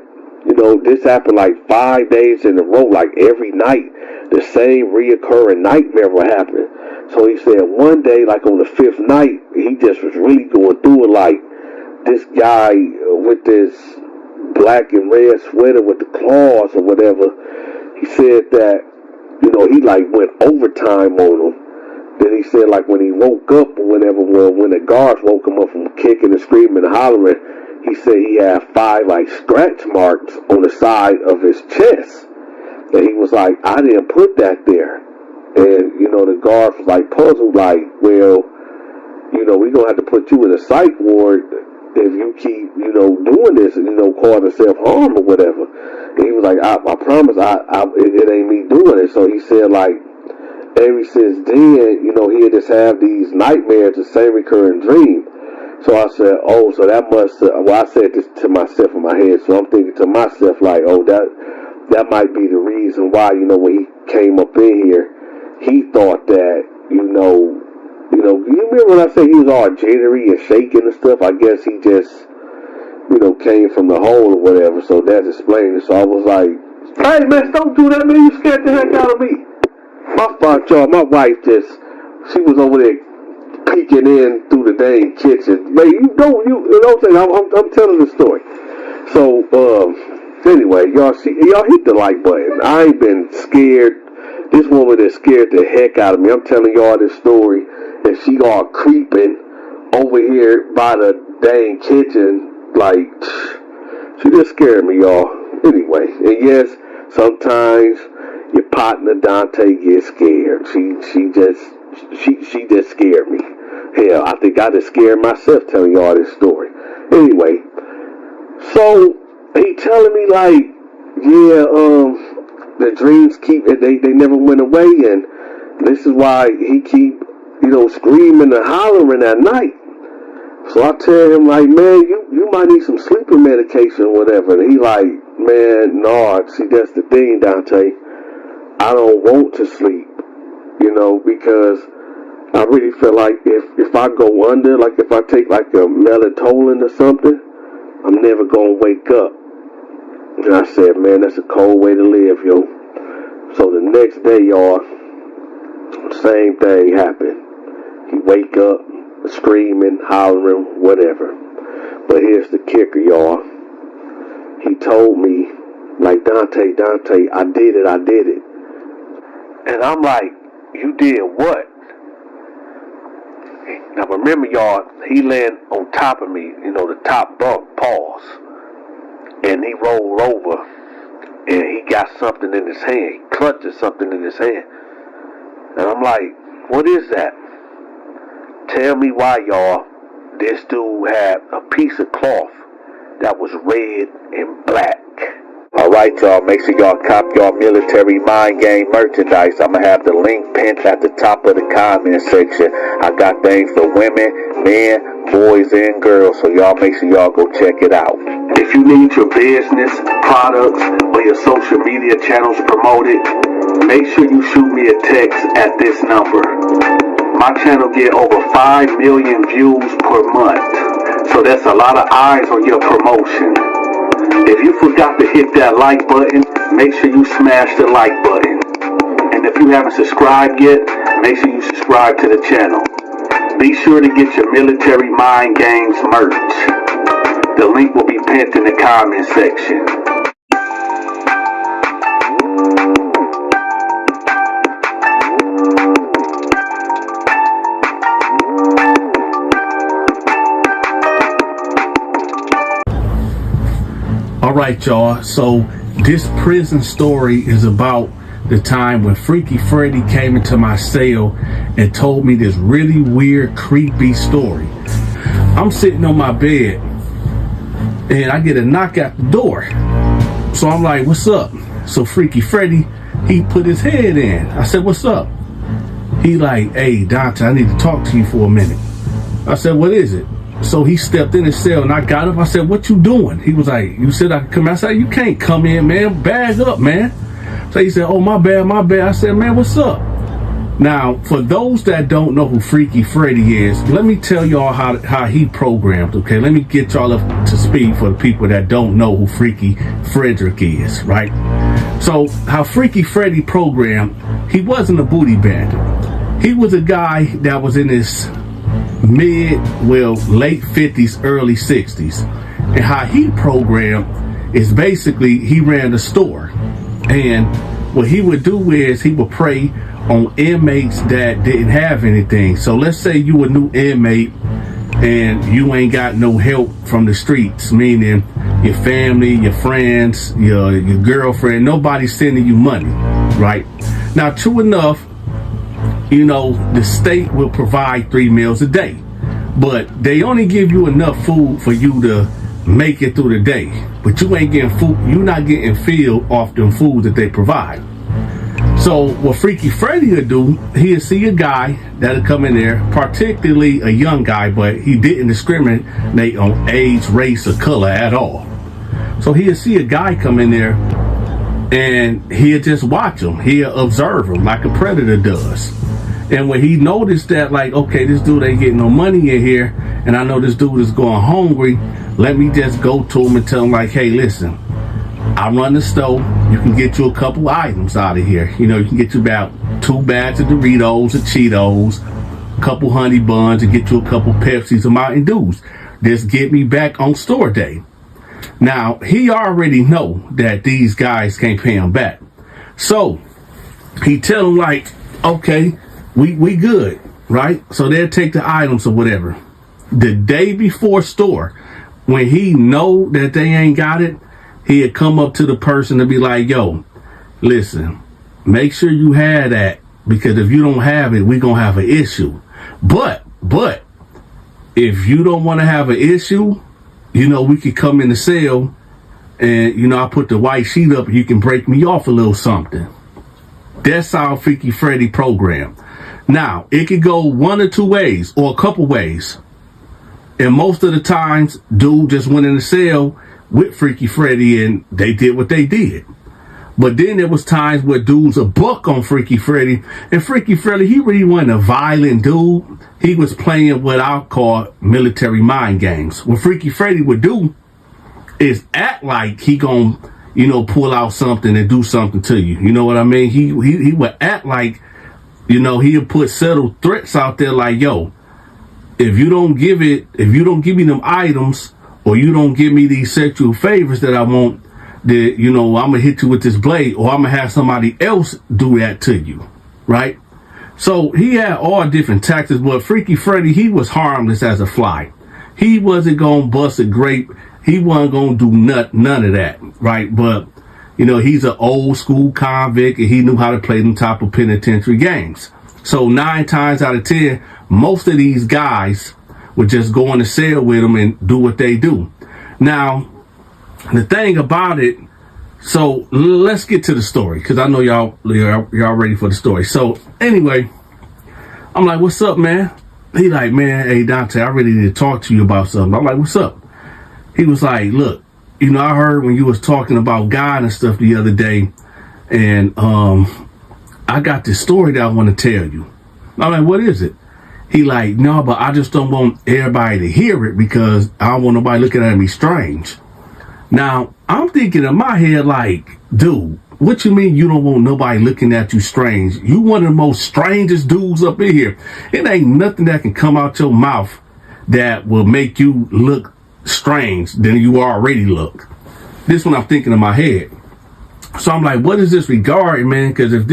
this happened like 5 days in a row, like every night, the same reoccurring nightmare would happen. So he said one day, like on the 5th night, he just was really going through it, like, this guy with this black and red sweater with the claws or whatever, he said that, he like went overtime on him. Then he said, like, when he woke up or whatever, when the guards woke him up from kicking and screaming and hollering, he said he had 5 like scratch marks on the side of his chest. And he was like, I didn't put that there. And, the guards was like puzzled, like, well, we're going to have to put you in a psych ward if you keep, doing this and, causing self-harm or whatever. And he was like, I promise it ain't me doing it. So he said, like, ever since then, he'd just have these nightmares, the same recurring dream. So I said, oh, so that must, I said this to myself in my head, so I'm thinking to myself, like, oh, that might be the reason why, when he came up in here, he thought that, you remember when I said he was all jittery and shaking and stuff? I guess he just, came from the hole or whatever, so that's explaining it. So I was like, hey, man, don't do that, man, you scared the heck out of me. My fault, y'all, my wife she was over there peeking in through the dang kitchen. Man, I'm telling the story. So, anyway, y'all hit the like button. I ain't been scared. This woman is scared the heck out of me. I'm telling y'all this story, and she all creeping over here by the dang kitchen, like, she just scared me, y'all. Anyway, and yes, Sometimes your partner Donta gets scared. She just scared me. Hell, I think I just scared myself telling y'all this story. Anyway, so he telling me like, yeah, the dreams they never went away, and this is why he keep, screaming and hollering at night. So I tell him like, man, you might need some sleeping medication or whatever. And he like, man, no, see, that's the thing, Donta. I don't want to sleep, because I really feel like if I go under, like if I take like a melatonin or something, I'm never gonna wake up. And I said, man, that's a cold way to live, yo. So the next day, y'all, same thing happened. He wake up, screaming, hollering, whatever. But here's the kicker, y'all. He told me, like, Donta, I did it. And I'm like, you did what? Now remember, y'all, he landed on top of me, the top bunk, pause. And he rolled over, and he got something in his hand. He clutched something in his hand. And I'm like, what is that? Tell me why, y'all, this dude had a piece of cloth that was red and black. Alright, y'all, make sure y'all cop y'all military mind game merchandise. I'm gonna have the link pinned at the top of the comment section. I got things for women, men, boys, and girls, so y'all make sure y'all go check it out. If you need your business, products, or your social media channels promoted, make sure you shoot me a text at this number. My channel get over 5 million views per month, so that's a lot of eyes on your promotion. If you forgot to hit that like button, make sure you smash the like button. And if you haven't subscribed yet, make sure you subscribe to the channel. Be sure to get your military mind games merch. The link will be pinned in the comment section. Alright, y'all, so this prison story is about the time when Freaky Freddy came into my cell and told me this really weird, creepy story. I'm sitting on my bed and I get a knock at the door. So I'm like, what's up? So Freaky Freddy, he put his head in. I said, what's up? He like, hey, Donta, I need to talk to you for a minute. I said, what is it? So he stepped in his cell and I got up. I said, what you doing? He was like, you said I could come in. I said, you can't come in, man. Bag up, man. So he said, oh, my bad. I said, man, what's up? Now, for those that don't know who Freaky Freddy is, let me tell y'all how he programmed, okay? Let me get y'all up to speed for the people that don't know who Freaky Frederick is, right? So how Freaky Freddy programmed, he wasn't a booty bandit. He was a guy that was in his late 50s, early 60s. And how he programmed is basically he ran a store. And what he would do is he would prey on inmates that didn't have anything. So let's say you a new inmate and you ain't got no help from the streets, meaning your family, your friends, your girlfriend, nobody's sending you money, right? Now, true enough, the state will provide 3 meals a day, but they only give you enough food for you to make it through the day. But you ain't getting food, you're not getting filled off them food that they provide. So what Freaky Freddy would do, he'd see a guy that'll come in there, particularly a young guy, but he didn't discriminate on age, race, or color at all. So he'd see a guy come in there and he'll just watch him. He'll observe him like a predator does. And when he noticed that, like, okay, this dude ain't getting no money in here, and I know this dude is going hungry, let me just go to him and tell him, like, hey, listen, I run the store. You can get you a couple items out of here. You can get you about 2 bags of Doritos or Cheetos, a couple honey buns, and get you a couple Pepsis or Mountain Dews. Just get me back on store day. Now, he already know that these guys can't pay him back. So he tell him, like, okay, we good, right? So they'll take the items or whatever. The day before store, when he know that they ain't got it, he'd come up to the person and be like, yo, listen, make sure you have that, because if you don't have it, we're going to have an issue. But, if you don't want to have an issue, we could come in the cell and, I put the white sheet up and you can break me off a little something. That's our Freaky Freddy program. Now, it could go one or two ways or a couple ways. And most of the times, dude just went in the cell with Freaky Freddy and they did what they did. But then there was times where dudes a buck on Freaky Freddy, and Freaky Freddy, he really wasn't a violent dude. He was playing what I call military mind games. What Freaky Freddy would do is act like he gonna, pull out something and do something to you. You know what I mean? He would act like, he'll put subtle threats out there like, yo, if you don't give me them items, or you don't give me these sexual favors that I want, that, I'm going to hit you with this blade, or I'm going to have somebody else do that to you, right? So he had all different tactics, but Freaky Freddy, he was harmless as a fly. He wasn't going to bust a grape. He wasn't going to do none of that, right? But, he's an old school convict, and he knew how to play them type of penitentiary games. So 9 times out of 10, most of these guys would just go in the cell with him and do what they do. Now, the thing about it, so let's get to the story, because I know y'all ready for the story. So anyway, I'm like, what's up, man? He like, man, hey, Donta, I really need to talk to you about something. I'm like, what's up? He was like, look, I heard when you was talking about God and stuff the other day, and I got this story that I want to tell you. I'm like, what is it? He like, no, but I just don't want everybody to hear it, because I don't want nobody looking at me strange. Now, I'm thinking in my head like, dude, what you mean you don't want nobody looking at you strange? You one of the most strangest dudes up in here. It ain't nothing that can come out your mouth that will make you look strange than you already look. This is what I'm thinking in my head. So I'm like, what is this regarding, man? Because if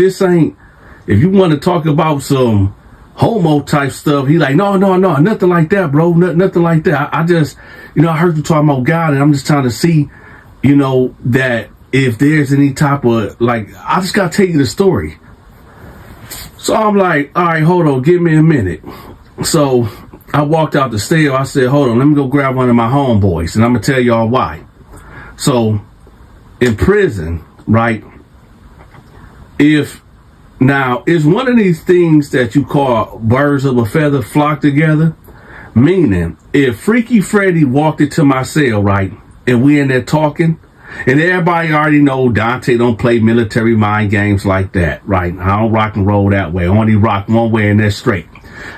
you want to talk about some homo type stuff, he like, no, nothing like that, bro. Nothing like that. I just, I heard you talking about God, and I'm just trying to see, that if there's any type of, like, I just got to tell you the story. So I'm like, all right, hold on, give me a minute. So I walked out the cell. I said, hold on, let me go grab one of my homeboys, and I'm going to tell y'all why. So in prison, right, now, is one of these things that you call birds of a feather flock together? Meaning, if Freaky Freddy walked into my cell, right, and we in there talking, and everybody already know Donta don't play military mind games like that, right? I don't rock and roll that way. I only rock one way, and that's straight.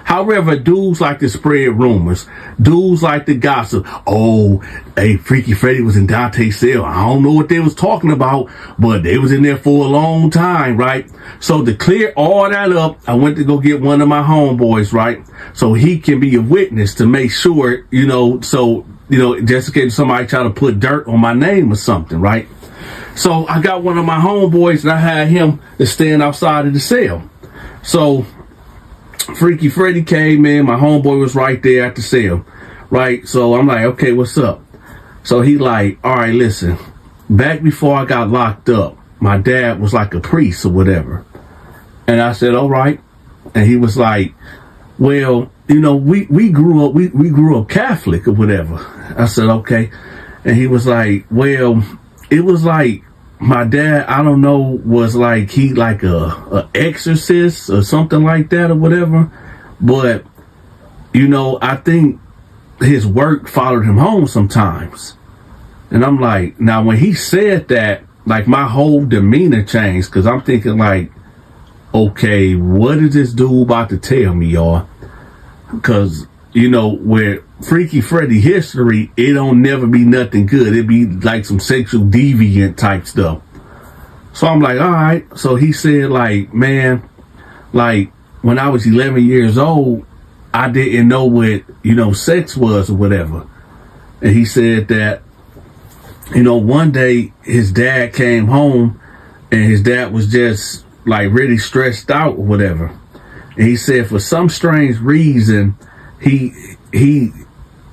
However, dudes like to spread rumors. Dudes like to gossip. Oh, hey, Freaky Freddy was in Donta's cell. I don't know what they was talking about, but they was in there for a long time, right? So to clear all that up, I went to go get one of my homeboys, right? So he can be a witness to make sure, just in case somebody try to put dirt on my name or something, right? So I got one of my homeboys, and I had him to stand outside of the cell. So Freaky Freddy came in, my homeboy was right there at the cell, right? So I'm like, okay, what's up? So he like, all right, listen, back before I got locked up, my dad was like a priest or whatever. And I said, all right. And he was like, well, we grew up Catholic or whatever. I said, okay. And he was like, well, it was like my dad, I don't know, was like he like a exorcist or something like that or whatever. But, I think his work followed him home sometimes. And I'm like, now when he said that, like my whole demeanor changed, because I'm thinking like, okay, what is this dude about to tell me, y'all? Because, where Freaky Freddy history, it don't never be nothing good. It be like some sexual deviant type stuff. So I'm like, all right. So he said like, man, like when I was 11 years old, I didn't know what, sex was or whatever. And he said that, one day his dad came home and his dad was just like really stressed out or whatever. And he said for some strange reason,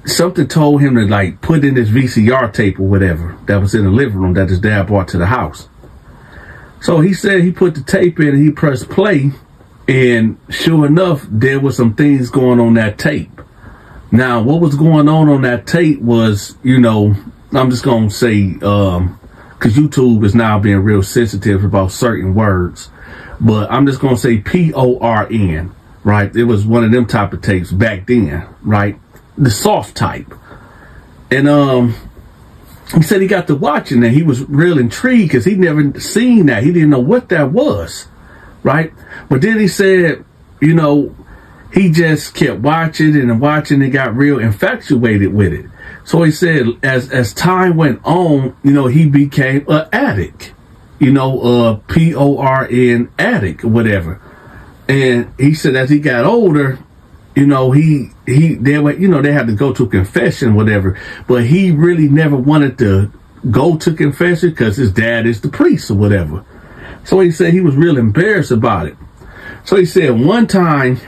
something told him to like put in this VCR tape or whatever that was in the living room that his dad brought to the house. So he said he put the tape in and he pressed play, and sure enough, there was some things going on that tape. Now, what was going on that tape was, I'm just going to say, because YouTube is now being real sensitive about certain words, but I'm just going to say PORN, right? It was one of them type of tapes back then, right? The soft type. And he said he got to watching and he was real intrigued because he'd never seen that. He didn't know what that was, right? But then he said, he just kept watching and got real infatuated with it. So he said as time went on, he became an addict, a PORN addict or whatever. And he said as he got older, they had to go to confession, whatever. But he really never wanted to go to confession because his dad is the priest or whatever. So he said he was real embarrassed about it. So he said one time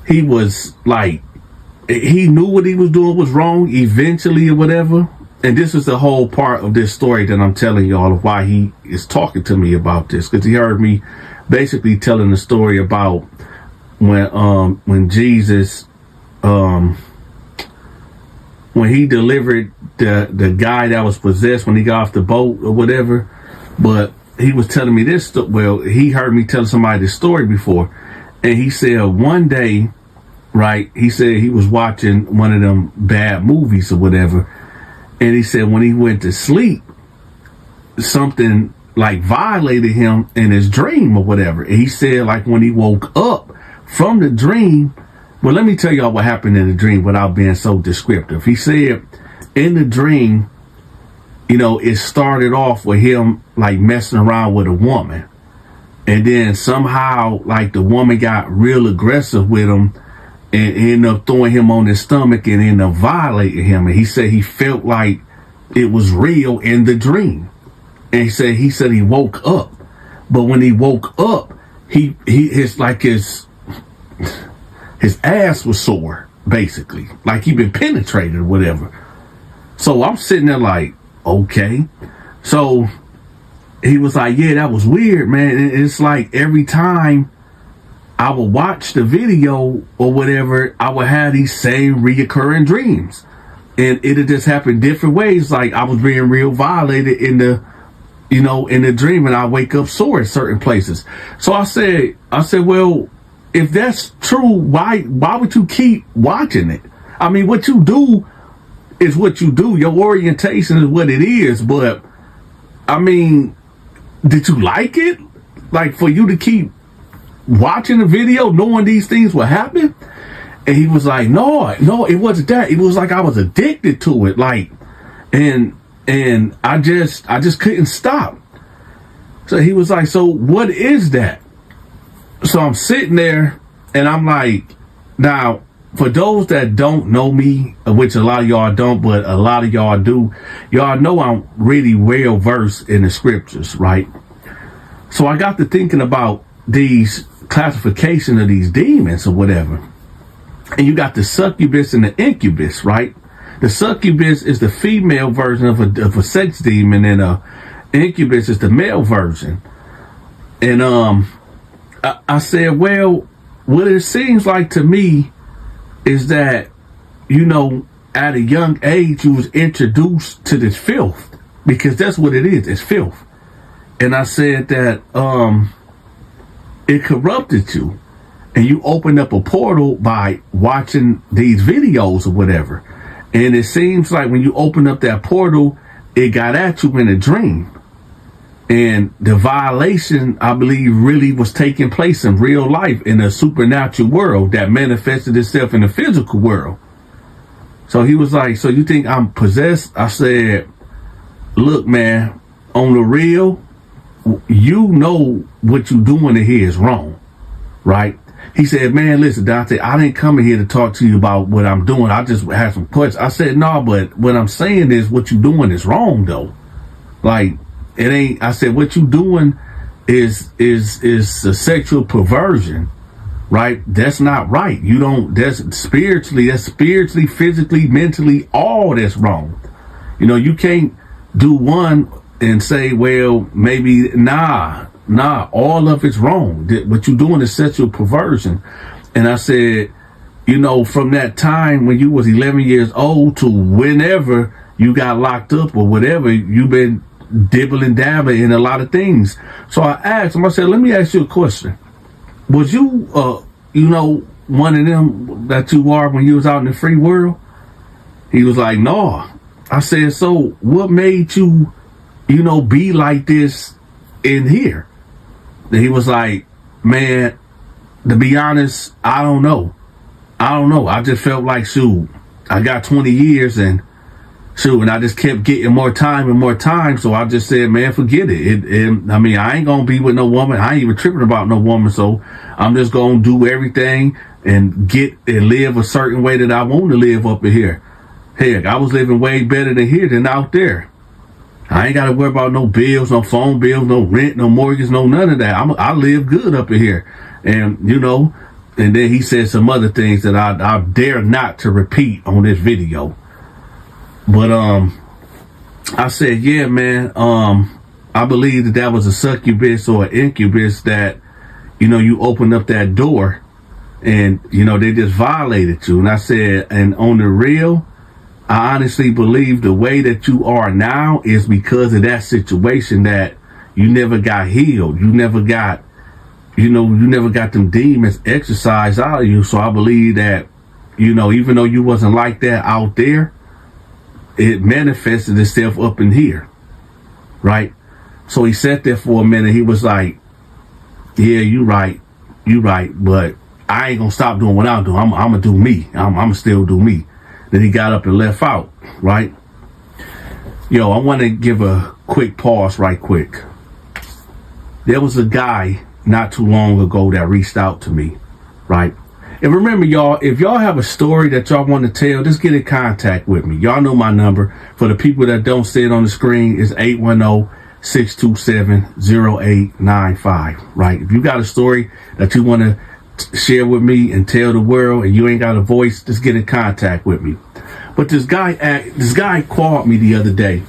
he was like, he knew what he was doing was wrong eventually or whatever. And this is the whole part of this story that I'm telling y'all of why he is talking to me about this. Because he heard me basically telling the story about when Jesus, when he delivered the guy that was possessed when he got off the boat or whatever. But he was telling me this, he heard me tell somebody this story before. And he said one day, right, he said he was watching one of them bad movies or whatever. And he said when he went to sleep, something like violated him in his dream or whatever. And he said like when he woke up from the dream, well, let me tell y'all what happened in the dream without being so descriptive. He said in the dream, it started off with him like messing around with a woman. And then somehow like the woman got real aggressive with him and ended up throwing him on his stomach and ended up violating him. And he said he felt like it was real in the dream. And he said he woke up. But when he woke up, his ass was sore, basically. Like he'd been penetrated or whatever. So I'm sitting there like, okay. So he was like, yeah, that was weird, man. And it's like every time I would watch the video or whatever, I would have these same reoccurring dreams. And it'd just happen different ways. Like I was being real violated in the dream, and I wake up sore at certain places. So I said, well, if that's true, why would you keep watching it? I mean, what you do is what you do. Your orientation is what it is. But I mean, did you like it? Like for you to keep watching the video, knowing these things will happen? And he was like, no, it wasn't that. It was like I was addicted to it. Like, and I just couldn't stop. So he was like, so what is that? So I'm sitting there and I'm like, now, for those that don't know me, which a lot of y'all don't, but a lot of y'all do, y'all know I'm really well versed in the scriptures, right? So I got to thinking about these classification of these demons or whatever. And you got the succubus and the incubus, right? The succubus is the female version of a sex demon, and a incubus is the male version. And I said, well, what it seems like to me is that, at a young age, you was introduced to this filth, because that's what it is. It's filth. And I said that it corrupted you, and you opened up a portal by watching these videos or whatever. And it seems like when you open up that portal, it got at you in a dream. And the violation, I believe, really was taking place in real life in a supernatural world that manifested itself in the physical world. So he was like, so you think I'm possessed? I said, look, man, on the real, you know what you doing in here is wrong, right? He said, man, listen, Donta, I didn't come in here to talk to you about what I'm doing. I just had some questions. I said, no, but what I'm saying is what you doing is wrong, though. Like, it ain't, I said, what you doing is a sexual perversion, right? That's not right. You don't, that's spiritually, physically, mentally, all that's wrong. You can't do one and say, well, maybe, nah, all of it's wrong. What you're doing is sexual perversion. And I said, from that time when you was 11 years old to whenever you got locked up or whatever, you've been dibbling dabbling in a lot of things. So I asked him, I said, let me ask you a question. Was you, one of them that you are when you was out in the free world? He was like, no. I said, so what made you, be like this in here? And he was like, man, to be honest, I don't know. I just felt like, shoot, I got 20 years and I just kept getting more time and more time. So I just said, man, forget it. I ain't going to be with no woman. I ain't even tripping about no woman. So I'm just going to do everything and live a certain way that I want to live up in here. Heck, I was living way better than here than out there. I ain't got to worry about no bills, no phone bills, no rent, no mortgage, no none of that. I live good up in here. And, and then he said some other things that I dare not to repeat on this video. But I said, yeah, man, I believe that was a succubus or an incubus that, you opened up that door and, they just violated you. And I said, and on the real, I honestly believe the way that you are now is because of that situation, that you never got healed. You never got, you never got them demons exercised out of you. So I believe that, even though you wasn't like that out there, it manifested itself up in here. Right. So he sat there for a minute. He was like, yeah, you right. But I ain't gonna stop doing what I'm doing. I'm gonna do me. I'm gonna still do me. Then he got up and left out, right? Yo, I want to give a quick pause right quick. There was a guy not too long ago that reached out to me, right? And remember, y'all, if y'all have a story that y'all want to tell, just get in contact with me. Y'all know my number. For the people that don't see it on the screen, it's 810-627-0895, right? If you got a story that you want to share with me and tell the world and you ain't got a voice, just get in contact with me. But this guy called me the other day,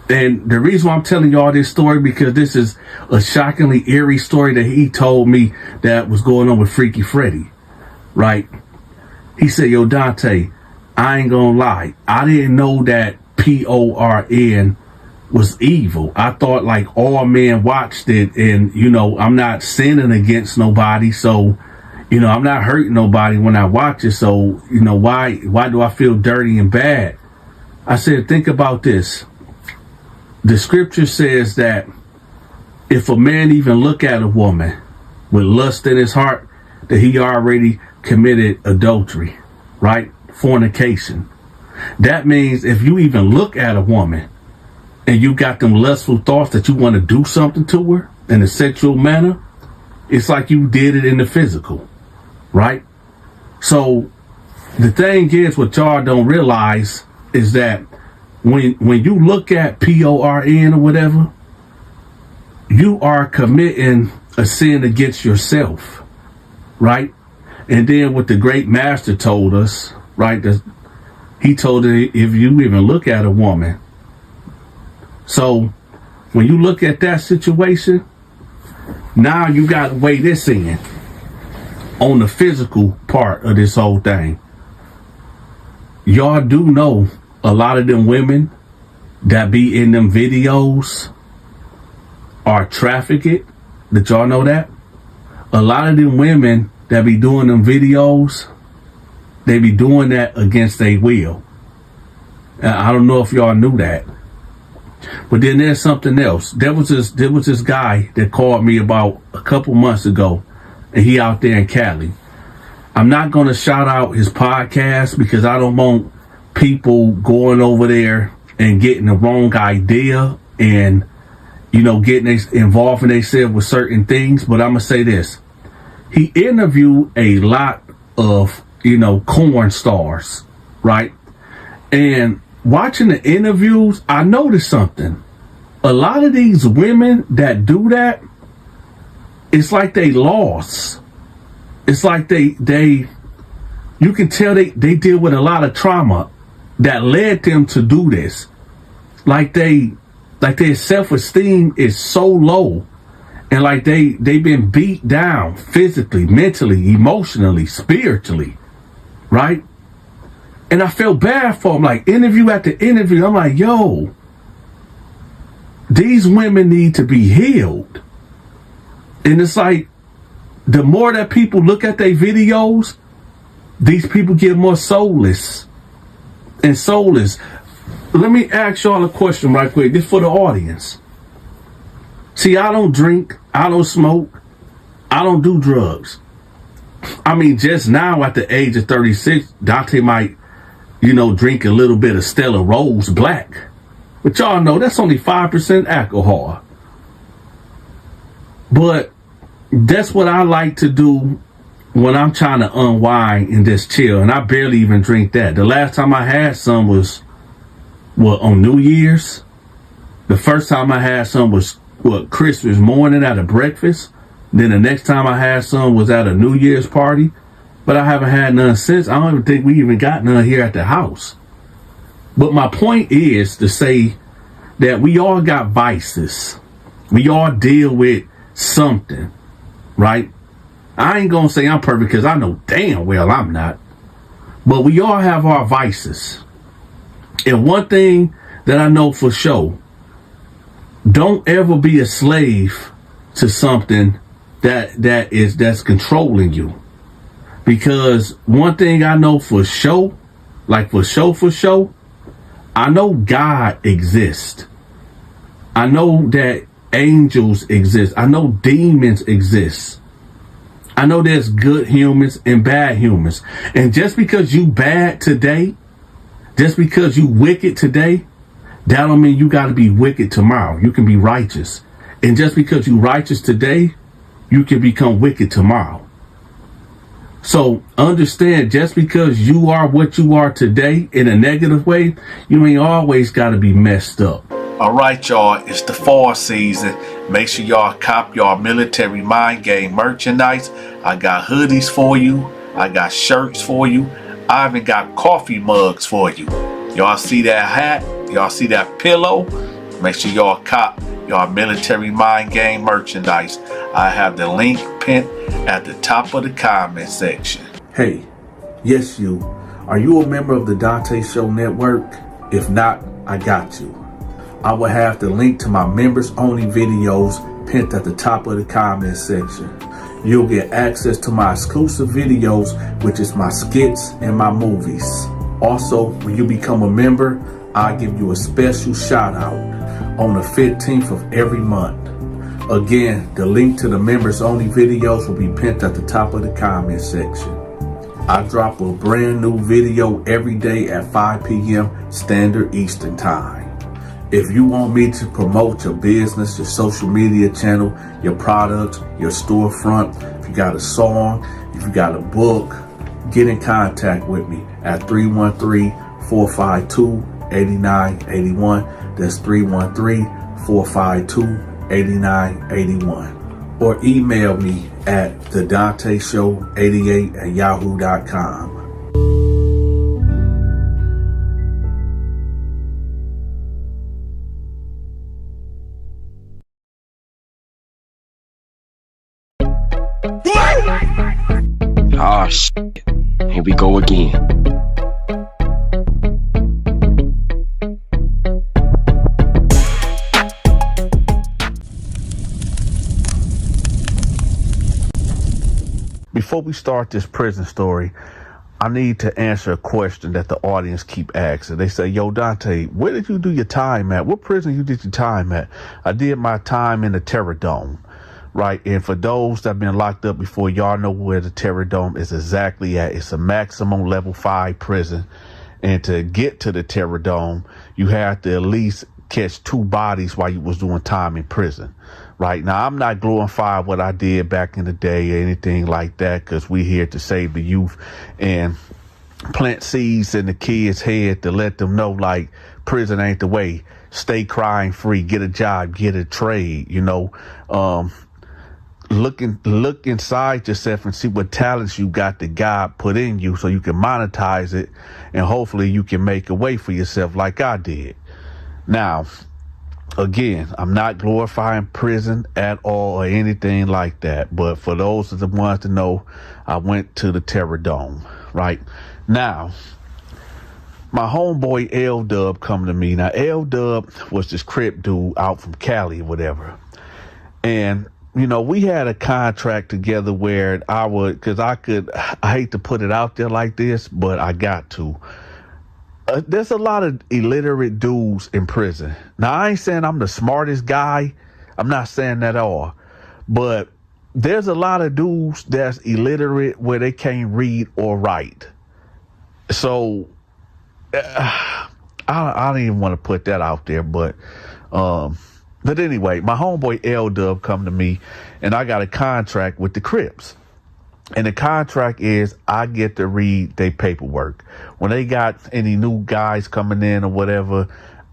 and the reason why I'm telling y'all this story, because this is a shockingly eerie story that he told me that was going on with Freaky Freddy, right? He said, yo, Donta, I ain't gonna lie, I didn't know that PORN was evil. I thought like all men watched it, and I'm not sinning against nobody, so I'm not hurting nobody when I watch it, so why do I feel dirty and bad? I said, think about this. The scripture says that if a man even look at a woman with lust in his heart, that he already committed adultery, right? Fornication. That means if you even look at a woman and you got them lustful thoughts that you want to do something to her in a sexual manner, it's like you did it in the physical, right? So the thing is, what y'all don't realize is that when you look at PORN or whatever, you are committing a sin against yourself, right? And then what the great master told us, right? He told us if you even look at a woman. So when you look at that situation, now you got to weigh this in on the physical part of this whole thing. Y'all do know a lot of them women that be in them videos are trafficked. Did y'all know that? A lot of them women that be doing them videos, they be doing that against their will. I don't know if y'all knew that. But then there's something else. There was this guy that called me about a couple months ago, and he out there in Cali. I'm not going to shout out his podcast because I don't want people going over there and getting the wrong idea and, getting involved in themselves with certain things. But I'm going to say this. He interviewed a lot of, corn stars, right? And watching the interviews, I noticed something. A lot of these women that do that, it's like they lost. It's like they you can tell they deal with a lot of trauma that led them to do this. Like they Like their self-esteem is so low. And like they've been beat down physically, mentally, emotionally, spiritually, right? And I feel bad for them. Like interview after interview, I'm like, yo, these women need to be healed. And it's like, the more that people look at their videos, these people get more soulless and soulless. Let me ask y'all a question right quick, just for the audience. See, I don't drink, I don't smoke, I don't do drugs. I mean, just now at the age of 36, Donta might, drink a little bit of Stella Rose Black. But y'all know that's only 5% alcohol. But that's what I like to do when I'm trying to unwind and just chill. And I barely even drink that. The last time I had some was, on New Year's? The first time I had some was, Christmas morning at a breakfast. Then the next time I had some was at a New Year's party. But I haven't had none since. I don't even think we even got none here at the house. But my point is to say that we all got vices. We all deal with something, right? I ain't gonna say I'm perfect because I know damn well I'm not. But we all have our vices. And one thing that I know for sure, don't ever be a slave to something that's controlling you. Because one thing I know for sure, I know God exists. I know that angels exist. I know demons exist. I know there's good humans and bad humans. And just because you bad today, just because you wicked today, that don't mean you got to be wicked tomorrow. You can be righteous. And just because you righteous today, you can become wicked tomorrow. So understand, just because you are what you are today in a negative way, you ain't always got to be messed up. All right, y'all, it's the fall season. Make sure y'all cop y'all military mind game merchandise. I got hoodies for you. I got shirts for you. I even got coffee mugs for you. Y'all see that hat? Y'all see that pillow? Make sure y'all cop y'all military mind game merchandise. I have the link pinned at the top of the comment section. Hey, yes you. Are you a member of the Donta Show Network? If not, I got you. I will have the link to my members only videos pinned at the top of the comment section. You'll get access to my exclusive videos, which is my skits and my movies. Also, when you become a member, I'll give you a special shout out on the 15th of every month. Again, the link to the members only videos will be pinned at the top of the comment section. I drop a brand new video every day at 5 p.m. Standard Eastern Time. If you want me to promote your business, your social media channel, your product, your storefront, if you got a song, if you got a book, get in contact with me at 313-452-8981. That's 313-452-8981. Or email me at thedontashow88@yahoo.com. Oh, shit. Here we go again. Before we start this prison story, I need to answer a question that the audience keep asking. They say, yo, Donta, where did you do your time at? What prison you did your time at? I did my time in the Terror Dome, right? And for those that have been locked up before, y'all know where the Terror Dome is exactly at. It's a maximum level 5 prison. And to get to the Terror Dome, you have to at least catch 2 bodies while you was doing time in prison. Right now, I'm not glorifying what I did back in the day or anything like that, because we're here to save the youth and plant seeds in the kids' head to let them know, like, prison ain't the way. Stay crime free, get a job, get a trade, look inside yourself and see what talents you got that God put in you so you can monetize it, and hopefully you can make a way for yourself like I did. Now, Again, I'm not glorifying prison at all or anything like that. But for those of the ones to know, I went to the Terror Dome, right? Now, my homeboy L-Dub come to me. Now, L-Dub was this Crip dude out from Cali or whatever. And, you know, we had a contract together where I hate to put it out there like this, but I got to. There's a lot of illiterate dudes in prison. Now, I ain't saying I'm the smartest guy. I'm not saying that at all. But there's a lot of dudes that's illiterate where they can't read or write. So, I don't even want to put that out there. But anyway, my homeboy L-Dub come to me, and I got a contract with the Crips. And the contract is I get to read their paperwork. When they got any new guys coming in or whatever,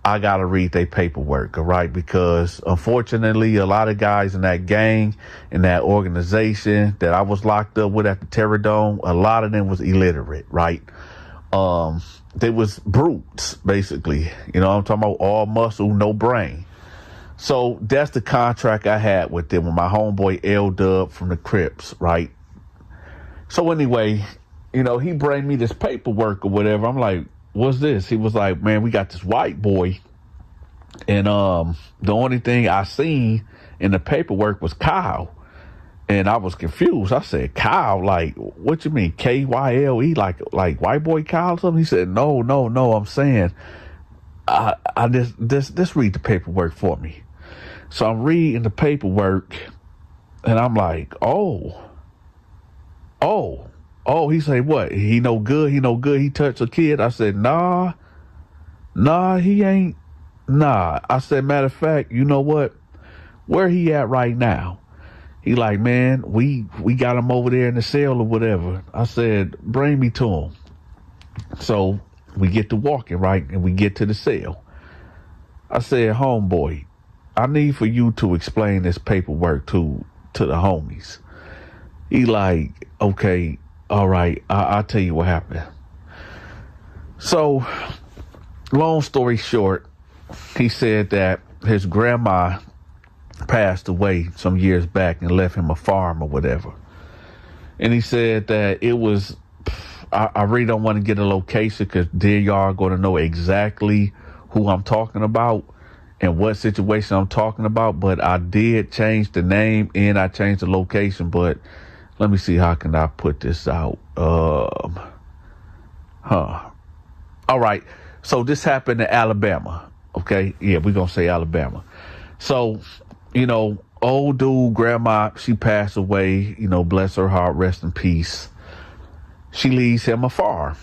I got to read their paperwork, all right? Because unfortunately, a lot of guys in that gang, in that organization that I was locked up with at the Terror Dome, a lot of them was illiterate, right? They was brutes, basically. You know what I'm talking about? All muscle, no brain. So that's the contract I had with them, with my homeboy L-Dub from the Crips, right? So anyway, you know, he bring me this paperwork or whatever. I'm like, what's this? He was like, man, we got this white boy. And the only thing I seen in the paperwork was Kyle. And I was confused. I said, Kyle, like, what you mean? Kyle, like white boy Kyle or something? He said, no. I'm saying, I just read the paperwork for me. So I'm reading the paperwork and I'm like, oh, he say what? He no good. He touched a kid. I said, nah, he ain't. Nah. I said, matter of fact, you know what? Where he at right now? He like, man, we got him over there in the cell or whatever. I said, bring me to him. So we get to walking, right? And we get to the cell. I said, homeboy, I need for you to explain this paperwork to the homies. He like, okay, all right, I'll tell you what happened. So, long story short, he said that his grandma passed away some years back and left him a farm or whatever. And he said that it was, I really don't want to get a location because then y'all are going to know exactly who I'm talking about and what situation I'm talking about. But I did change the name and I changed the location, but let me see, how can I put this out? All right. So this happened in Alabama. Okay. Yeah, we're going to say Alabama. So, you know, old dude, grandma, she passed away, you know, bless her heart, rest in peace. She leaves him a farm.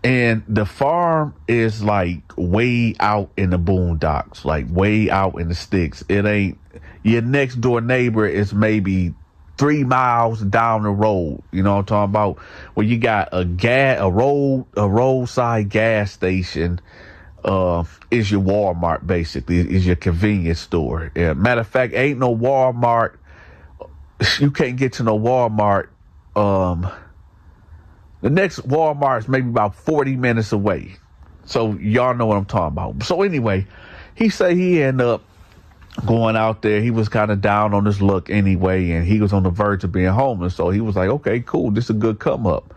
And the farm is like way out in the boondocks, like way out in the sticks. It ain't, your next door neighbor is maybe 3 miles down the road. You know what I'm talking about? Where you got a roadside gas station, is your Walmart, basically, is your convenience store. Yeah, matter of fact, ain't no Walmart. You can't get to no Walmart. The next Walmart is maybe about 40 minutes away. So y'all know what I'm talking about. So anyway, he said he ended up going out there. He was kind of down on his luck anyway, and he was on the verge of being homeless. So he was like, okay, cool, this is a good come up.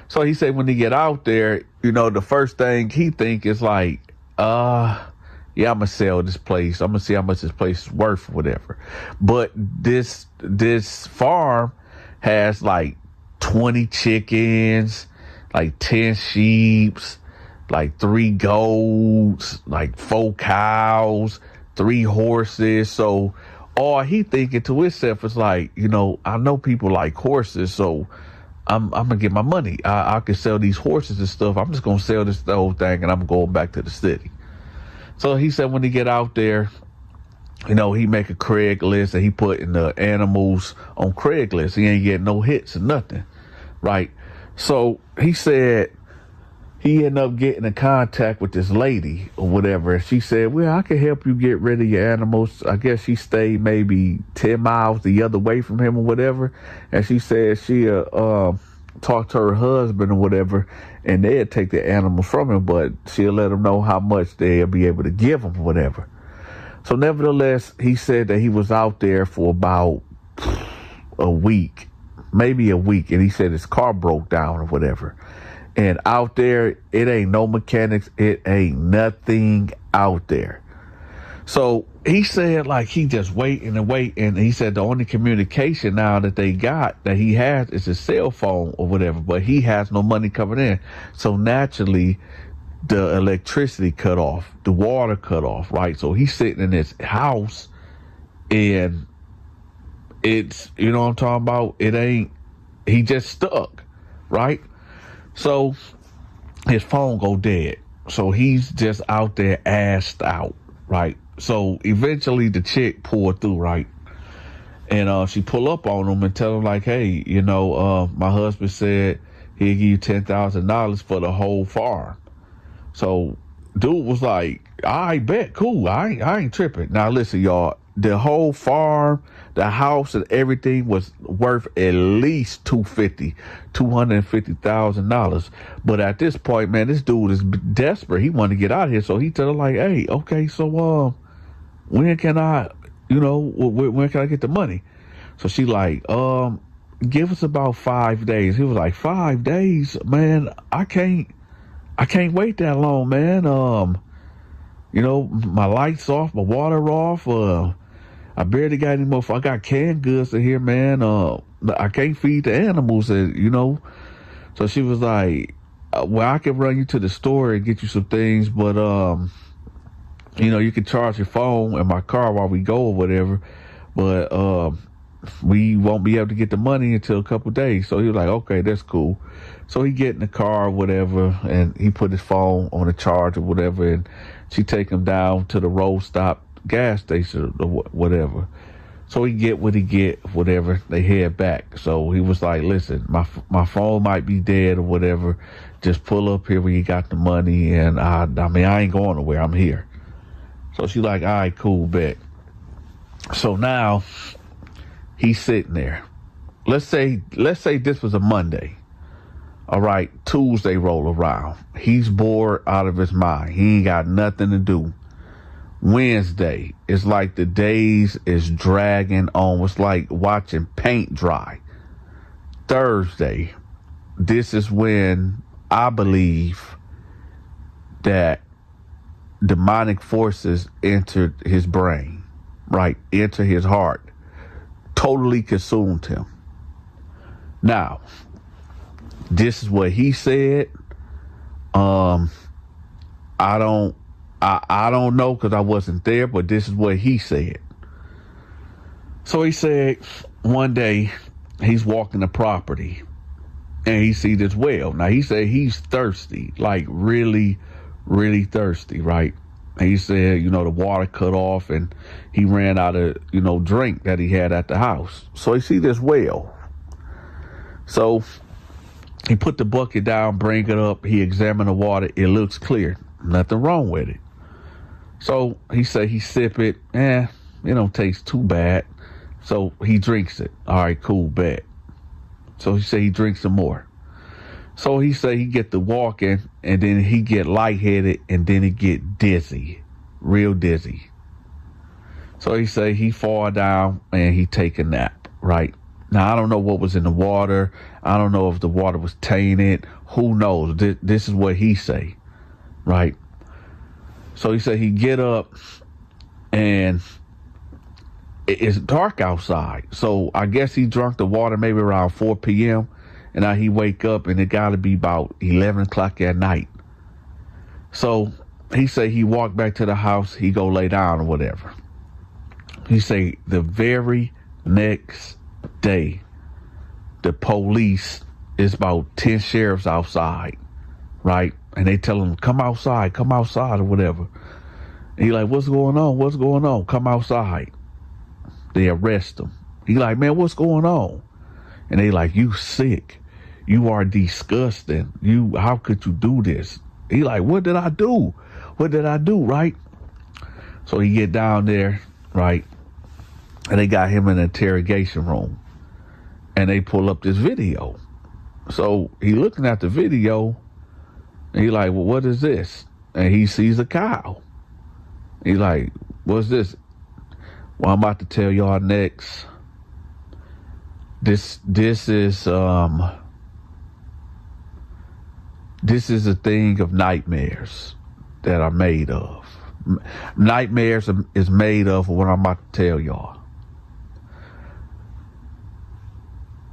So he said when he get out there, you know, the first thing he think is like, yeah, I'm gonna sell this place. I'm gonna see how much this place is worth or whatever. But this farm has like 20 chickens, like 10 sheeps, like 3 goats, like 4 cows, 3 horses. So all he thinking to himself is like, you know, I know people like horses, so I'm gonna get my money. I can sell these horses and stuff. I'm just gonna sell the whole thing, and I'm going back to the city. So he said when he get out there, you know, he make a Craigslist and he put in the animals on Craigslist. He ain't getting no hits or nothing, right? So he said he ended up getting in contact with this lady or whatever. And she said, well, I can help you get rid of your animals. I guess she stayed maybe 10 miles the other way from him or whatever. And she said she'll talk to her husband or whatever, and they'll take the animals from him, but she'll let him know how much they'll be able to give him or whatever. So nevertheless, he said that he was out there for about a week, maybe a week, and he said his car broke down or whatever. And out there, it ain't no mechanics, it ain't nothing out there. So he said, like, he just waiting and waiting. And he said the only communication now that they got, that he has, is his cell phone or whatever, but he has no money coming in. So naturally, the electricity cut off, the water cut off, right? So he's sitting in his house, and it's, you know what I'm talking about? It ain't, he just stuck, right? So his phone go dead. So he's just out there assed out, right? So eventually the chick pulled through, right? And she pull up on him and tell him, like, hey, you know, my husband said he'll give you $10,000 for the whole farm. So dude was like, I bet, cool, I ain't tripping. Now listen, y'all, the whole farm, the house and everything was worth at least $250,000. But at this point, man, this dude is desperate. He wanted to get out of here. So he told her, like, hey, okay, so when can I, you know, when can I get the money? So she like, give us about 5 days. He was like, 5 days, man, I can't wait that long, man. You know, my lights off, my water off, I barely got any more. I got canned goods in here, man. I can't feed the animals, you know. So she was like, well, I can run you to the store and get you some things, but, you know, you can charge your phone in my car while we go or whatever. But we won't be able to get the money until a couple of days. So he was like, okay, that's cool. So he get in the car or whatever, and he put his phone on a charge or whatever, and she take him down to the road stop gas station or whatever. So he get what he get, whatever. They head back. So he was like, listen, my phone might be dead or whatever. Just pull up here when you got the money, and I mean, I ain't going nowhere. I'm here. So she like, all right, cool, bet. So now he's sitting there. Let's say this was a Monday. All right, Tuesday roll around. He's bored out of his mind. He ain't got nothing to do. Wednesday, it's like the days is dragging on. It's like watching paint dry. Thursday, this is when I believe that demonic forces entered his brain, right? Enter his heart. Totally consumed him. Now, this is what he said. I don't know because I wasn't there, but this is what he said. So he said one day he's walking the property and he see this well. Now he said he's thirsty, like really, really thirsty, right? And he said, you know, the water cut off and he ran out of, you know, drink that he had at the house. So he see this well. So he put the bucket down, bring it up. He examined the water. It looks clear. Nothing wrong with it. So he said he sip it. It don't taste too bad. So he drinks it. All right, cool, bet. So he said he drinks some more. So he said he get to walking, and then he get lightheaded, and then he get dizzy, real dizzy. So he said he fall down and he take a nap, right? Now, I don't know what was in the water. I don't know if the water was tainted. Who knows? This is what he say, right? So he said he get up and it's dark outside. So I guess he drunk the water maybe around 4 p.m. And now he wake up and it got to be about 11 o'clock at night. So he said he walked back to the house. He go lay down or whatever. He say the very next day, the police is about 10 sheriffs outside, right? And they tell him, come outside or whatever. And he like, what's going on? Come outside. They arrest him. He like, man, what's going on? And they like, you sick. You are disgusting. How could you do this? He like, what did I do? Right? So he get down there, right? And they got him in an interrogation room. And they pull up this video. So he looking at the video. And he like, well, what is this? And he sees a cow. He like, What's this? What I'm about to tell y'all next. This is a thing of nightmares that are made of. Nightmares is made of what I'm about to tell y'all.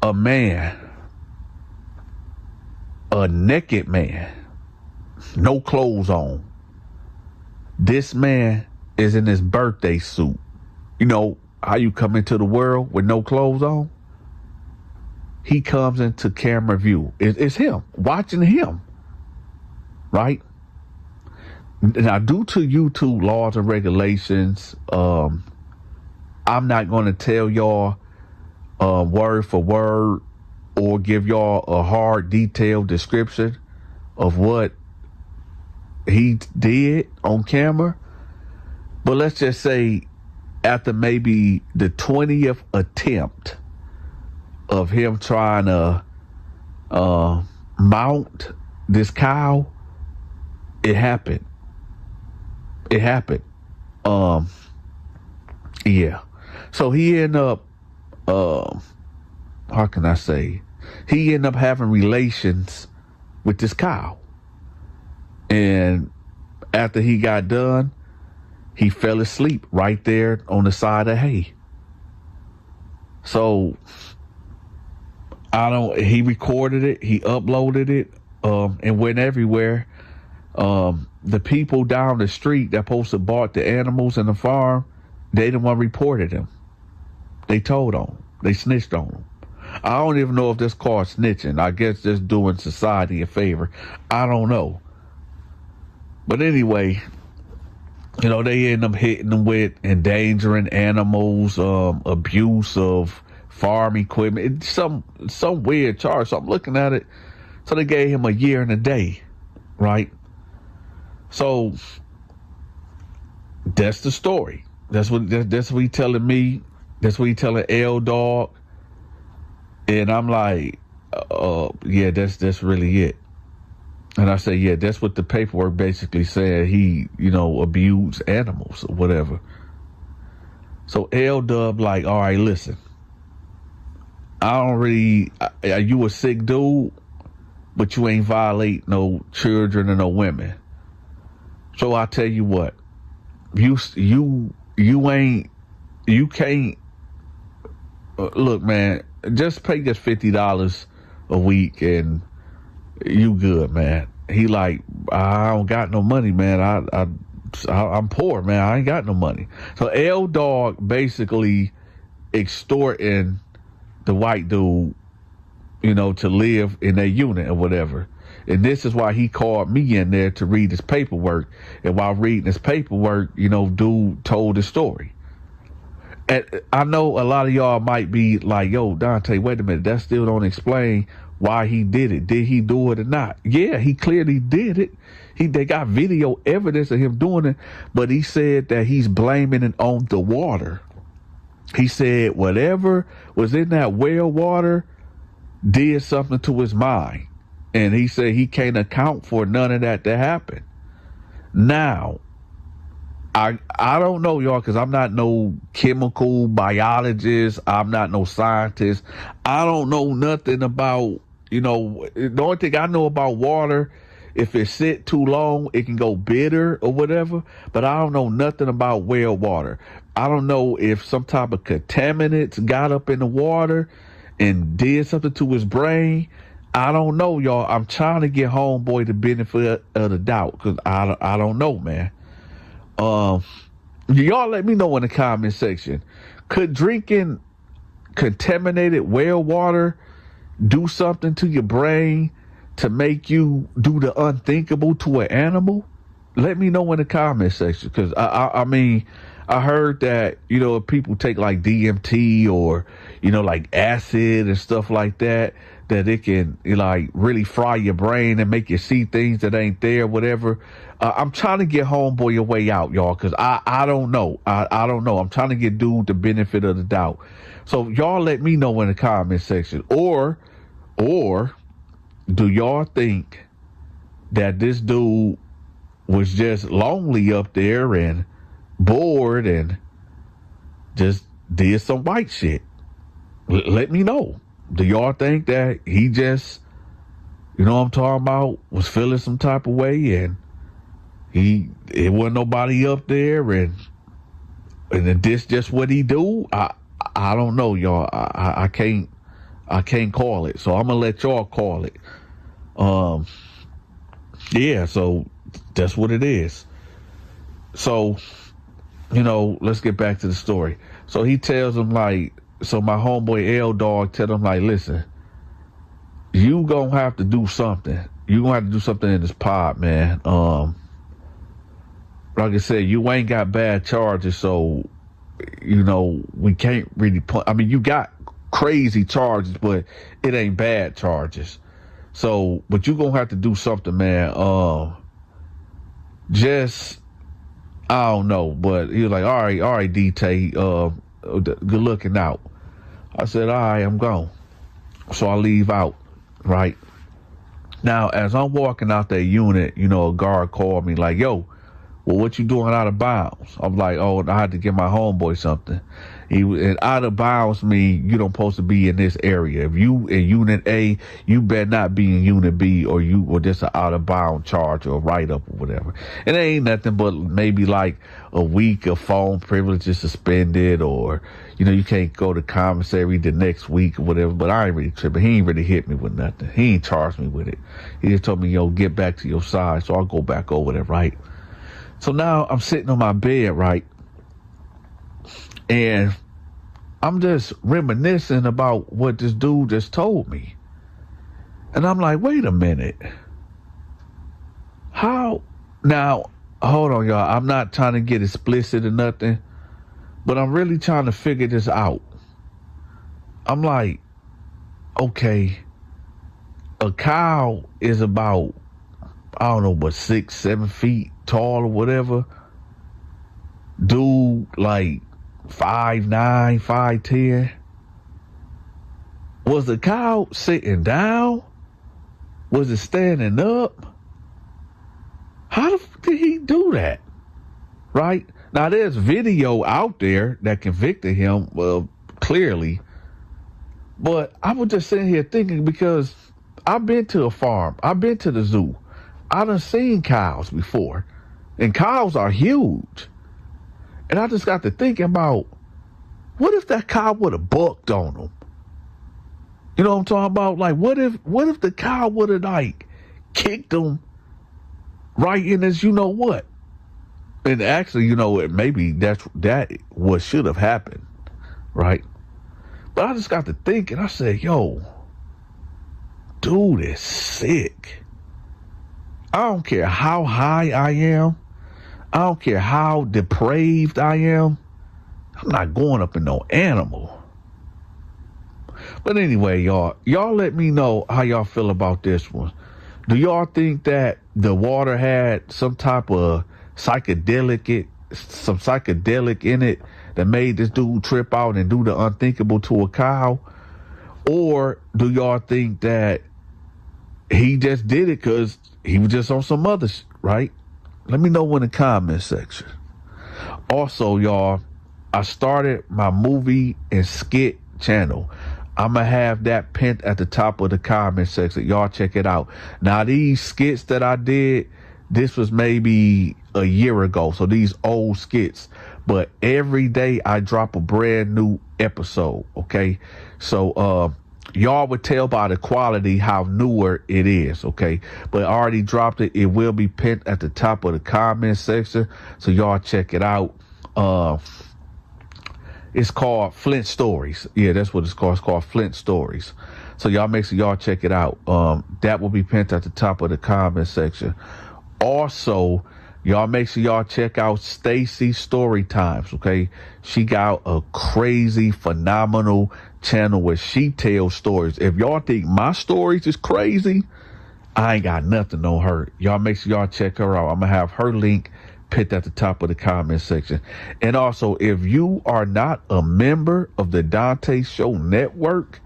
A man, a naked man, no clothes on. This man is in his birthday suit. You know how you come into the world with no clothes on? He comes into camera view. It's him, watching him, right? Now, due to YouTube laws and regulations, I'm not going to tell y'all word for word or give y'all a hard, detailed description of what he did on camera. But let's just say after maybe the 20th attempt of him trying to mount this cow, it happened. It happened. Yeah. So he ended up, how can I say? He ended up having relations with this cow. And after he got done, he fell asleep right there on the side of hay. So he recorded it, he uploaded it, and went everywhere. The people down the street that supposed to bought the animals in the farm, they didn't want to report him. They told on him. They snitched on him. I don't even know if that's called snitching. I guess just doing society a favor. I don't know. But anyway, you know, they end up hitting them with endangering animals, abuse of farm equipment, some weird charge. So I'm looking at it. So they gave him a year and a day, right? So that's the story. That's what he telling me. That's what he telling L Dog. And I'm like, yeah, that's really it. And I say, yeah, that's what the paperwork basically said. He, you know, abused animals or whatever. So L Dub like, all right, listen. You a sick dude, but you ain't violate no children or no women. So I tell you what, you can't, look, man, just pay this $50 a week and you good, man. He like, I don't got no money, man. I'm poor, man. I ain't got no money. So L Dog basically extorting the white dude, you know, to live in their unit or whatever. And this is why he called me in there to read his paperwork. And while reading his paperwork, you know, dude told his story. And I know a lot of y'all might be like, yo, Dante, wait a minute. That still don't explain why he did it. Did he do it or not? Yeah, he clearly did it. They got video evidence of him doing it. But he said that he's blaming it on the water. He said whatever was in that well water did something to his mind. And he said he can't account for none of that happen. Now, I don't know, y'all, because I'm not no chemical biologist. I'm not no scientist. I don't know nothing about, you know, the only thing I know about water, if it sit too long, it can go bitter or whatever. But I don't know nothing about well water. I don't know if some type of contaminants got up in the water and did something to his brain. I don't know, y'all. I'm trying to get homeboy the benefit of the doubt because I don't know, man. Y'all let me know in the comment section. Could drinking contaminated well water do something to your brain to make you do the unthinkable to an animal? Let me know in the comment section because I mean, I heard that, you know, if people take like DMT or, you know, like acid and stuff like that, that it can like really fry your brain and make you see things that ain't there, whatever. I'm trying to get homeboy your way out, y'all, because I don't know. I don't know. I'm trying to get dude the benefit of the doubt. So y'all let me know in the comment section. Or do y'all think that this dude was just lonely up there and bored and just did some white shit, let me know. Do y'all think that he just, you know what I'm talking about, was feeling some type of way and it wasn't nobody up there and this just what he do? I don't know, y'all. I can't call it. So I'm gonna let y'all call it. Yeah, so that's what it is. So, you know, let's get back to the story. So he tells him, like, so my homeboy L-Dog tell him, like, listen, you gonna have to do something. You gonna have to do something in this pod, man. Like I said, you ain't got bad charges, so, you know, we can't really I mean, you got crazy charges, but it ain't bad charges. So, but you gonna have to do something, man. Just, I don't know, but he was like, all right, DT, good looking out. I said, all right, I'm gone. So I leave out, right? Now, as I'm walking out that unit, you know, a guard called me like, yo, well, what you doing out of bounds? I'm like, oh, I had to give my homeboy something. And out of bounds mean you don't supposed to be in this area. If you in unit A, you better not be in unit B, or just an out of bound charge or write up or whatever. And it ain't nothing but maybe like a week of phone privileges suspended, or, you know, you can't go to commissary the next week or whatever. But I ain't really tripping. He ain't really hit me with nothing. He ain't charged me with it. He just told me, yo, get back to your side. So I'll go back over there, right? So now I'm sitting on my bed, right? And I'm just reminiscing about what this dude just told me. And I'm like, wait a minute. How? Now, hold on, y'all. I'm not trying to get explicit or nothing, but I'm really trying to figure this out. I'm like, okay, a cow is about, I don't know, but 6-7 feet tall or whatever. Dude, like 5'9", 5'10". Was the cow sitting down? Was it standing up? How the fuck did he do that? Right? Now, there's video out there that convicted him, well, clearly. But I was just sitting here thinking, because I've been to a farm. I've been to the zoo. I done seen cows before. And cows are huge. And I just got to thinking about, what if that cow would have bucked on him? You know what I'm talking about? Like, what if the cow would have, like, kicked him right in his, you know what? And actually, you know, maybe that what should have happened, right? But I just got to thinking, I said, yo, dude is sick. I don't care how high I am. I don't care how depraved I am. I'm not going up in no animal. But anyway, y'all let me know how y'all feel about this one. Do y'all think that the water had some type of psychedelic in it that made this dude trip out and do the unthinkable to a cow? Or do y'all think that he just did it because he was just on some other shit, right? Let me know in the comment section. Also, y'all, I started my movie and skit channel. I'm going to have that pinned at the top of the comment section. Y'all check it out. Now, these skits that I did, this was maybe a year ago. So these old skits. But every day I drop a brand new episode, okay? So, y'all would tell by the quality how newer it is, okay? But I already dropped it. It will be pinned at the top of the comment section. So y'all check it out. It's called Flint Stories. Yeah, that's what it's called. It's called Flint Stories. So y'all make sure y'all check it out. That will be pinned at the top of the comment section. Also, y'all make sure y'all check out Stacy Story Times, okay? She got a crazy, phenomenal channel where she tells stories. If y'all think my stories is crazy, I ain't got nothing on her. Y'all make sure y'all check her out. I'm going to have her link pinned at the top of the comment section. And also, if you are not a member of the Dante Show Network,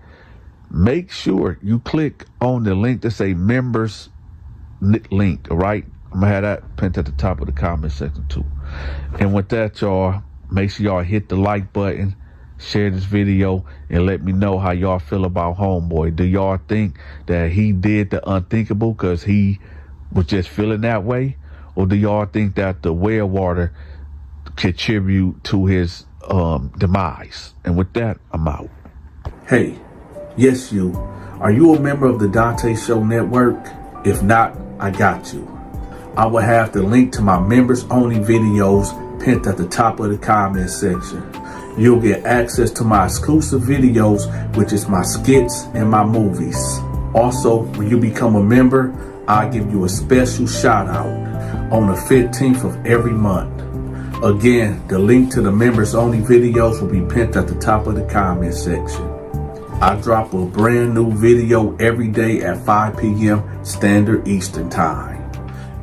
make sure you click on the link to say members link, right? I'm gonna have that pinned at the top of the comment section too. And with that, y'all, make sure y'all hit the like button, share this video, and let me know how y'all feel about Homeboy. Do y'all think that he did the unthinkable because he was just feeling that way? Or do y'all think that the well water contribute to his demise? And with that, I'm out. Hey, yes you. Are you a member of the Donta Show Network? If not, I got you. I will have the link to my members only videos pinned at the top of the comment section. You'll get access to my exclusive videos, which is my skits and my movies. Also, when you become a member, I'll give you a special shout out on the 15th of every month. Again, the link to the members only videos will be pinned at the top of the comment section. I drop a brand new video every day at 5 p.m. Standard Eastern Time.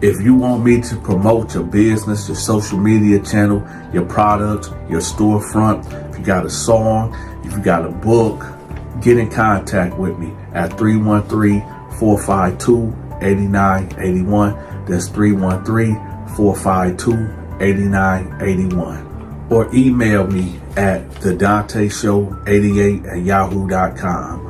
If you want me to promote your business, your social media channel, your products, your storefront, if you got a song, if you got a book, get in contact with me at 313-452-8981. That's 313-452-8981. Or email me at thedontashow88@yahoo.com.